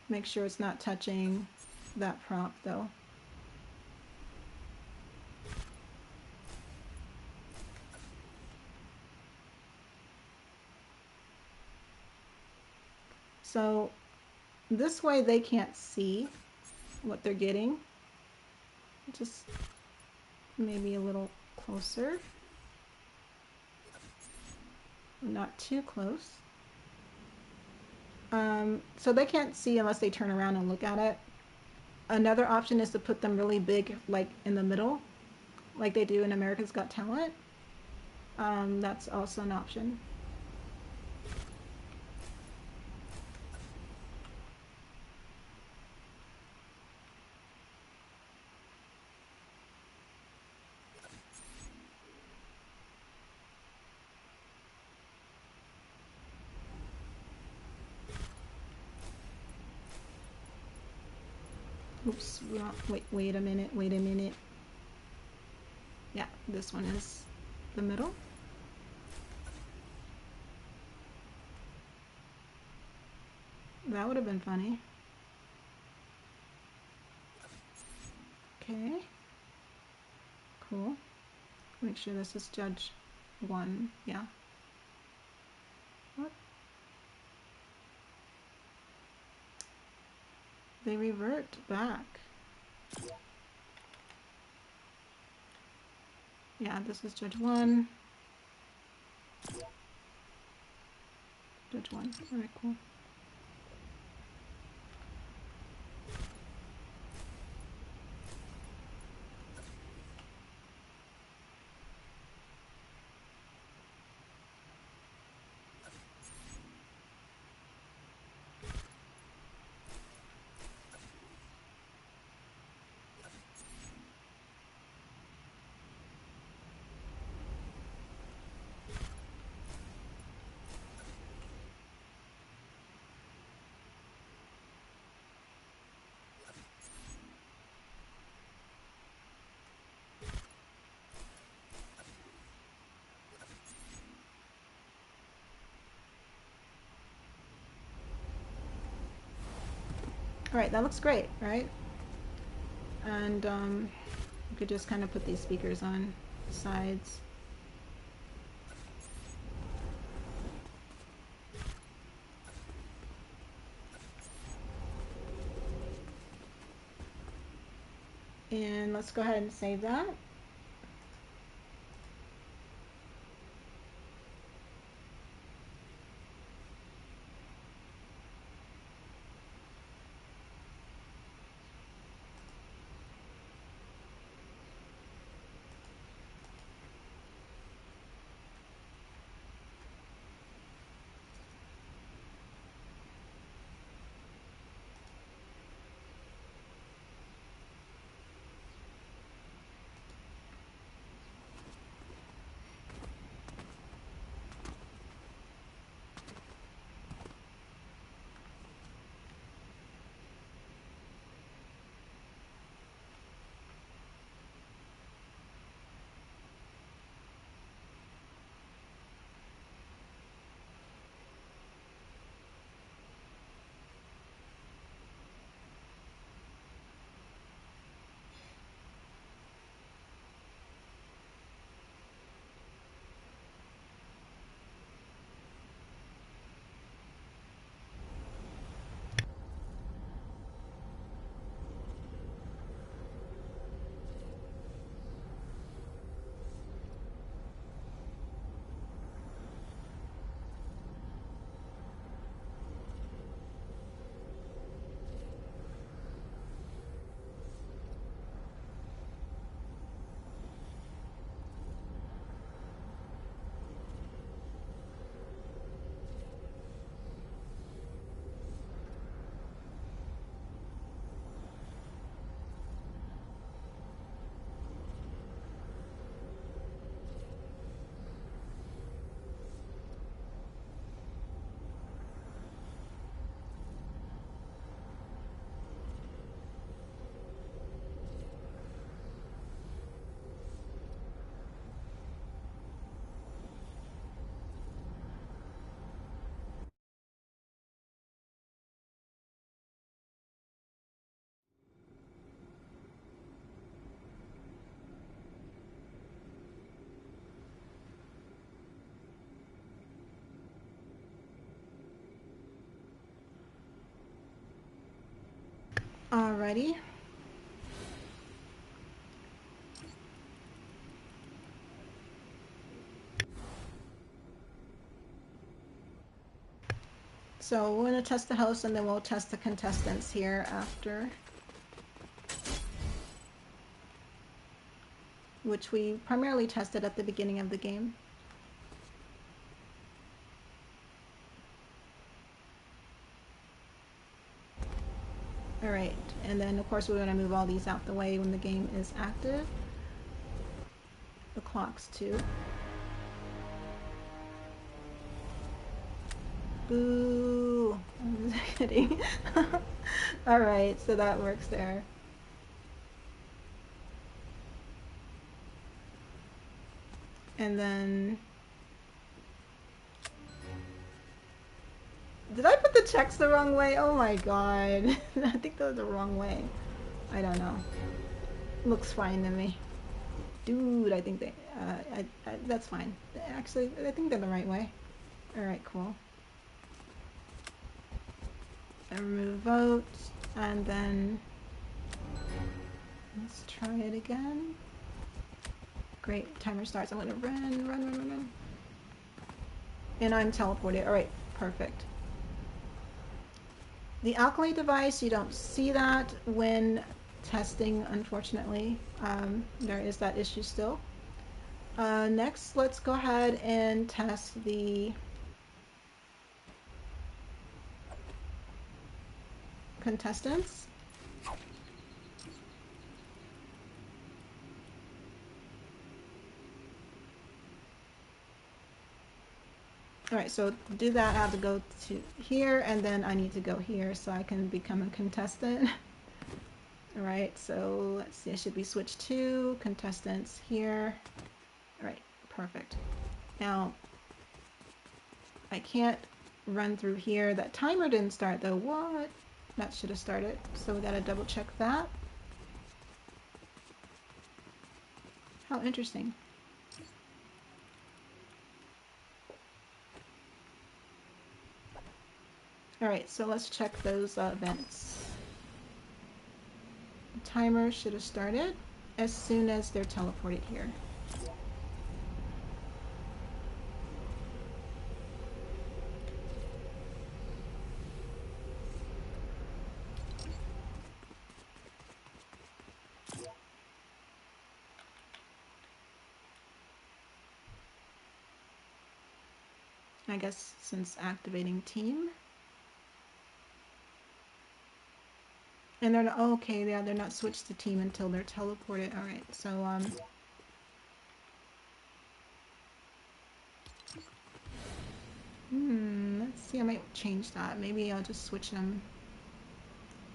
Make sure it's not touching that prop though. So this way they can't see what they're getting. Just maybe a little closer. Not too close. So they can't see unless they turn around and look at it. Another option is to put them really big, like in the middle, like they do in America's Got Talent. That's also an option. Oops, wait a minute. Yeah, this one is the middle. That would have been funny. Okay. Cool. Make sure this is judge 1. Yeah. What? They revert back. Yeah, this is judge 1. Judge 1. Alright, cool. Alright, that looks great, right? And you could just kind of put these speakers on the sides. And let's go ahead and save that. Alrighty. So we're going to test the host and then we'll test the contestants here after. Which we primarily tested at the beginning of the game. Alright, and then of course we're going to move all these out the way when the game is active. The clocks too. Boo! I'm just kidding. Alright, so that works there. And then... Did I put the checks the wrong way? Oh my god. I think they're the wrong way. I don't know. Looks fine to me. Dude, I think they... that's fine. Actually, I think they're the right way. Alright, cool. I remove votes, and then... Let's try it again. Great, timer starts. I'm gonna run. And I'm teleported. Alright, perfect. The alkali device, you don't see that when testing, unfortunately. There is that issue still. Next, let's go ahead and test the contestants. Alright, so to do that, I have to go to here, and then I need to go here so I can become a contestant. Alright, so let's see, it should be switch to contestants here. Alright, perfect. Now, I can't run through here. That timer didn't start though. What? That should have started. So we gotta double check that. How interesting. Alright, so let's check those events. The timer should have started as soon as they're teleported here. I guess since activating team. And they're not, oh, okay, yeah, they're not switched to team until they're teleported. Alright, so let's see, I might change that. Maybe I'll just switch them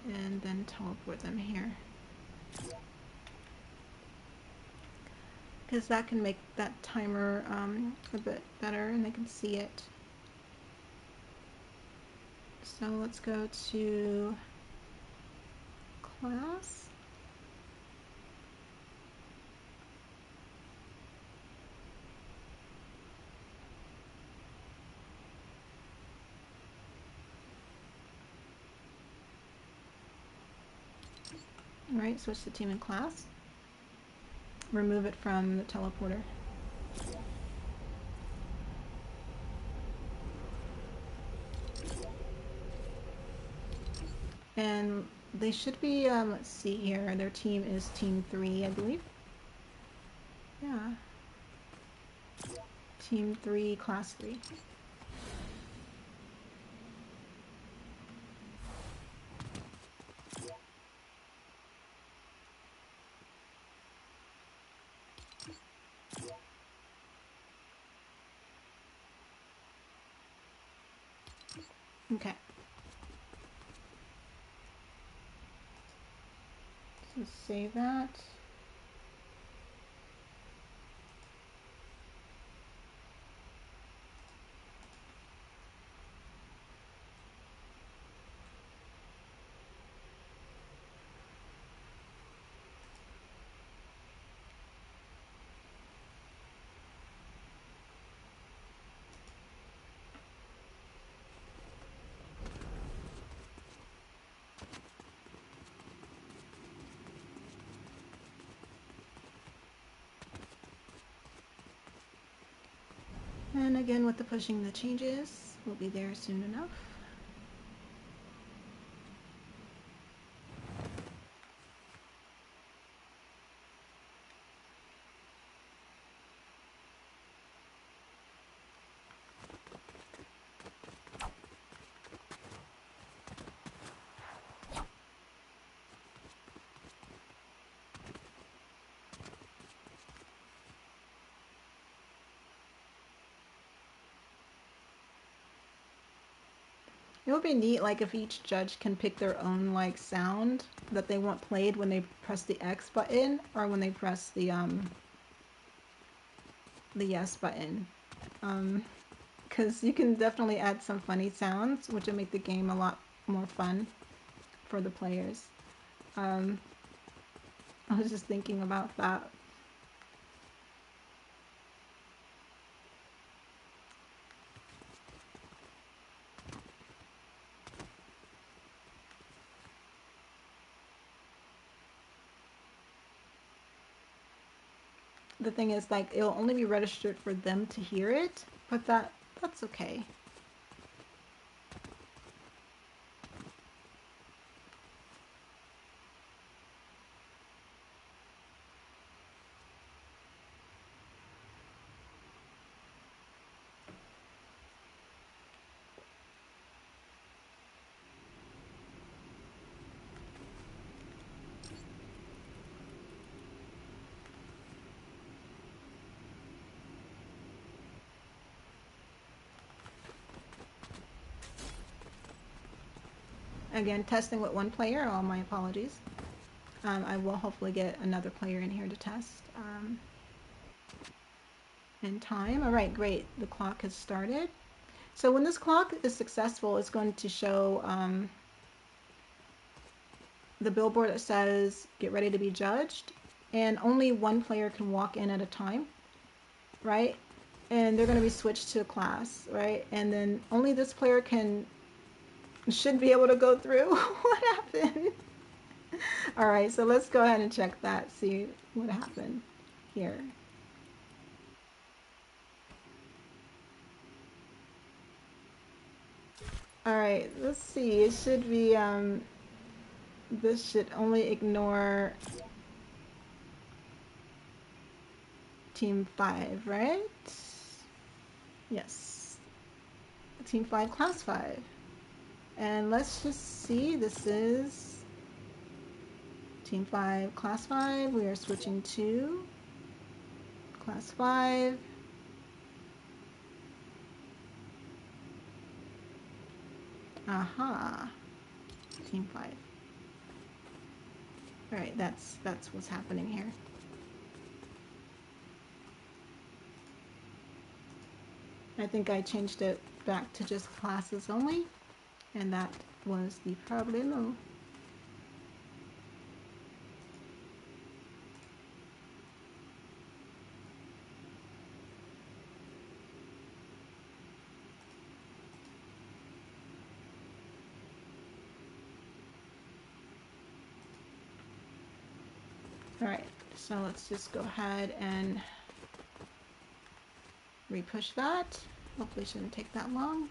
and then teleport them here. Because that can make that timer a bit better and they can see it. So let's go to class. Alright, switch to team and class. Remove it from the teleporter. And they should be, let's see here, their team is team 3, I believe. Yeah. Team 3, class 3. Okay. So save that. And again, with the pushing the changes, we'll be there soon enough. It would be neat, like if each judge can pick their own like sound that they want played when they press the X button or when they press the yes button. Because you can definitely add some funny sounds, which will make the game a lot more fun for the players. I was just thinking about that. The thing is, like, it'll only be registered for them to hear it, but that's okay. Again, testing with one player, all my apologies. I will hopefully get another player in here to test in time. All right, great. The clock has started. So when this clock is successful, it's going to show the billboard that says, get ready to be judged. And only one player can walk in at a time, right? And they're going to be switched to a class, right? And then only this player should be able to go through. What happened? All right, so let's go ahead and check that, see what happened here. All right, let's see. It should be, this should only ignore team 5, right? Yes. Team 5, class 5. And let's just see, this is team 5, class 5. We are switching to class 5. Aha. Team 5. All right, that's what's happening here. I think I changed it back to just classes only, and that was the problem. All right, so let's just go ahead and re-push that. Hopefully it shouldn't take that long.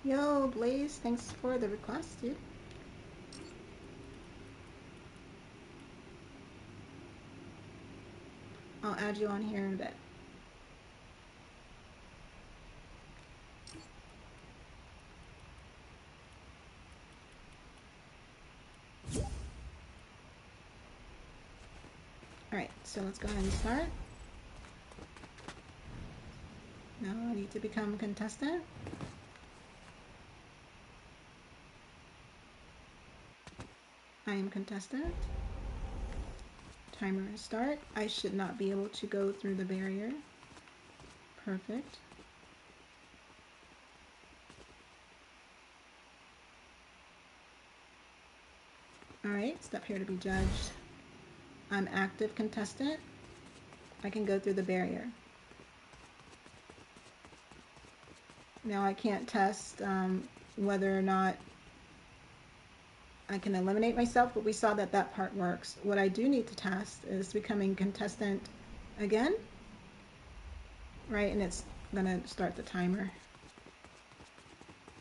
Yo, Blaze, thanks for the request, dude. I'll add you on here in a bit. Alright, so let's go ahead and start. Now I need to become contestant. I am contestant. Timer start. I should not be able to go through the barrier. Perfect. Alright, step here to be judged. I'm active contestant. I can go through the barrier. Now I can't test whether or not I can eliminate myself, but we saw that that part works. What I do need to test is becoming contestant again, right? And it's gonna start the timer.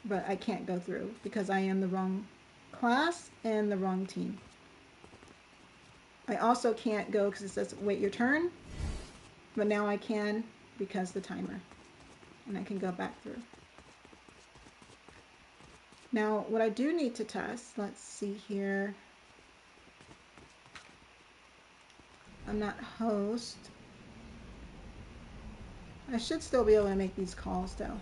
But I can't go through because I am the wrong class and the wrong team. I also can't go because it says wait your turn, but now I can because the timer, and I can go back through. Now what I do need to test, let's see here. I'm not host. I should still be able to make these calls though.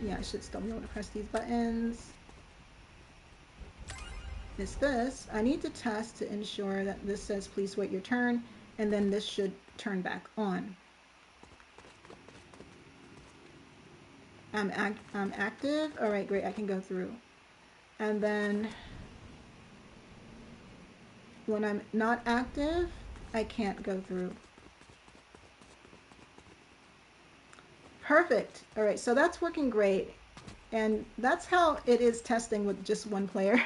Yeah, I should still be able to press these buttons. It's this. I need to test to ensure that this says please wait your turn, and then this should turn back on. I'm active. All right, great. I can go through. And then when I'm not active, I can't go through. Perfect. All right, so that's working great. And that's how it is testing with just one player.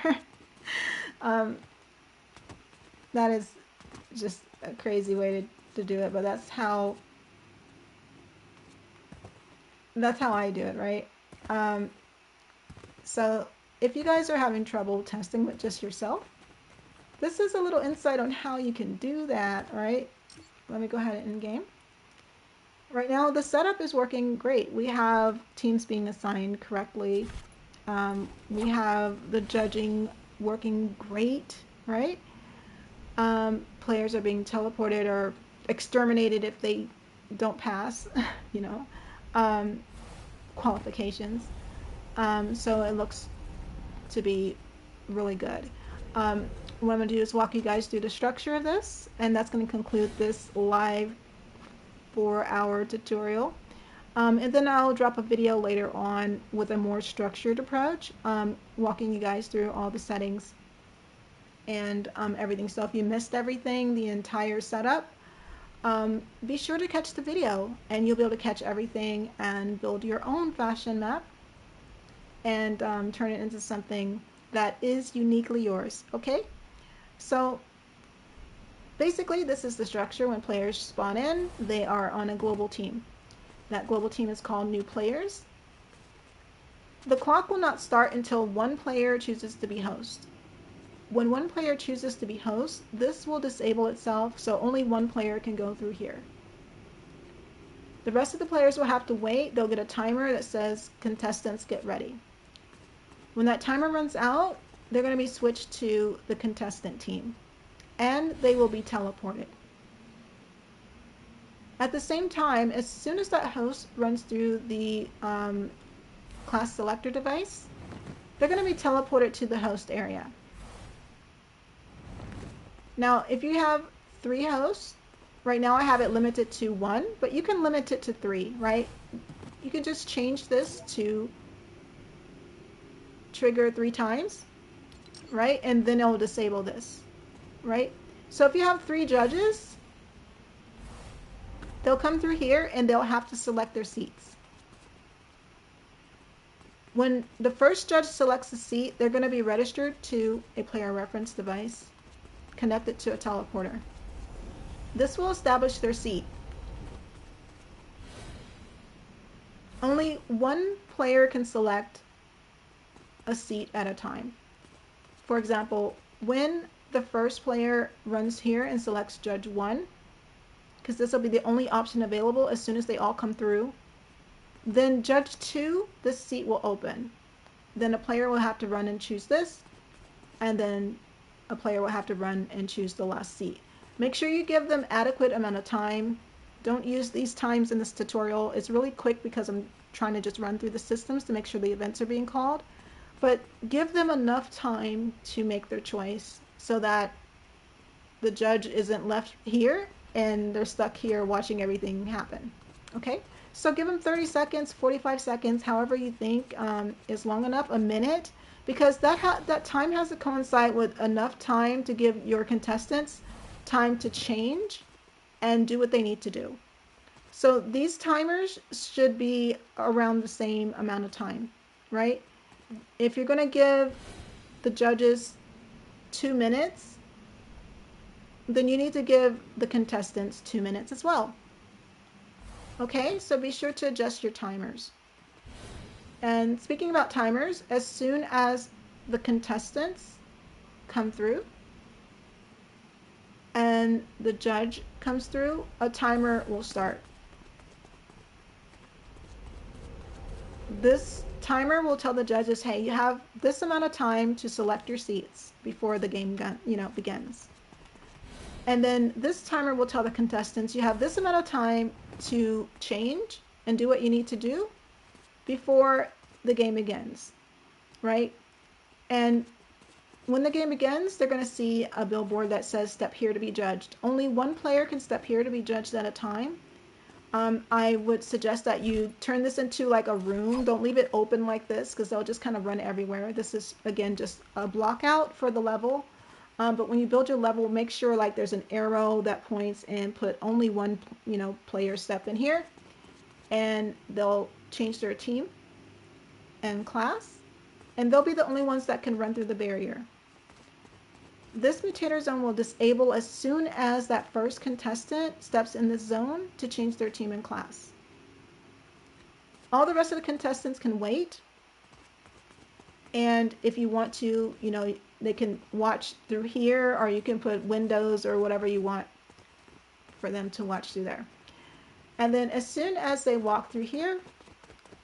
That is just a crazy way to do it, but that's how I do it, right? So if you guys are having trouble testing with just yourself, this is a little insight on how you can do that, right? Let me go ahead and in-game. Right now, the setup is working great. We have teams being assigned correctly. We have the judging working great, right? Players are being teleported or exterminated if they don't pass, you know, qualifications. So it looks to be really good. What I'm going to do is walk you guys through the structure of this, and that's going to conclude this live 4-hour tutorial. And then I'll drop a video later on with a more structured approach, walking you guys through all the settings and everything. So if you missed everything, the entire setup, be sure to catch the video, and you'll be able to catch everything and build your own fashion map and turn it into something that is uniquely yours. Okay, so basically this is the structure. When players spawn in, they are on a global team. That global team is called new players. The clock will not start until one player chooses to be host. When one player chooses to be host, this will disable itself, so only one player can go through here. The rest of the players will have to wait. They'll get a timer that says contestants get ready. When that timer runs out, they're going to be switched to the contestant team, and they will be teleported. At the same time, as soon as that host runs through the class selector device, they're going to be teleported to the host area. Now, if you have 3 hosts, right now I have it limited to 1, but you can limit it to 3, right? You can just change this to trigger 3 times, right? And then it'll disable this, right? So if you have 3 judges, they'll come through here and they'll have to select their seats. When the first judge selects a seat, they're going to be registered to a player reference device connected to a teleporter. This will establish their seat. Only one player can select a seat at a time. For example, when the first player runs here and selects Judge 1, because this will be the only option available as soon as they all come through, then Judge 2, this seat will open. Then a player will have to run and choose this, and then a player will have to run and choose the last seat. Make sure you give them adequate amount of time. Don't use these times in this tutorial. It's really quick because I'm trying to just run through the systems to make sure the events are being called. But give them enough time to make their choice so that the judge isn't left here and they're stuck here watching everything happen. Okay, so give them 30 seconds, 45 seconds, however you think is long enough, a minute, because that time has to coincide with enough time to give your contestants time to change and do what they need to do. So these timers should be around the same amount of time, right? If you're going to give the judges 2 minutes, then you need to give the contestants 2 minutes as well. Okay, so be sure to adjust your timers. And speaking about timers, as soon as the contestants come through and the judge comes through, a timer will start. This timer will tell the judges, hey, you have this amount of time to select your seats before the game begins. And then this timer will tell the contestants, you have this amount of time to change and do what you need to do before the game begins, right? And when the game begins, they're going to see a billboard that says step here to be judged. Only one player can step here to be judged at a time. I would suggest that you turn this into like a room. Don't leave it open like this because they'll just kind of run everywhere. This is, again, just a block out for the level. But when you build your level, make sure like there's an arrow that points and put only one, player step in here, and they'll change their team and class, and they'll be the only ones that can run through the barrier. This mutator zone will disable as soon as that first contestant steps in this zone to change their team and class. All the rest of the contestants can wait, and if you want to, they can watch through here, or you can put windows or whatever you want for them to watch through there. And then as soon as they walk through here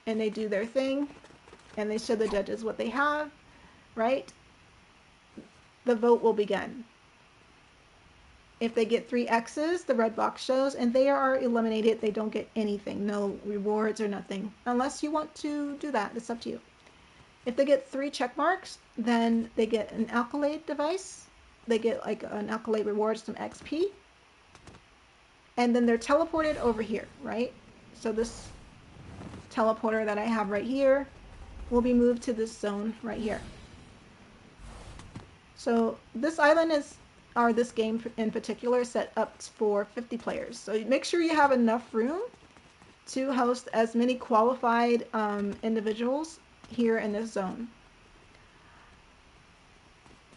and they do their thing and they show the judges what they have, right, the vote will begin. If they get 3 X's, the red box shows, and they are eliminated. They don't get anything, no rewards or nothing, unless you want to do that. It's up to you. If they get 3 check marks, then they get an accolade device. They get like an accolade reward, some XP. And then they're teleported over here, right? So this teleporter that I have right here will be moved to this zone right here. So this island or this game in particular, is set up for 50 players. So make sure you have enough room to host as many qualified individuals here in this zone.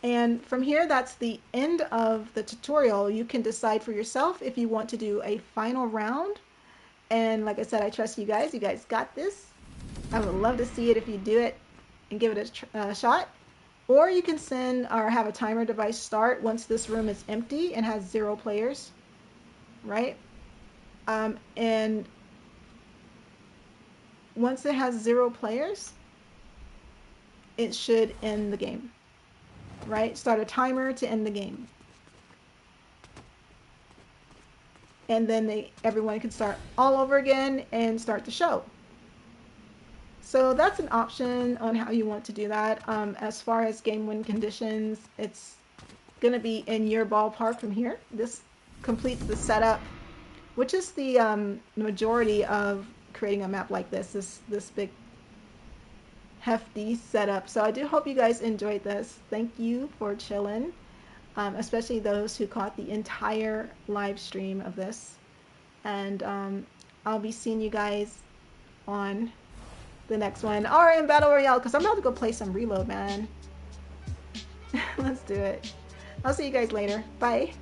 And from here, that's the end of the tutorial. You can decide for yourself if you want to do a final round. And like I said, I trust you guys. You guys got this. I would love to see it if you do it and give it a shot. Or you can send or have a timer device start once this room is empty and has 0 players, right? And once it has 0 players, it should end the game, right? Start a timer to end the game. And then everyone can start all over again and start the show. So that's an option on how you want to do that. As far as game win conditions, it's going to be in your ballpark from here. This completes the setup, which is the majority of creating a map like this big hefty setup. So I do hope you guys enjoyed this. Thank you for chilling, especially those who caught the entire live stream of this. And I'll be seeing you guys on the next one, or in Battle Royale, because I'm about to go play some Reload, man. Let's do it. I'll see you guys later. Bye.